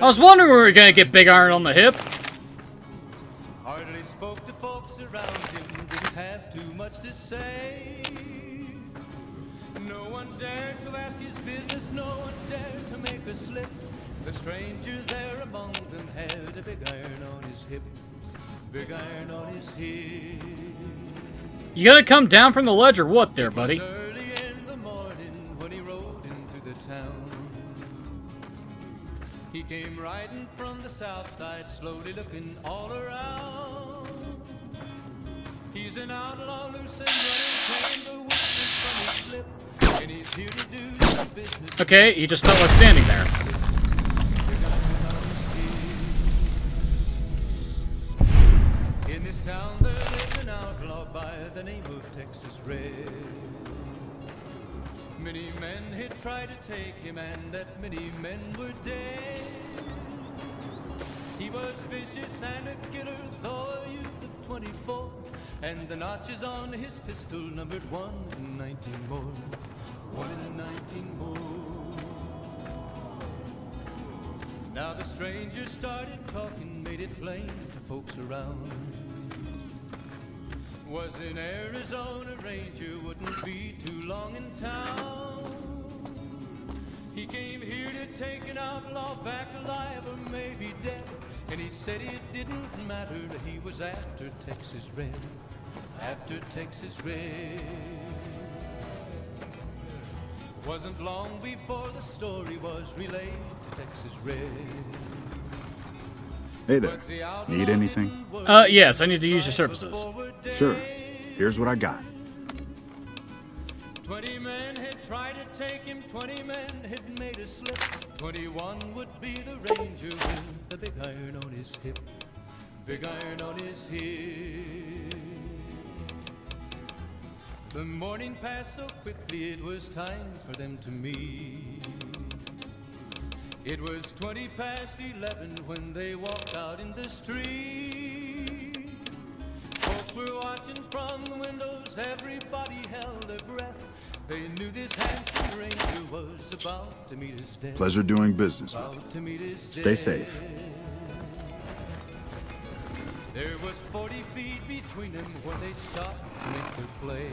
I was wondering when we were gonna get Big Iron on the hip. Hardly spoke to folks around him, didn't have too much to say. No one dared to ask his business, no one dared to make a slip. The stranger there among them had a big iron on his hip, big iron on his hip. You gotta come down from the ledge or what there, buddy? Early in the morning when he rode into the town. He came riding from the south side, slowly looking all around. He's an outlaw, loose and running, playing the whiskey from his lip. And he's here to do some business. Okay, he just felt like standing there. In this town there lives an outlaw by the name of Texas Red. Many men had tried to take him, and that many men were dead. He was vicious and a killer, though a youth of 24, and the notches on his pistol numbered 1 in 19 more. 1 in 19 more. Now the stranger started talking, made it plain to folks around. Was an Arizona Ranger, wouldn't be too long in town. He came here to take an outlaw back alive or maybe dead. And he said it didn't matter, he was after Texas Red. After Texas Red. Wasn't long before the story was relayed to Texas Red. Hey there. Need anything? Yes, I need to use your services. Sure. Here's what I got. 20 men had tried to take him, 20 men had made a slip. 21 would be the ranger with the big iron on his hip. Big iron on his hip. The morning passed so quickly, it was time for them to meet. It was 20 past 11 when they walked out in the street. Folks were watching from the windows, everybody held their breath. They knew this handsome ranger was about to meet his death. Pleasure doing business with you. Stay safe. There was 40 feet between them when they stopped to make their play.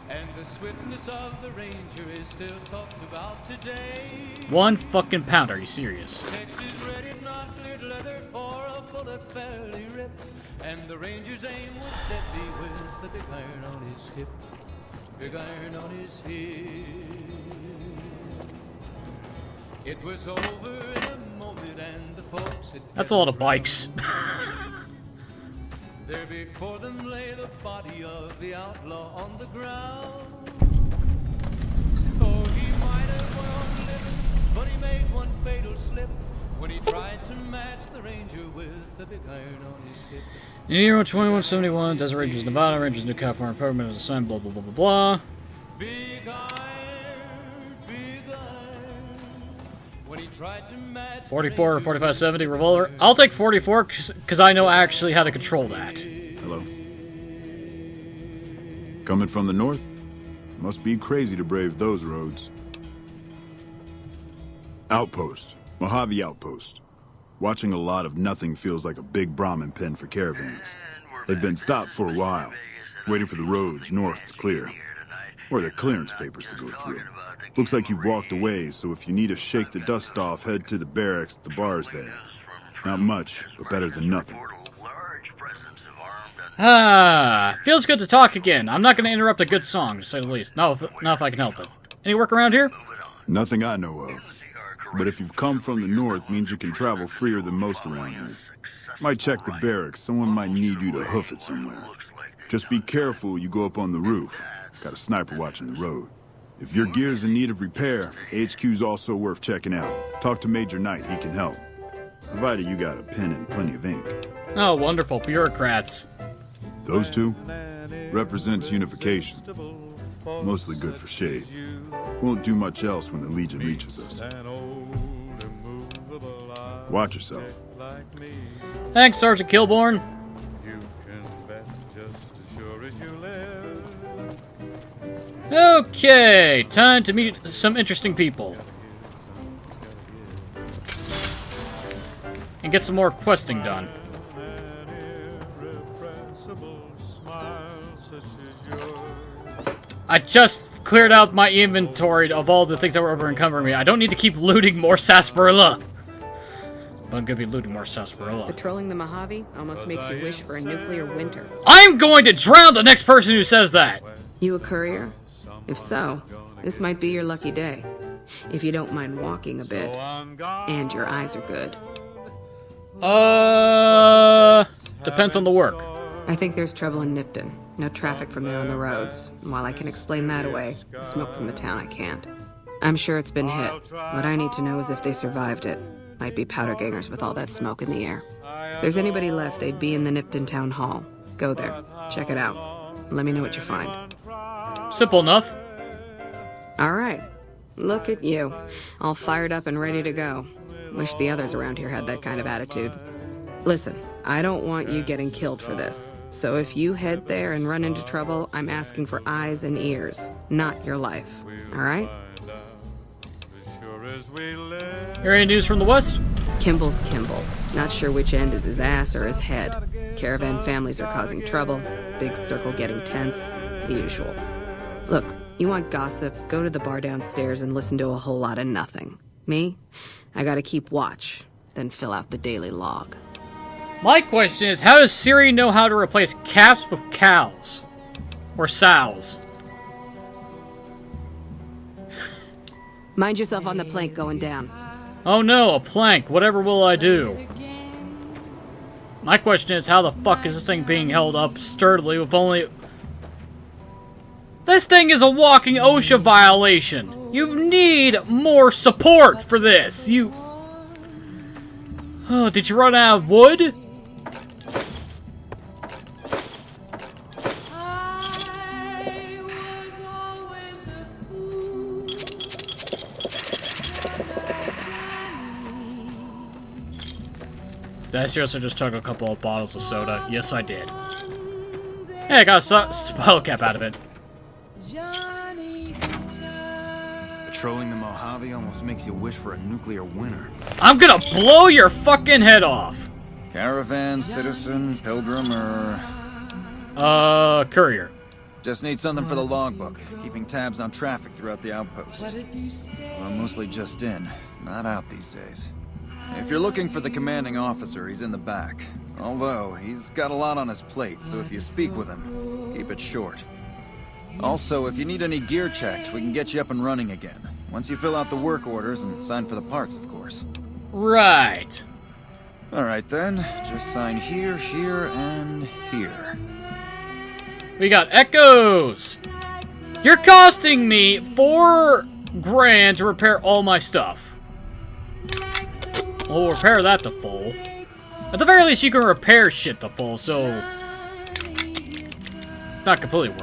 And the swiftness of the ranger is still talked about today. 1 fucking pound, are you serious? Texas Red had not cleared leather or a bullet fairly ripped. And the ranger's aim was deadly with the big iron on his hip. Big iron on his hip. It was over in a moment and the folks had... That's a lot of bikes. There before them lay the body of the outlaw on the ground. Oh, he might have went on living, but he made one fatal slip when he tried to match the ranger with the big iron on his hip. In the year 2171, Desert Rangers, Nevada, Rangers, New California, permanent was assigned, blah, blah, blah, blah, blah. Big iron, big iron. When he tried to match 44 or 4570 revolver. I'll take 44 because I know actually how to control that. Hello. Coming from the north? Must be crazy to brave those roads. Outpost. Mojave Outpost. Watching a lot of nothing feels like a big Brahmin pen for caravans. They've been stopped for a while, waiting for the roads north to clear. Or the clearance papers to go through. Looks like you've walked away, so if you need to shake the dust off, head to the barracks at the bars there. Not much, but better than nothing. Ah, feels good to talk again. I'm not going to interrupt a good song, to say the least. Not if I can help it. Any work around here? Nothing I know of. But if you've come from the north, means you can travel freer than most around here. Might check the barracks. Someone might need you to hoof it somewhere. Just be careful you go up on the roof. Got a sniper watching the road. If your gear's in need of repair, HQ's also worth checking out. Talk to Major Knight, he can help. Provided you got a pen and plenty of ink. Oh, wonderful. Bureaucrats. Those two represents unification. Mostly good for shade. Won't do much else when the Legion reaches us. Watch yourself. Thanks, Sergeant Kilborn. Okay, time to meet some interesting people. And get some more questing done. I just cleared out my inventory of all the things that were over encumbering me. I don't need to keep looting more sarsaparilla. But I'm gonna be looting more sarsaparilla. Patrolling the Mojave almost makes you wish for a nuclear winter. I'm going to drown the next person who says that! You a courier? If so, this might be your lucky day. If you don't mind walking a bit. And your eyes are good. Depends on the work. I think there's trouble in Nipton. No traffic from there on the roads. And while I can explain that away, the smoke from the town I can't. I'm sure it's been hit. What I need to know is if they survived it. Might be powder gangers with all that smoke in the air. If there's anybody left, they'd be in the Nipton Town Hall. Go there. Check it out. Let me know what you find. Simple enough. All right. Look at you. All fired up and ready to go. Wish the others around here had that kind of attitude. Listen, I don't want you getting killed for this. So if you head there and run into trouble, I'm asking for eyes and ears, not your life. All right? Hear any news from the west? Kimball's Kimball. Not sure which end is his ass or his head. Caravan families are causing trouble. Big circle getting tense. The usual. Look, you want gossip, go to the bar downstairs and listen to a whole lot of nothing. Me? I gotta keep watch, then fill out the daily log. My question is, how does Siri know how to replace calves with cows? Or sows? Mind yourself on the plank going down. Oh no, a plank. Whatever will I do? My question is, how the fuck is this thing being held up sturdily with only... This thing is a walking OSHA violation. You need more support for this. You... Oh, did you run out of wood? Did I seriously just took a couple of bottles of soda? Yes, I did. Hey, I got a bottle cap out of it. Patrolling the Mojave almost makes you wish for a nuclear winter. I'm gonna blow your fucking head off! Caravan, citizen, pilgrim, or... Courier. Just need something for the logbook, keeping tabs on traffic throughout the outpost. Well, I'm mostly just in, not out these days. If you're looking for the commanding officer, he's in the back. Although, he's got a lot on his plate, so if you speak with him, keep it short. Also, if you need any gear checked, we can get you up and running again. Once you fill out the work orders and sign for the parts, of course. Right. Alright then, just sign here, here, and here. We got echoes! You're costing me $4,000 to repair all my stuff. We'll repair that to full. At the very least, you can repair shit to full, so... It's not completely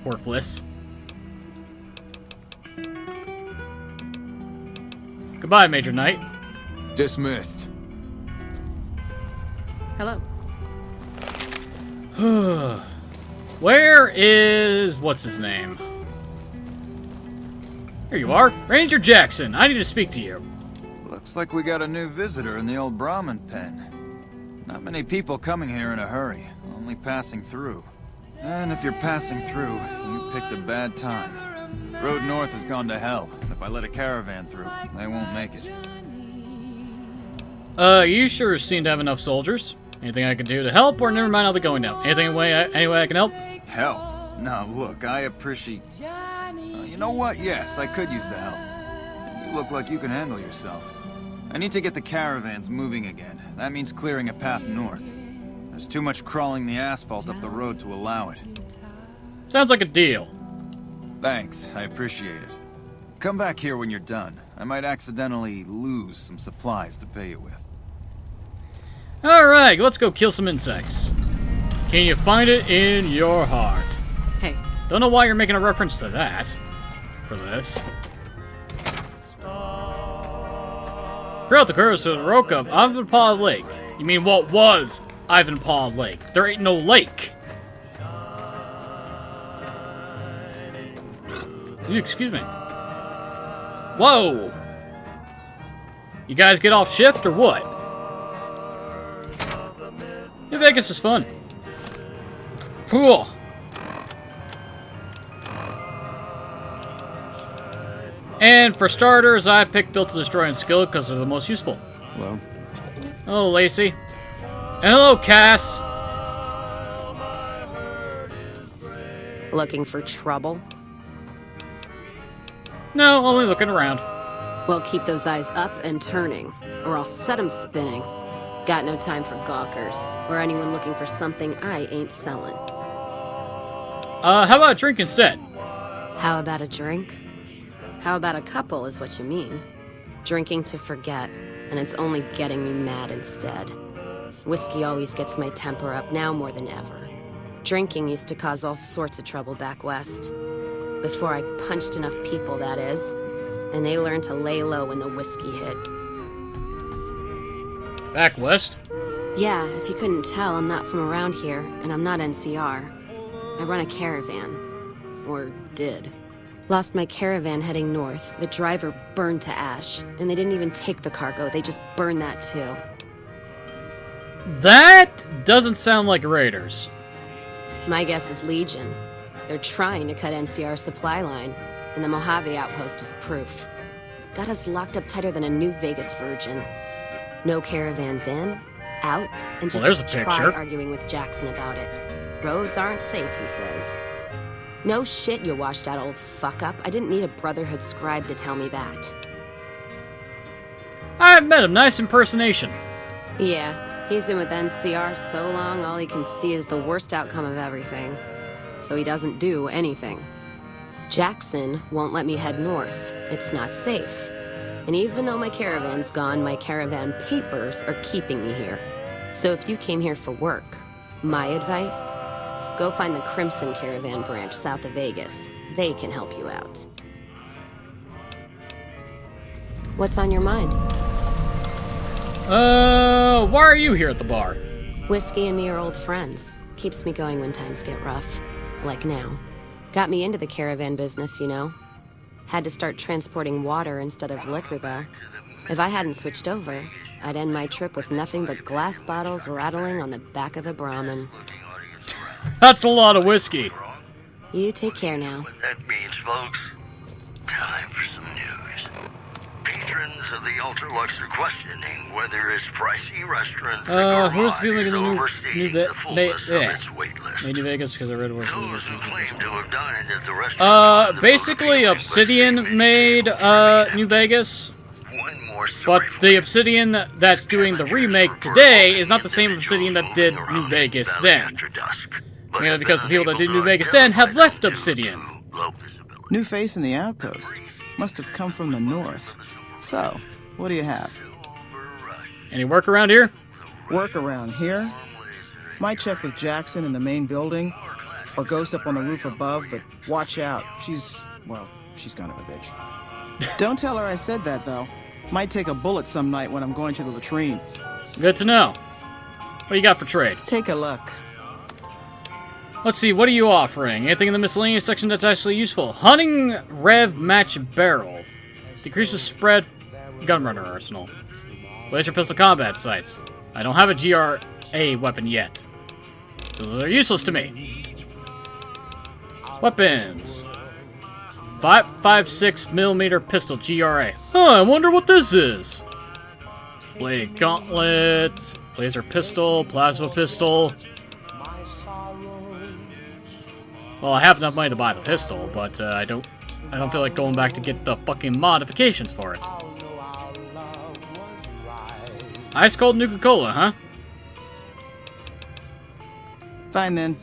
worthless. Goodbye, Major Knight. Dismissed. Hello. Where is... what's his name? Here you are. Ranger Jackson, I need to speak to you. Looks like we got a new visitor in the old Brahmin pen. Not many people coming here in a hurry, only passing through. And if you're passing through, you picked a bad time. Road north has gone to hell. If I let a caravan through, they won't make it. You sure seem to have enough soldiers. Anything I can do to help, or never mind, I'll be going now. Any way I can help? Help? No, look, I appreciate... you know what? Yes, I could use the help. You look like you can handle yourself. I need to get the caravans moving again. That means clearing a path north. There's too much crawling the asphalt up the road to allow it. Sounds like a deal. Thanks, I appreciate it. Come back here when you're done. I might accidentally lose some supplies to pay you with. Alright, let's go kill some insects. Can you find it in your heart? Hey. Don't know why you're making a reference to that. For this. Throughout the course of the rock of Ivanpah Lake. You mean what was Ivanpah Lake? There ain't no lake. Excuse me. Whoa! You guys get off shift or what? Yeah, Vegas is fun. Cool. And for starters, I picked Built to Destroy and Skill because they're the most useful. Well, Oh, Lacey. And hello, Cass. Looking for trouble? No, only looking around. Well, keep those eyes up and turning, or I'll set 'em spinning. Got no time for gawkers, or anyone looking for something I ain't selling. How about a drink instead? How about a drink? How about a couple is what you mean. Drinking to forget, and it's only getting me mad instead. Whiskey always gets my temper up, now more than ever. Drinking used to cause all sorts of trouble back west. Before I punched enough people, that is. And they learned to lay low when the whiskey hit. Back west? Yeah, if you couldn't tell, I'm not from around here, and I'm not NCR. I run a caravan. Or did. Lost my caravan heading north. The driver burned to ash. And they didn't even take the cargo, they just burned that too. That doesn't sound like raiders. My guess is Legion. They're trying to cut NCR's supply line, and the Mojave outpost is proof. Got us locked up tighter than a New Vegas virgin. No caravans in, out, and just there's a try picture. arguing with Jackson about it. Roads aren't safe, he says. No shit, you washed out old fuck-up. I didn't need a Brotherhood scribe to tell me that. I've met him. Nice impersonation. Yeah, he's been with NCR so long, all he can see is the worst outcome of everything. So he doesn't do anything. Jackson won't let me head north. It's not safe. And even though my caravan's gone, my caravan papers are keeping me here. So if you came here for work, my advice, go find the Crimson Caravan branch south of Vegas. They can help you out. What's on your mind? Why are you here at the bar? Whiskey and me are old friends. Keeps me going when times get rough. Like now. Got me into the caravan business, you know. Had to start transporting water instead of liquor, though. If I hadn't switched over, I'd end my trip with nothing but glass bottles rattling on the back of the Brahmin. That's a lot of whiskey. You take care now. That means, folks, time for some news. Patrons of the Ultralux are questioning whether its pricey restaurant who's feeling in the New Vegas because I read what Those who claim to have dined at the restaurant basically Obsidian made New Vegas. But the Obsidian that's doing the remake today is not the same Obsidian that did New Vegas then. Mainly because the people that did New Vegas then have left Obsidian. New face in the outpost. Must have come from the north. So, what do you have? Any work around here? Work around here? Might check with Jackson in the main building, or Ghost up on the roof above, but watch out. She's kind of a bitch. Don't tell her I said that, though. Might take a bullet some night when I'm going to the latrine. Good to know. What do you got for trade? Take a look. Let's see, what are you offering? Anything in the miscellaneous section that's actually useful? Hunting Rev Match Barrel. Decreases spread gunrunner arsenal. Laser pistol combat sights. I don't have a GRA weapon yet. So those are useless to me. Weapons. 5.56mm pistol GRA. Huh, I wonder what this is. Blade gauntlet. Laser pistol. Plasma pistol. Well, I have enough money to buy the pistol, but I don't feel like going back to get the fucking modifications for it. Ice cold Nuka-Cola, huh? Fine then.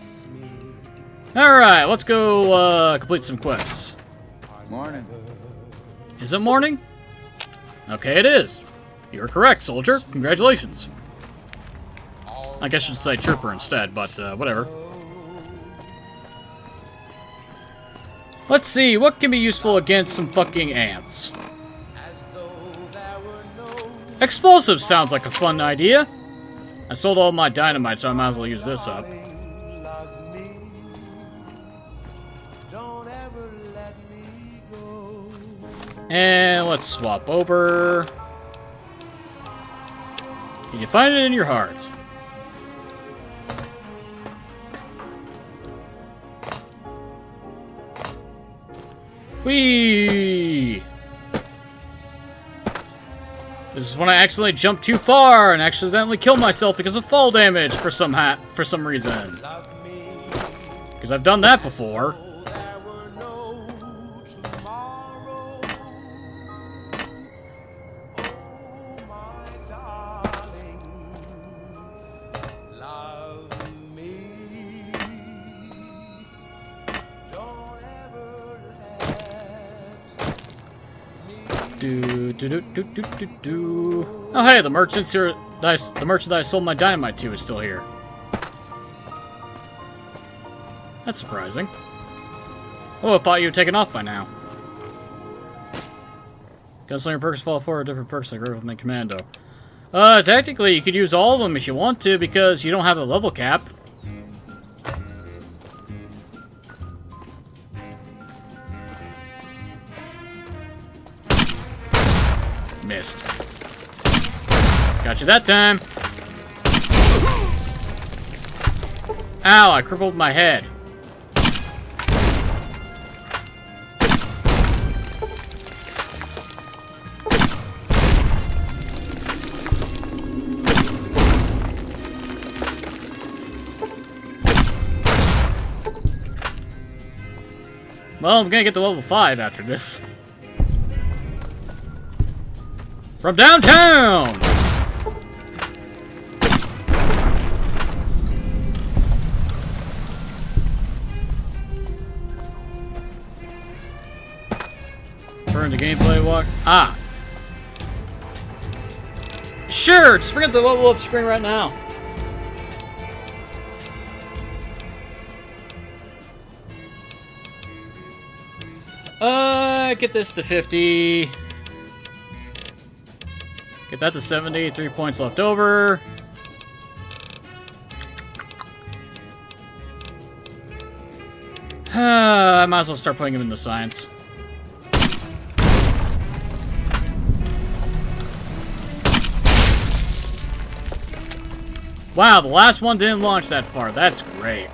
Alright, let's go complete some quests. Morning. Is it morning? Okay, it is. You're correct, soldier. Congratulations. I guess I should say trooper instead, but whatever. Let's see, what can be useful against some fucking ants? Explosives sounds like a fun idea. I sold all my dynamite, so I might as well use this up. And let's swap over. Can you find it in your heart? Whee! This is when I accidentally jump too far and accidentally kill myself because of fall damage for some reason. Because I've done that before. Oh hey, the merchant that I sold my dynamite to is still here. That's surprising. Oh, I thought you were taken off by now. Gunslinger perks fall for different perks like Rifleman Commando. Technically you could use all of them if you want to because you don't have a level cap. Missed. Got you that time. Ow, I crippled my head. Well, I'm gonna get to level 5 after this. From downtown! Turn to gameplay walk. Ah. Sure, just bring up the level up screen right now. Get this to 50. Get that to 70, 3 points left over. I might as well start putting him into science. Wow, the last one didn't launch that far. That's great.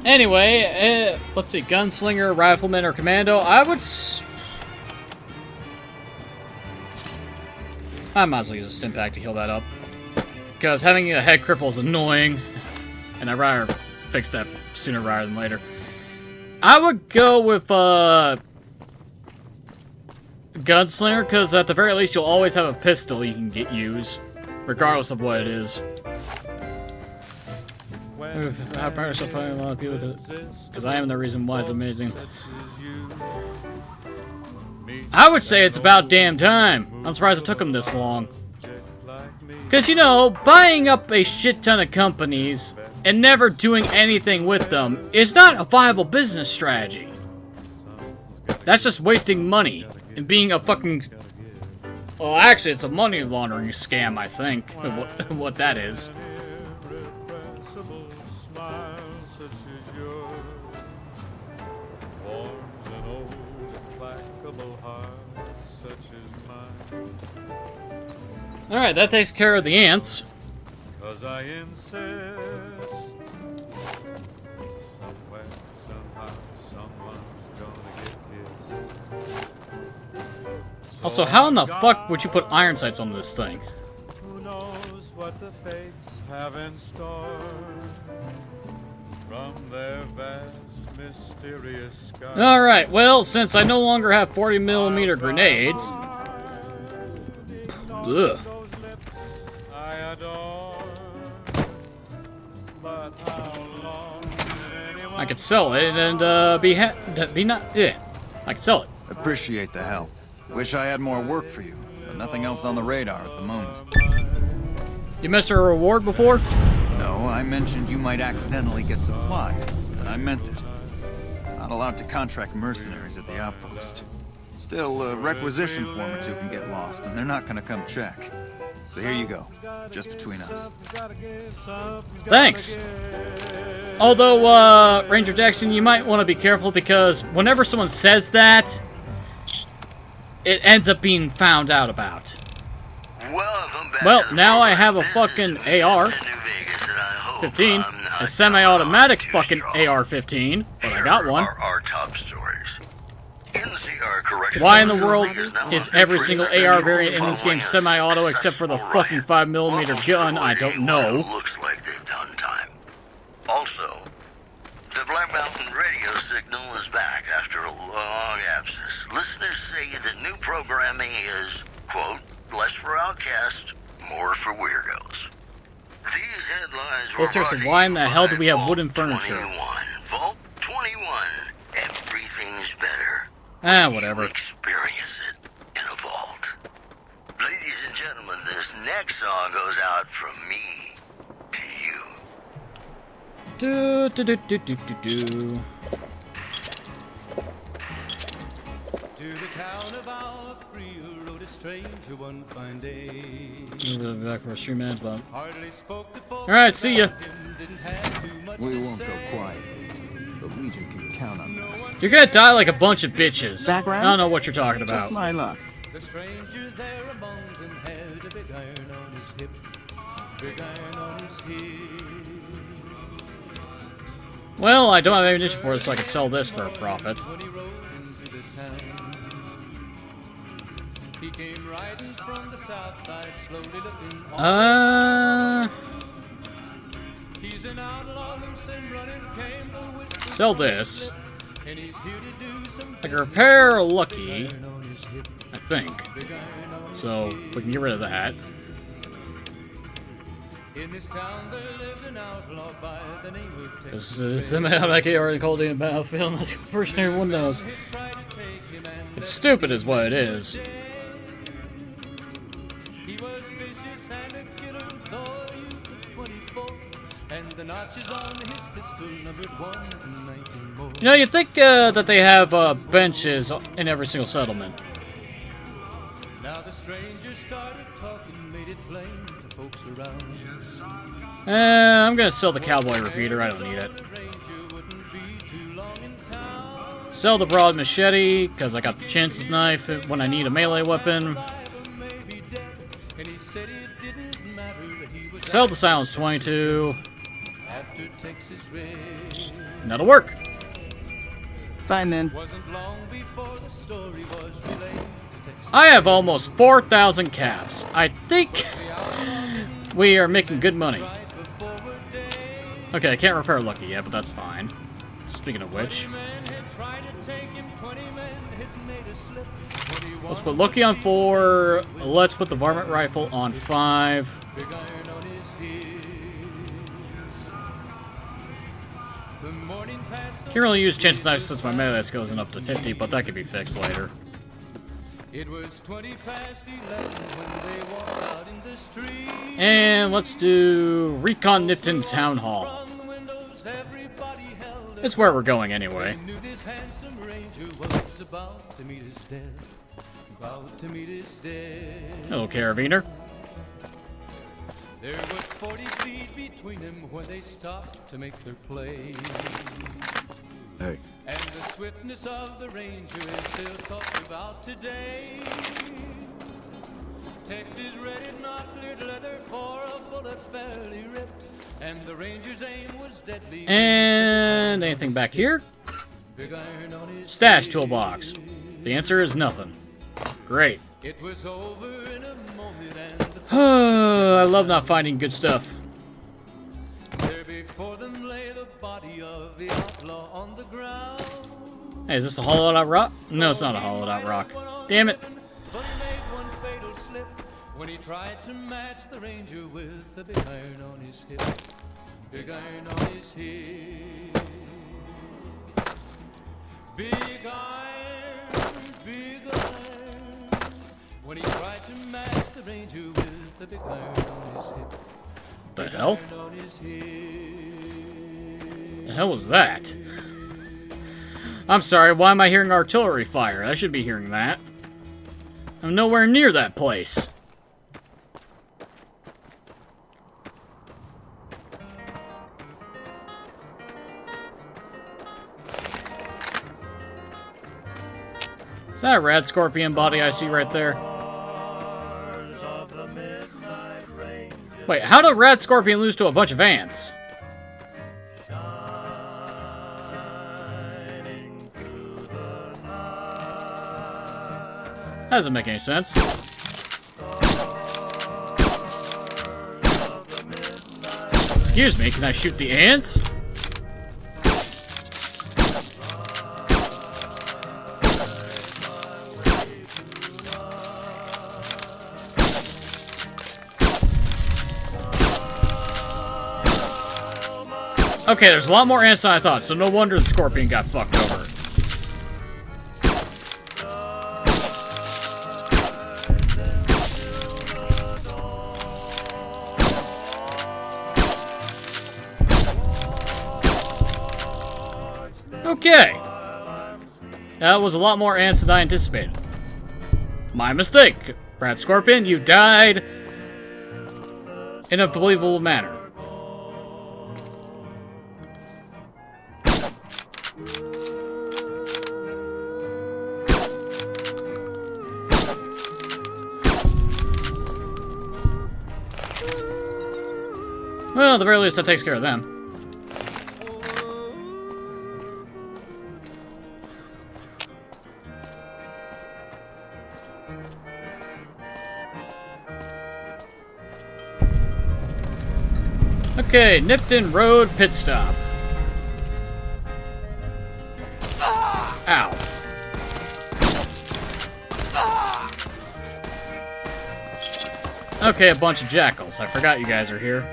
Anyway, let's see, Gunslinger, Rifleman, or Commando. I might as well use a stim pack to heal that up. Because having a head cripple is annoying, and I'd rather fix that sooner rather than later. I would go with Gunslinger, because at the very least you'll always have a pistol you can use, regardless of what it is. I probably still find a lot of people because I am the reason why it's amazing. I would say it's about damn time. I'm surprised it took them this long. Because, you know, buying up a shit ton of companies and never doing anything with them is not a viable business strategy. That's just wasting money and being a fucking... Well, actually, it's a money laundering scam, I think, what that is. Alright, that takes care of the ants. 'Cause I insist. Somewhere, somehow, someone's gonna get kissed. Also, how in the fuck would you put iron sights on this thing? Who knows what the fates have in store from their vast, mysterious sky. Alright, well, since I no longer have 40mm grenades... Ugh. I could sell it and be not. Yeah, I could sell it. Appreciate the help. Wish I had more work for you, but nothing else on the radar at the moment. You missed a reward before? No, I mentioned you might accidentally get supplied, and I meant it. Not allowed to contract mercenaries at the outpost. Still, a requisition form or two can get lost, and they're not gonna come check. So here you go, just between us. Thanks. Although, Ranger Jackson, you might want to be careful because whenever someone says that, it ends up being found out about. Well, now I have a fucking AR-15, a semi-automatic fucking AR-15, but I got one. Our top stories. NCR correction. Why in the world is every single AR variant in this game semi-auto except for the fucking 5mm gun? I don't know. Looks like they've done time. Also, the Black Mountain radio signal is back after a long absence. Listeners say the new programming is, quote, less for outcasts, more for weirdos. These headlines were seriously, why in the hell do we have wooden furniture? 21. Vault 21. Everything's better. Whatever. Experience it in a vault. Ladies and gentlemen, this next song goes out from me to you. Do do do do do do do. To the town of our free rode a stranger one fine day. We'll be back for a 3 minutes, Bob. Hardly spoke to folks. Alright, see ya. We won't go quiet. The Legion can count on that. You're gonna die like a bunch of bitches. Background? I don't know what you're talking about. Just my luck. The stranger there among them had a big iron on his hip. Big iron on his hip. Well, I don't have ammunition for it, so I can sell this for a profit. When he rode into the town, he came riding from the south side, slowly looking on. He's an outlaw, loose and running, came the whisper. Sell this. And he's here to do some I can repair Lucky, I think. So, we can get rid of that. In this town there lived an outlaw by the name of Texas. This is semi-automatic AR called in Battlefield, and that's the first thing everyone knows. It's stupid is what it is. He was vicious and a killer, though a youth of 24, and the notches on his pistol numbered 1 to 19 more. You know, you'd think that they have benches in every single settlement. Now the stranger started talking, made it plain to folks around. I'm gonna sell the cowboy repeater, I don't need it. Sell the broad machete, because I got the chances knife when I need a melee weapon. Sell the silence 22. That'll work. Fine then. I have almost 4,000 caps. I think we are making good money. Okay, I can't repair Lucky yet, but that's fine. Speaking of which, let's put Lucky on 4. Let's put the varmint rifle on 5. Can't really use chances knife since my melee skill isn't up to 50, but that could be fixed later. It was 20 past 11 when they walked out in the street. And let's do Recon Nipton Town Hall. It's where we're going anyway. Knew this handsome ranger was about to meet his death. About to meet his death. Hello, Carabiner. There was 40 feet between them when they stopped to make their play. Hey. And the swiftness of the ranger is still talked about today. Texas red and not cleared leather for a bullet fairly ripped. And the ranger's aim was deadly. And anything back here? Stash toolbox. The answer is nothing. Great. It was over in a moment and I love not finding good stuff. there before them lay the body of the outlaw on the ground. Hey, is this a hollowed out rock? No, it's not a hollowed out rock. Damn it. But he made one fatal slip when he tried to match the ranger with the big iron on his hip. Big iron on his hip. Big iron, big iron. When he tried to match the ranger with the big iron on his hip. The hell? The hell was that? I'm sorry, why am I hearing artillery fire? I should be hearing that. I'm nowhere near that place. Is that a rad scorpion body I see right there? Wait, how did Rat Scorpion lose to a bunch of ants? That doesn't make any sense. Excuse me, can I shoot the ants? Okay, there's a lot more ants than I thought, so no wonder the scorpion got fucked over. Okay. That was a lot more ants than I anticipated. My mistake. Rat Scorpion, you died in a believable manner. Well, at the very least, that takes care of them. Okay, Nipton Road pit stop. Ow. Okay, a bunch of jackals. I forgot you guys are here.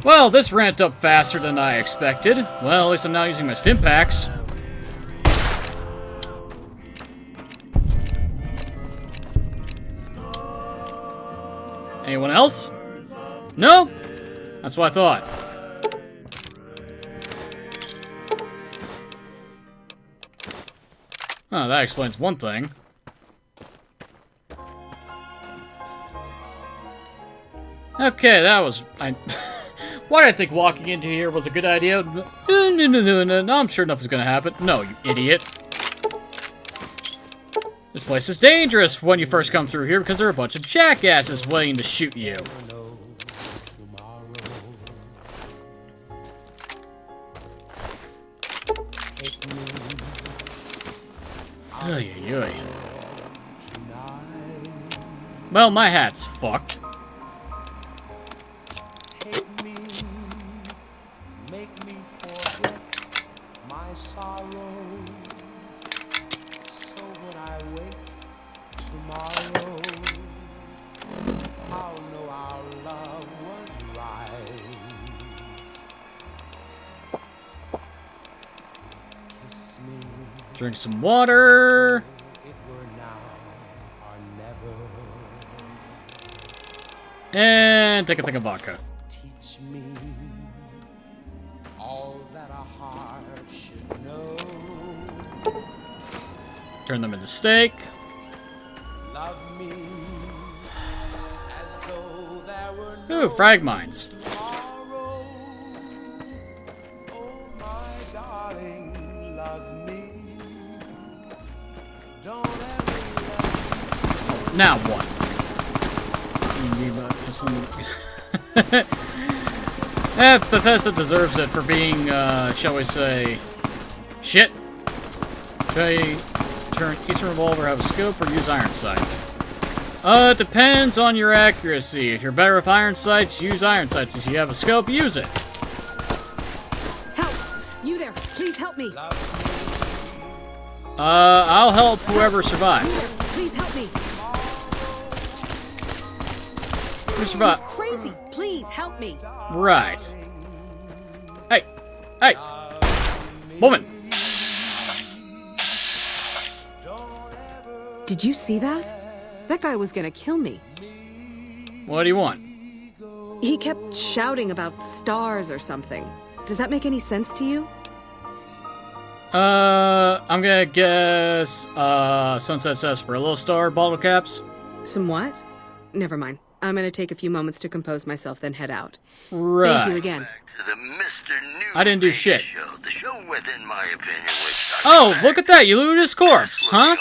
Well, this ramped up faster than I expected. Well, at least I'm now using my stim packs. Anyone else? No? That's what I thought. Oh, that explains one thing. Okay, that was... Why did I think walking into here was a good idea? No, I'm sure nothing's gonna happen. No, you idiot. This place is dangerous when you first come through here because there are a bunch of jackasses waiting to shoot you. Oy, oy, oy. Well, my hat's fucked. Drink some water. And take a thing of vodka. Teach me all that a heart should know. Turn them into steak. Love me as though there were no Ooh, frag mines. tomorrow. Oh my darling, love me. Don't ever Now what? Bethesda deserves it for being, shall we say, shit. Should I turn Eastern Revolver, have a scope, or use iron sights? It depends on your accuracy. If you're better with iron sights, use iron sights. If you have a scope, use it. Help! You there! Please help me! I'll help whoever survives. Please help me! Who survived? He's crazy! Please help me! Right. Hey! Hey! Woman! Did you see that? That guy was gonna kill me. What do you want? He kept shouting about stars or something. Does that make any sense to you? I'm gonna guess, Sunset Sarsaparilla Star bottle caps? Some what? Never mind. I'm gonna take a few moments to compose myself, then head out. Right. Thank you again. To the Mr. New I didn't do shit. Show, the show within my opinion, which Oh, look at that! You looted his corpse, huh?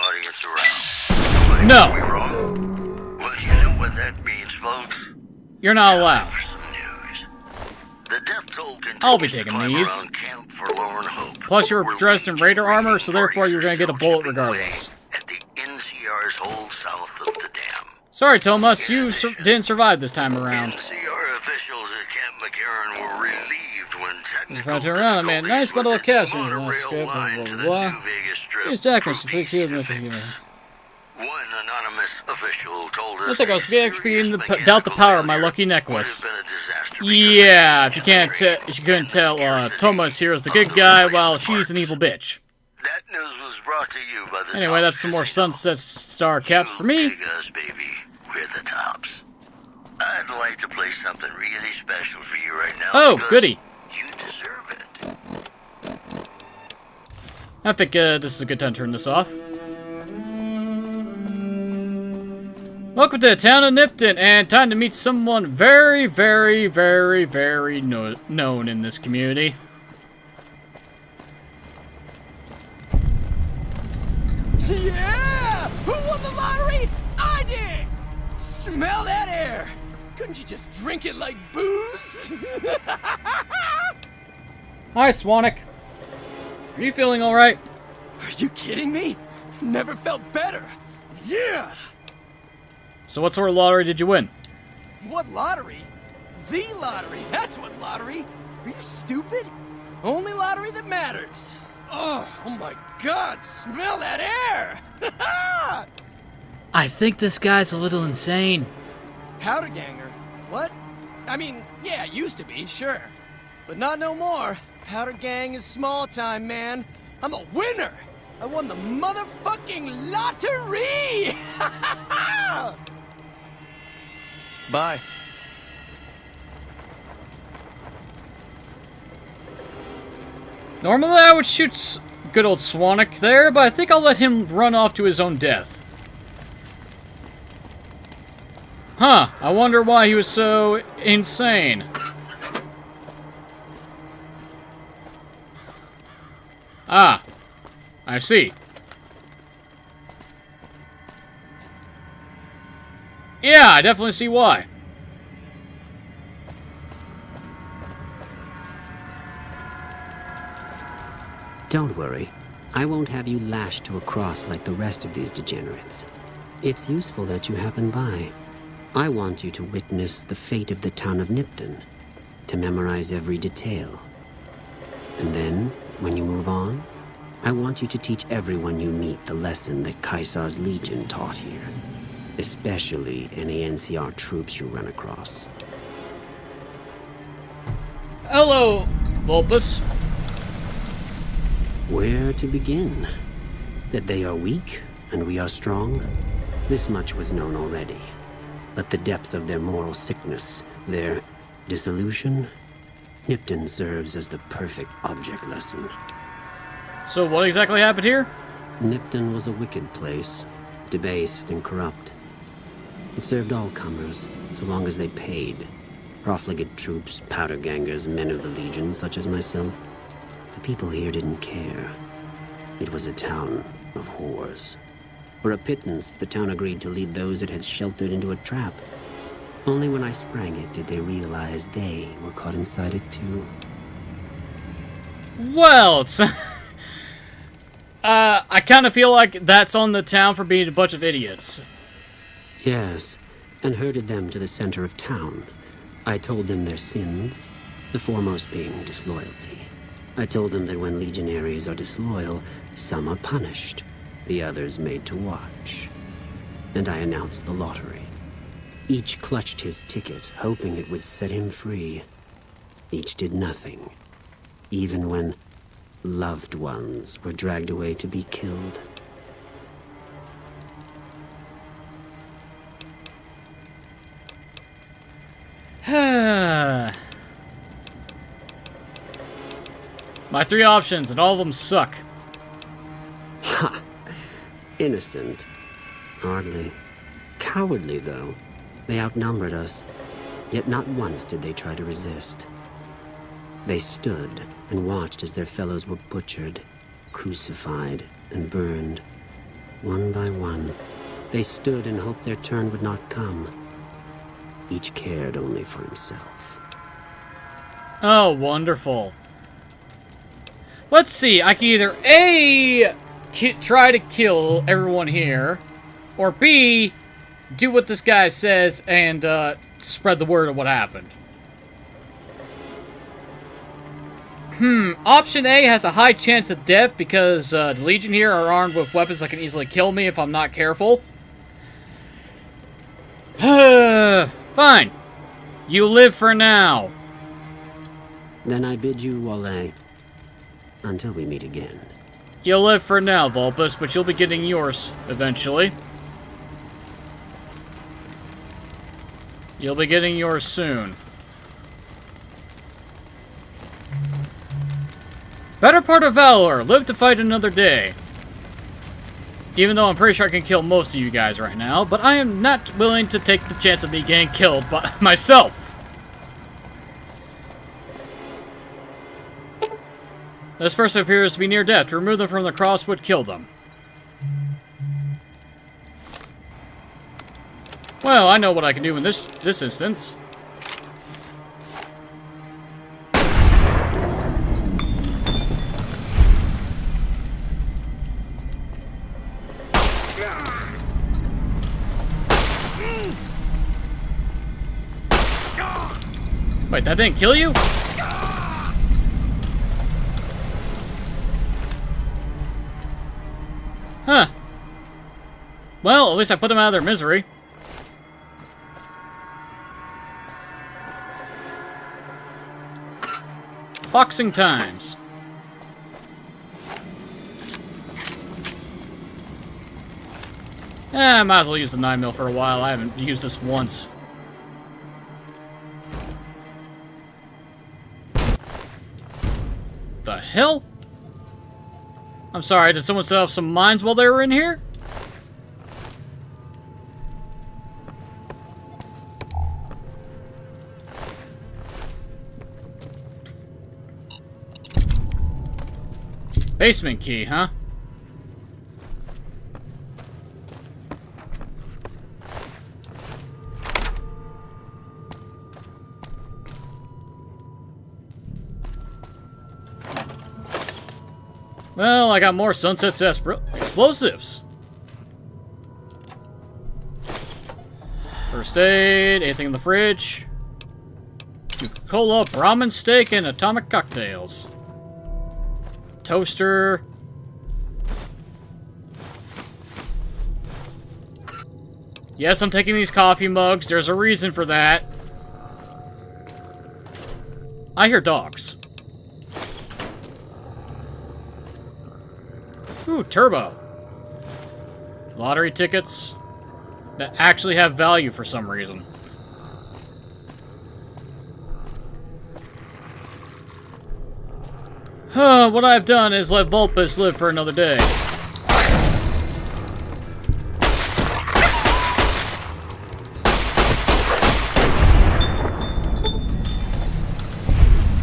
No. Well, you know what that means, folks. You're not allowed. The death toll continues I'll be taking to climb these. around Camp Forlorn Hope. Plus, you're dressed in Raider armor, so therefore you're gonna get a bullet regardless. At the NCR's hold south of the dam. Sorry, Thomas, you didn't survive this time around. NCR officials at Camp McCarran were relieved when technical Just turn around, I made a nice bundle of cash in the last script, blah, blah, blah. These documents to pick you up. One anonymous official told us I think I was XP and doubt the power of my lucky necklace. Yeah, if you couldn't tell, Thomas here is the good guy while she's an evil bitch. That news was brought to you by the Anyway, that's some more Sunset Star caps for me. Us, baby. We're the tops. I'd like to play something really special for you right now. Oh, goody. You deserve it. I think this is a good time to turn this off. Welcome to the town of Nipton, and time to meet someone very, very, very, very known in this community. Yeah! Who won the lottery? I did! Smell that air! Couldn't you just drink it like booze? Hi, Swanwick. Are you feeling alright? Are you kidding me? Never felt better. Yeah! So what sort of lottery did you win? What lottery? The lottery! That's what lottery! Are you stupid? Only lottery that matters. Oh my god, smell that air! I think this guy's a little insane. Powder ganger? What? I mean, yeah, used to be, sure. But not no more. Powder gang is small time, man. I'm a winner! I won the motherfucking lottery! Bye. Normally I would shoot good old Swanwick there, but I think I'll let him run off to his own death. Huh, I wonder why he was so insane. Ah, I see. Yeah, I definitely see why. Don't worry. I won't have you lashed to a cross like the rest of these degenerates. It's useful that you happen by. I want you to witness the fate of the town of Nipton, to memorize every detail. And then, when you move on, I want you to teach everyone you meet the lesson that Caesar's Legion taught here. Especially any NCR troops you run across. Hello, Vulpus. Where to begin? That they are weak, and we are strong? This much was known already. But the depths of their moral sickness, their dissolution, Nipton serves as the perfect object lesson. So what exactly happened here? Nipton was a wicked place, debased and corrupt. It served all comers, so long as they paid. Profligate troops, powder gangers, men of the Legion, such as myself. The people here didn't care. It was a town of whores. For a pittance, the town agreed to lead those it had sheltered into a trap. Only when I sprang it did they realize they were caught inside it too. Well, it's... I kind of feel like that's on the town for being a bunch of idiots. Yes, and herded them to the center of town. I told them their sins, the foremost being disloyalty. I told them that when legionaries are disloyal, some are punished, the others made to watch. And I announced the lottery. Each clutched his ticket, hoping it would set him free. Each did nothing, even when loved ones were dragged away to be killed. My 3 options, and all of them suck. Ha! Innocent. Hardly. Cowardly, though. They outnumbered us. Yet not once did they try to resist. They stood and watched as their fellows were butchered, crucified, and burned. One by one, they stood and hoped their turn would not come. Each cared only for himself. Oh, wonderful. Let's see, I can either A, try to kill everyone here, or B, do what this guy says and spread the word of what happened. Option A has a high chance of death because the Legion here are armed with weapons that can easily kill me if I'm not careful. Fine. You live for now. Then I bid you Wale. Until we meet again. You'll live for now, Vulpus, but you'll be getting yours eventually. You'll be getting yours soon. Better part of valor, live to fight another day. Even though I'm pretty sure I can kill most of you guys right now, but I am not willing to take the chance of me getting killed by myself. This person appears to be near death. To remove them from the cross would kill them. Well, I know what I can do in this instance. Wait, that didn't kill you? Huh. Well, at least I put them out of their misery. Boxing times. I might as well use the 9mm for a while. I haven't used this once. The hell? I'm sorry, did someone set up some mines while they were in here? Basement key, huh? Well, I got more Sunset explosives. First aid, anything in the fridge. Coca-Cola, Brahmin steak, and atomic cocktails. Toaster. Yes, I'm taking these coffee mugs. There's a reason for that. I hear dogs. Ooh, turbo. Lottery tickets that actually have value for some reason. What I've done is let Vulpus live for another day.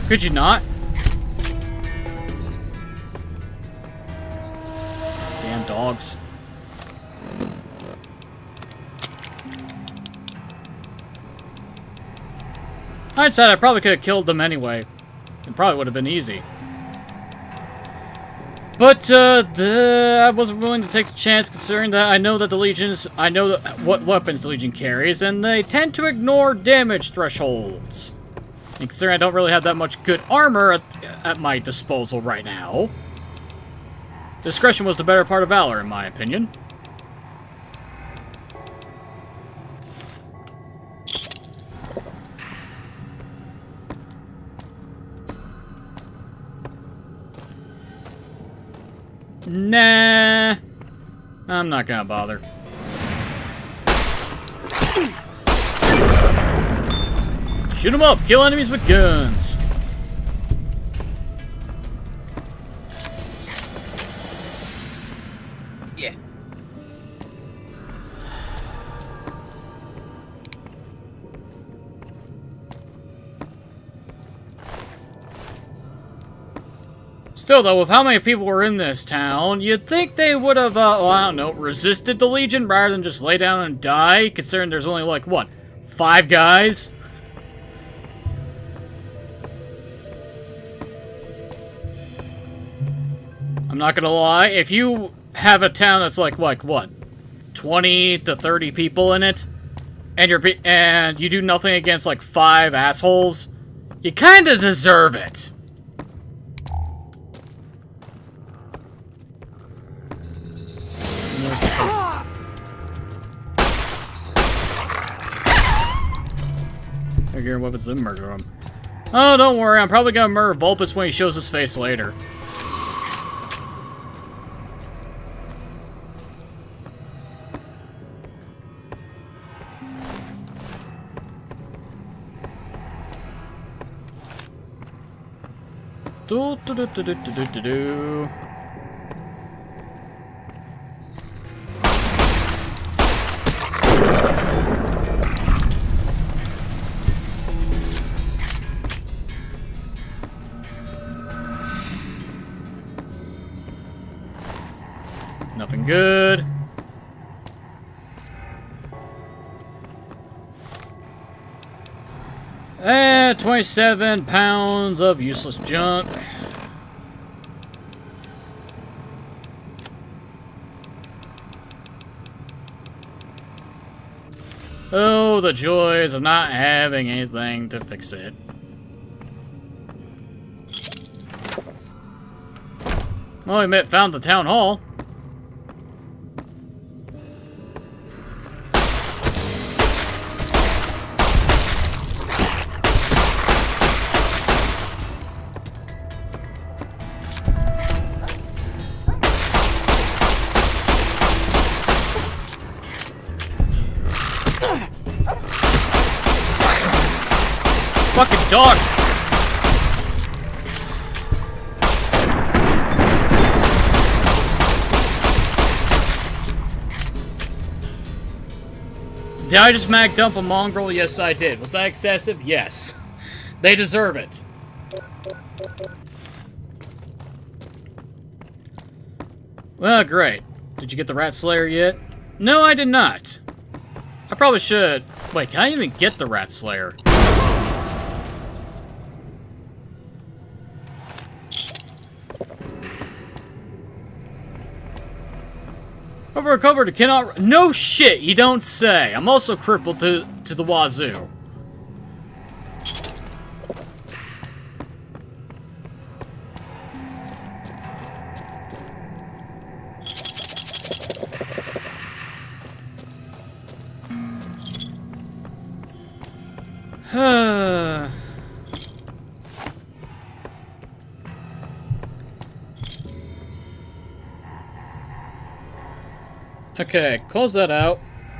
Could you not? Damn dogs. Hindsight, I probably could have killed them anyway. It probably would have been easy. But, I wasn't willing to take the chance considering that I know that the Legions, I know what weapons the Legion carries, and they tend to ignore damage thresholds. And considering I don't really have that much good armor at my disposal right now, discretion was the better part of valor, in my opinion. Nah, I'm not gonna bother. Shoot them up! Kill enemies with guns! Yeah. Still, though, with how many people were in this town, you'd think they would have, well, I don't know, resisted the Legion rather than just lay down and die, considering there's only, like, what, 5 guys? I'm not gonna lie, if you have a town that's like what, 20 to 30 people in it, and you do nothing against, like, 5 assholes, you kinda deserve it. They're gearing weapons and murder him. Oh, don't worry, I'm probably gonna murder Vulpus when he shows his face later. Do do do do do do do do. Nothing good. And 27 pounds of useless junk. Oh, the joys of not having anything to fix it. Well, we found the town hall. Fucking dogs! Did I just mag dump a mongrel? Yes, I did. Was that excessive? Yes. They deserve it. Well, great. Did you get the Rat Slayer yet? No, I did not. I probably should. Wait, can I even get the Rat Slayer? I've recovered, cannot. No shit, you don't say. I'm also crippled to the wazoo. Okay, close that out.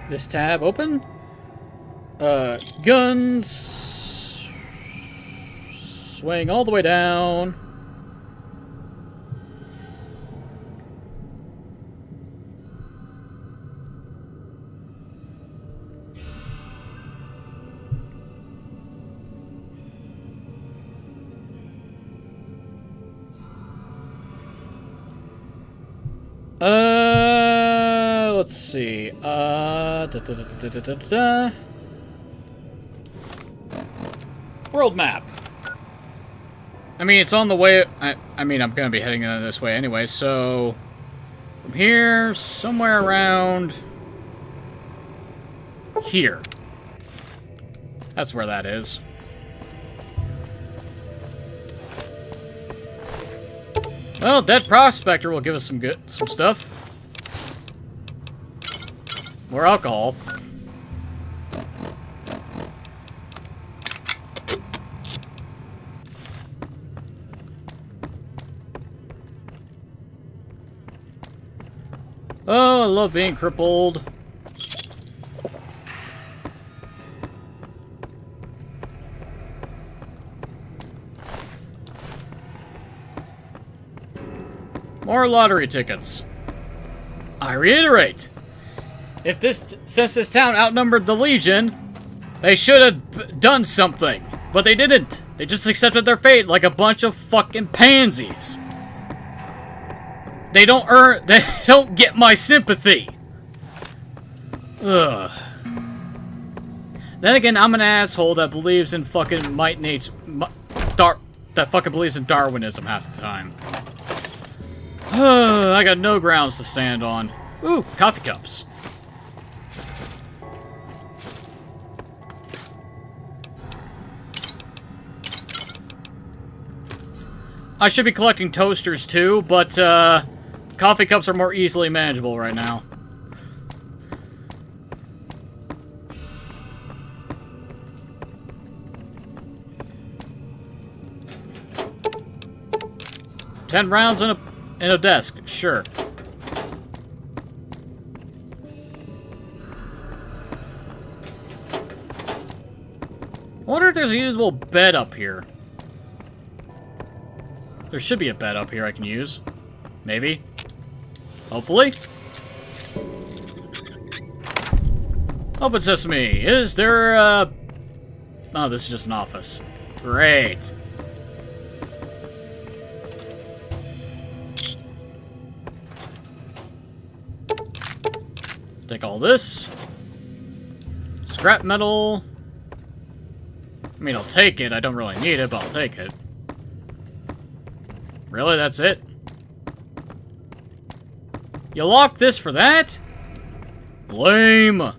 This tab open. Guns. Swing all the way down. Let's see. World map. I mean, it's on the way. I mean, I'm gonna be heading this way anyway. So from here, somewhere around here. That's where that is. Well, Dead Prospector will give us some stuff. More alcohol. Oh, I love being crippled. More lottery tickets. I reiterate, since this town outnumbered the Legion, they should have done something. But they didn't. They just accepted their fate like a bunch of fucking pansies. They don't get my sympathy. Ugh. Then again, I'm an asshole that believes in fucking that fucking believes in Darwinism half the time. I got no grounds to stand on. Ooh, coffee cups. I should be collecting toasters too, but coffee cups are more easily manageable right now. $10 rounds in a desk, sure. I wonder if there's a usable bed up here. There should be a bed up here I can use. Maybe. Hopefully. Open sesame. Is there a... Oh, this is just an office. Great. Take all this. Scrap metal. I mean, I'll take it. I don't really need it, but I'll take it. Really? That's it? You locked this for that? Lame.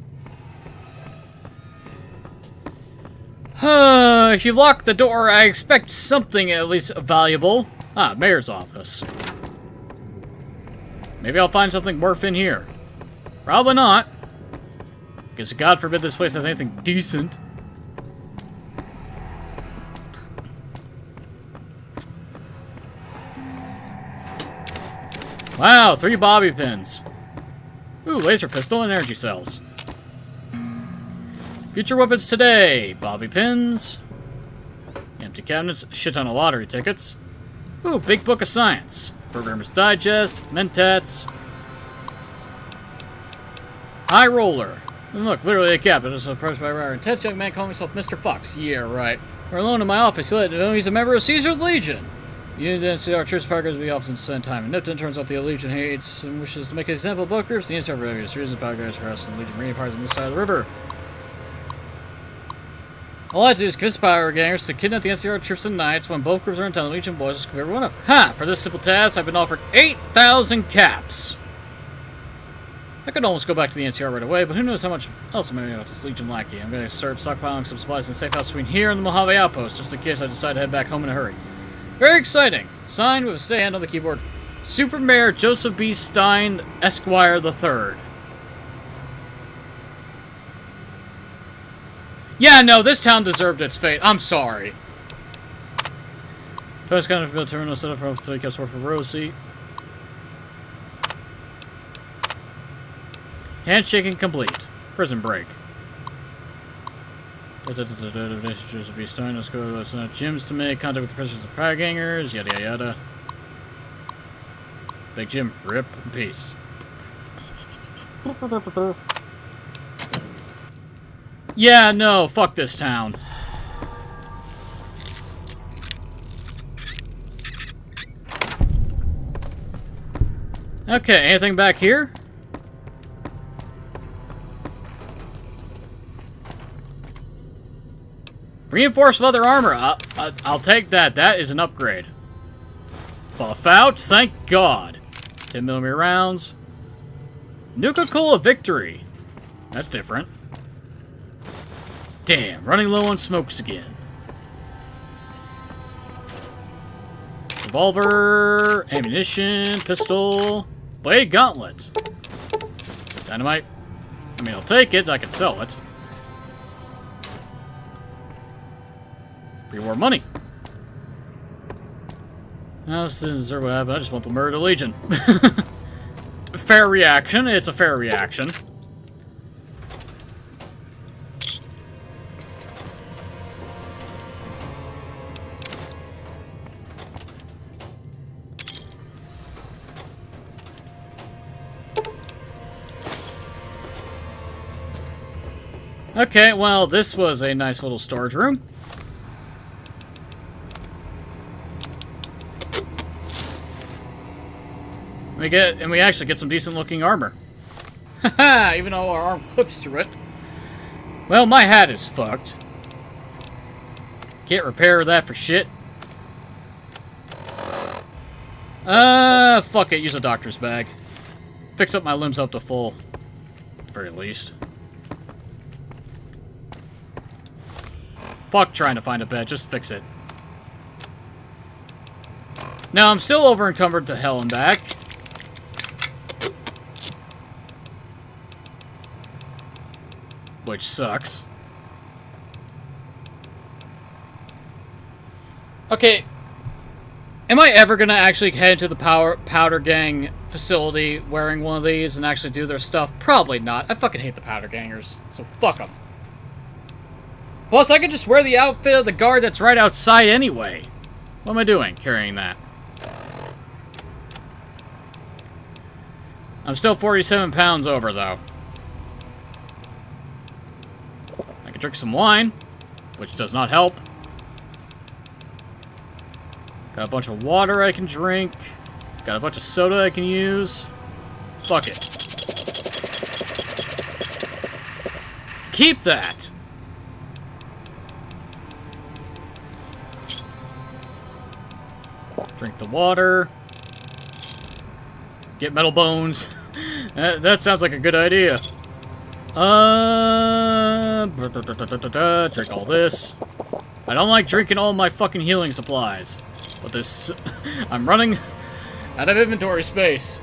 If you lock the door, I expect something at least valuable. Ah, mayor's office. Maybe I'll find something worth in here. Probably not. Because God forbid this place has anything decent. Wow, 3 bobby pins. Ooh, laser pistol and energy cells. Future weapons today. Bobby pins. Empty cabinets. Shit ton of lottery tickets. Ooh, big book of science. Programmer's Digest. Mentats. High roller. And look, literally a captain. Just approached by a rather intense young man calling himself Mr. Fox. Yeah, right. We're alone in my office. You let know he's a member of Caesar's Legion. You didn't see our troops parkers, we often spend time in Nipton. Turns out the Legion hates and wishes to make an example of both groups. The NCR for various reasons, power guys for us and the Legion Marine parties on this side of the river. All I do is convince power gangers to kidnap the NCR troops and knights. When both groups are in town, the Legion boys will scoop everyone up. Ha! For this simple task, I've been offered 8,000 caps. I could almost go back to the NCR right away, but who knows how much else I'm going to get with this Legion lackey. I'm going to start stockpiling some supplies in the safe house between here and the Mojave Outpost, just in case I decide to head back home in a hurry. Very exciting. Signed with a stay hand on the keyboard. Super Mayor Joseph B. Stein, Esquire III. Yeah, no, this town deserved its fate. I'm sorry. First kind of built terminal set up for 3 caps worth for Rosie. Handshaking complete. Prison break. Joseph B. Stein, let's go. Let's not gyms to make contact with the prisoners of power gangers. Yada yada yada. Big Jim, rip in peace. Yeah, no, fuck this town. Okay, anything back here? Reinforced leather armor. I'll take that. That is an upgrade. Buff out. Thank God. 10mm rounds. Nuka-Cola Victory. That's different. Damn, running low on smokes again. Revolver, ammunition, pistol, blade gauntlet. Dynamite. I mean, I'll take it. I can sell it. Pre-war money. Now, this doesn't deserve what happened. I just want the murder legion. Fair reaction. It's a fair reaction. Okay, well, this was a nice little storage room. We actually get some decent looking armor. Haha, even though our arm clips through it. Well, my hat is fucked. Can't repair that for shit. Fuck it, use a doctor's bag. Fix up my limbs up to full. At the very least. Fuck trying to find a bed, just fix it. Now, I'm still over encumbered to hell and back. Which sucks. Okay. Am I ever gonna actually head to the Powder Gang facility wearing one of these and actually do their stuff? Probably not. I fucking hate the Powder Gangers, so fuck them. Plus, I could just wear the outfit of the guard that's right outside anyway. What am I doing, carrying that? I'm still 47 pounds over, though. I can drink some wine, which does not help. Got a bunch of water I can drink. Got a bunch of soda I can use. Fuck it. Keep that! Drink the water. Get metal bones. That sounds like a good idea. Drink all this. I don't like drinking all my fucking healing supplies. But this... I'm running out of inventory space.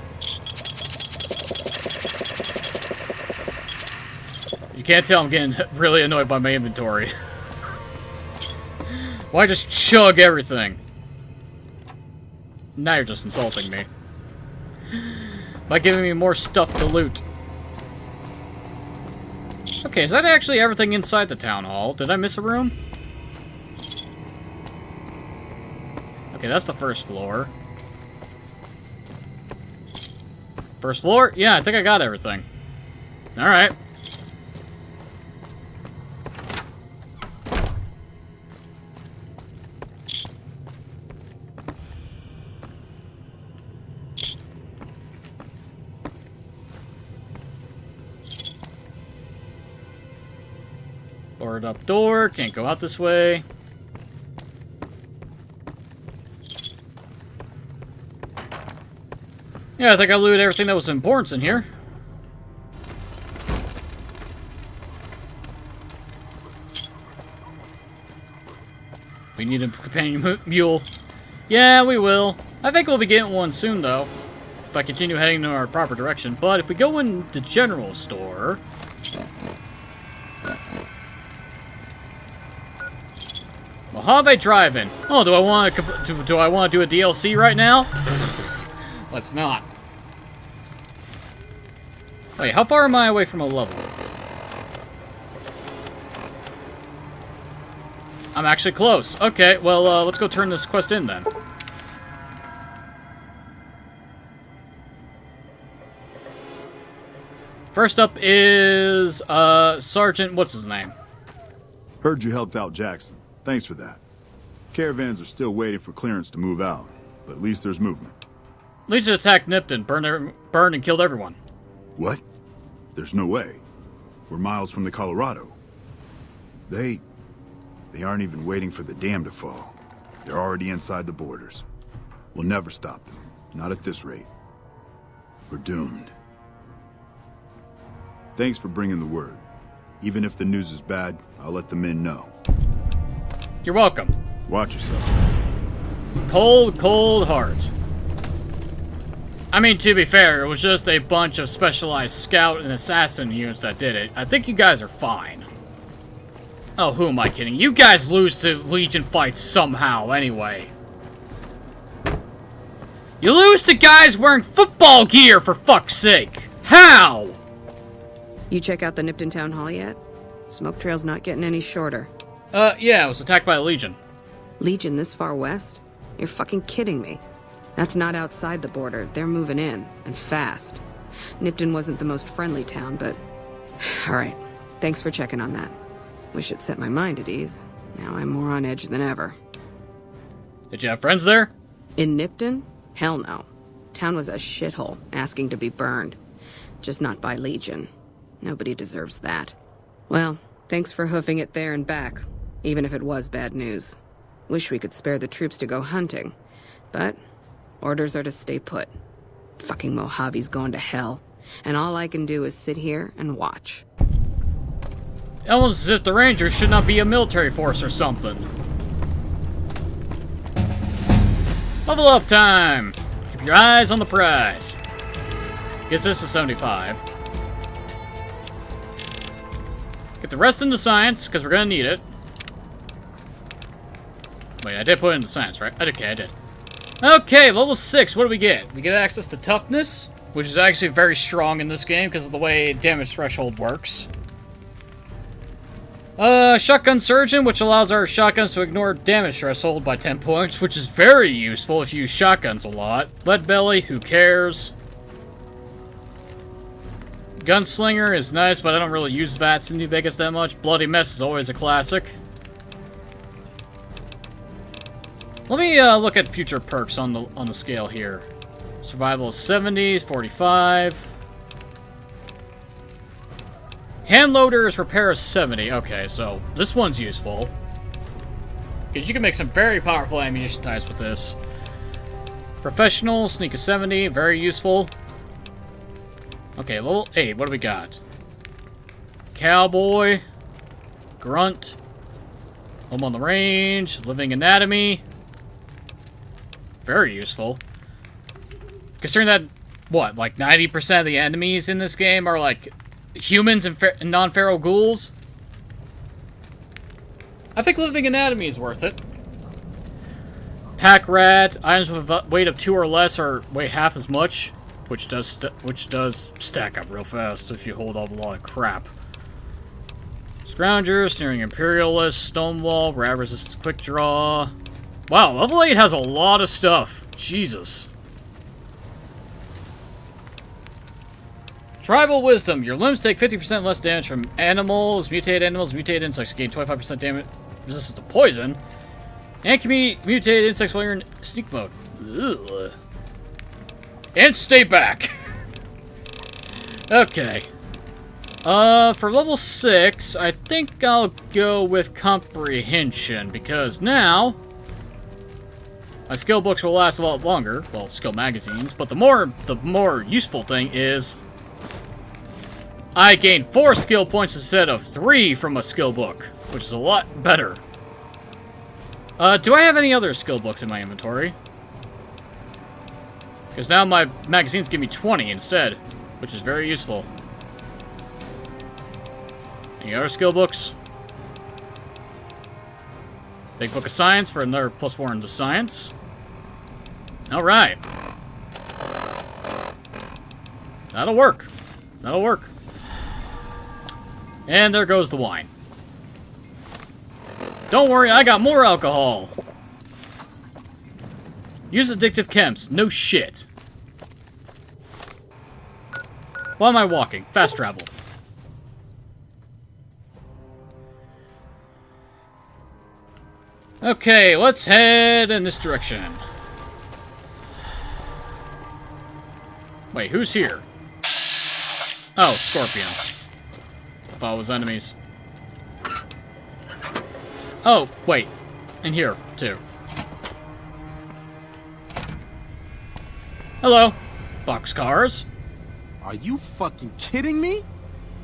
You can't tell I'm getting really annoyed by my inventory. Why just chug everything? Now you're just insulting me. By giving me more stuff to loot. Okay, is that actually everything inside the town hall? Did I miss a room? Okay, that's the first floor. First floor? Yeah, I think I got everything. Alright. Boarded up door, can't go out this way. Yeah, I think I looted everything that was important in here. We need a companion mule. Yeah, we will. I think we'll be getting one soon, though. If I continue heading in our proper direction. But if we go in the general store... Well, how are they driving? Oh, do I want to do a DLC right now? Let's not. Wait, how far am I away from a level? I'm actually close. Okay, well, let's go turn this quest in then. First up is, Sergeant, what's his name? Heard you helped out Jackson. Thanks for that. Caravans are still waiting for clearance to move out, but at least there's movement. Legion attacked Nipton, burned and killed everyone. What? There's no way. We're miles from the Colorado. They aren't even waiting for the dam to fall. They're already inside the borders. We'll never stop them. Not at this rate. We're doomed. Thanks for bringing the word. Even if the news is bad, I'll let the men know. You're welcome. Watch yourself. Cold, cold heart. I mean, to be fair, it was just a bunch of specialized scout and assassin units that did it. I think you guys are fine. Oh, who am I kidding? You guys lose to Legion fights somehow, anyway. You lose to guys wearing football gear, for fuck's sake! How? You check out the Nipton Town Hall yet? Smoke trail's not getting any shorter. Yeah, I was attacked by a Legion. Legion this far west? You're fucking kidding me. That's not outside the border. They're moving in, and fast. Nipton wasn't the most friendly town, but... Alright, Thanks for checking on that. Wish it set my mind at ease. Now I'm more on edge than ever. Did you have friends there? In Nipton? Hell no. Town was a shithole, asking to be burned. Just not by Legion. Nobody deserves that. Well, thanks for hoofing it there and back, even if it was bad news. Wish we could spare the troops to go hunting. But orders are to stay put. Fucking Mojave's going to hell. And all I can do is sit here and watch. Almost as if the Rangers should not be a military force or something. Level up time! Keep your eyes on the prize. Gets this to 75. Get the rest into science, because we're going to need it. Wait, I did put it into science, right? Okay, I did. Okay, level 6, what do we get? We get access to toughness, which is actually very strong in this game because of the way damage threshold works. Shotgun Surgeon, which allows our shotguns to ignore damage threshold by 10 points, which is very useful if you use shotguns a lot. Lead Belly, who cares? Gunslinger is nice, but I don't really use VATS in New Vegas that much. Bloody Mess is always a classic. Let me look at future perks on the scale here. Survival is 70, 45. Hand loaders repair is 70. Okay, so this one's useful. Because you can make some very powerful ammunition types with this. Professional, sneak is 70, very useful. Okay, level 8, what do we got? Cowboy, Grunt, Home on the Range, Living Anatomy. Very useful. Considering that, what, like 90% of the enemies in this game are like humans and non-feral ghouls? I think Living Anatomy is worth it. Pack Rat, items with a weight of 2 or less are weigh half as much, which does stack up real fast if you hold up a lot of crap. Scrounger, Sneering Imperialist, Stonewall, Grab Resistance Quick Draw. Wow, level 8 has a lot of stuff. Jesus. Tribal Wisdom. Your limbs take 50% less damage from animals, mutated insects gain 25% damage resistance to poison, and can be mutated insects while you're in sneak mode. Ugh. And stay back. Okay. For level 6, I think I'll go with Comprehension, because now my skill books will last a lot longer. Well, skill magazines, but the more useful thing is I gain 4 skill points instead of 3 from a skill book, which is a lot better. Do I have any other skill books in my inventory? Because now my magazines give me 20 instead, which is very useful. Any other skill books? Big Book of Science for another +4 into science. Alright. That'll work. That'll work. And there goes the wine. Don't worry, I got more alcohol. Use addictive chems. No shit. Why am I walking? Fast travel. Okay, let's head in this direction. Wait, who's here? Oh, scorpions. I thought it was enemies. Oh, wait. And here, too. Hello. Boxcars. Are you fucking kidding me?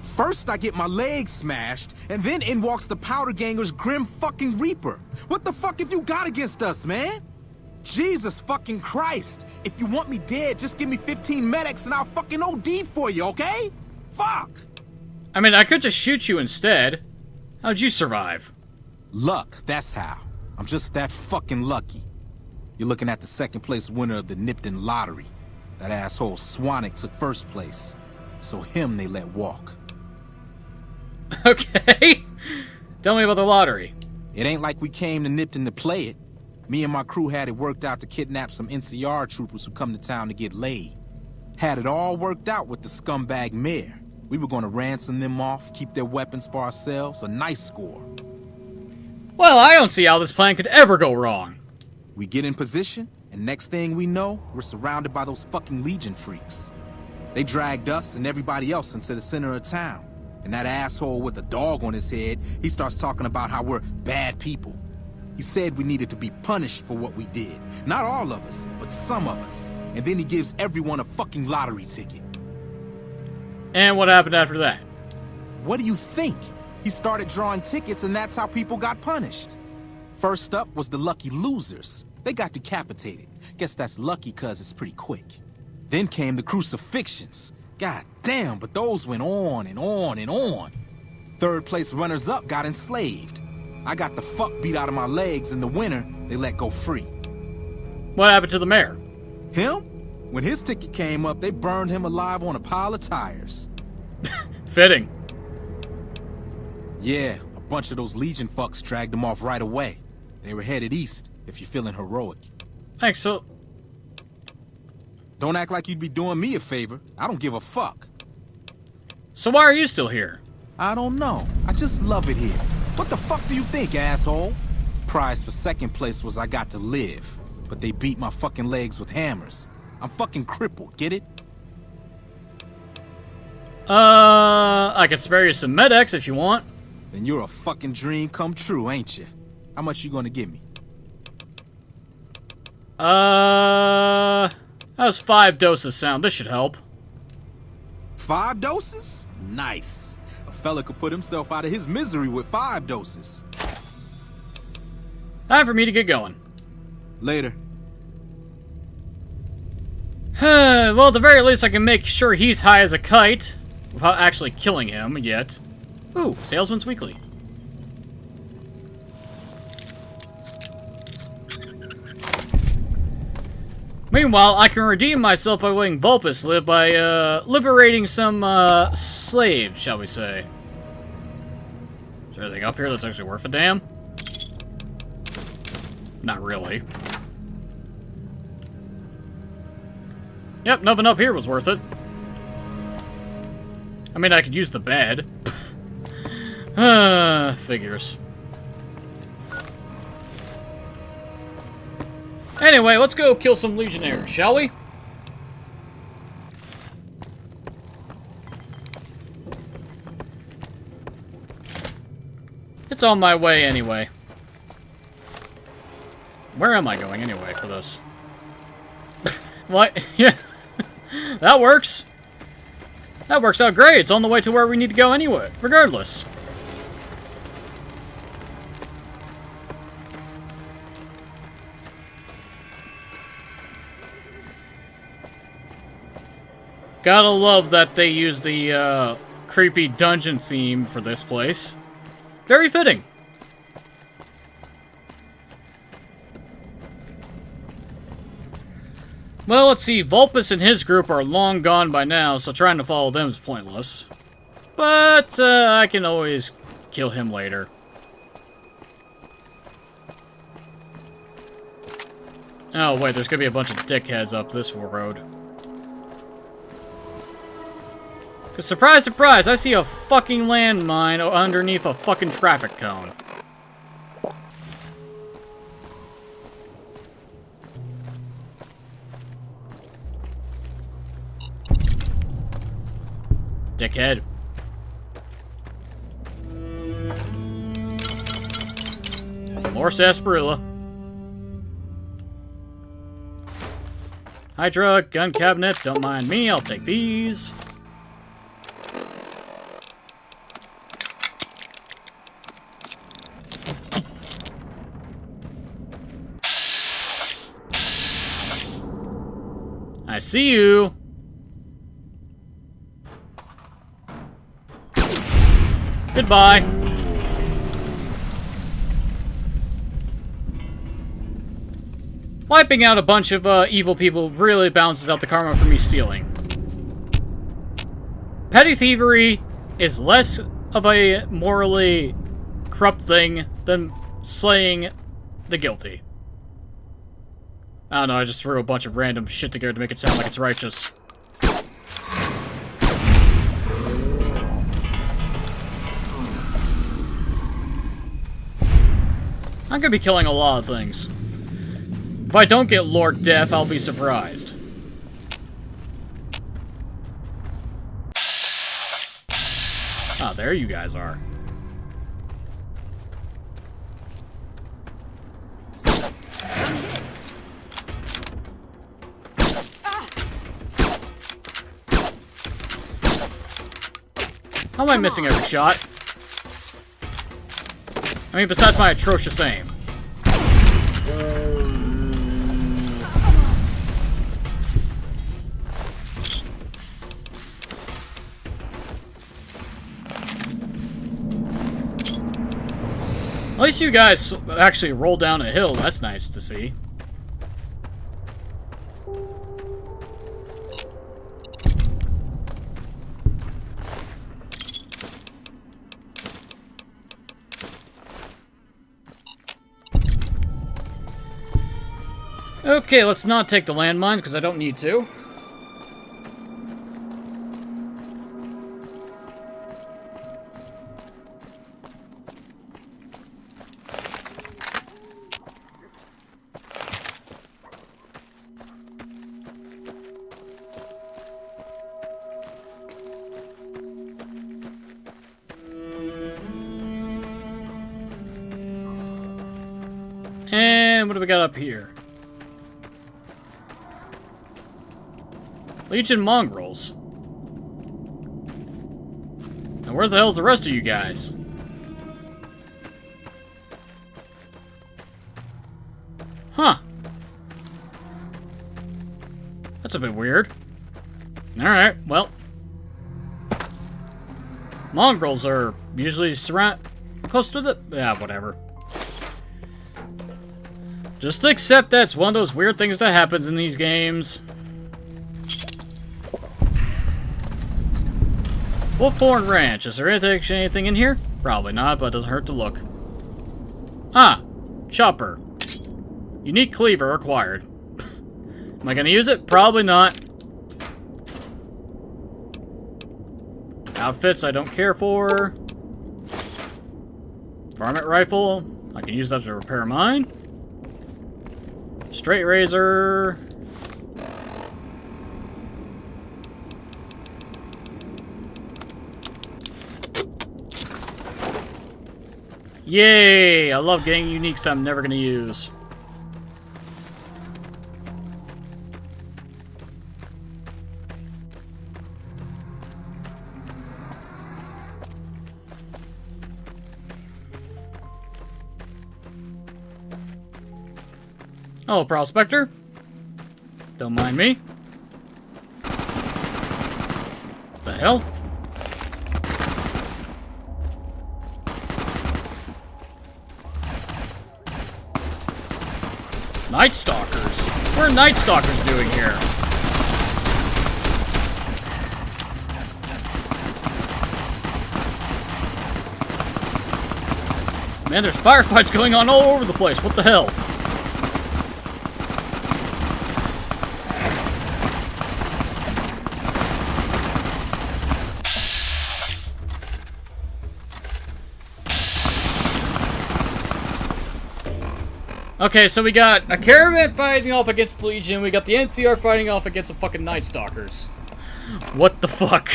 First I get my leg smashed, and then in walks the Powder Ganger's Grim fucking Reaper. What the fuck have you got against us, man? Jesus fucking Christ. If you want me dead, just give me 15 medics and I'll fucking OD for you, okay? Fuck! I mean, I could just shoot you instead. How'd you survive? Luck, that's how. I'm just that fucking lucky. You're looking at the second place winner of the Nipton lottery. That asshole Swanick took first place. So him they let walk. Okay. Tell me about the lottery. It ain't like we came to Nipton to play it. Me and my crew had it worked out to kidnap some NCR troopers who come to town to get laid. Had it all worked out with the scumbag mayor. We were gonna ransom them off, keep their weapons for ourselves, a nice score. Well, I don't see how this plan could ever go wrong. We get in position, and next thing we know, we're surrounded by those fucking Legion freaks. They dragged us and everybody else into the center of town. And that asshole with a dog on his head, he starts talking about how we're bad people. He said we needed to be punished for what we did. Not all of us, but some of us. And then he gives everyone a fucking lottery ticket. And what happened after that? What do you think? He started drawing tickets and that's how people got punished. First up was the lucky losers. They got decapitated. Guess that's lucky cause it's pretty quick. Then came the crucifixions. God damn, but those went on and on and on. Third place runners-up got enslaved. I got the fuck beat out of my legs. In the winter, they let go free. What happened to the mayor? Him? When his ticket came up, they burned him alive on a pile of tires. Fitting. Yeah, a bunch of those Legion fucks dragged him off right away. They were headed east, if you're feeling heroic. Thanks, so... Don't act like you'd be doing me a favor. I don't give a fuck. So why are you still here? I don't know. I just love it here. What the fuck do you think, asshole? Prize for second place was I got to live. But they beat my fucking legs with hammers. I'm fucking crippled, get it? I can spare you some med-X if you want. Then you're a fucking dream come true, ain't you? How much you gonna give me? How's 5 doses sound? This should help. 5 doses? Nice. A fella could put himself out of his misery with 5 doses. Time for me to get going. Later. Well, at the very least, I can make sure he's high as a kite without actually killing him yet. Ooh, Salesman's Weekly. Meanwhile, I can redeem myself by letting Vulpus live by, liberating some, slaves, shall we say. Is there anything up here that's actually worth a damn? Not really. Yep, nothing up here was worth it. I mean, I could use the bed. Figures. Anyway, let's go kill some Legionnaires, shall we? It's on my way anyway. Where am I going anyway for this? What? Yeah. That works. That works out great. It's on the way to where we need to go anyway, regardless. Gotta love that they use the creepy dungeon theme for this place. Very fitting. Well, let's see. Vulpus and his group are long gone by now, so trying to follow them is pointless. But I can always kill him later. Oh, wait, there's gonna be a bunch of dickheads up this road. Cause surprise, surprise, I see a fucking landmine underneath a fucking traffic cone. Dickhead. More sarsaparilla. Hydra, gun cabinet, don't mind me, I'll take these. I see you. Goodbye. Wiping out a bunch of evil people really balances out the karma for me stealing. Petty thievery is less of a morally corrupt thing than slaying the guilty. I don't know, I just threw a bunch of random shit together to make it sound like it's righteous. I'm gonna be killing a lot of things. If I don't get Lord Death, I'll be surprised. Ah, there you guys are. How am I missing every shot? I mean, besides my atrocious aim. At least you guys actually roll down a hill. That's nice to see. Okay, let's not take the landmines because I don't need to. And what do we got up here? Legion mongrels. Now where the hell's the rest of you guys? Huh. That's a bit weird. Alright, well. Mongrels are usually close to the... yeah, whatever. Just accept that's one of those weird things that happens in these games. Wolfhorn Ranch. Is there anything in here? Probably not, but it doesn't hurt to look. Ah! Chopper. Unique cleaver acquired. Am I gonna use it? Probably not. Outfits I don't care for. Varmint rifle. I can use that to repair mine. Straight razor. Yay! I love getting uniques that I'm never gonna use. Oh, Prospector. Don't mind me. The hell? Night Stalkers? What are Night Stalkers doing here? Man, there's firefights going on all over the place. What the hell? Okay, so we got a caravan fighting off against the Legion, we got the NCR fighting off against the fucking Night Stalkers. What the fuck?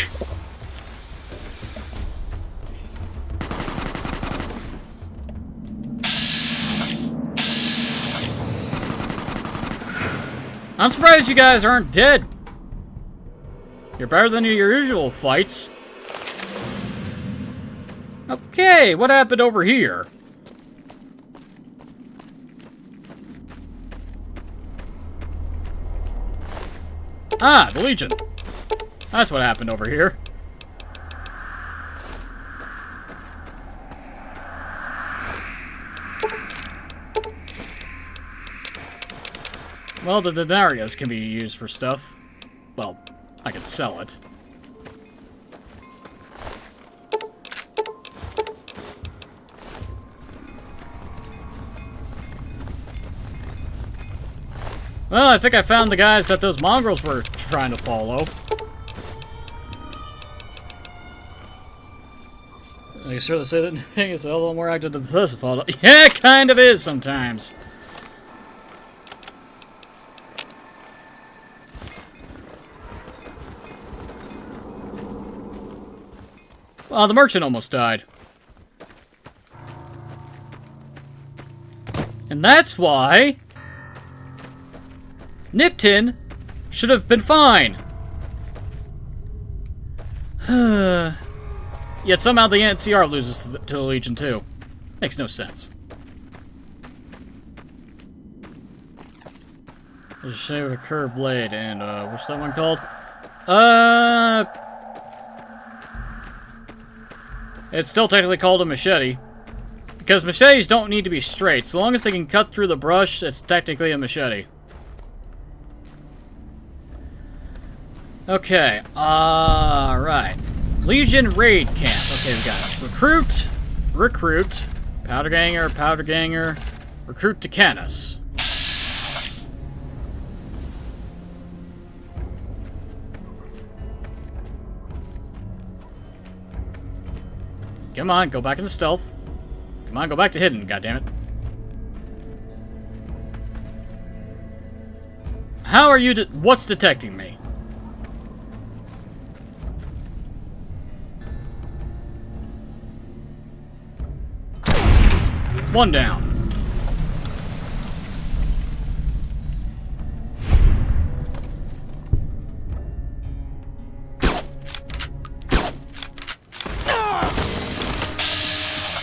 I'm surprised you guys aren't dead. You're better than your usual fights. Okay, what happened over here? Ah, the Legion. That's what happened over here. Well, the denarius can be used for stuff. Well, I could sell it. Well, I think I found the guys that those mongrels were trying to follow. They sure say that Nipping is a little more active than Pacified. Yeah, it kind of is sometimes. The merchant almost died. And that's why Nipton should have been fine. Yet somehow the NCR loses to the Legion too. Makes no sense. There's a shade of a curved blade, and what's that one called? It's still technically called a machete. Because machetes don't need to be straight. So long as they can cut through the brush, it's technically a machete. Okay, alright. Legion Raid Camp. Okay, we got Recruit, Recruit, Powder Ganger, Recruit to Canis. Come on, go back into stealth. Come on, go back to hidden, goddammit. How are you what's detecting me? One down.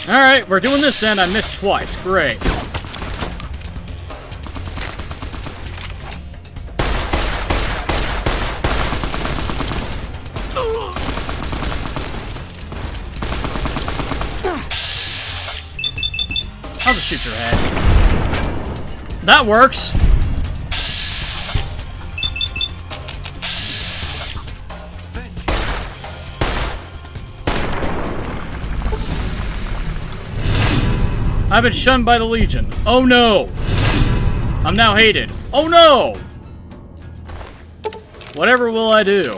Alright, we're doing this then. I missed twice. Great. I'll just shoot your head. That works. I've been shunned by the Legion. Oh no! I'm now hated. Oh no! Whatever will I do?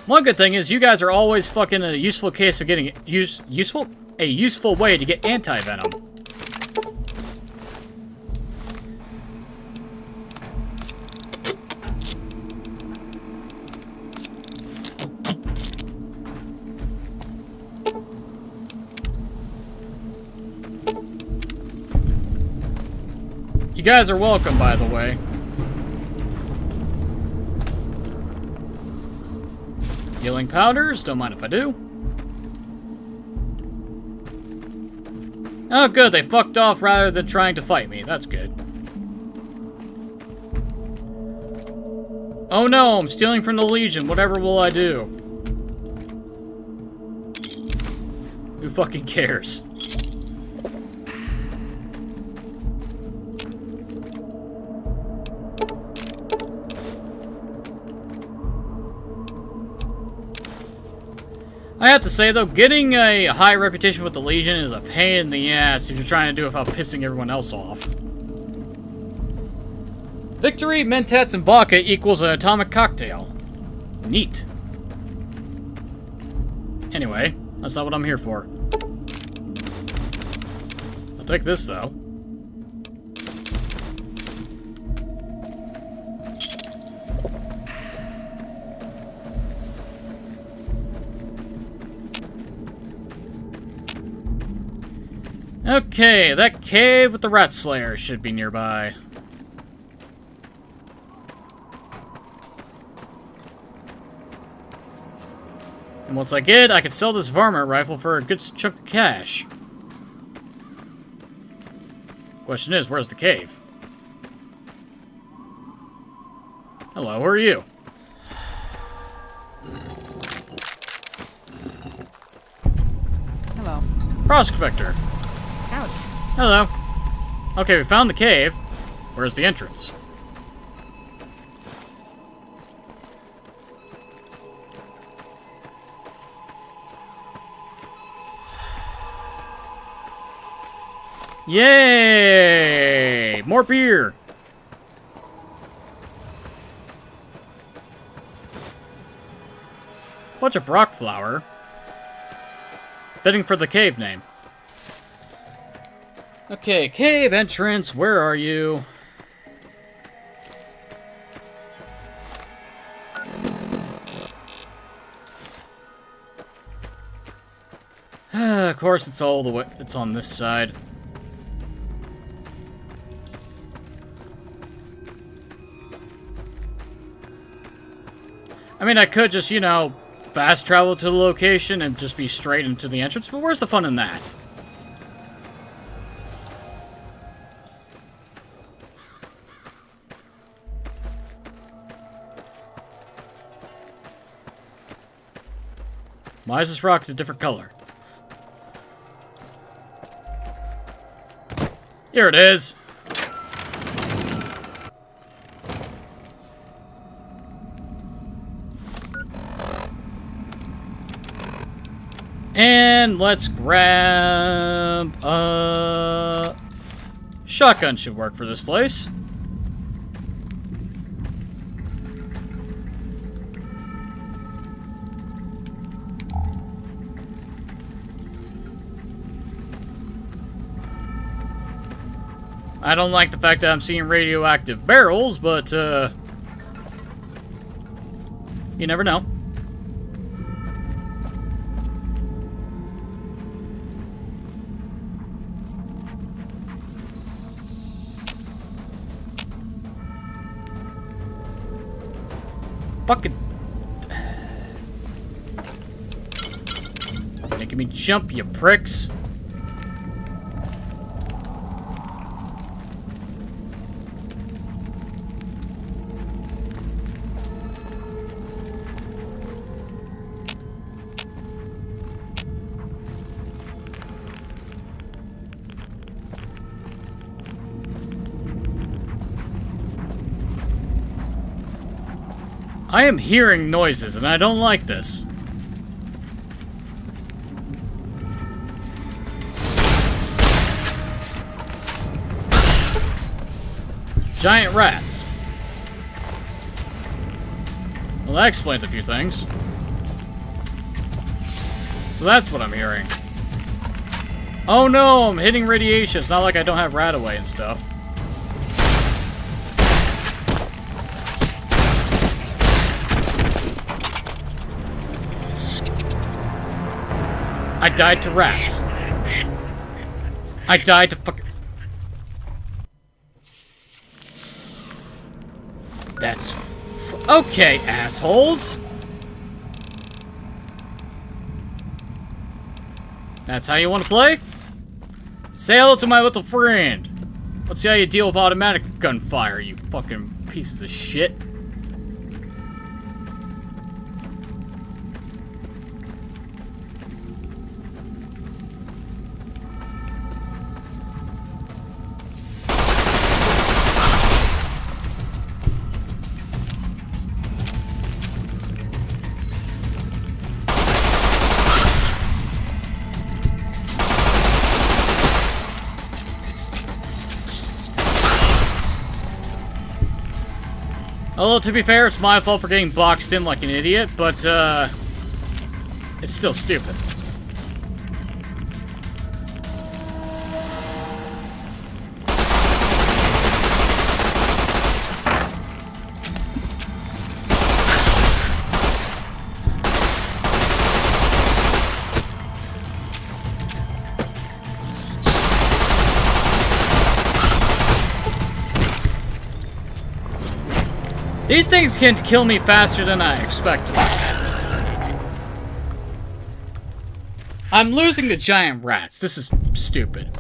One good thing is you guys are always fucking a useful case of getting a useful way to get anti-venom. You guys are welcome, by the way. Healing powders, don't mind if I do. Oh good, they fucked off rather than trying to fight me. That's good. Oh no, I'm stealing from the Legion. Whatever will I do? Who fucking cares? I have to say, though, getting a high reputation with the Legion is a pain in the ass if you're trying to do it without pissing everyone else off. Victory, Mentats, and vodka equals an atomic cocktail. Neat. Anyway, that's not what I'm here for. I'll take this, though. Okay, that cave with the rat slayer should be nearby. And once I get it, I can sell this varmint rifle for a good chunk of cash. Question is, where's the cave? Hello, who are you? Hello. Prospector. Howdy. Hello. Okay, we found the cave. Where's the entrance? Yay! More beer! Bunch of Brock flower. Fitting for the cave name. Okay, cave entrance, where are you? Of course, it's all the way. It's on this side. I mean, I could just, you know, fast travel to the location and just be straight into the entrance, but where's the fun in that? Why is this rock a different color? Here it is. And let's grab shotgun should work for this place. I don't like the fact that I'm seeing radioactive barrels, but you never know. Fucking making me jump, you pricks. I am hearing noises, and I don't like this. Giant rats. Well, that explains a few things. So that's what I'm hearing. Oh no, I'm hitting radiation. It's not like I don't have rat away and stuff. I died to rats. I died to fuck. That's okay, assholes. That's how you want to play? Say hello to my little friend. Let's see how you deal with automatic gunfire, you fucking pieces of shit. Although, to be fair, it's my fault for getting boxed in like an idiot, but, it's still stupid. These things can kill me faster than I expected. I'm losing to giant rats. This is stupid.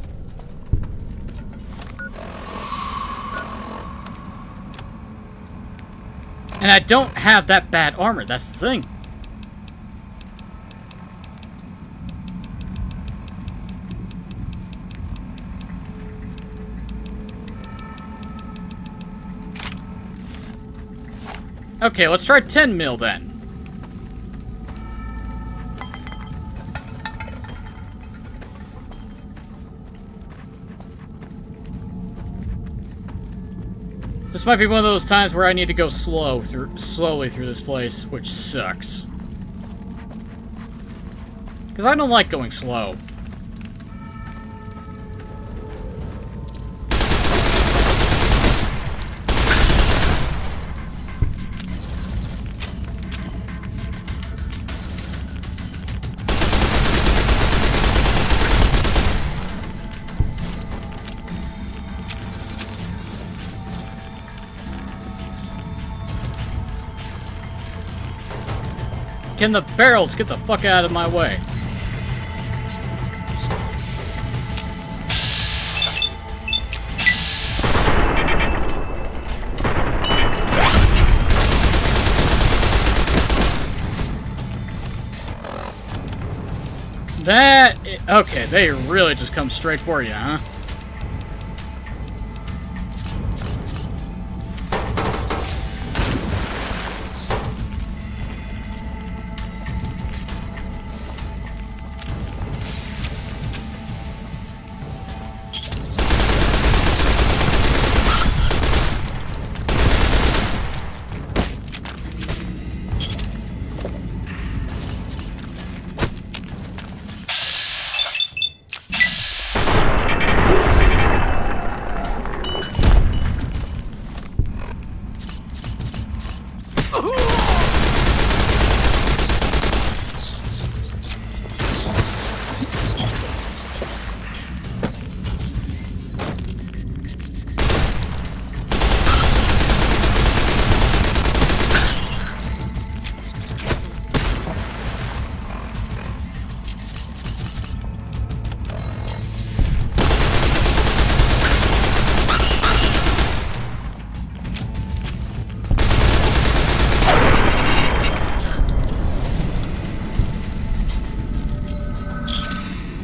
And I don't have that bad armor. That's the thing. Okay, let's try 10 mil then. This might be one of those times where I need to go slowly through this place, which sucks. Because I don't like going slow. Can the barrels get the fuck out of my way? Okay, they really just come straight for you, huh?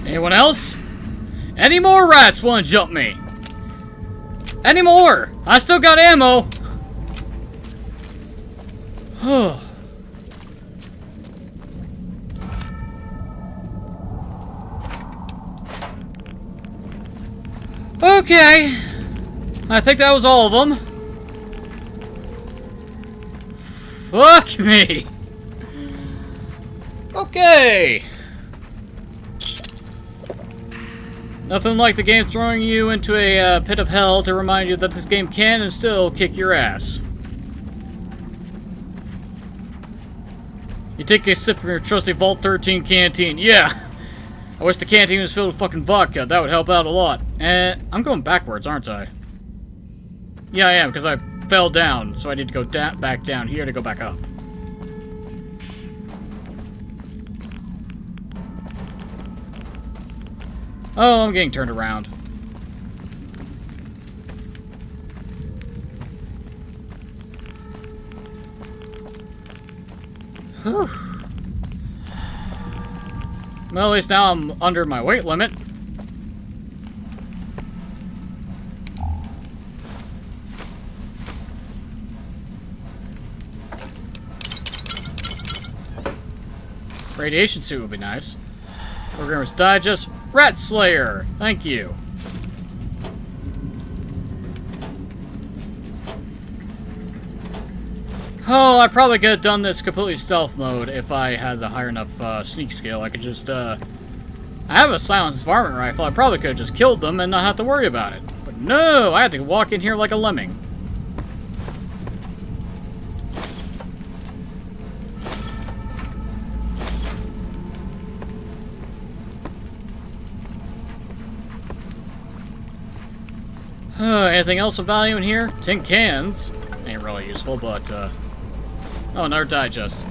Anyone else? Any more rats want to jump me? Any more? I still got ammo. Okay. I think that was all of them. Fuck me. Okay. Nothing like the game throwing you into a pit of hell to remind you that this game can and still kick your ass. You take a sip from your trusty Vault 13 canteen. Yeah! I wish the canteen was filled with fucking vodka. That would help out a lot. And I'm going backwards, aren't I? Yeah, I am, because I fell down. So I need to go back down here to go back up. Oh, I'm getting turned around. Whew. Well, at least now I'm under my weight limit. Radiation suit would be nice. Programmer's Digest. Rat Slayer! Thank you. Oh, I probably could have done this completely stealth mode if I had the higher enough sneak skill. I could just, I have a silenced varmint rifle. I probably could have just killed them and not have to worry about it. But no! I had to walk in here like a lemming. Anything else of value in here? Tin cans. Ain't really useful, but, oh, another digest.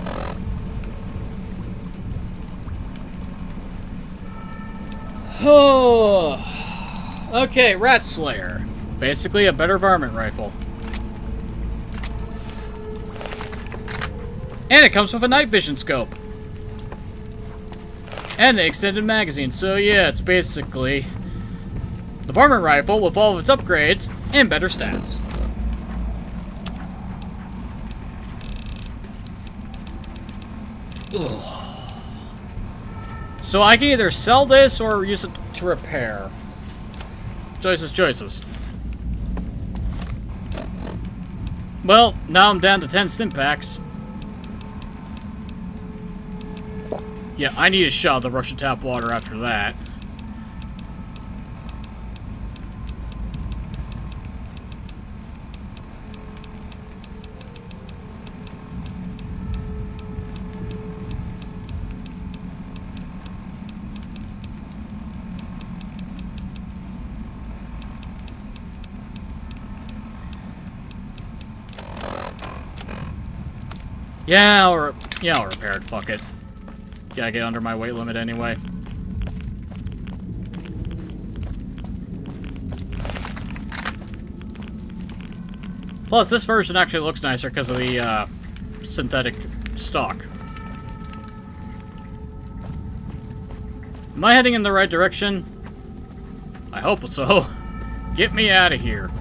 Oh. Okay, Rat Slayer. Basically a better varmint rifle. And it comes with a night vision scope. And the extended magazine, so yeah, it's basically the varmint rifle with all of its upgrades and better stats. Ugh. So I can either sell this or use it to repair. Choices. Well, now I'm down to 10 stim packs. Yeah, I need a shot of the Russian tap water after that. Yeah, I'll repair it, fuck it. Gotta get under my weight limit anyway. Plus, this version actually looks nicer because of the, synthetic stock. Am I heading in the right direction? I hope so. Get me out of here.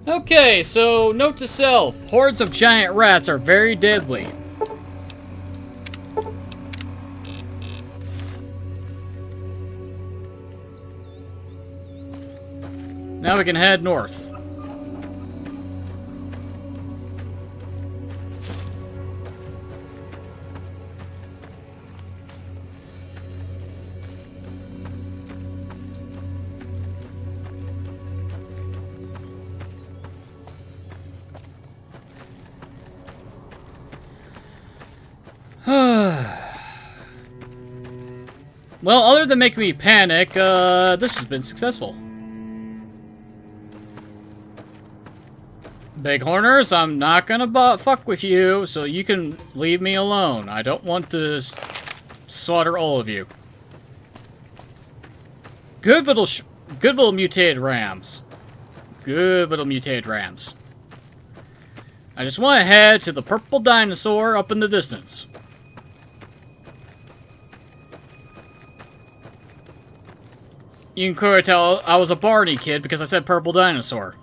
Okay, so note to self, hordes of giant rats are very deadly. Now we can head north. Well, other than making me panic, this has been successful. Bighorners, I'm not gonna fuck with you, so you can leave me alone. I don't want to slaughter all of you. Good little mutated rams. Good little mutated rams. I just want to head to the purple dinosaur up in the distance. You can clearly tell I was a Barney kid because I said purple dinosaur.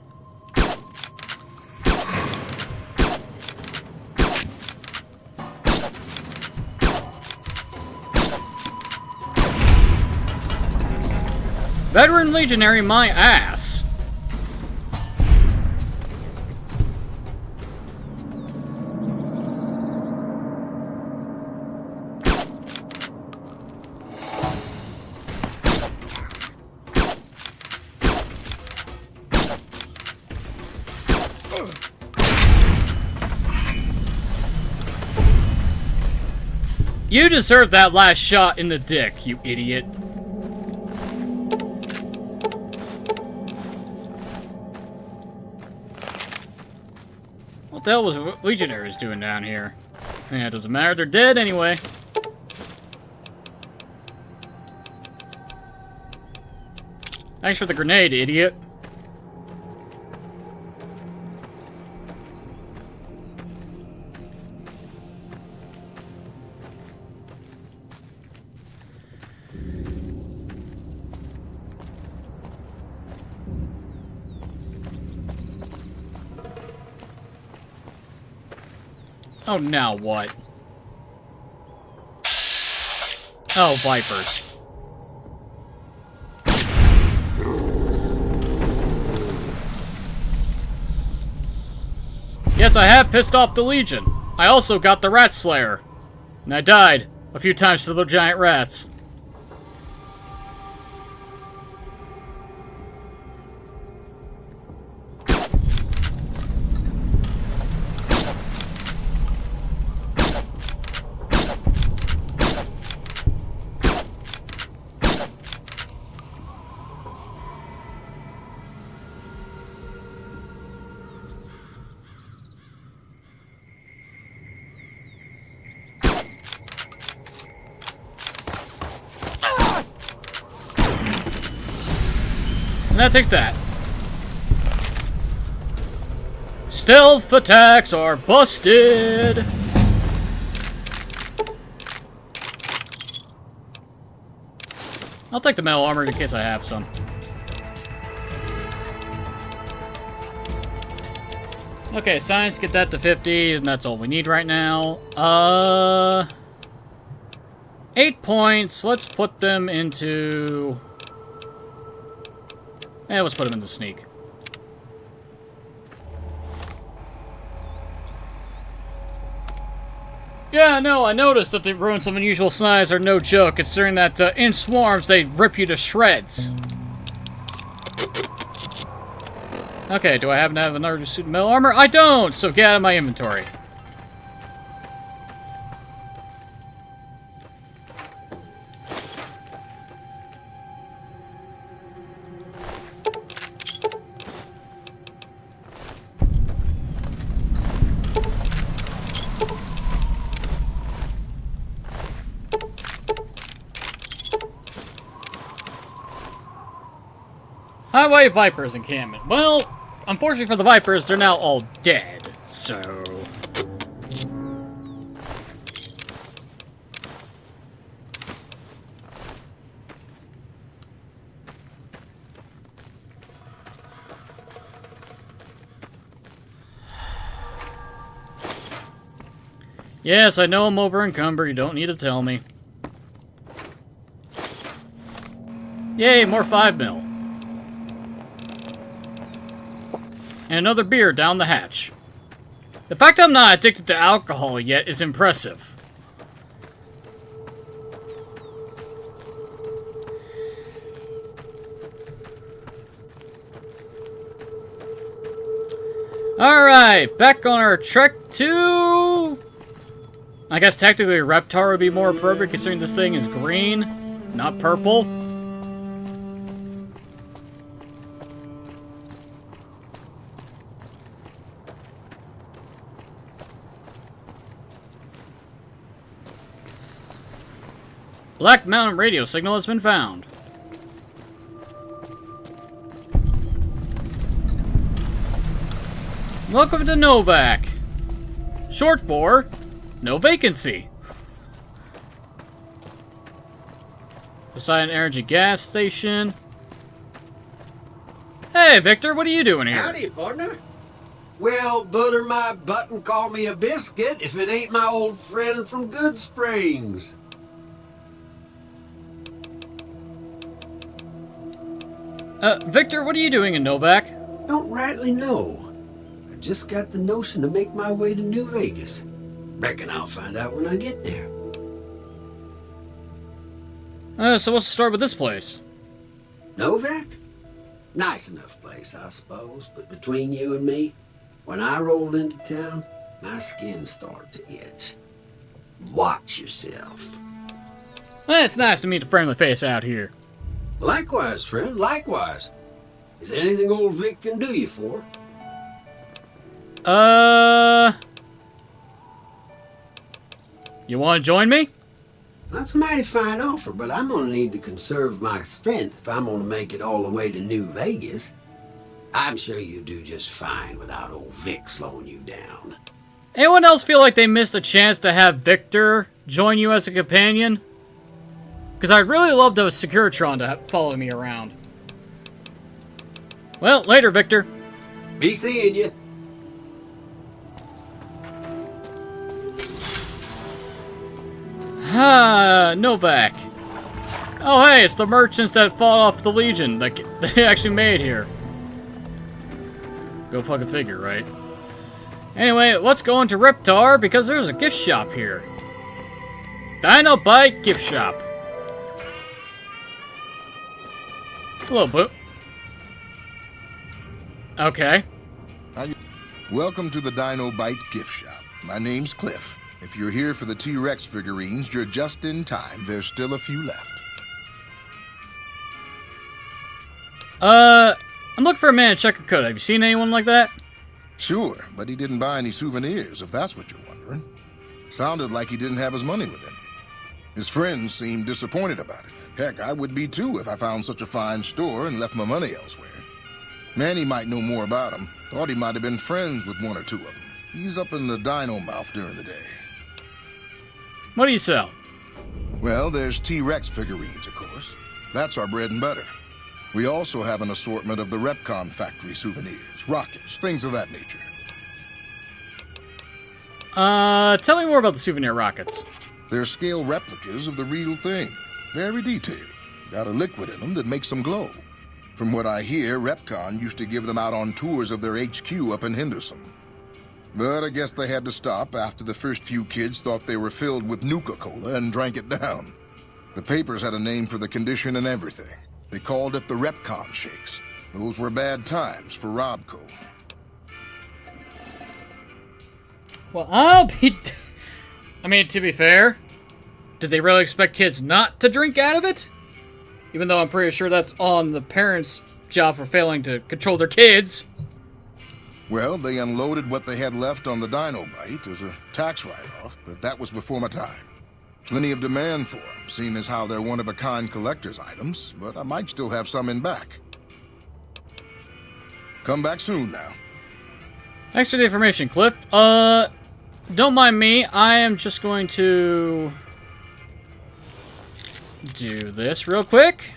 Veteran Legionary, my ass. You deserve that last shot in the dick, you idiot. What the hell was Legionaries doing down here? Yeah, it doesn't matter, they're dead anyway. Thanks for the grenade, idiot. Oh, now what? Oh, Vipers. Yes, I have pissed off the Legion. I also got the Rat Slayer. And I died a few times to the giant rats. And that takes that. Stealth attacks are busted! I'll take the metal armor in case I have some. Okay, science, get that to 50, and that's all we need right now. 8 points. Let's put them into... let's put them into sneak. Yeah, no, I noticed that the ruins of unusual size are no joke, considering that in swarms they rip you to shreds. Okay, do I happen to have another suit of metal armor? I don't, so get out of my inventory. Highway Vipers encampment. Well, unfortunately for the Vipers, they're now all dead, so... Yes, I know I'm over encumbered. You don't need to tell me. Yay, more 5mm. And another beer down the hatch. The fact I'm not addicted to alcohol yet is impressive. Alright, back on our trek to... I guess technically Reptar would be more appropriate considering this thing is green, not purple. Black Mountain radio signal has been found. Welcome to Novak. Short for no vacancy. Beside an energy gas station. Hey, Victor, what are you doing here? Howdy, partner. Well, butter my butt and call me a biscuit if it ain't my old friend from Good Springs. Victor, what are you doing in Novak? Don't rightly know. I just got the notion to make my way to New Vegas. Reckon I'll find out when I get there. So what's the story with this place? Novak? Nice enough place, I suppose, but between you and me, when I rolled into town, my skin started to itch. Watch yourself. Well, it's nice to meet a friendly face out here. Likewise, friend, likewise. Is there anything old Vic can do you for? You want to join me? That's a mighty fine offer, but I'm gonna need to conserve my strength if I'm gonna make it all the way to New Vegas. I'm sure you do just fine without old Vic slowing you down. Anyone else feel like they missed a chance to have Victor join you as a companion? Because I'd really love to have Securitron to follow me around. Well, later, Victor. Be seeing you. Novak. Oh, hey, it's the merchants that fought off the Legion that they actually made here. Go fucking figure, right? Anyway, let's go into Reptar because there's a gift shop here. Dinobite gift shop. Hello, Boo. Okay. Welcome to the Dinobite gift shop. My name's Cliff. If you're here for the T-Rex figurines, you're just in time. There's still a few left. I'm looking for a man in checker coat. Have you seen anyone like that? Sure, but he didn't buy any souvenirs, if that's what you're wondering. Sounded like he didn't have his money with him. His friends seemed disappointed about it. Heck, I would be too if I found such a fine store and left my money elsewhere. Manny might know more about him. Thought he might have been friends with one or two of them. He's up in the dino mouth during the day. What do you sell? Well, there's T-Rex figurines, of course. That's our bread and butter. We also have an assortment of the Repcon factory souvenirs, rockets, things of that nature. Tell me more about the souvenir rockets. They're scale replicas of the real thing. Very detailed. Got a liquid in them that makes them glow. From what I hear, Repcon used to give them out on tours of their HQ up in Henderson. But I guess they had to stop after the first few kids thought they were filled with Nuka-Cola and drank it down. The papers had a name for the condition and everything. They called it the Repcon Shakes. Those were bad times for Robco. Well, I'll be... I mean, to be fair, did they really expect kids not to drink out of it? Even though I'm pretty sure that's on the parents' job for failing to control their kids. Well, they unloaded what they had left on the Dino Bite as a tax write-off, but that was before my time. Plenty of demand for them, seeing as how they're one-of-a-kind collector's items, but I might still have some in back. Come back soon now. Thanks for the information, Cliff. Don't mind me. I am just going to do this real quick.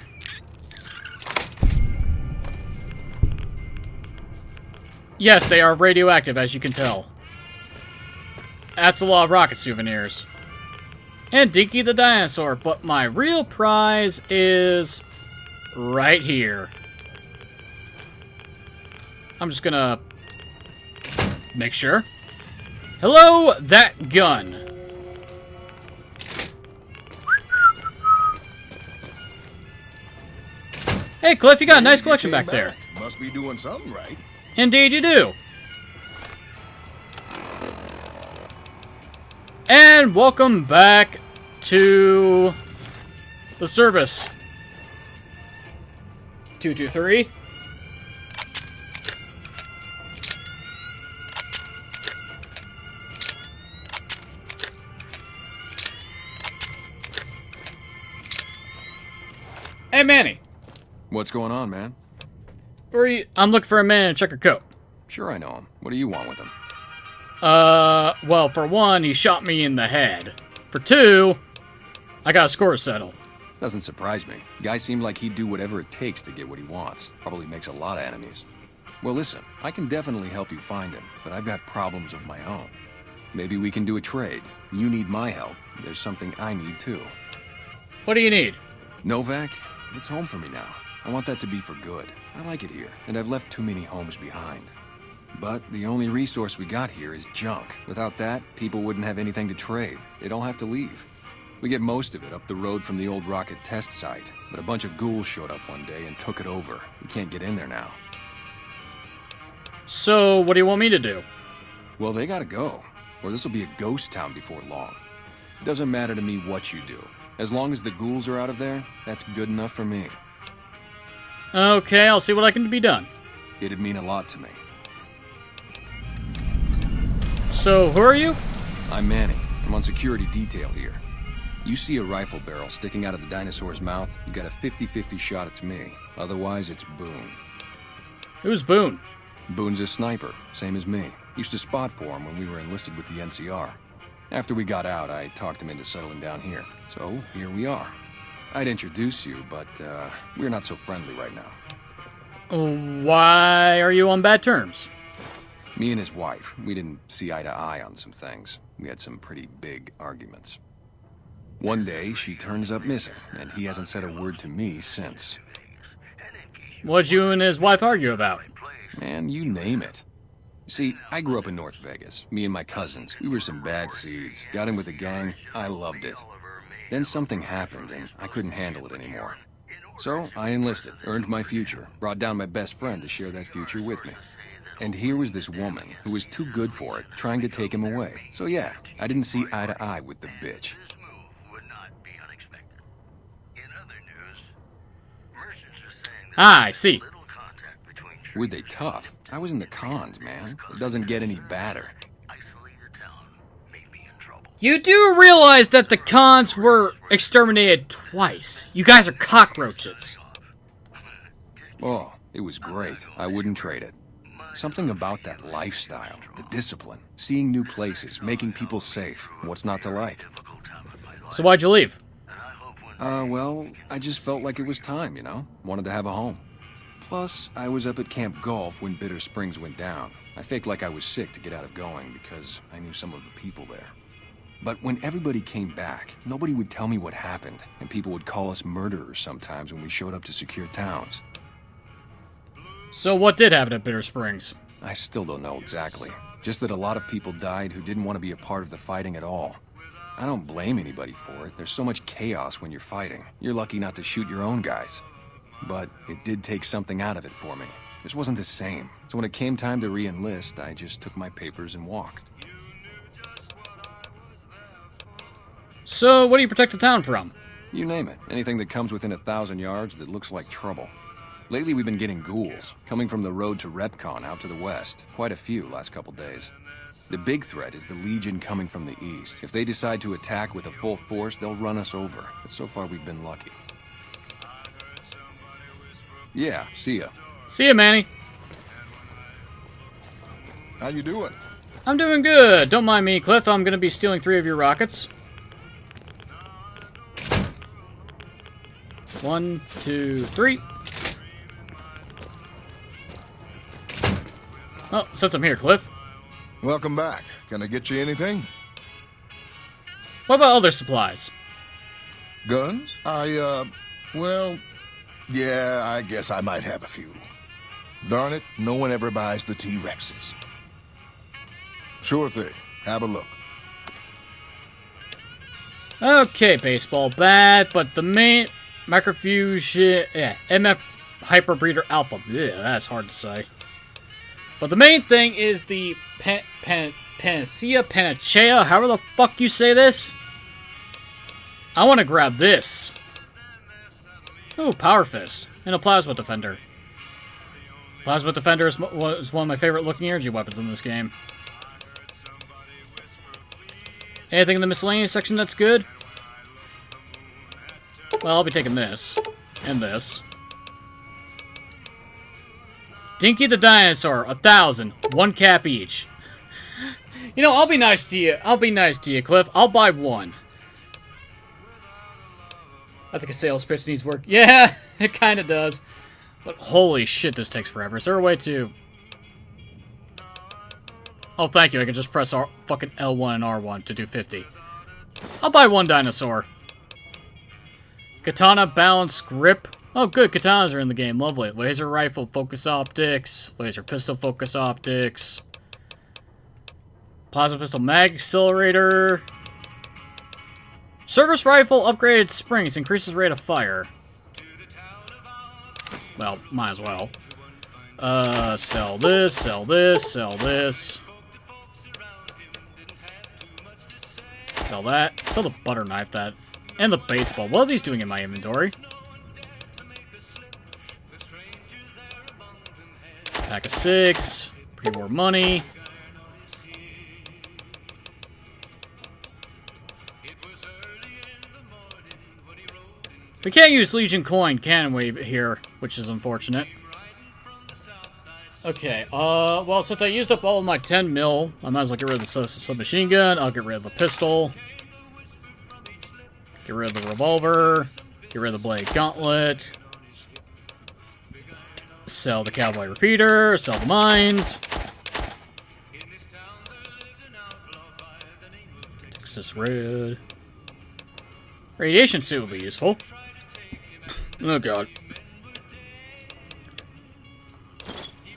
Yes, they are radioactive, as you can tell. That's a lot of rocket souvenirs. And Dinky the dinosaur, but my real prize is right here. I'm just gonna make sure. Hello, that gun. Hey, Cliff, you got a nice collection back there. Must be doing something right. Indeed you do. And welcome back to the service. 223. Hey, Manny. What's going on, man? Where are you? I'm looking for a man in a checkered coat. Sure I know him. What do you want with him? Well, for one, he shot me in the head. For two, I got a score to settle. Doesn't surprise me. Guy seemed like he'd do whatever it takes to get what he wants. Probably makes a lot of enemies. Well, listen, I can definitely help you find him, but I've got problems of my own. Maybe we can do a trade. You need my help. There's something I need, too. What do you need? Novak? It's home for me now. I want that to be for good. I like it here, and I've left too many homes behind. But the only resource we got here is junk. Without that, people wouldn't have anything to trade. They'd all have to leave. We get most of it up the road from the old rocket test site, but a bunch of ghouls showed up one day and took it over. We can't get in there now. So, what do you want me to do? Well, they gotta go, or this will be a ghost town before long. It doesn't matter to me what you do. As long as the ghouls are out of there, that's good enough for me. Okay, I'll see what I can be done. It'd mean a lot to me. So, who are you? I'm Manny. I'm on security detail here. You see a rifle barrel sticking out of the dinosaur's mouth, you got a 50-50 shot it's me. Otherwise, it's Boone. Who's Boone? Boone's a sniper, same as me. Used to spot for him when we were enlisted with the NCR. After we got out, I talked him into settling down here. So, here we are. I'd introduce you, but, we're not so friendly right now. Why are you on bad terms? Me and his wife, we didn't see eye to eye on some things. We had some pretty big arguments. One day, she turns up missing, and he hasn't said a word to me since. What'd you and his wife argue about? Man, you name it. See, I grew up in North Vegas. Me and my cousins, we were some bad seeds. Got in with a gang, I loved it. Then something happened, and I couldn't handle it anymore. So, I enlisted, earned my future, brought down my best friend to share that future with me. And here was this woman, who was too good for it, trying to take him away. So yeah, I didn't see eye to eye with the bitch. Ah, I see. Were they tough? I was in the cons, man. It doesn't get any badder. You do realize that the cons were exterminated twice. You guys are cockroaches. Oh, it was great. I wouldn't trade it. Something about that lifestyle, the discipline, seeing new places, making people safe. What's not to like? So why'd you leave? Well, I just felt like it was time, you know? Wanted to have a home. Plus, I was up at Camp Golf when Bitter Springs went down. I faked like I was sick to get out of going because I knew some of the people there. But when everybody came back, nobody would tell me what happened, and people would call us murderers sometimes when we showed up to secure towns. So what did happen at Bitter Springs? I still don't know exactly. Just that a lot of people died who didn't want to be a part of the fighting at all. I don't blame anybody for it. There's so much chaos when you're fighting. You're lucky not to shoot your own guys. But it did take something out of it for me. This wasn't the same. So when it came time to re-enlist, I just took my papers and walked. So what do you protect the town from? You name it. Anything that comes within 1,000 yards that looks like trouble. Lately we've been getting ghouls, coming from the road to Repcon out to the west. Quite a few last couple days. The big threat is the Legion coming from the east. If they decide to attack with a full force, they'll run us over. But so far we've been lucky. Yeah, see ya. See ya, Manny. How you doing? I'm doing good. Don't mind me, Cliff. I'm gonna be stealing 3 of your rockets. 1, 2, 3. Oh, since I'm here, Cliff. Welcome back. Can I get you anything? What about other supplies? Guns? Well, yeah, I guess I might have a few. Darn it, no one ever buys the T-Rexes. Sure thing. Have a look. Okay, baseball bat, but the main microfusion, MF Hyperbreeder Alpha. Yeah, that's hard to say. But the main thing is the Panacea, however the fuck you say this. I want to grab this. Ooh, Power Fist. And a Plasma Defender. Plasma Defender is one of my favorite looking energy weapons in this game. Anything in the miscellaneous section that's good? Well, I'll be taking this. And this. Dinky the Dinosaur, 1,000. 1 cap each. You know, I'll be nice to you. I'll be nice to you, Cliff. I'll buy 1. I think a sales pitch needs work. Yeah, it kind of does. But holy shit, this takes forever. Is there a way to... Oh, thank you. I can just press fucking L1 and R1 to do 50. I'll buy 1 dinosaur. Katana Balance Grip. Oh, good. Katanas are in the game. Lovely. Laser Rifle Focus Optics. Laser Pistol Focus Optics. Plasma Pistol Mag Accelerator. Service Rifle Upgraded Springs. Increases rate of fire. Well, might as well. Sell this, sell this, sell this. Sell that. Sell the butter knife, that. And the baseball. What are these doing in my inventory? Pack of 6. Pre-war money. We can't use Legion coin, can we, here? Which is unfortunate. Okay, well, since I used up all of my 10 mil, I might as well get rid of the submachine gun. I'll get rid of the pistol. Get rid of the revolver. Get rid of the blade gauntlet. Sell the cowboy repeater. Sell the mines. Texas red. Radiation suit will be useful. Oh god.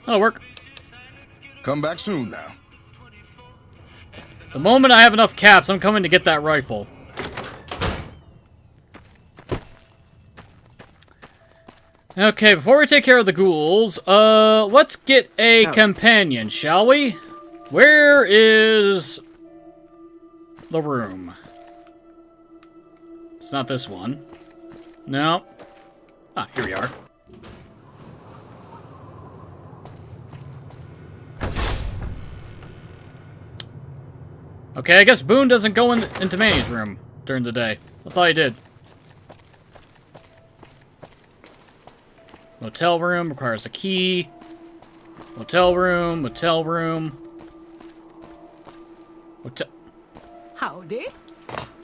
That'll work. Come back soon now. The moment I have enough caps, I'm coming to get that rifle. Okay, before we take care of the ghouls, let's get a companion, shall we? Where is the room? It's not this one. No. Ah, here we are. Okay, I guess Boone doesn't go into Manny's room during the day. I thought he did. Motel room requires a key. Motel room, motel room. Motel... Howdy.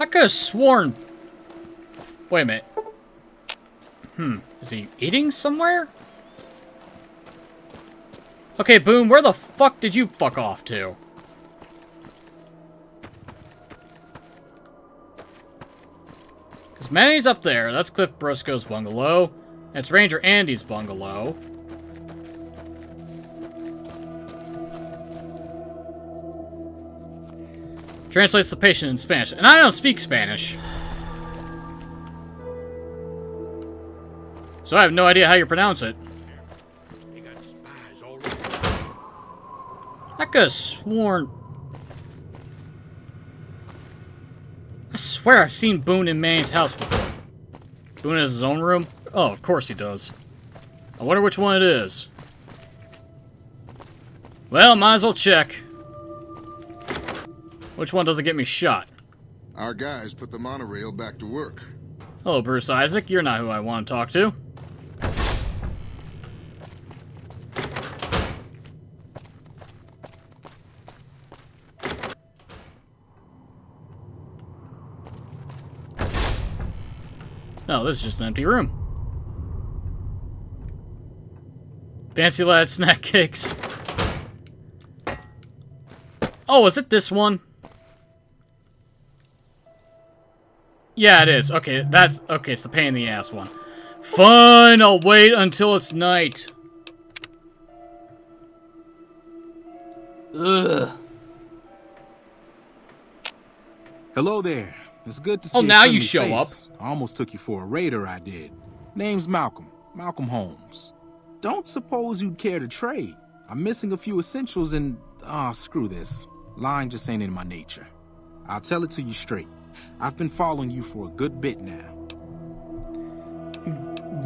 I could have sworn... Wait a minute. Is he eating somewhere? Okay, Boone, where the fuck did you fuck off to? Because Manny's up there. That's Cliff Briscoe's bungalow. It's Ranger Andy's bungalow. Translates the patient in Spanish. And I don't speak Spanish. So I have no idea how you pronounce it. I could have sworn... I swear I've seen Boone in Manny's house before. Boone has his own room? Oh, of course he does. I wonder which one it is. Well, might as well check. Which one doesn't get me shot? Our guys put the monorail back to work. Hello, Bruce Isaac. You're not who I want to talk to. No, this is just an empty room. Fancy lad snack cakes. Oh, is it this one? Yeah, it is. Okay, that's... Okay, it's the pain in the ass one. Fine, I'll wait until it's night. Ugh. Hello there. It's good to see you. Oh, now you show up. I almost took you for a raider, I did. Name's Malcolm. Malcolm Holmes. Don't suppose you'd care to trade. I'm missing a few essentials and... Ah, screw this. Lying just ain't in my nature. I'll tell it to you straight. I've been following you for a good bit now.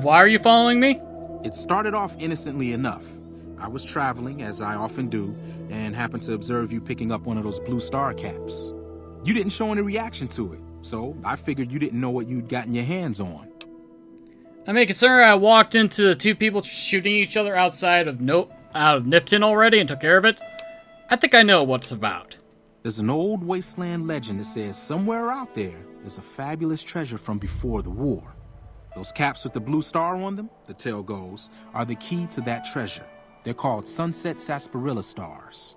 Why are you following me? It started off innocently enough. I was traveling, as I often do, and happened to observe you picking up one of those blue star caps. You didn't show any reaction to it, so I figured you didn't know what you'd gotten your hands on. I may consider I walked into two people shooting each other outside of Nipton already and took care of it. I think I know what it's about. There's an old wasteland legend that says somewhere out there is a fabulous treasure from before the war. Those caps with the blue star on them, the tale goes, are the key to that treasure. They're called sunset sarsaparilla stars.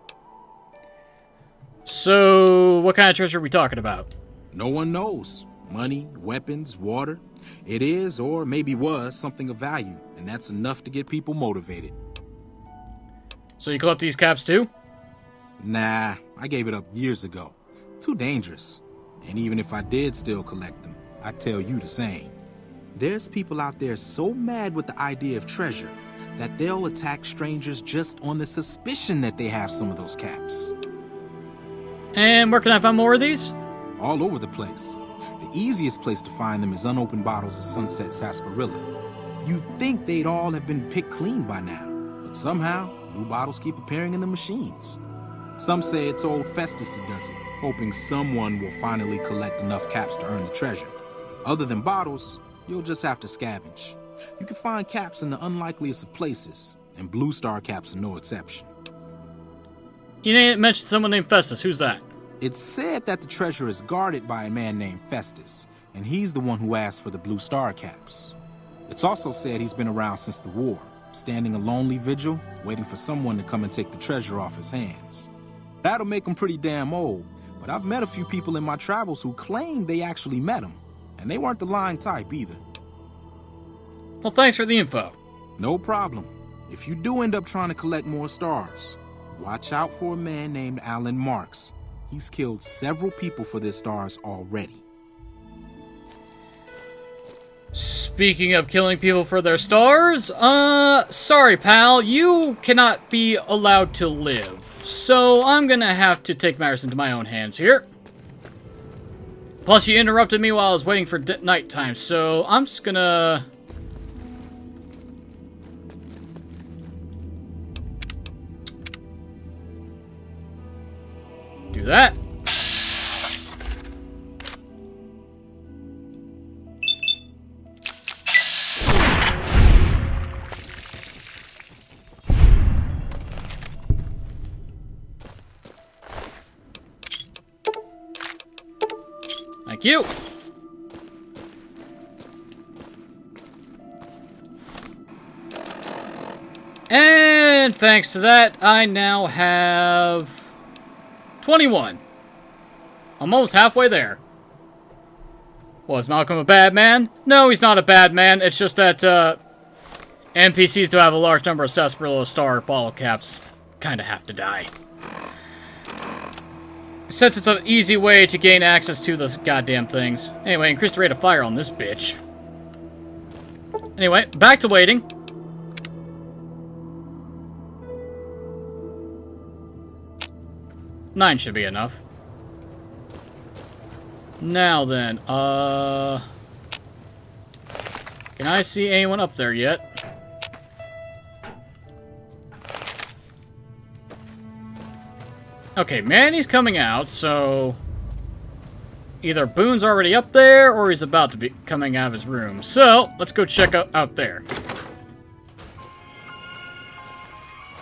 So, what kind of treasure are we talking about? No one knows. Money, weapons, water. It is, or maybe was, something of value, and that's enough to get people motivated. So you collect these caps too? Nah, I gave it up years ago. Too dangerous. And even if I did still collect them, I'd tell you the same. There's people out there so mad with the idea of treasure that they'll attack strangers just on the suspicion that they have some of those caps. And where can I find more of these? All over the place. The easiest place to find them is unopened bottles of sunset sarsaparilla. You'd think they'd all have been picked clean by now, but somehow, new bottles keep appearing in the machines. Some say it's old Festus who does it, hoping someone will finally collect enough caps to earn the treasure. Other than bottles, you'll just have to scavenge. You can find caps in the unlikeliest of places, and blue star caps are no exception. You didn't mention someone named Festus. Who's that? It's said that the treasure is guarded by a man named Festus, and he's the one who asked for the blue star caps. It's also said he's been around since the war, standing a lonely vigil, waiting for someone to come and take the treasure off his hands. That'll make him pretty damn old, but I've met a few people in my travels who claim they actually met him, and they weren't the lying type either. Well, thanks for the info. No problem. If you do end up trying to collect more stars, watch out for a man named Alan Marks. He's killed several people for their stars already. Speaking of killing people for their stars, sorry pal, you cannot be allowed to live. So I'm gonna have to take matters into my own hands here. Plus you interrupted me while I was waiting for nighttime, so I'm just gonna... do that. Thank you. And thanks to that, I now have 21. I'm almost halfway there. Well, is Malcolm a bad man? No, he's not a bad man. It's just that, NPCs do have a large number of Sarsaparilla Star bottle caps. Kinda have to die. Since it's an easy way to gain access to those goddamn things. Anyway, increase the rate of fire on this bitch. Anyway, back to waiting. Nine should be enough. Now then, can I see anyone up there yet? Okay, Manny's coming out, so either Boone's already up there or he's about to be coming out of his room. So, let's go check out there.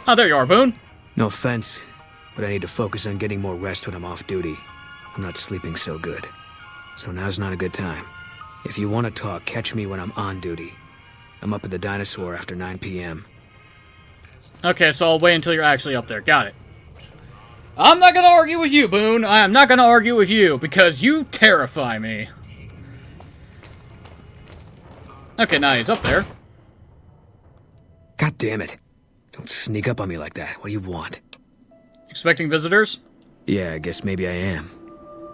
Oh, there you are, Boone. No offense, but I need to focus on getting more rest when I'm off duty. I'm not sleeping so good. So now's not a good time. If you want to talk, catch me when I'm on duty. I'm up at the Dinosaur after 9 p.m. Okay, so I'll wait until you're actually up there. Got it. I'm not gonna argue with you, Boone. I am not gonna argue with you, because you terrify me. Okay, now he's up there. God damn it. Don't sneak up on me like that. What do you want? Expecting visitors? Yeah, I guess maybe I am.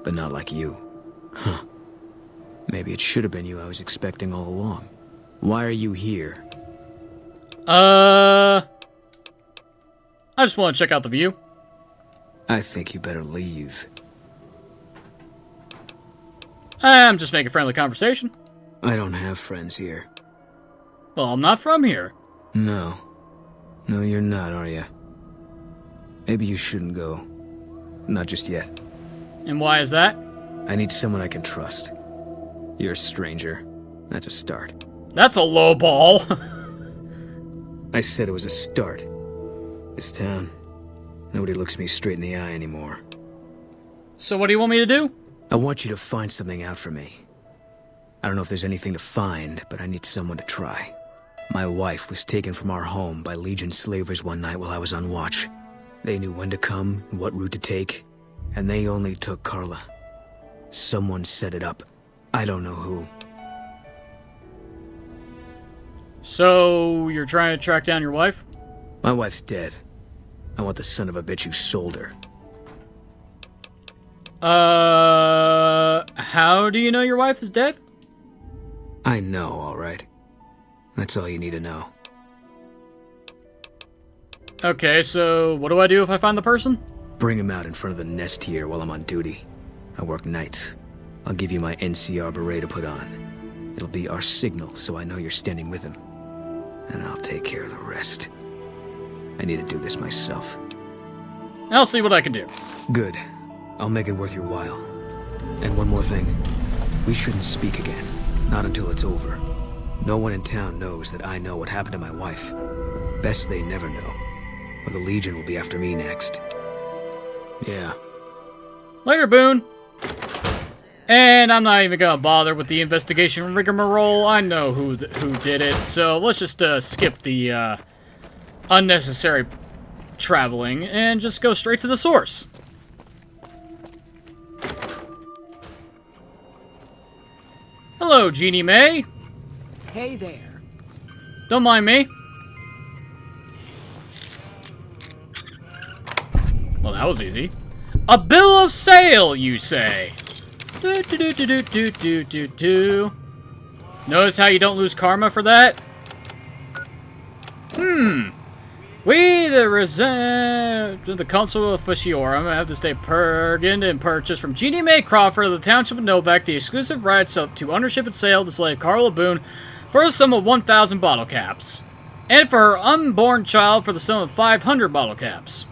But not like you. Huh. Maybe it should have been you I was expecting all along. Why are you here? I just want to check out the view. I think you better leave. I'm just making friendly conversation. I don't have friends here. Well, I'm not from here. No. No, you're not, are you? Maybe you shouldn't go. Not just yet. And why is that? I need someone I can trust. You're a stranger. That's a start. That's a low ball. I said it was a start. This town, nobody looks me straight in the eye anymore. So what do you want me to do? I want you to find something out for me. I don't know if there's anything to find, but I need someone to try. My wife was taken from our home by Legion slavers one night while I was on watch. They knew when to come and what route to take, and they only took Carla. Someone set it up. I don't know who. So, you're trying to track down your wife? My wife's dead. I want the son of a bitch who sold her. How do you know your wife is dead? I know, all right. That's all you need to know. Okay, so what do I do if I find the person? Bring him out in front of the nest here while I'm on duty. I work nights. I'll give you my NCR beret to put on. It'll be our signal, so I know you're standing with him. And I'll take care of the rest. I need to do this myself. I'll see what I can do. Good. I'll make it worth your while. And one more thing. We shouldn't speak again. Not until it's over. No one in town knows that I know what happened to my wife. Best they never know. Or the Legion will be after me next. Yeah. Later, Boone. And I'm not even gonna bother with the investigation rigmarole. I know who did it, so let's just skip the unnecessary traveling and just go straight to the source. Hello, Jeannie Mae. Hey there. Don't mind me. Well, that was easy. A bill of sale, you say? Do. Notice how you don't lose karma for that? We, the Council of Officiorum, have to stay purged and purchase from Jeannie Mae Crawford of the Township of Novak the exclusive rights to ownership and sale of the slave Carla Boone for the sum of 1,000 bottle caps, and for her unborn child for the sum of 500 bottle caps.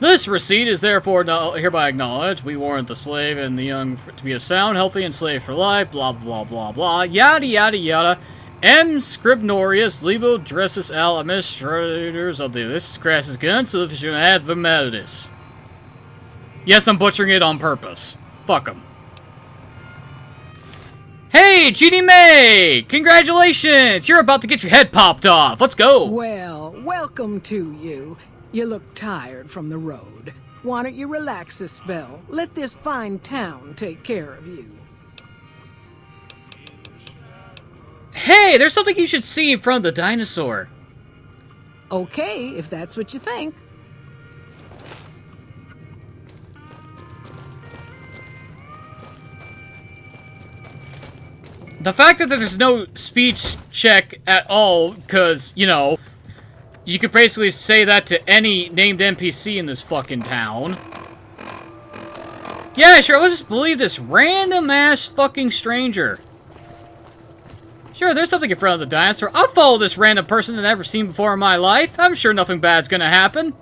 This receipt is therefore hereby acknowledged. We warrant the slave and the young to be a sound, healthy, and slave for life, blah, blah, blah, blah, yada, yada, yada. M. Scribnorius, Libo, Dressus, Al, administrators of the This Crassus Gun, Sufficient Ad Vemedis. Yes, I'm butchering it on purpose. Fuck 'em. Hey, Jeannie Mae! Congratulations! You're about to get your head popped off. Let's go! Well, welcome to you. You look tired from the road. Why don't you relax a spell? Let this fine town take care of you. Hey, there's something you should see in front of the dinosaur. Okay, if that's what you think. The fact that there's no speech check at all, because, you know, you could basically say that to any named NPC in this fucking town. Yeah, sure, let's just believe this random-ass fucking stranger. Sure, there's something in front of the dinosaur. I'll follow this random person I've never seen before in my life. I'm sure nothing bad's gonna happen.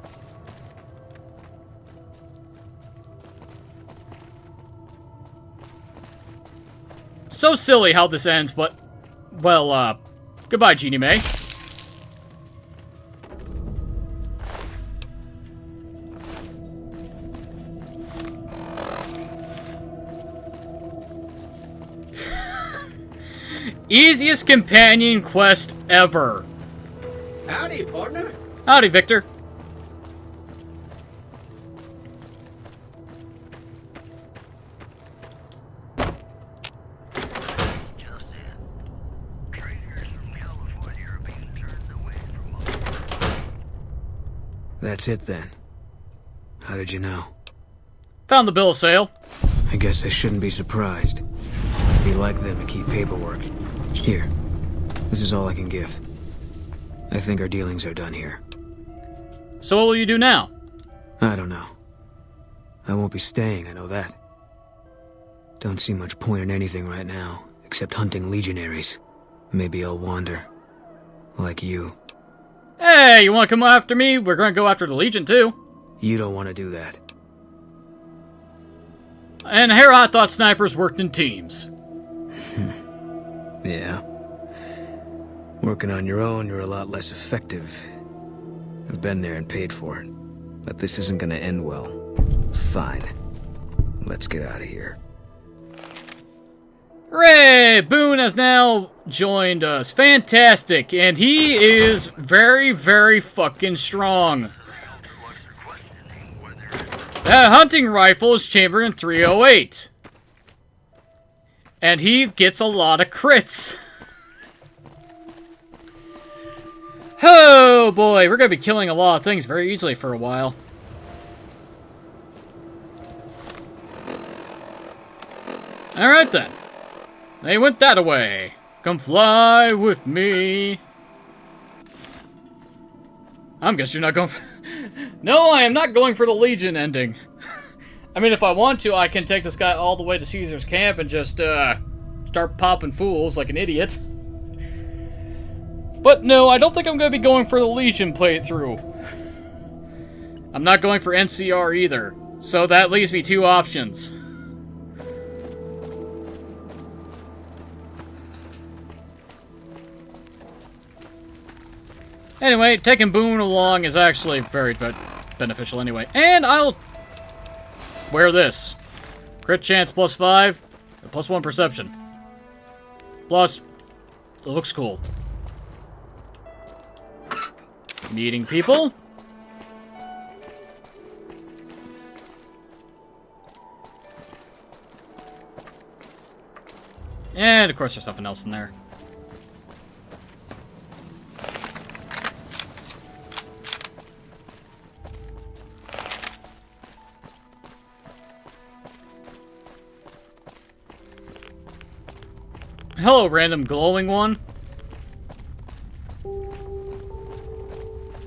So silly how this ends, but... Well, goodbye, Jeannie May. Easiest companion quest ever. Howdy, partner. Howdy, Victor. That's it then. How did you know? Found the bill of sale. I guess I shouldn't be surprised. It'd be like them to keep paperwork. Here. This is all I can give. I think our dealings are done here. So what will you do now? I don't know. I won't be staying, I know that. Don't see much point in anything right now, except hunting legionaries. Maybe I'll wander. Like you. Hey, you want to come after me? We're going to go after the Legion, too. You don't want to do that. And here I thought snipers worked in teams. Yeah. Working on your own, you're a lot less effective. I've been there and paid for it. But this isn't gonna end well. Fine. Let's get out of here. Hooray! Boone has now joined us. Fantastic. And he is very, very fucking strong. That hunting rifle is chambered in 308. And he gets a lot of crits. Oh boy, we're going to be killing a lot of things very easily for a while. Alright then. They went that away. Come fly with me. I'm guessing you're not going for... No, I am not going for the Legion ending. I mean, if I want to, I can take this guy all the way to Caesar's camp and just, start popping fools like an idiot. But no, I don't think I'm going to be going for the Legion playthrough. I'm not going for NCR either. So that leaves me two options. Anyway, taking Boone along is actually very beneficial anyway. And I'll wear this. Crit chance +5, and +1 perception. Plus, it looks cool. Meeting people. And of course there's something else in there. Hello, random glowing one.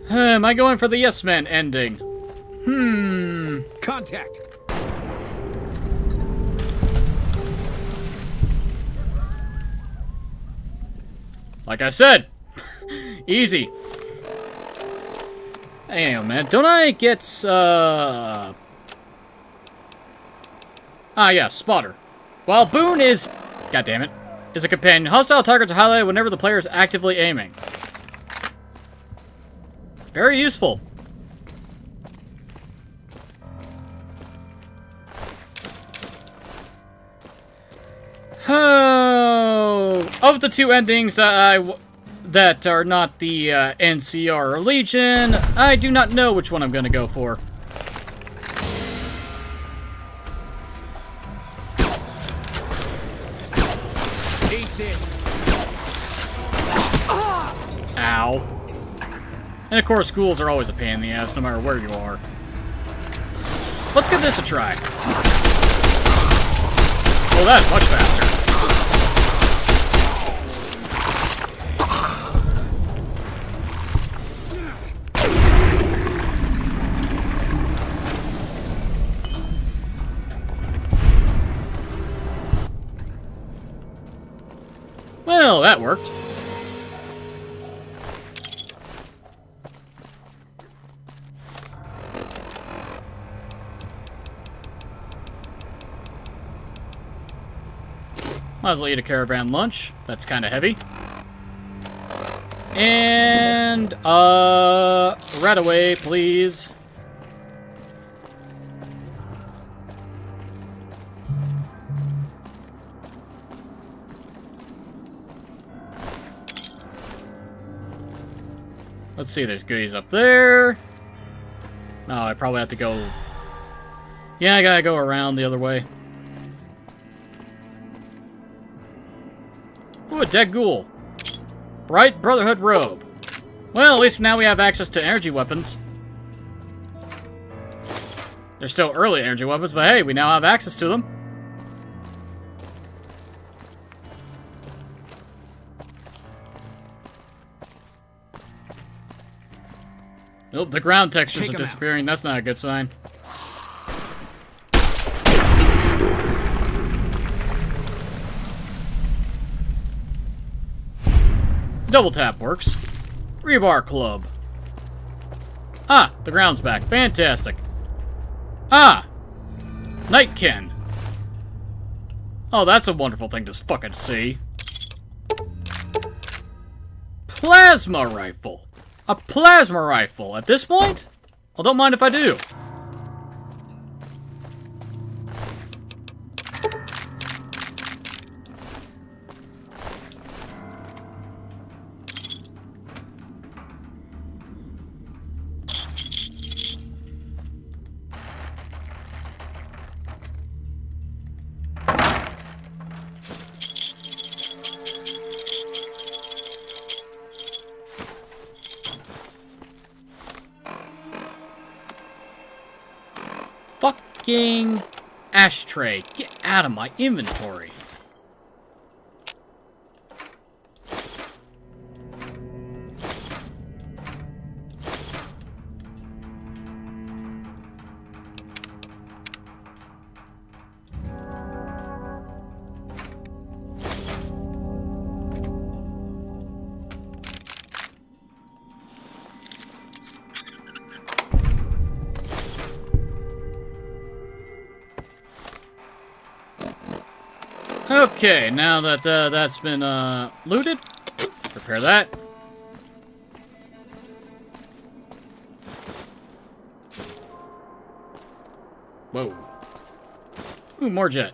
Am I going for the yes man ending? Contact! Like I said, easy. Damn, man, don't I get, Ah, yeah, spotter. While Boone is, goddammit, is a companion, hostile targets are highlighted whenever the player is actively aiming. Very useful. Oh, of the two endings that are not the NCR or Legion, I do not know which one I'm going to go for. Eat this. Ow. And of course, ghouls are always a pain in the ass, no matter where you are. Let's give this a try. Oh, that's much faster. Well, that worked. Might as well eat a caravan lunch. That's kind of heavy. And, right away, please. Let's see, there's goodies up there. No, I probably have to go... Yeah, I gotta go around the other way. Ooh, a dead ghoul. Bright Brotherhood robe. Well, at least now we have access to energy weapons. They're still early energy weapons, but hey, we now have access to them. Nope, the ground textures are disappearing. That's not a good sign. Double tap works. Rebar club. Ah, the ground's back. Fantastic. Ah! Nightkin. Oh, that's a wonderful thing to fucking see. Plasma rifle. A plasma rifle. At this point? Well, don't mind if I do. Fucking ashtray. Get out of my inventory. Okay, now that that's been looted, prepare that. Whoa. Ooh, more jet.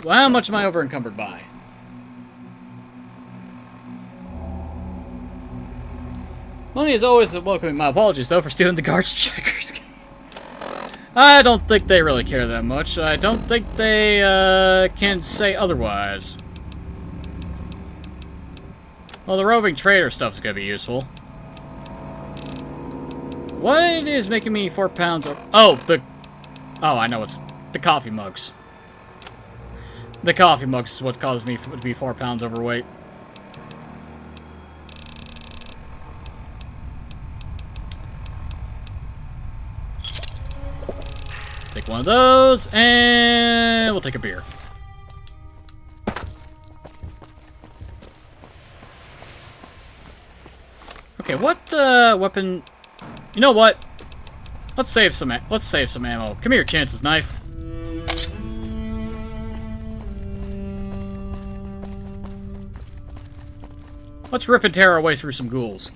Well, how much am I over encumbered by? Money is always welcoming. My apologies, though, for stealing the guards' checkers. I don't think they really care that much. I don't think they can say otherwise. Well, the roving trader stuff is going to be useful. What is making me 4 pounds of... Oh, I know, it's the coffee mugs. The coffee mugs is what caused me to be 4 pounds overweight. Take one of those, and we'll take a beer. Okay, what weapon? You know what? Let's save some ammo. Come here, Chance's knife. Let's rip and tear our way through some ghouls.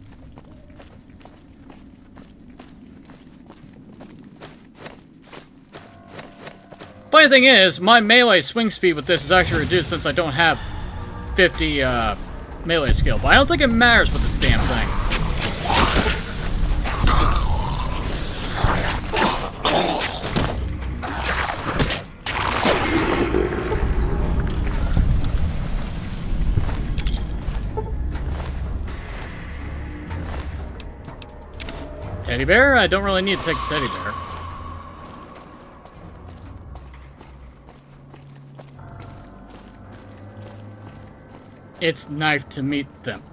Funny thing is, my melee swing speed with this is actually reduced since I don't have 50 melee skill, but I don't think it matters with this damn thing. Teddy bear? I don't really need to take the teddy bear. It's knife to meet them.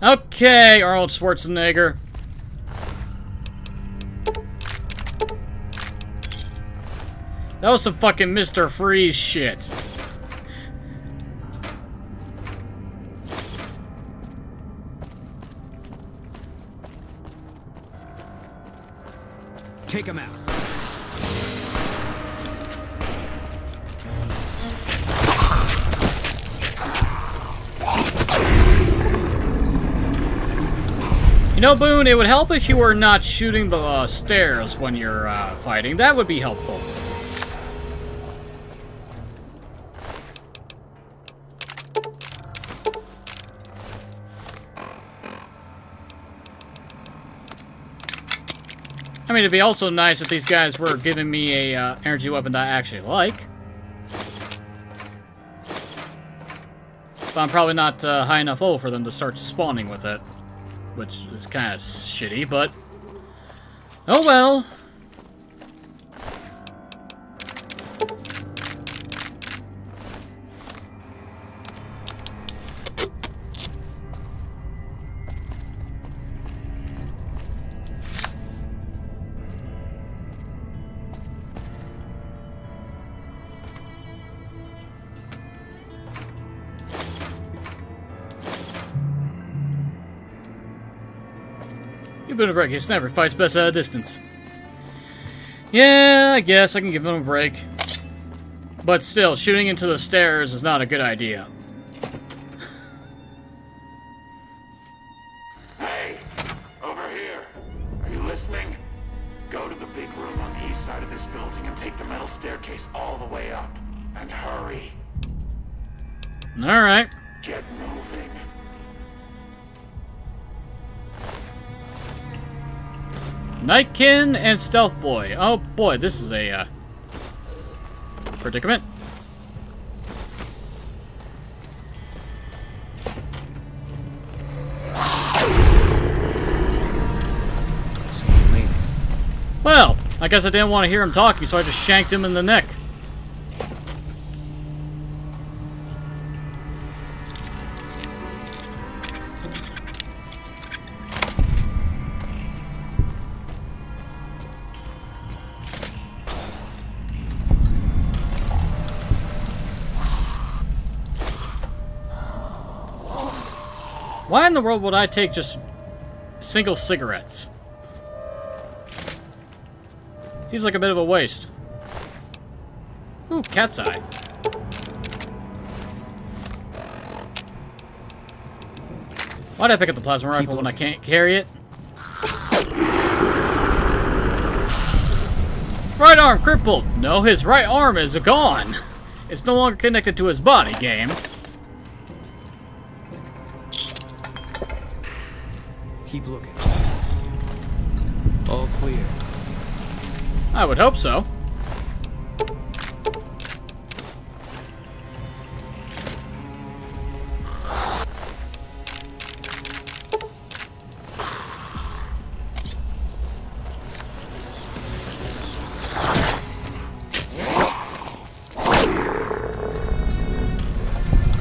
Okay, Arnold Schwarzenegger. That was some fucking Mr. Freeze shit. Take him out. You know, Boone, it would help if you were not shooting the stairs when you're fighting. That would be helpful. I mean, it'd be also nice if these guys were giving me a energy weapon that I actually like. But I'm probably not high enough level for them to start spawning with it. Which is kind of shitty, but... oh well. Give him a break. His sniper fights best at a distance. Yeah, I guess I can give him a break. But still, shooting into the stairs is not a good idea. Hey, over here. Are you listening? Go to the big room on the east side of this building and take the metal staircase all the way up. And hurry. Alright. Get moving. Nightkin and Stealth Boy. Oh boy, this is a predicament. Well, I guess I didn't want to hear him talking, so I just shanked him in the neck. Why in the world would I take just single cigarettes? Seems like a bit of a waste. Ooh, cat's eye. Why'd I pick up the plasma rifle when I can't carry it? Right arm crippled! No, his right arm is gone! It's no longer connected to his body, game. Keep looking. All clear. I would hope so.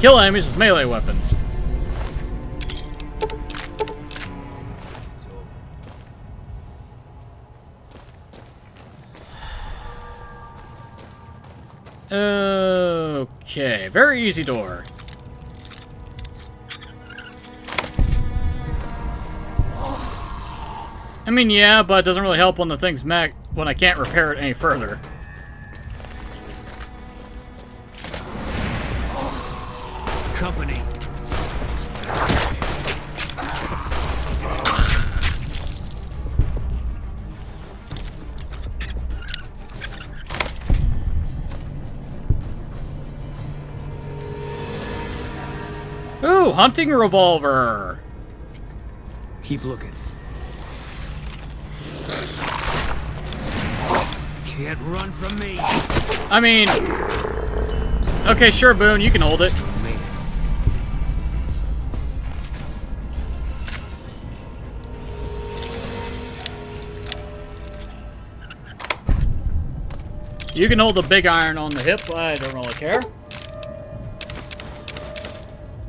Kill enemies with melee weapons. Okay, very easy door. I mean, yeah, but it doesn't really help when the thing's when I can't repair it any further. Company. Ooh, hunting revolver. Keep looking. Can't run from me. I mean, okay, sure, Boone, you can hold it. You can hold the big iron on the hip. I don't really care.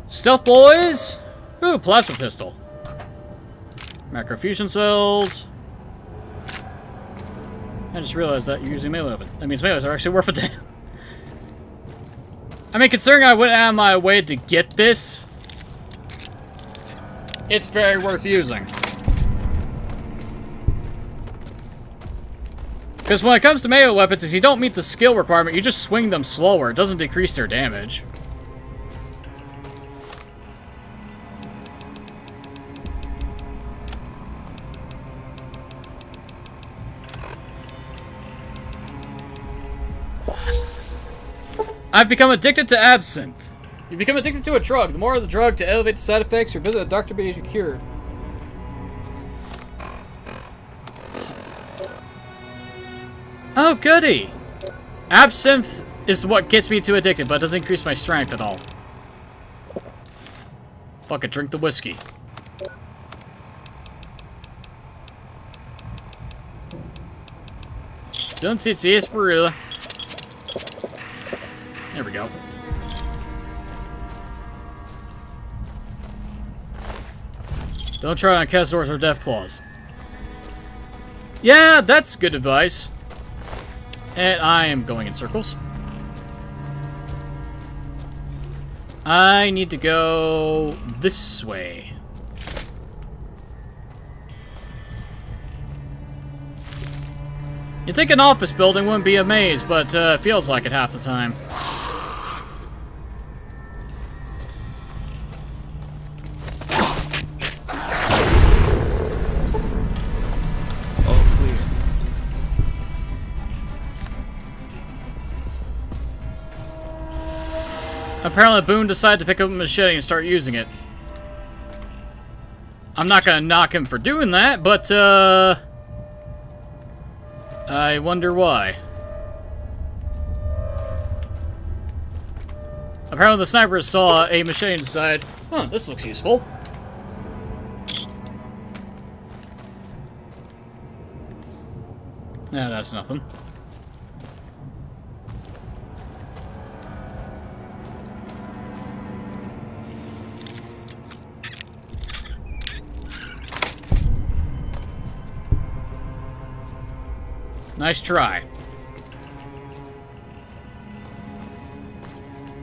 Stealth boys. Ooh, plasma pistol. Macrofusion cells. I just realized that you're using melee weapons. That means melees are actually worth a damn. I mean, considering I went out of my way to get this, it's very worth using. Because when it comes to melee weapons, if you don't meet the skill requirement, you just swing them slower. It doesn't decrease their damage. I've become addicted to absinthe. You become addicted to a drug. The more of the drug to elevate the side effects or visit a doctor to be cured. Oh, goody! Absinthe is what gets me too addicted, but it doesn't increase my strength at all. Fuck it, drink the whiskey. Don't see it's Barilla. There we go. Don't try on Castors or Deathclaws. Yeah, that's good advice. And I am going in circles. I need to go this way. You'd think an office building wouldn't be a maze, but it feels like it half the time. Apparently Boone decided to pick up a machete and start using it. I'm not gonna knock him for doing that, but I wonder why. Apparently the sniper saw a machete and decided, huh, this looks useful. Nah, that's nothing. Nice try.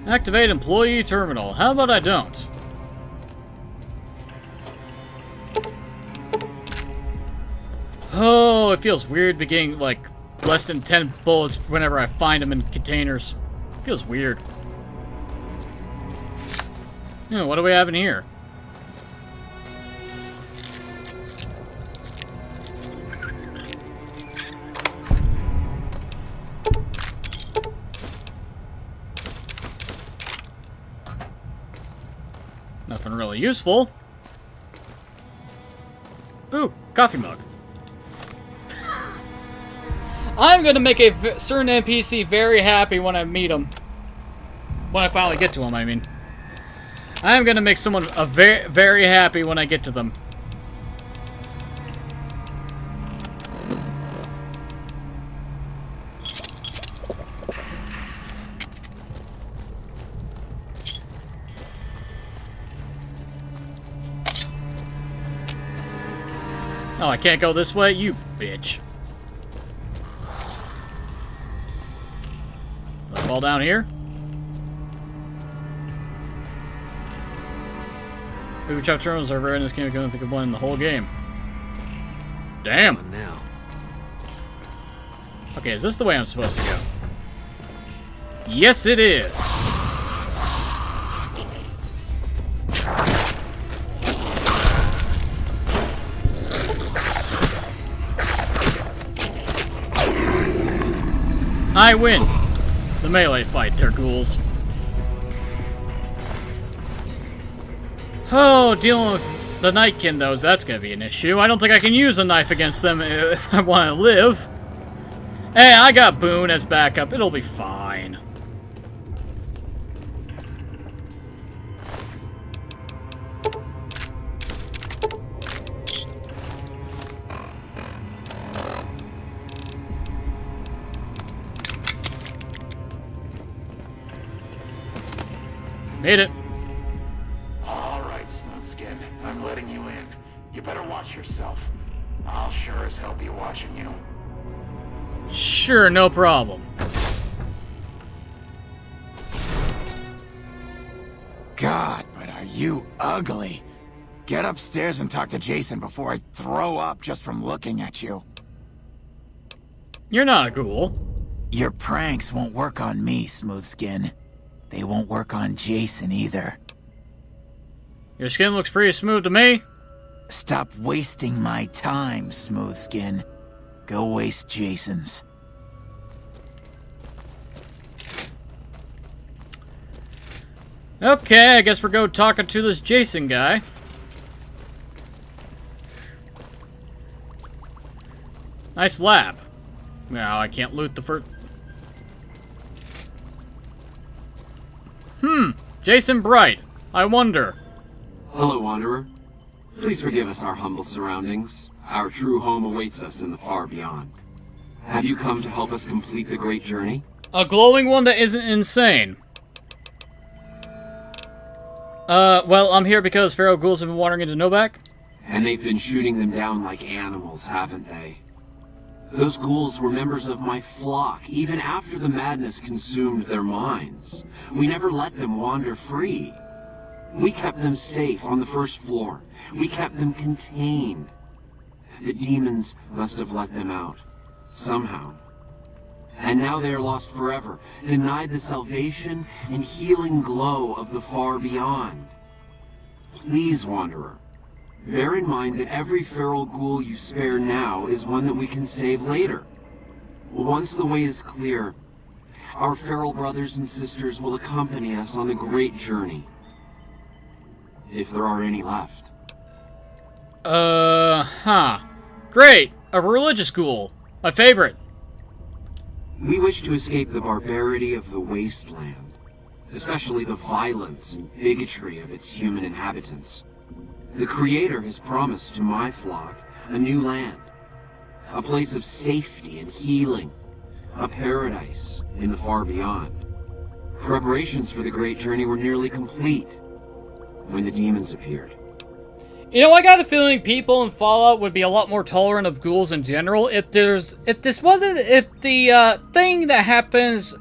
Activate employee terminal. How about I don't? Oh, it feels weird being like less than 10 bullets whenever I find them in containers. It feels weird. What do we have in here? Nothing really useful. Ooh, coffee mug. I'm gonna make a certain NPC very happy when I meet him. When I finally get to him, I mean. I'm gonna make someone very, very happy when I get to them. Oh, I can't go this way? You bitch. Fall down here? Movie chop terminals are rare in this game. I don't think of one in the whole game. Damn. Now. Okay, is this the way I'm supposed to go? Yes, it is. I win the melee fight there, ghouls. Oh, dealing with the Nightkin, though, that's gonna be an issue. I don't think I can use a knife against them if I want to live. Hey, I got Boone as backup. It'll be fine. Made it. All right, Smoothskin. I'm letting you in. You better watch yourself. I'll sure as hell be watching you. Sure, no problem. God, but are you ugly. Get upstairs and talk to Jason before I throw up just from looking at you. You're not a ghoul. Your pranks won't work on me, Smoothskin. They won't work on Jason either. Your skin looks pretty smooth to me. Stop wasting my time, Smoothskin. Go waste Jason's. Okay, I guess we're go talking to this Jason guy. Nice lab. Now I can't loot the first. Jason Bright. I wonder. Hello, Wanderer. Please forgive us our humble surroundings. Our true home awaits us in the far beyond. Have you come to help us complete the great journey? A glowing one that isn't insane. Well, I'm here because feral ghouls have been wandering into Novak. And they've been shooting them down like animals, haven't they? Those ghouls were members of my flock, even after the madness consumed their minds. We never let them wander free. We kept them safe on the first floor. We kept them contained. The demons must have let them out, somehow. And now they are lost forever, denied the salvation and healing glow of the far beyond. Please, Wanderer, bear in mind that every feral ghoul you spare now is one that we can save later. Once the way is clear, our feral brothers and sisters will accompany us on the great journey. If there are any left. Great! A religious ghoul. My favorite. We wish to escape the barbarity of the wasteland, especially the violence and bigotry of its human inhabitants. The Creator has promised to my flock a new land, a place of safety and healing, a paradise in the far beyond. Preparations for the great journey were nearly complete when the demons appeared. You know, I got a feeling people in Fallout would be a lot more tolerant of ghouls in general if the thing that happens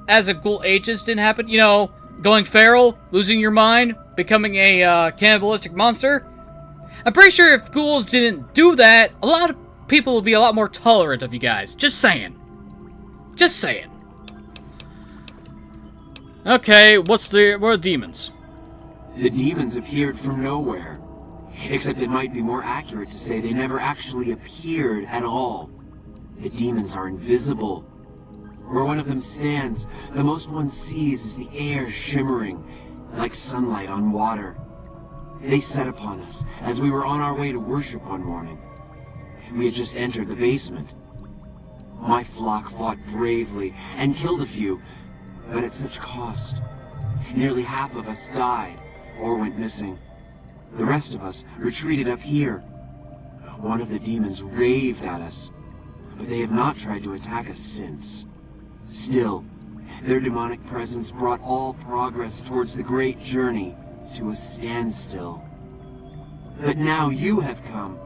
as a ghoul ages didn't happen. You know, going feral, losing your mind, becoming a cannibalistic monster. I'm pretty sure if ghouls didn't do that, a lot of people would be a lot more tolerant of you guys. Just saying. Just saying. Okay, what are demons? The demons appeared from nowhere. Except it might be more accurate to say they never actually appeared at all. The demons are invisible. Where one of them stands, the most one sees is the air shimmering, like sunlight on water. They set upon us as we were on our way to worship one morning. We had just entered the basement. My flock fought bravely and killed a few, but at such cost. Nearly half of us died or went missing. The rest of us retreated up here. One of the demons raved at us, but they have not tried to attack us since. Still, their demonic presence brought all progress towards the great journey to a standstill. But now you have come.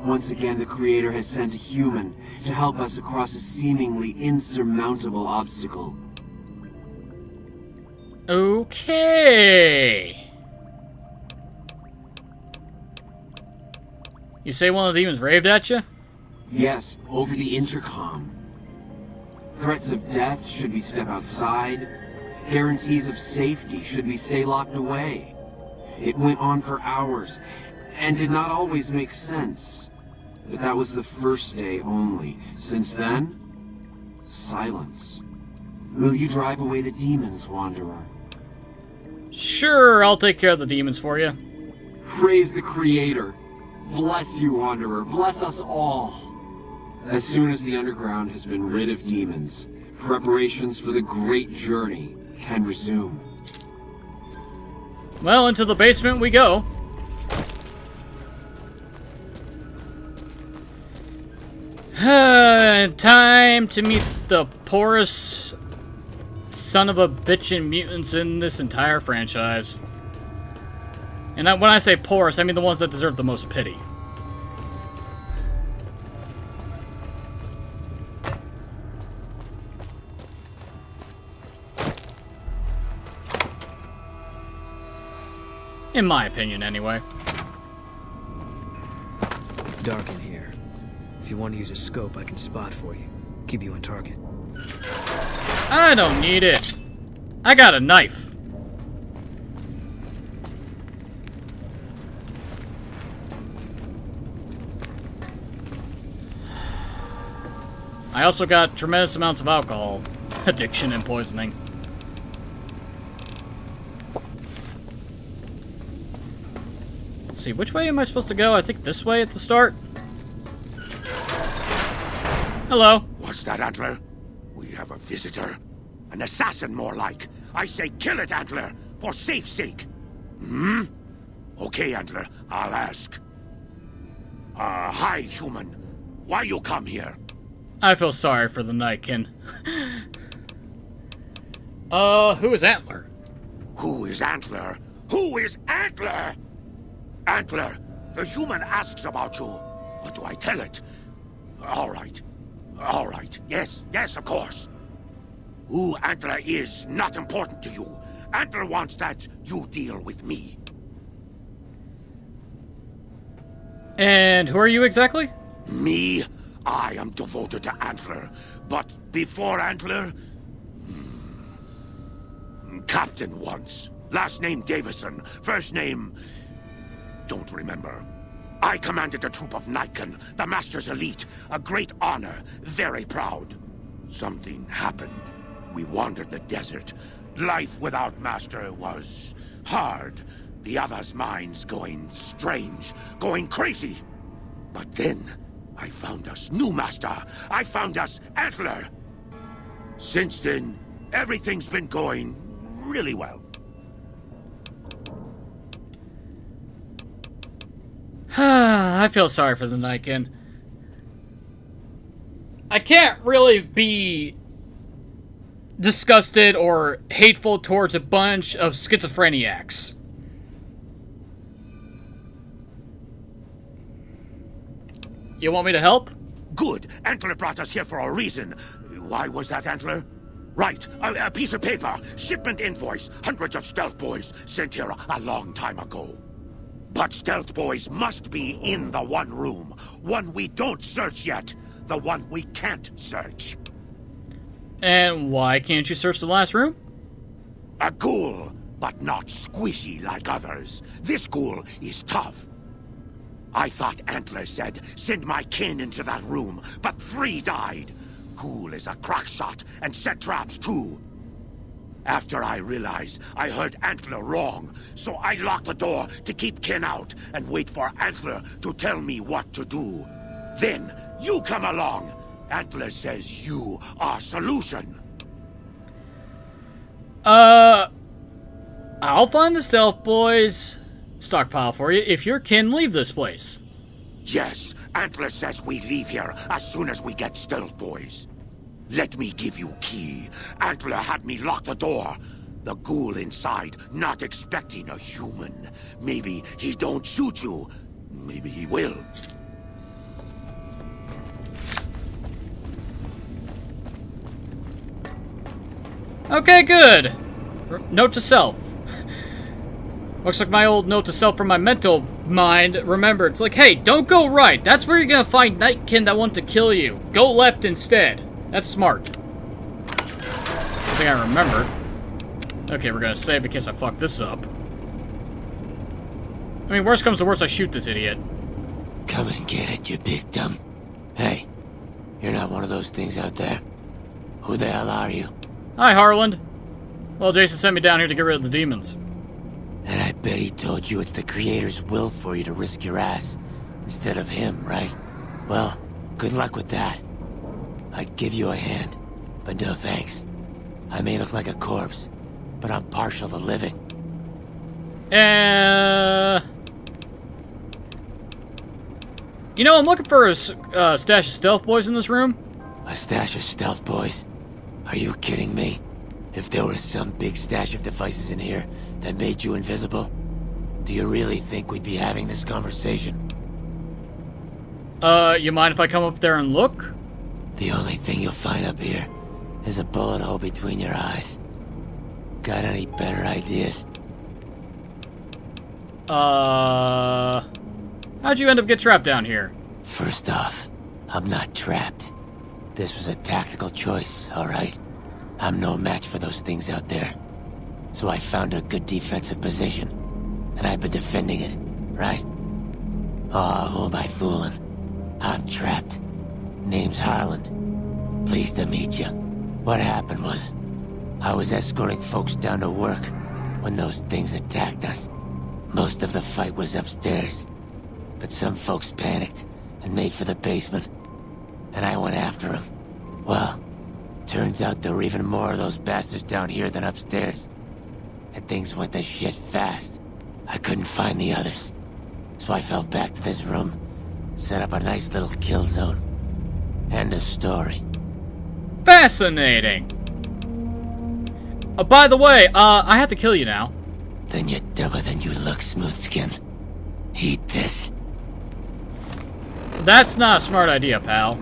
Once again, the Creator has sent a human to help us across a seemingly insurmountable obstacle. Okay. You say one of the demons raved at you? Yes, over the intercom. Threats of death should we step outside. Guarantees of safety should we stay locked away. It went on for hours, and did not always make sense. But that was the first day only. Since then, silence. Will you drive away the demons, Wanderer? Sure, I'll take care of the demons for you. Praise the Creator. Bless you, Wanderer. Bless us all. As soon as the underground has been rid of demons, preparations for the great journey can resume. Well, into the basement we go. Time to meet the porous son of a bitchin' mutants in this entire franchise. And when I say poorest, I mean the ones that deserve the most pity. In my opinion, anyway. Dark in here. If you want to use a scope, I can spot for you. Keep you on target. I don't need it. I got a knife. I also got tremendous amounts of alcohol, addiction, and poisoning. Let's see, which way am I supposed to go? I think this way at the start. Hello. What's that, Antler? We have a visitor. An assassin, more like. I say kill it, Antler, for safe's sake. Hmm? Okay, Antler, I'll ask. Hi, human. Why you come here? I feel sorry for the Nightkin. Who is Antler? Who is Antler? Who is Antler? Antler, the human asks about you. What do I tell it? All right. All right. Yes, of course. Who Antler is not important to you. Antler wants that you deal with me. And who are you exactly? Me? I am devoted to Antler. But before Antler... Captain once. Last name Davison. First name... Don't remember. I commanded a troop of Nightkin, the Master's elite. A great honor. Very proud. Something happened. We wandered the desert. Life without Master was hard. The others' minds going strange, going crazy. But then, I found us new Master. I found us Antler. Since then, everything's been going really well. I feel sorry for the Nightkin. I can't really be disgusted or hateful towards a bunch of schizophreniacs. You want me to help? Good. Antler brought us here for a reason. Why was that, Antler? Right. A piece of paper. Shipment invoice. Hundreds of stealth boys sent here a long time ago. But stealth boys must be in the one room. One we don't search yet. The one we can't search. And why can't you search the last room? A ghoul, but not squishy like others. This ghoul is tough. I thought Antler said, send my kin into that room, but 3 died. Ghoul is a crack shot and set traps too. After I realized I heard Antler wrong, so I locked the door to keep kin out and wait for Antler to tell me what to do. Then, you come along. Antler says you are solution. I'll find the stealth boys stockpile for you if your kin leave this place. Yes, Antler says we leave here as soon as we get stealth boys. Let me give you key. Antler had me lock the door. The ghoul inside, not expecting a human. Maybe he don't shoot you. Maybe he will. Okay, good. Note to self. Looks like my old note to self from my mental mind. Remember, it's like, hey, don't go right. That's where you're gonna find Nightkin that want to kill you. Go left instead. That's smart. I think I remember. Okay, we're gonna save in case I fuck this up. I mean, worst comes to worst, I shoot this idiot. Come and get it, you big dumb. Hey, you're not one of those things out there. Who the hell are you? Hi, Harland. Well, Jason sent me down here to get rid of the demons. And I bet he told you it's the Creator's will for you to risk your ass instead of him, right? Well, good luck with that. I'd give you a hand, but no thanks. I may look like a corpse, but I'm partial to living. You know, I'm looking for a stash of stealth boys in this room. A stash of stealth boys? Are you kidding me? If there was some big stash of devices in here that made you invisible, do you really think we'd be having this conversation? You mind if I come up there and look? The only thing you'll find up here is a bullet hole between your eyes. Got any better ideas? How'd you end up get trapped down here? First off, I'm not trapped. This was a tactical choice, alright? I'm no match for those things out there. So I found a good defensive position, and I've been defending it, right? Oh, who am I fooling? I'm trapped. Name's Harlan. Pleased to meet you. What happened was, I was escorting folks down to work when those things attacked us. Most of the fight was upstairs, but some folks panicked and made for the basement, and I went after them. Well, turns out there were even more of those bastards down here than upstairs, and things went to shit fast. I couldn't find the others, so I fell back to this room and set up a nice little kill zone. End of story. Fascinating! By the way, I have to kill you now. Then you're dumber than you look, Smoothskin. Eat this. That's not a smart idea, pal.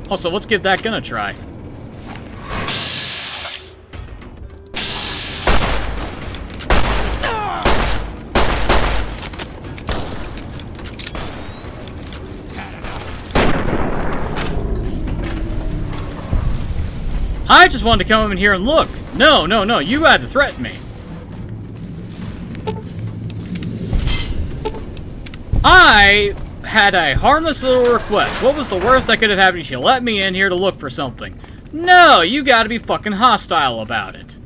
Also, let's give that gun a try. I just wanted to come in here and look. No, you had to threaten me. I had a harmless little request. What was the worst that could have happened if you let me in here to look for something? No, you gotta be fucking hostile about it.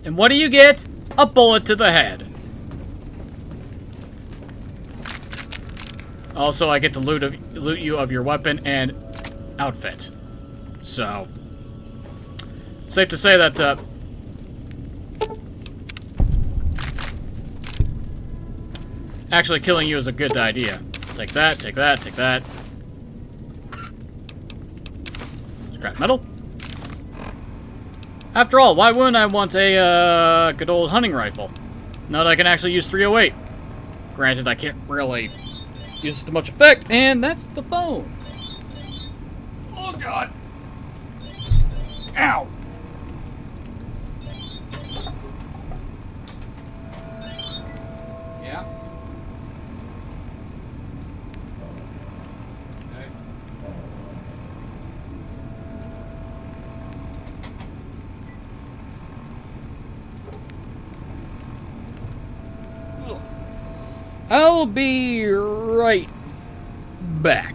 And what do you get? A bullet to the head. Also, I get to loot you of your weapon and outfit. So, safe to say that, actually killing you is a good idea. Take that, take that, take that. Scrap metal. After all, why wouldn't I want a, good old hunting rifle? Now that I can actually use 308. Granted, I can't really use it to much effect, and that's the phone. Oh, God. Ow. Yeah. Okay. I'll be right back.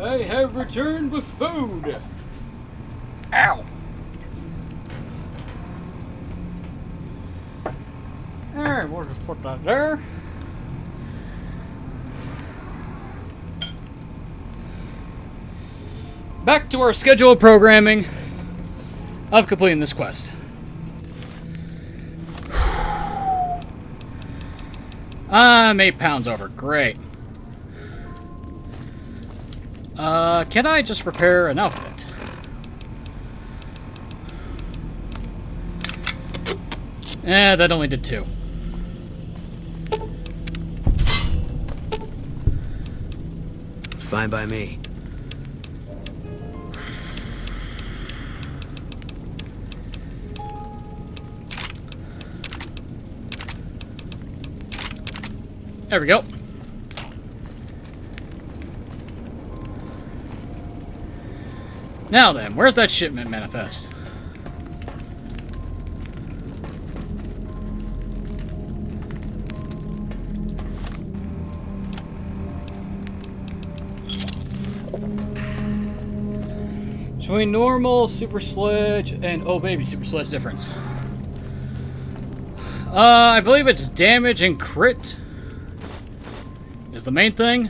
I have returned with food. Ow. Alright, we'll just put that there. Back to our scheduled programming of completing this quest. I'm 8 pounds over. Great. Can I just repair an outfit? That only did 2. Fine by me. There we go. Now then, where's that shipment manifest? Between normal, super sledge, and oh baby, super sledge difference. I believe it's damage and crit is the main thing.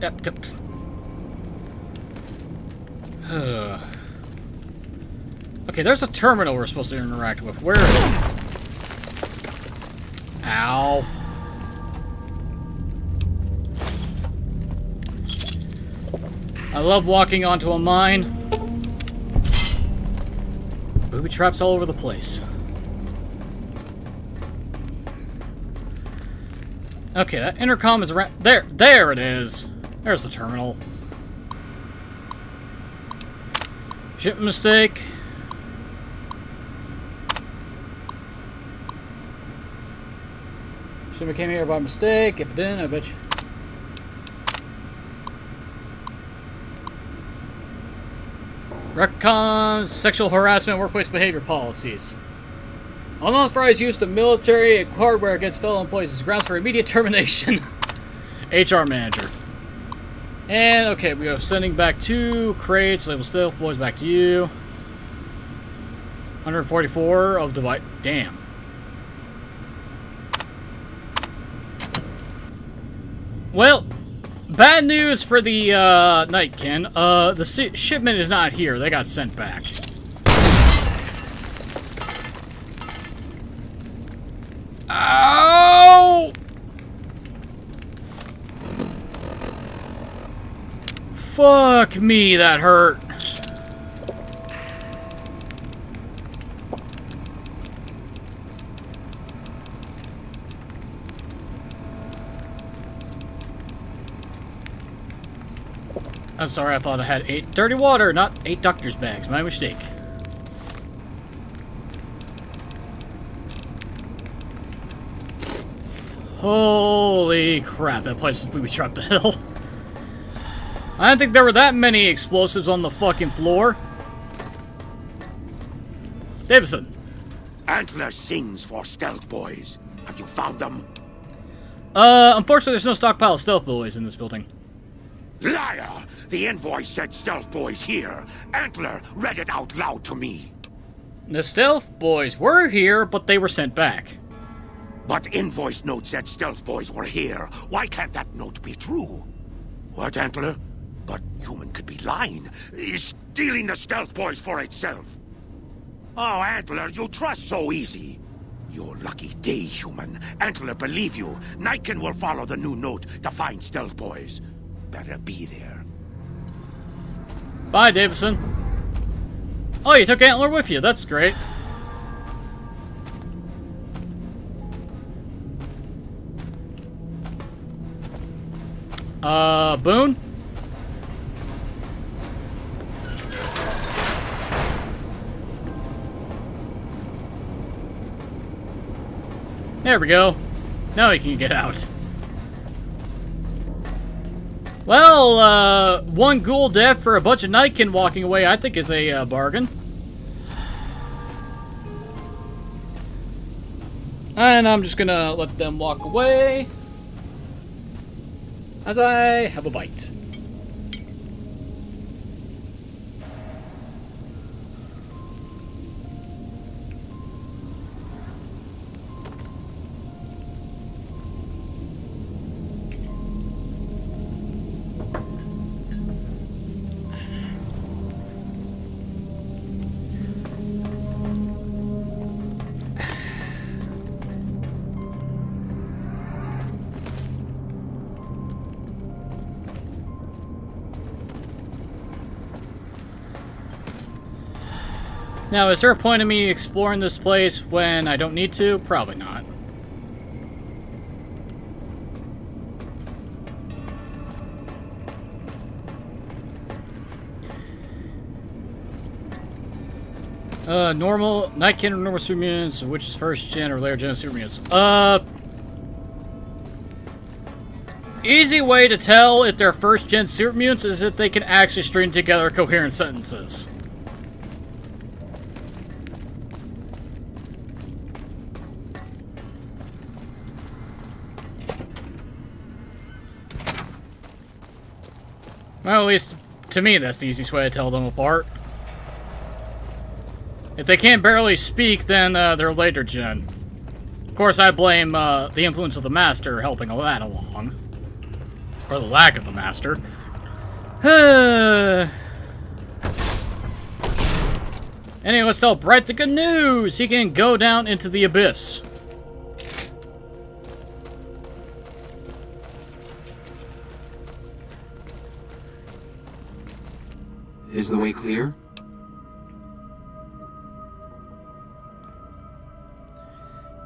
Yep. Okay, there's a terminal we're supposed to interact with. Where is it? Ow. I love walking onto a mine. Booby traps all over the place. Okay, that intercom is around there. There it is. There's the terminal. Ship mistake. Shipment came here by mistake. If it didn't, I bet you. Recons, sexual harassment, workplace behavior policies. Unauthorized use of military hardware against fellow employees is grounds for immediate termination. HR manager. And, okay, we are sending back 2 crates. Label Stealth Boys back to you. 144 of device. Damn. Well, bad news for the Nightkin. The shipment is not here. They got sent back. Ow! Fuck me, that hurt. I'm sorry, I thought I had 8 dirty water, not 8 doctor's bags. My mistake. Holy crap, that place is booby trapped to hell. I didn't think there were that many explosives on the fucking floor. Davison. Antler sings for Stealth Boys. Have you found them? Unfortunately, there's no stockpile of Stealth Boys in this building. Liar! The invoice said Stealth Boys here. Antler read it out loud to me. The Stealth Boys were here, but they were sent back. But invoice note said Stealth Boys were here. Why can't that note be true? What, Antler? But human could be lying. Stealing the Stealth Boys for itself. Oh, Antler, you trust so easy. Your lucky day, human. Antler, believe you. Nightkin will follow the new note to find Stealth Boys. Better be there. Bye, Davison. Oh, you took Antler with you. That's great. Boone? There we go. Now he can get out. Well, 1 ghoul death for a bunch of Nightkin walking away, I think is a bargain. And I'm just gonna let them walk away as I have a bite. Now, is there a point of me exploring this place when I don't need to? Probably not. Normal, Nightkin or normal super mutants, which is first gen or later gen super mutants. Easy way to tell if they're first gen super mutants is if they can actually string together coherent sentences. Well, at least to me, that's the easiest way to tell them apart. If they can't barely speak, then they're later gen. Of course, I blame the influence of the Master helping all that along. Or the lack of the Master. Anyway, let's tell Bright the good news! He can go down into the abyss. Is the way clear?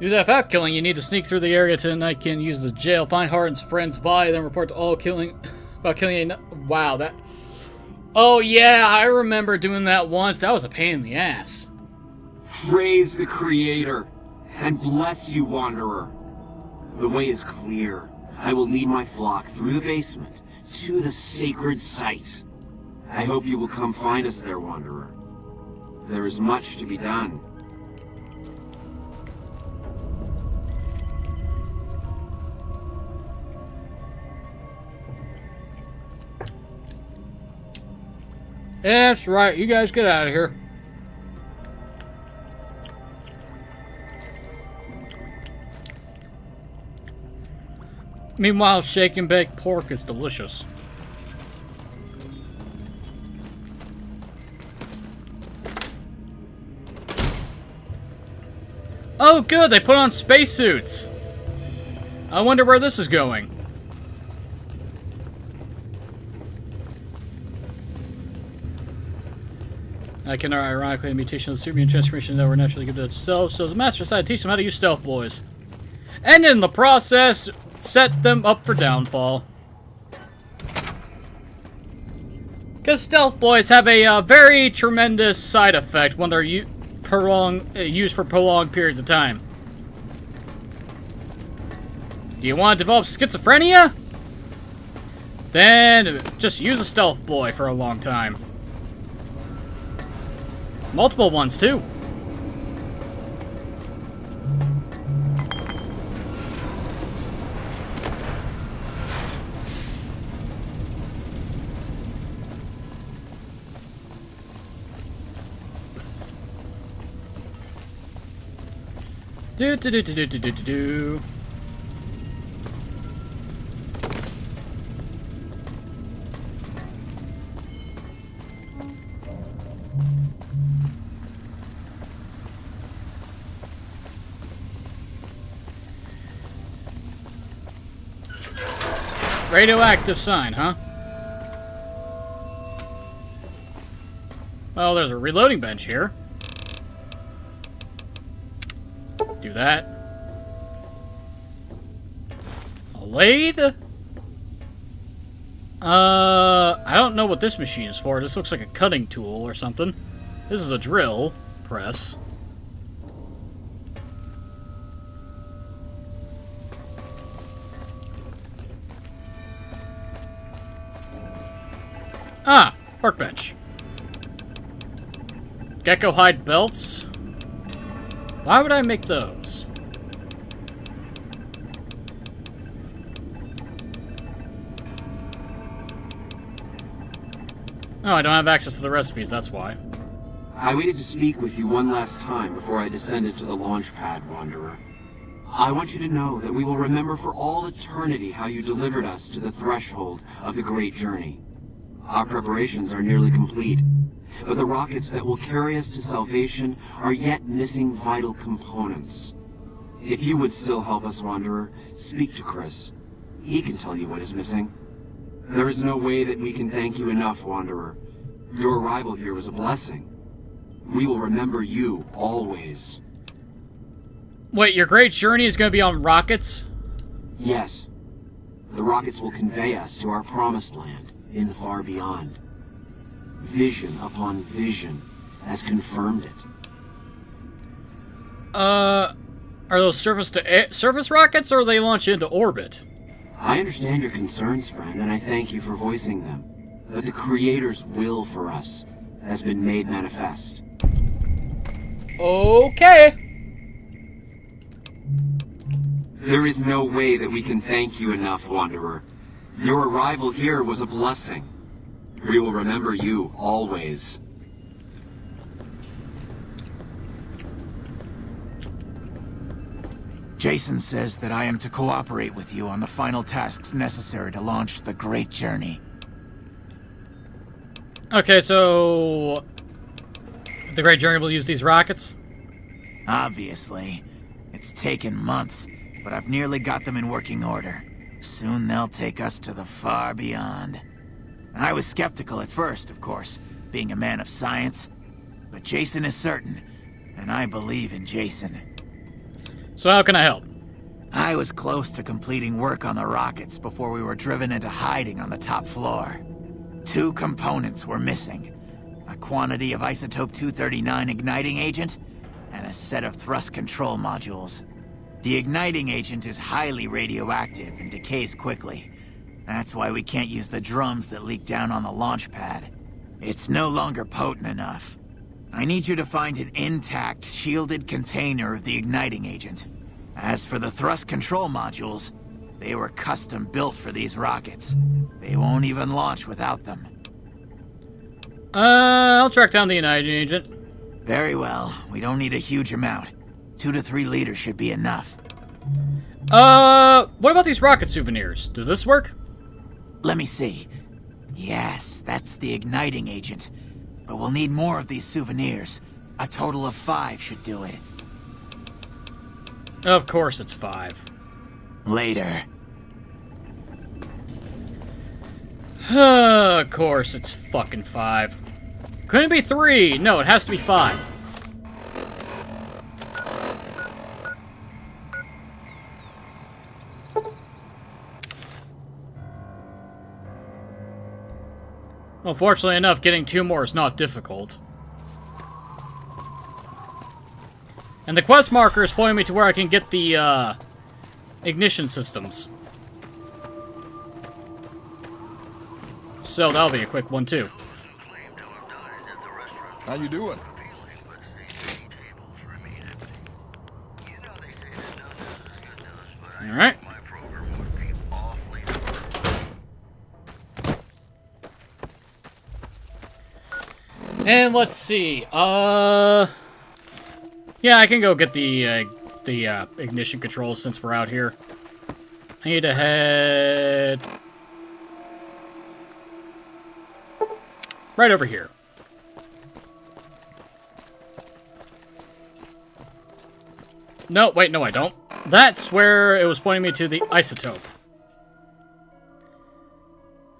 Do that without killing, you need to sneak through the area to Nightkin, use the jail, find Harden's friend's body, then report to all about killing a... Wow, that... Oh yeah, I remember doing that once. That was a pain in the ass. Praise the Creator, and bless you, Wanderer. The way is clear. I will lead my flock through the basement to the sacred site. I hope you will come find us there, Wanderer. There is much to be done. Yeah, that's right. You guys get out of here. Meanwhile, shake and baked pork is delicious. Oh, good. They put on spacesuits. I wonder where this is going. I can ironically a mutation of the super mutant transformation that were naturally good to itself, so the Master decided to teach them how to use stealth boys. And in the process, set them up for downfall. Because stealth boys have a very tremendous side effect when they're used for prolonged periods of time. Do you want to develop schizophrenia? Then just use a stealth boy for a long time. Multiple ones, too. Do. Radioactive sign, huh? Well, there's a reloading bench here. Do that. A lathe? I don't know what this machine is for. This looks like a cutting tool or something. This is a drill press. Ah, workbench. Gecko hide belts. Why would I make those? Oh, I don't have access to the recipes, that's why. I waited to speak with you one last time before I descended to the launch pad, Wanderer. I want you to know that we will remember for all eternity how you delivered us to the threshold of the great journey. Our preparations are nearly complete, but the rockets that will carry us to salvation are yet missing vital components. If you would still help us, Wanderer, speak to Chris. He can tell you what is missing. There is no way that we can thank you enough, Wanderer. Your arrival here was a blessing. We will remember you always. Wait, your great journey is going to be on rockets? Yes. The rockets will convey us to our promised land in the far beyond. Vision upon vision has confirmed it. Are those surface rockets, or they launch into orbit? I understand your concerns, friend, and I thank you for voicing them. But the Creator's will for us has been made manifest. Okay. There is no way that we can thank you enough, Wanderer. Your arrival here was a blessing. We will remember you always. Jason says that I am to cooperate with you on the final tasks necessary to launch the Great Journey. Okay, so... the Great Journey will use these rockets? Obviously. It's taken months, but I've nearly got them in working order. Soon they'll take us to the far beyond. I was skeptical at first, of course, being a man of science. But Jason is certain, and I believe in Jason. So how can I help? I was close to completing work on the rockets before we were driven into hiding on the top floor. 2 components were missing. A quantity of isotope 239 igniting agent, and a set of thrust control modules. The igniting agent is highly radioactive and decays quickly. That's why we can't use the drums that leak down on the launch pad. It's no longer potent enough. I need you to find an intact, shielded container of the igniting agent. As for the thrust control modules, they were custom built for these rockets. They won't even launch without them. I'll track down the igniting agent. Very well. We don't need a huge amount. 2 to 3 liters should be enough. What about these rocket souvenirs? Do this work? Let me see. Yes, that's the igniting agent. But we'll need more of these souvenirs. A total of 5 should do it. Of course it's 5. Later. Of course it's fucking 5. Couldn't it be 3? No, it has to be 5. Well, fortunately enough, getting 2 more is not difficult. And the quest marker is pointing me to where I can get the, ignition systems. So that'll be a quick one, too. How you doing? Alright. And let's see, yeah, I can go get the ignition controls since we're out here. I need to head right over here. No, wait, no I don't. That's where it was pointing me to the isotope.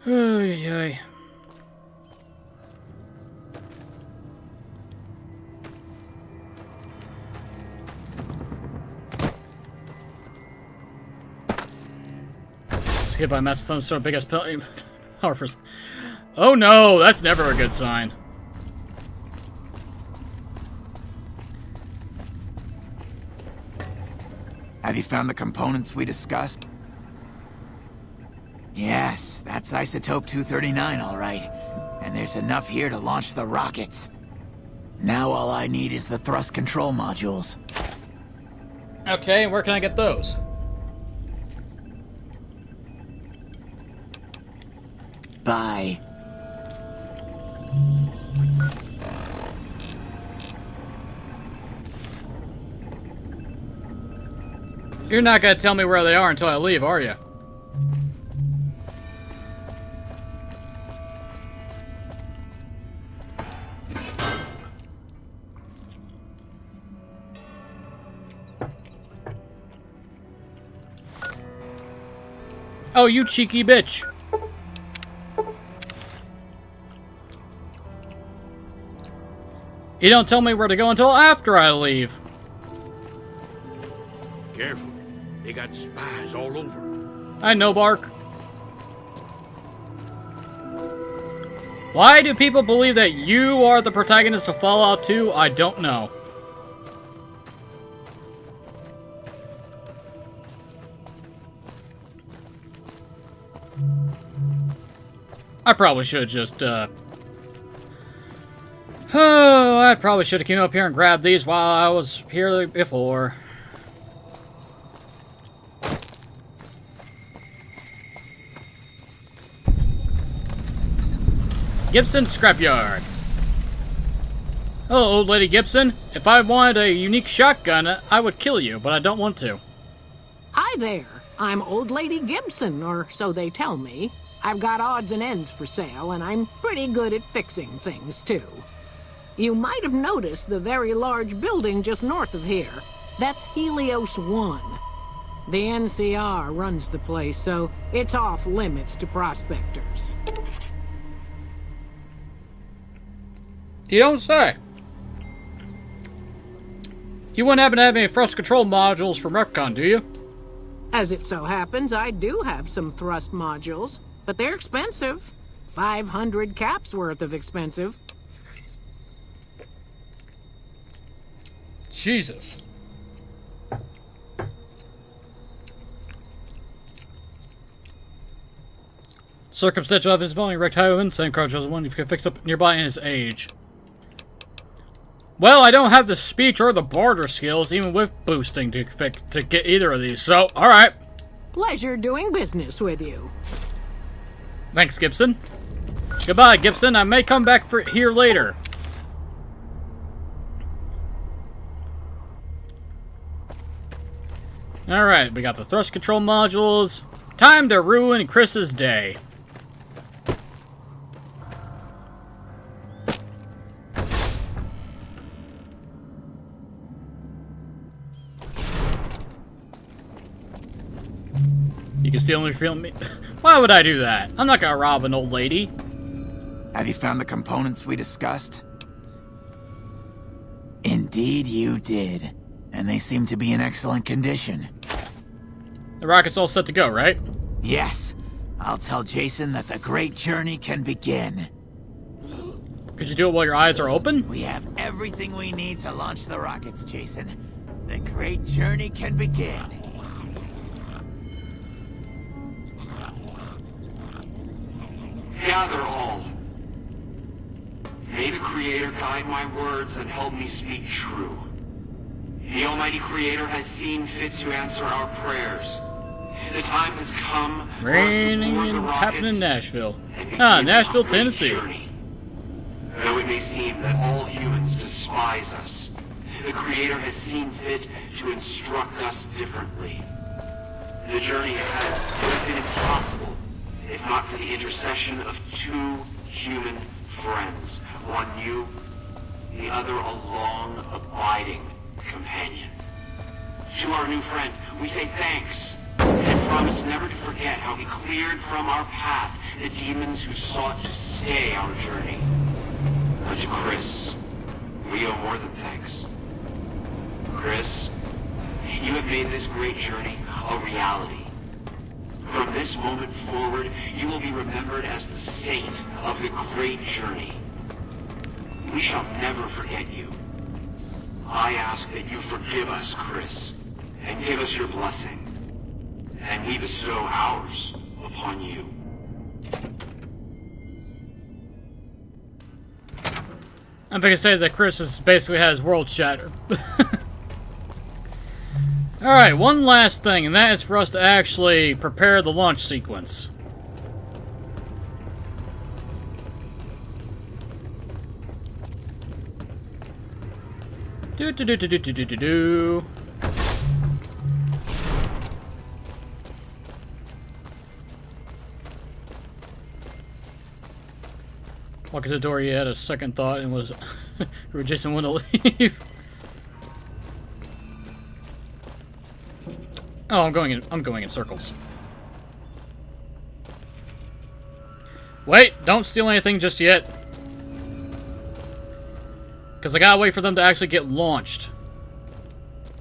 Ay, ay. Hit by massive thunderstorm, biggest penalty. Oh no, that's never a good sign. Have you found the components we discussed? Yes, that's isotope 239, all right. And there's enough here to launch the rockets. Now all I need is the thrust control modules. Okay, where can I get those? Bye. You're not gonna tell me where they are until I leave, are you? Oh, you cheeky bitch. You don't tell me where to go until after I leave. Careful. They got spies all over. I know, Bark. Why do people believe that you are the protagonist of Fallout 2? I don't know. I probably should just, oh, I probably should have came up here and grabbed these while I was here before. Gibson Scrapyard. Hello, old lady Gibson. If I wanted a unique shotgun, I would kill you, but I don't want to. Hi there. I'm Old Lady Gibson, or so they tell me. I've got odds and ends for sale, and I'm pretty good at fixing things, too. You might have noticed the very large building just north of here. That's Helios 1. The NCR runs the place, so it's off limits to prospectors. You don't say. You wouldn't happen to have any thrust control modules from Repcon, do you? As it so happens, I do have some thrust modules. But they're expensive. 500 caps worth of expensive. Jesus. Circumstantial evidence involving wrecked highwayman, same car chose one you can fix up nearby in his age. Well, I don't have the speech or the barter skills, even with boosting, to get either of these, so, alright. Pleasure doing business with you. Thanks, Gibson. Goodbye, Gibson. I may come back for here later. Alright, we got the thrust control modules. Time to ruin Chris's day. You can steal me from me. Why would I do that? I'm not gonna rob an old lady. Have you found the components we discussed? Indeed you did. And they seem to be in excellent condition. The rocket's all set to go, right? Yes. I'll tell Jason that the great journey can begin. Could you do it while your eyes are open? We have everything we need to launch the rockets, Jason. The great journey can begin. Gather all. May the Creator guide my words and help me speak true. The Almighty Creator has seen fit to answer our prayers. The time has come for us to Raining board the and rockets happening in Nashville. and begin Nashville, our great Tennessee. journey. Though it may seem that all humans despise us, the Creator has seen fit to instruct us differently. The journey ahead would have been impossible if not for the intercession of two human friends. One new, the other a long, abiding companion. To our new friend, we say thanks, and promise never to forget how he cleared from our path the demons who sought to stay our journey. But to Chris, we owe more than thanks. Chris, you have made this great journey a reality. From this moment forward, you will be remembered as the saint of the great journey. We shall never forget you. I ask that you forgive us, Chris, and give us your blessing. And we bestow ours upon you. I'm gonna say that Chris has basically had his world shattered. Alright, one last thing, and that is for us to actually prepare the launch sequence. Walking to the door, you had a second thought and was where Jason wanted to leave. Oh, I'm going in circles. Wait, don't steal anything just yet. Because I gotta wait for them to actually get launched.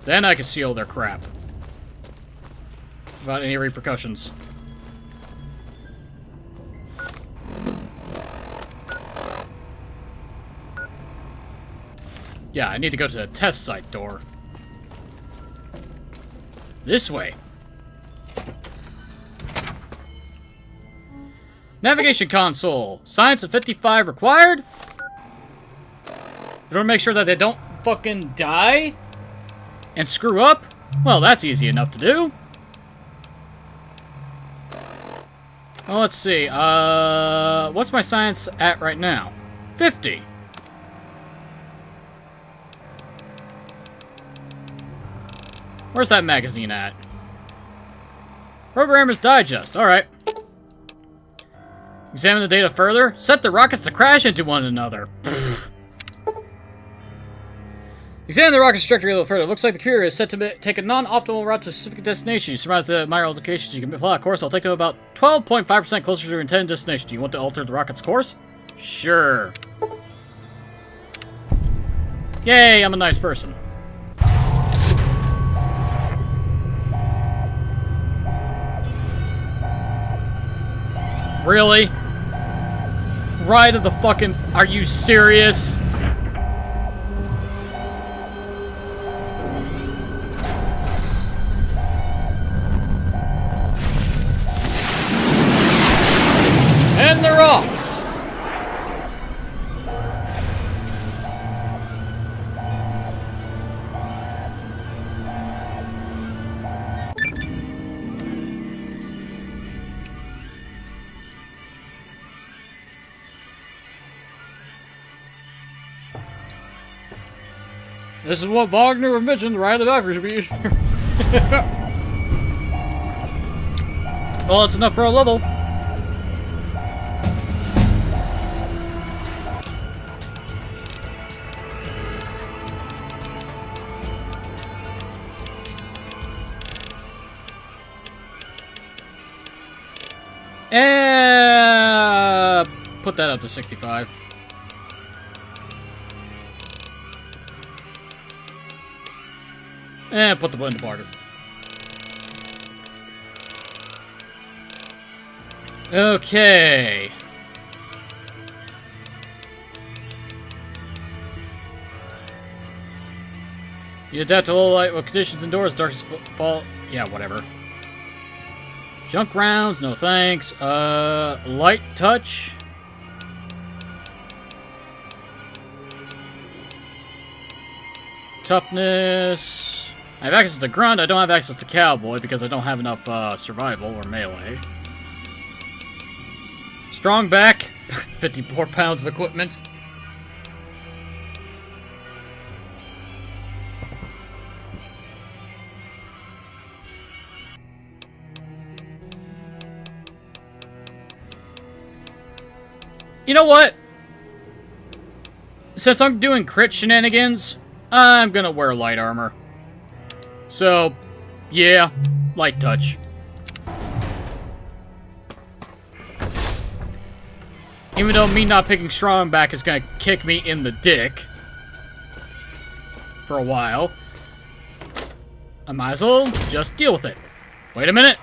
Then I can steal their crap. Without any repercussions. Yeah, I need to go to the test site door. This way. Navigation console. Science of 55 required? You want to make sure that they don't fucking die? And screw up? Well, that's easy enough to do. Well, let's see. What's my science at right now? 50. Where's that magazine at? Programmer's Digest. Alright. Examine the data further. Set the rockets to crash into one another. Examine the rocket's trajectory a little further. Looks like the carrier is set to take a non-optimal route to a specific destination. You surmise the minor locations you can plot a course. I'll take them about 12.5% closer to your intended destination. Do you want to alter the rocket's course? Sure. Yay, I'm a nice person. Really? Right of the fucking... Are you serious? And they're off! This is what Wagner envisioned the ride of the Valkyries should be used for. Well, it's enough for a level. Put that up to 65. And put the button to barter. Okay. You adapt to low light with conditions indoors, darkness fall. Yeah, whatever. Junk rounds, no thanks. Light touch. Toughness. I have access to grunt. I don't have access to cowboy because I don't have enough survival or melee. Strong back. 54 pounds of equipment. You know what? Since I'm doing crit shenanigans, I'm gonna wear light armor. So, yeah, light touch. Even though me not picking strong back is gonna kick me in the dick for a while, I might as well just deal with it. Wait a minute.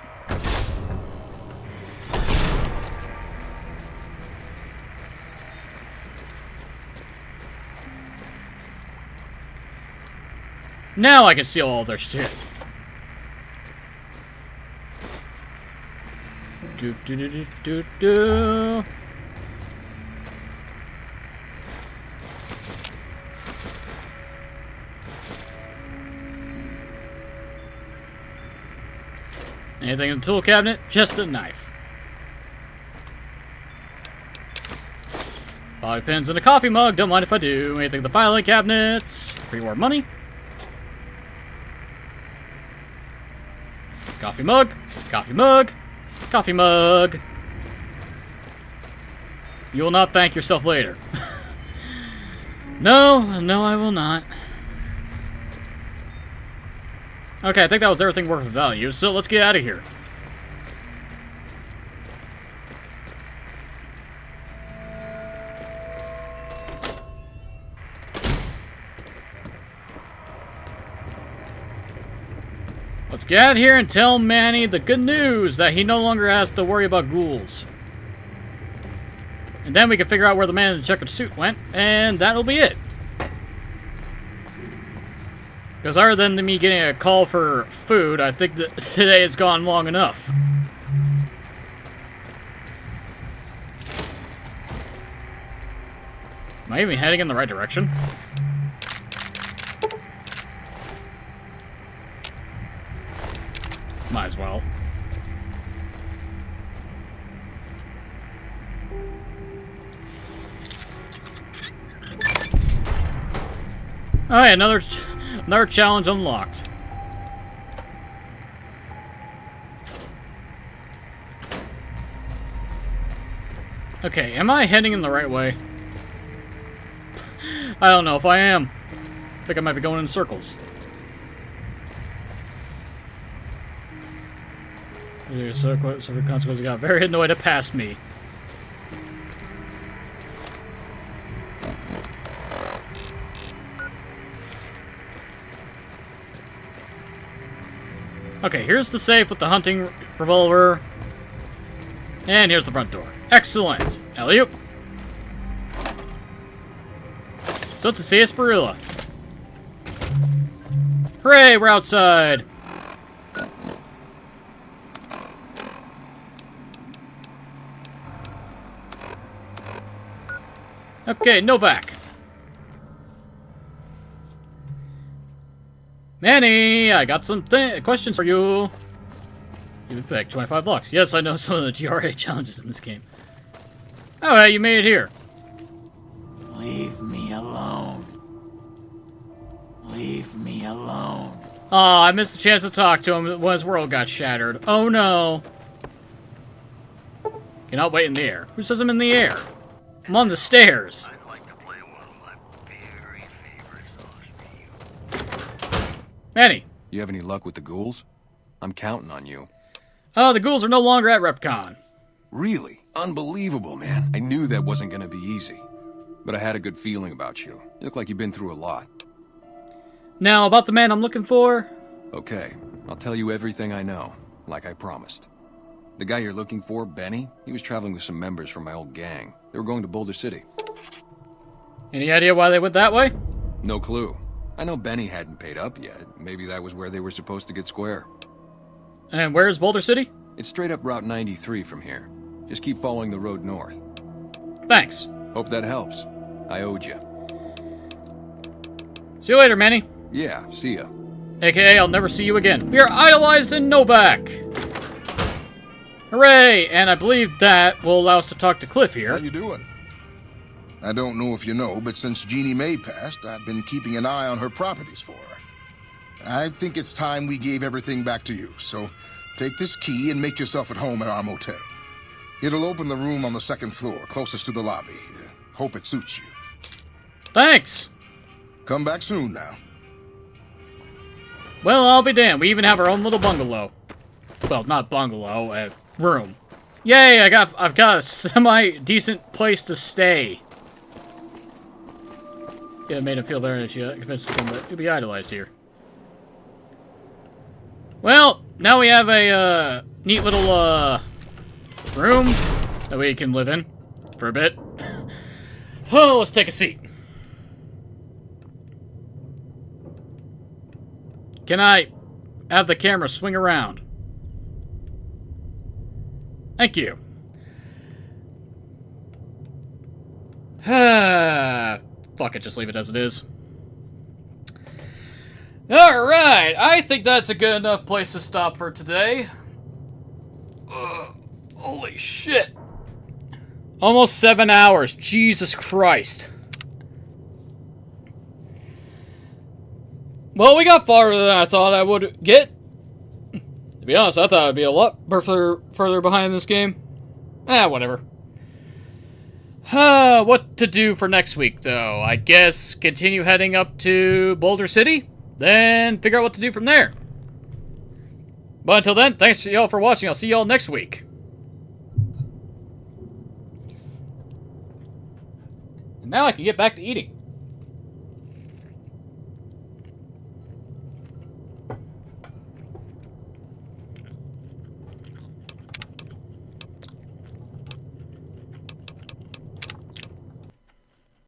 Now I can steal all their shit. Do do do do do do. Anything in the tool cabinet? Just a knife. Bobby pins and a coffee mug. Don't mind if I do. Anything in the filing cabinets? Pre-war money. Coffee mug, coffee mug, coffee mug. You will not thank yourself later. No, I will not. Okay, I think that was everything worth value, so let's get out of here. Let's get out of here and tell Manny the good news that he no longer has to worry about ghouls. And then we can figure out where the man in the checkered suit went, and that'll be it. Because other than me getting a call for food, I think that today has gone long enough. Am I even heading in the right direction? Might as well. Alright, another challenge unlocked. Okay, am I heading in the right way? I don't know if I am. I think I might be going in circles. Severe consequences got very annoyed it passed me. Okay, here's the safe with the hunting revolver. And here's the front door. Excellent. Alley-oop. So to see Esperilla. Hooray, we're outside. Okay, Novak. Manny, I got some questions for you. You picked 25 blocks. Yes, I know some of the GRA challenges in this game. Alright, you made it here. Leave me alone. Leave me alone. Aw, I missed the chance to talk to him when his world got shattered. Oh no. Cannot wait in the air. Who says I'm in the air? I'm on the stairs. Manny. You have any luck with the ghouls? I'm counting on you. Oh, the ghouls are no longer at RepCon. Really? Unbelievable, man. I knew that wasn't gonna be easy. But I had a good feeling about you. You look like you've been through a lot. Now, about the man I'm looking for? Okay, I'll tell you everything I know, like I promised. The guy you're looking for, Benny, he was traveling with some members from my old gang. They were going to Boulder City. Any idea why they went that way? No clue. I know Benny hadn't paid up yet. Maybe that was where they were supposed to get square. And where's Boulder City? It's straight up Route 93 from here. Just keep following the road north. Thanks. Hope that helps. I owed you. See you later, Manny. Yeah, see ya. AKA, I'll never see you again. We are idolized in Novak! Hooray! And I believe that will allow us to talk to Cliff here. How you doing? I don't know if you know, but since Jeannie Mae passed, I've been keeping an eye on her properties for her. I think it's time we gave everything back to you, so take this key and make yourself at home at our motel. It'll open the room on the second floor, closest to the lobby. Hope it suits you. Thanks! Come back soon now. Well, I'll be damned. We even have our own little bungalow. Well, not bungalow, a room. Yay, I've got a semi-decent place to stay. Yeah, it made him feel better that she convinced him that he'd be idolized here. Well, now we have a neat little room that we can live in for a bit. Oh, let's take a seat. Can I have the camera swing around? Thank you. Fuck it, just leave it as it is. Alright, I think that's a good enough place to stop for today. Holy shit. Almost 7 hours, Jesus Christ. Well, we got farther than I thought I would get. To be honest, I thought I'd be a lot further behind in this game. Whatever. What to do for next week, though? I guess continue heading up to Boulder City, then figure out what to do from there. But until then, thanks to y'all for watching. I'll see y'all next week. And now I can get back to eating.